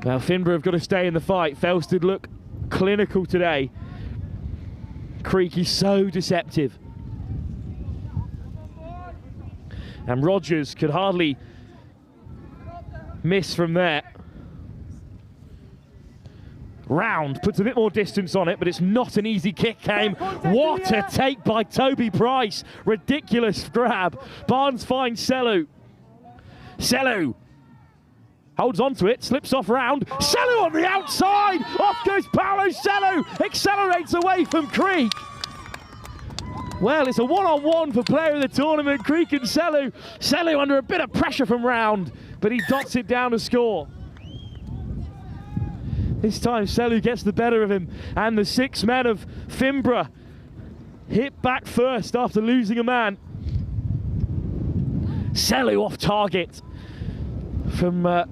Now Finborough have got to stay in the fight. Felsted look clinical today. Creek is so deceptive. And Rogers could hardly miss from there. Round puts a bit more distance on it, but it's not an easy kick game. What a take by Toby Price. Ridiculous grab. Barnes finds Sellu. Sellu holds on to it, slips off Round. Sellu on the outside. Off goes Paolo Sellu. Accelerates away from Creek. Well, it's a one-on-one for player of the tournament, Creek and Sellu. Sellu under a bit of pressure from Round, but he dots it down to score. This time Selu gets the better of him, and the 6 men of Finborough hit back first after losing a man. Selu off target from a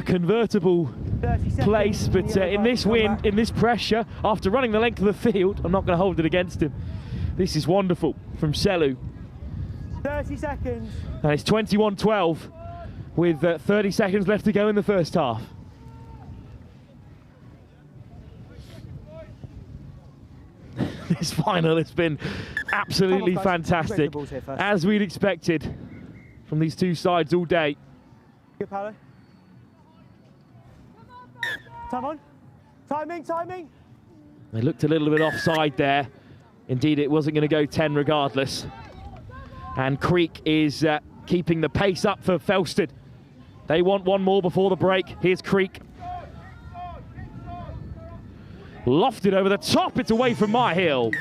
convertible place, but in this wind, in this pressure, after running the length of the field, I'm not going to hold it against him. This is wonderful from Selu. 30 seconds. And it's 21-12 with 30 seconds left to go in the first half. This final has been absolutely fantastic, as we'd expected from these two sides all day. Good, Paolo. Time on. Timing, timing. They looked a little bit offside there. Indeed, it wasn't going to go 10 regardless. And Creek is keeping the pace up for Felsted. They want one more before the break. Here's Creek. Lofted over the top, it's away from Myhill.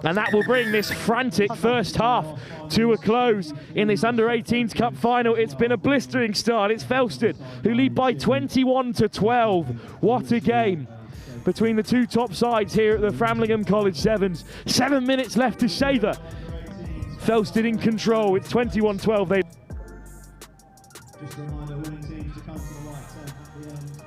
And that will bring this frantic first half to a close in this Under-18s Cup Final. It's been a blistering start. It's Felsted who lead by 21-12. What a game between the two top sides here at the Framlingham College Sevens. 7 minutes left to savour. Felsted in control. It's 21-12. They Just a reminder, winning teams to come to the right side at the end.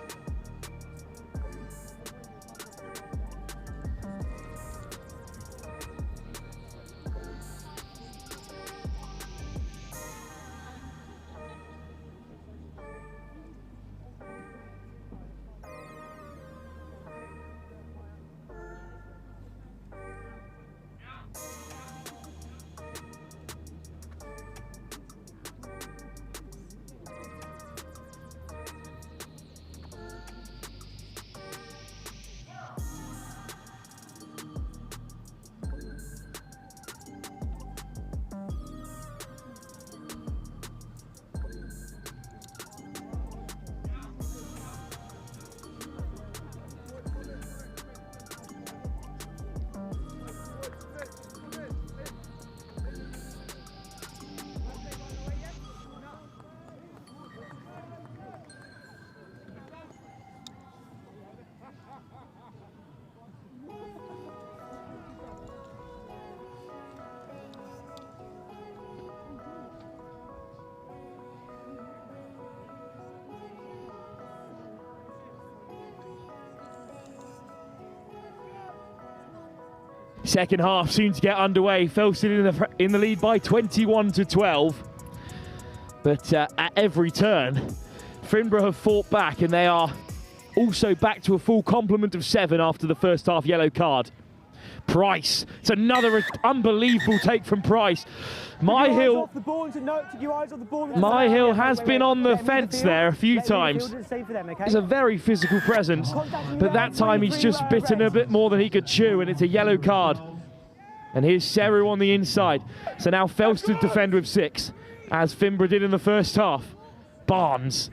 second half soon to get underway. Felsted in the lead by 21-12. But at every turn, Finborough have fought back, and they are also back to a full complement of 7 after the first half yellow card. Price, it's another unbelievable take from Price. Myhill has been on the fence there a few times. It's a very physical presence, but that time he's just bitten a bit more than he could chew, and it's a yellow card. And here's Seru on the inside. So now Felsted defend with 6, as Finborough did in the first half. Barnes.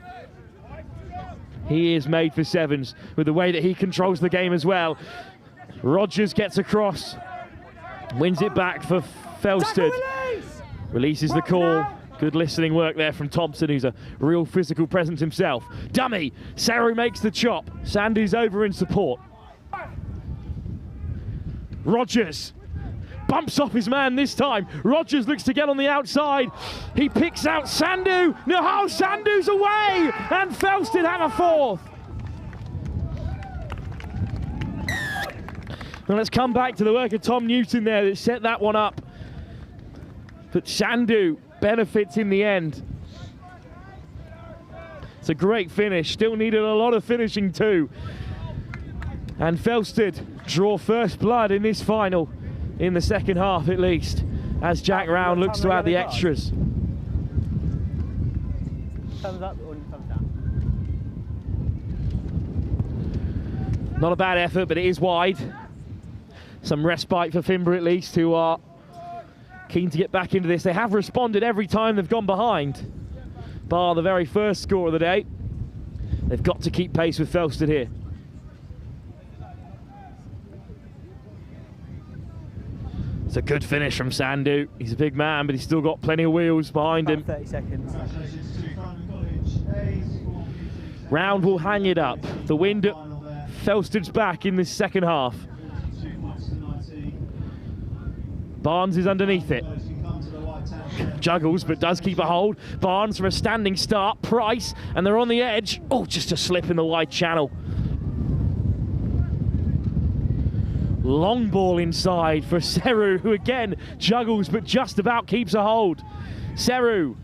He is made for 7s with the way that he controls the game as well. Rogers gets across, wins it back for Felsted. Releases the call. Good listening work there from Thompson, who's a real physical presence himself. Dummy, Seru makes the chop. Sandu's over in support. Rogers bumps off his man this time. Rogers looks to get on the outside. He picks out Sandu. No, Sandu's away, and Felsted have a 4th. Now let's come back to the work of Tom Newton there that set that one up. But Sandu benefits in the end. It's a great finish. Still needed a lot of finishing too. And Felsted draw first blood in this final, in the second half at least, as Jack Round looks to add the extras. Thumbs up or thumbs down? Not a bad effort, but it is wide. Some respite for Finborough at least, who are keen to get back into this. They have responded every time they've gone behind, bar the very first score of the day. They've got to keep pace with Felsted here. It's a good finish from Sandu. He's a big man, but he's still got plenty of wheels behind him. 30 seconds. Round will hang it up. The wind at Felsted's back in this second half. Barnes is underneath it. Juggles, but does keep a hold. Barnes for a standing start. Price, and they're on the edge. Oh, just a slip in the wide channel. Long ball inside for Seru, who again juggles, but just about keeps a hold. Seru.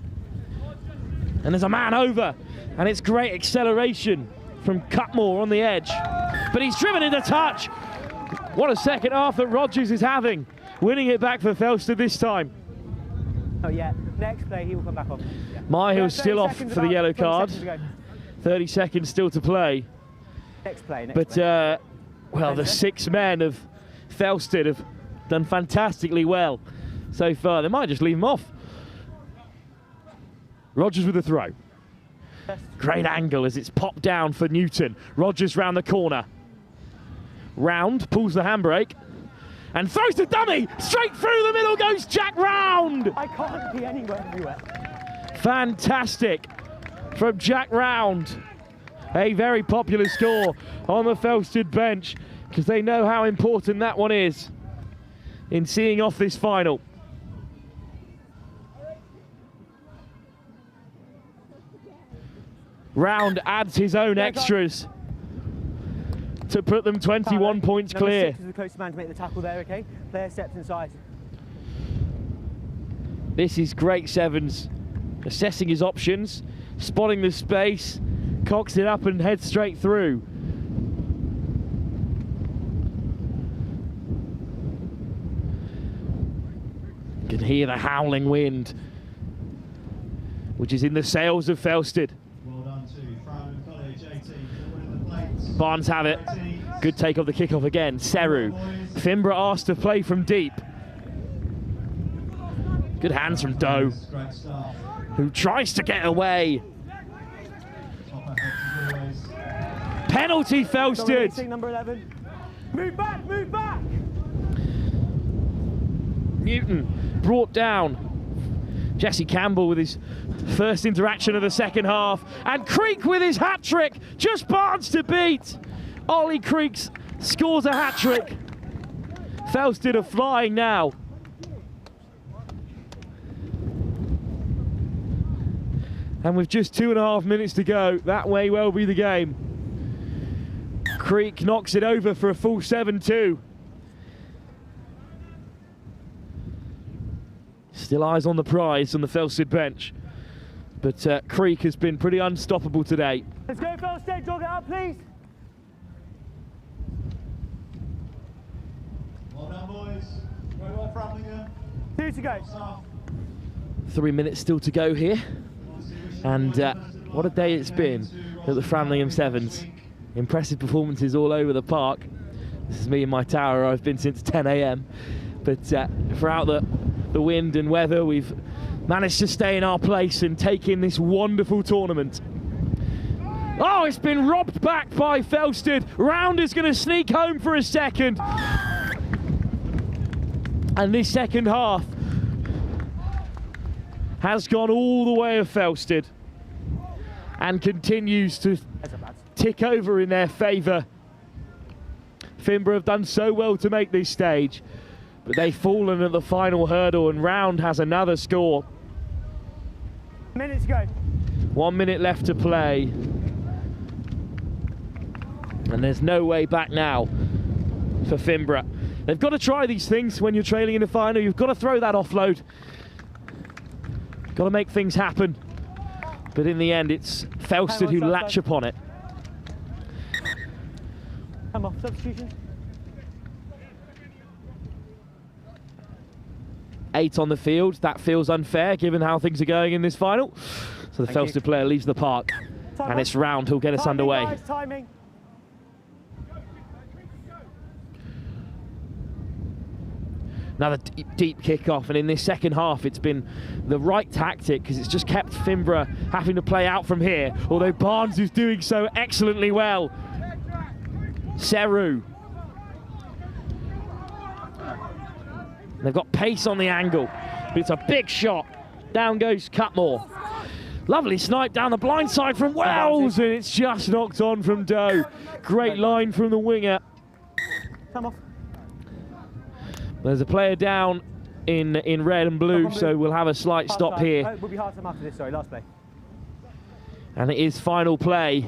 And there's a man over, and it's great acceleration from Cutmore on the edge. But he's driven into touch. What a second half that Rogers is having. Winning it back for Felsted this time. Oh yeah, next play he will come back on. Yeah. Myhill's still off for the yellow card. 30 seconds still to play. Next play. Well, the 6 men of Felsted have done fantastically well so far. They might just leave him off. Rogers with the throw. Great angle as it's popped down for Newton. Rogers round the corner. Round pulls the handbrake and throws the dummy. Straight through the middle goes Jack Round. I can't be anywhere. Fantastic from Jack Round. A very popular score on the Felsted bench because they know how important that one is in seeing off this final. Round adds his own extras to put them 21 points clear. Number 6 is the closest man to make the tackle there, okay? Player steps inside. This is great Sevens, assessing his options, spotting the space, cocks it up and heads straight through. You can hear the howling wind, which is in the sails of Felsted. Well done to Framlingham College 18 for winning the plates. Barnes have it. Good take of the kickoff again. Seru. Finborough asked to play from deep. Good hands from Doe, who tries to get away. Penalty Felsted. Number 11. Move back. Newton brought down. Jesse Campbell with his first interaction of the second half. And Creek with his hat-trick. Just Barnes to beat. Ollie Creeks scores a hat-trick. Felsted are flying now. And with just 2.5 minutes to go, that may well be the game. Creek knocks it over for a full 7-2. Still eyes on the prize on the Felsted bench. But Creek has been pretty unstoppable today. Let's go Felsted, jog it up please. Well done boys. Very well Framlingham. 2 to go. 3 minutes still to go here. And what a day it's been at the Framlingham Sevens. Impressive performances all over the park. This is me in my tower. I've been since 10 AM. But throughout the wind and weather, we've managed to stay in our place and take in this wonderful tournament. Oh, it's been robbed back by Felsted. Round is going to sneak home for a second. And this second half has gone all the way of Felsted and continues to tick over in their favour. Finborough have done so well to make this stage, but they've fallen at the final hurdle, and Round has another score. A minute to go. 1 minute left to play. And there's no way back now for Finborough. They've got to try these things when you're trailing in the final. You've got to throw that offload. Got to make things happen. But in the end, it's Felsted who latch upon it. Come on, substitutions. 8 on the field. That feels unfair given how things are going in this final. So the Felsted player leaves the park. And it's Round who'll get us underway. Guys, timing. Another deep kick-off, and in this second half it's been the right tactic because it's just kept Finborough having to play out from here, although Barnes is doing so excellently well. Seru. They've got pace on the angle, but it's a big shot. Down goes Cutmore. Lovely snipe down the blind side from Wells, and it's just knocked on from Doe. Great line from the winger. Come off. There's a player down in red and blue, so we'll have a slight stop here. We'll be half time after this, sorry, last play. And it is final play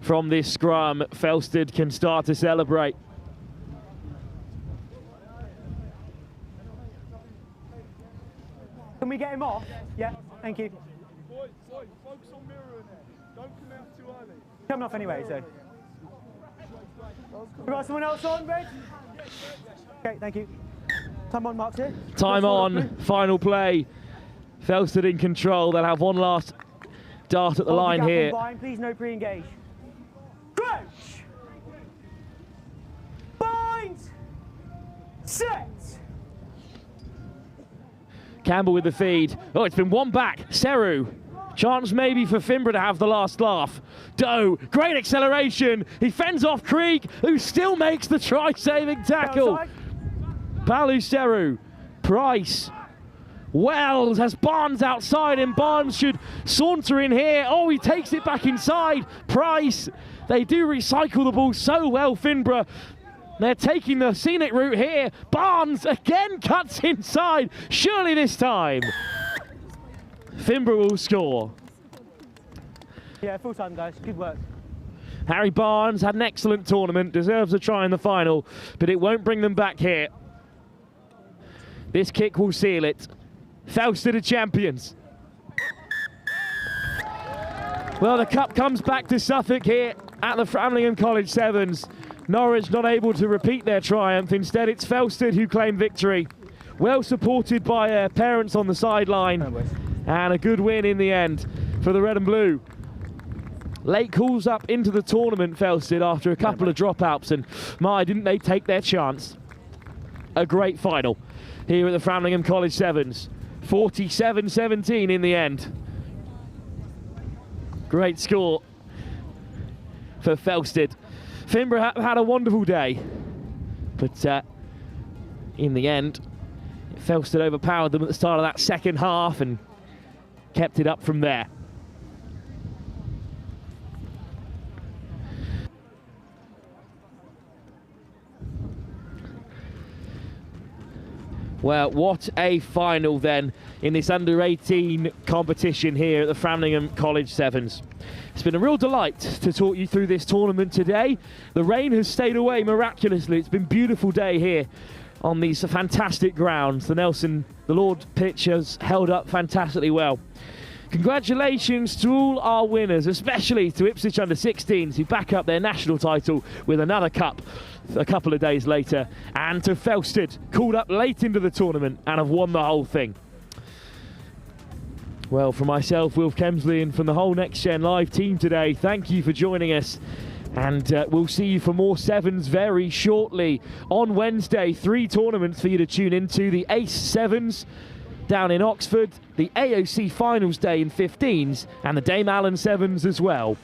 from this scrum. Felsted can start to celebrate. Can we get him off? Yeah, thank you. Boys, focus on mirroring it. Don't come out too early. Coming off anyway, so. We got someone else on, Red? Okay, thank you. Time on, Mark's here. Time on, final play. Felsted in control. They'll have one last dart at the line here. Please no pre-engage. Crouch! Bind! Set! Campbell with the feed. Oh, it's been one back. Seru. Chance maybe for Finborough to have the last laugh. Doe, great acceleration. He fends off Krieg, who still makes the try-saving tackle. Balu Seru. Price. Wells has Barnes outside, and Barnes should saunter in here. Oh, he takes it back inside. Price. They do recycle the ball so well, Finborough. They're taking the scenic route here. Barnes again cuts inside. Surely this time Finborough will score. Yeah, full time, guys. Good work. Harry Barnes had an excellent tournament, deserves a try in the final, but it won't bring them back here. This kick will seal it. Felsted are champions. Well, the cup comes back to Suffolk here at the Framlingham College Sevens. Norwich not able to repeat their triumph. Instead, it's Felsted who claim victory. Well supported by parents on the sideline. And a good win in the end for the red and blue. Late calls up into the tournament, Felsted, after a couple of dropouts. And my, didn't they take their chance. A great final here at the Framlingham College Sevens. 47-17 in the end. Great score for Felsted. Finborough had a wonderful day, but in the end, Felsted overpowered them at the start of that second half and kept it up from there. Well, what a final then in this under-18 competition here at the Framlingham College Sevens. It's been a real delight to talk you through this tournament today. The rain has stayed away miraculously. It's been a beautiful day here on these fantastic grounds. The Lord pitch has held up fantastically well. Congratulations to all our winners, especially to Ipswich under-16s who back up their national title with another cup a couple of days later, and to Felsted, called up late into the tournament and have won the whole thing. Well, from myself, Wilf Kemsley, and from the whole Next Gen Live team today, thank you for joining us, and we'll see you for more Sevens very shortly. On Wednesday, 3 tournaments for you to tune into: the Ace Sevens down in Oxford, the AOC Finals Day in 15s, and the Dame Allen Sevens as well.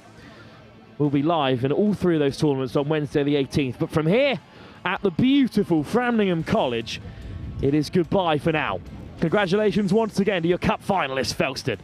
We'll be live in all 3 of those tournaments on Wednesday the 18th. But from here at the beautiful Framlingham College, it is goodbye for now. Congratulations once again to your cup finalists, Felsted.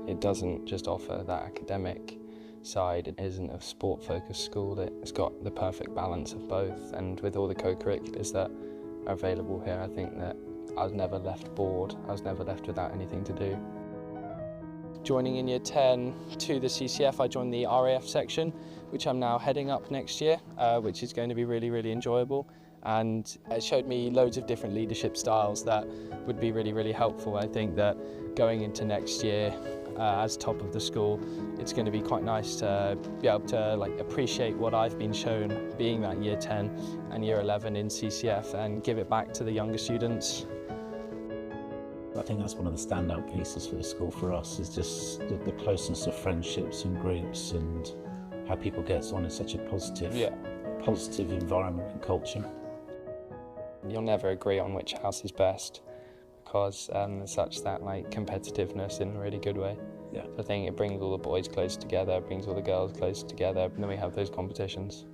It doesn't just offer that academic side. It isn't a sport-focused school. It's got the perfect balance of both, and with all the co-curriculars that are available here, I think that I was never left bored. I was never left without anything to do. Joining in year 10 to the CCF, I joined the RAF section, which I'm now heading up next year, which is going to be really, really enjoyable. And it showed me loads of different leadership styles that would be really, really helpful. I think that going into next year as top of the school, it's going to be quite nice to be able to appreciate what I've been shown being that year 10 and year 11 in CCF and give it back to the younger students. I think that's one of the standout pieces for the school for us, is just the closeness of friendships and groups and how people get on in such a positive environment and culture. You'll never agree on which house is best because there's such that competitiveness in a really good way. Yeah. So I think it brings all the boys close together, it brings all the girls close together, and then we have those competitions.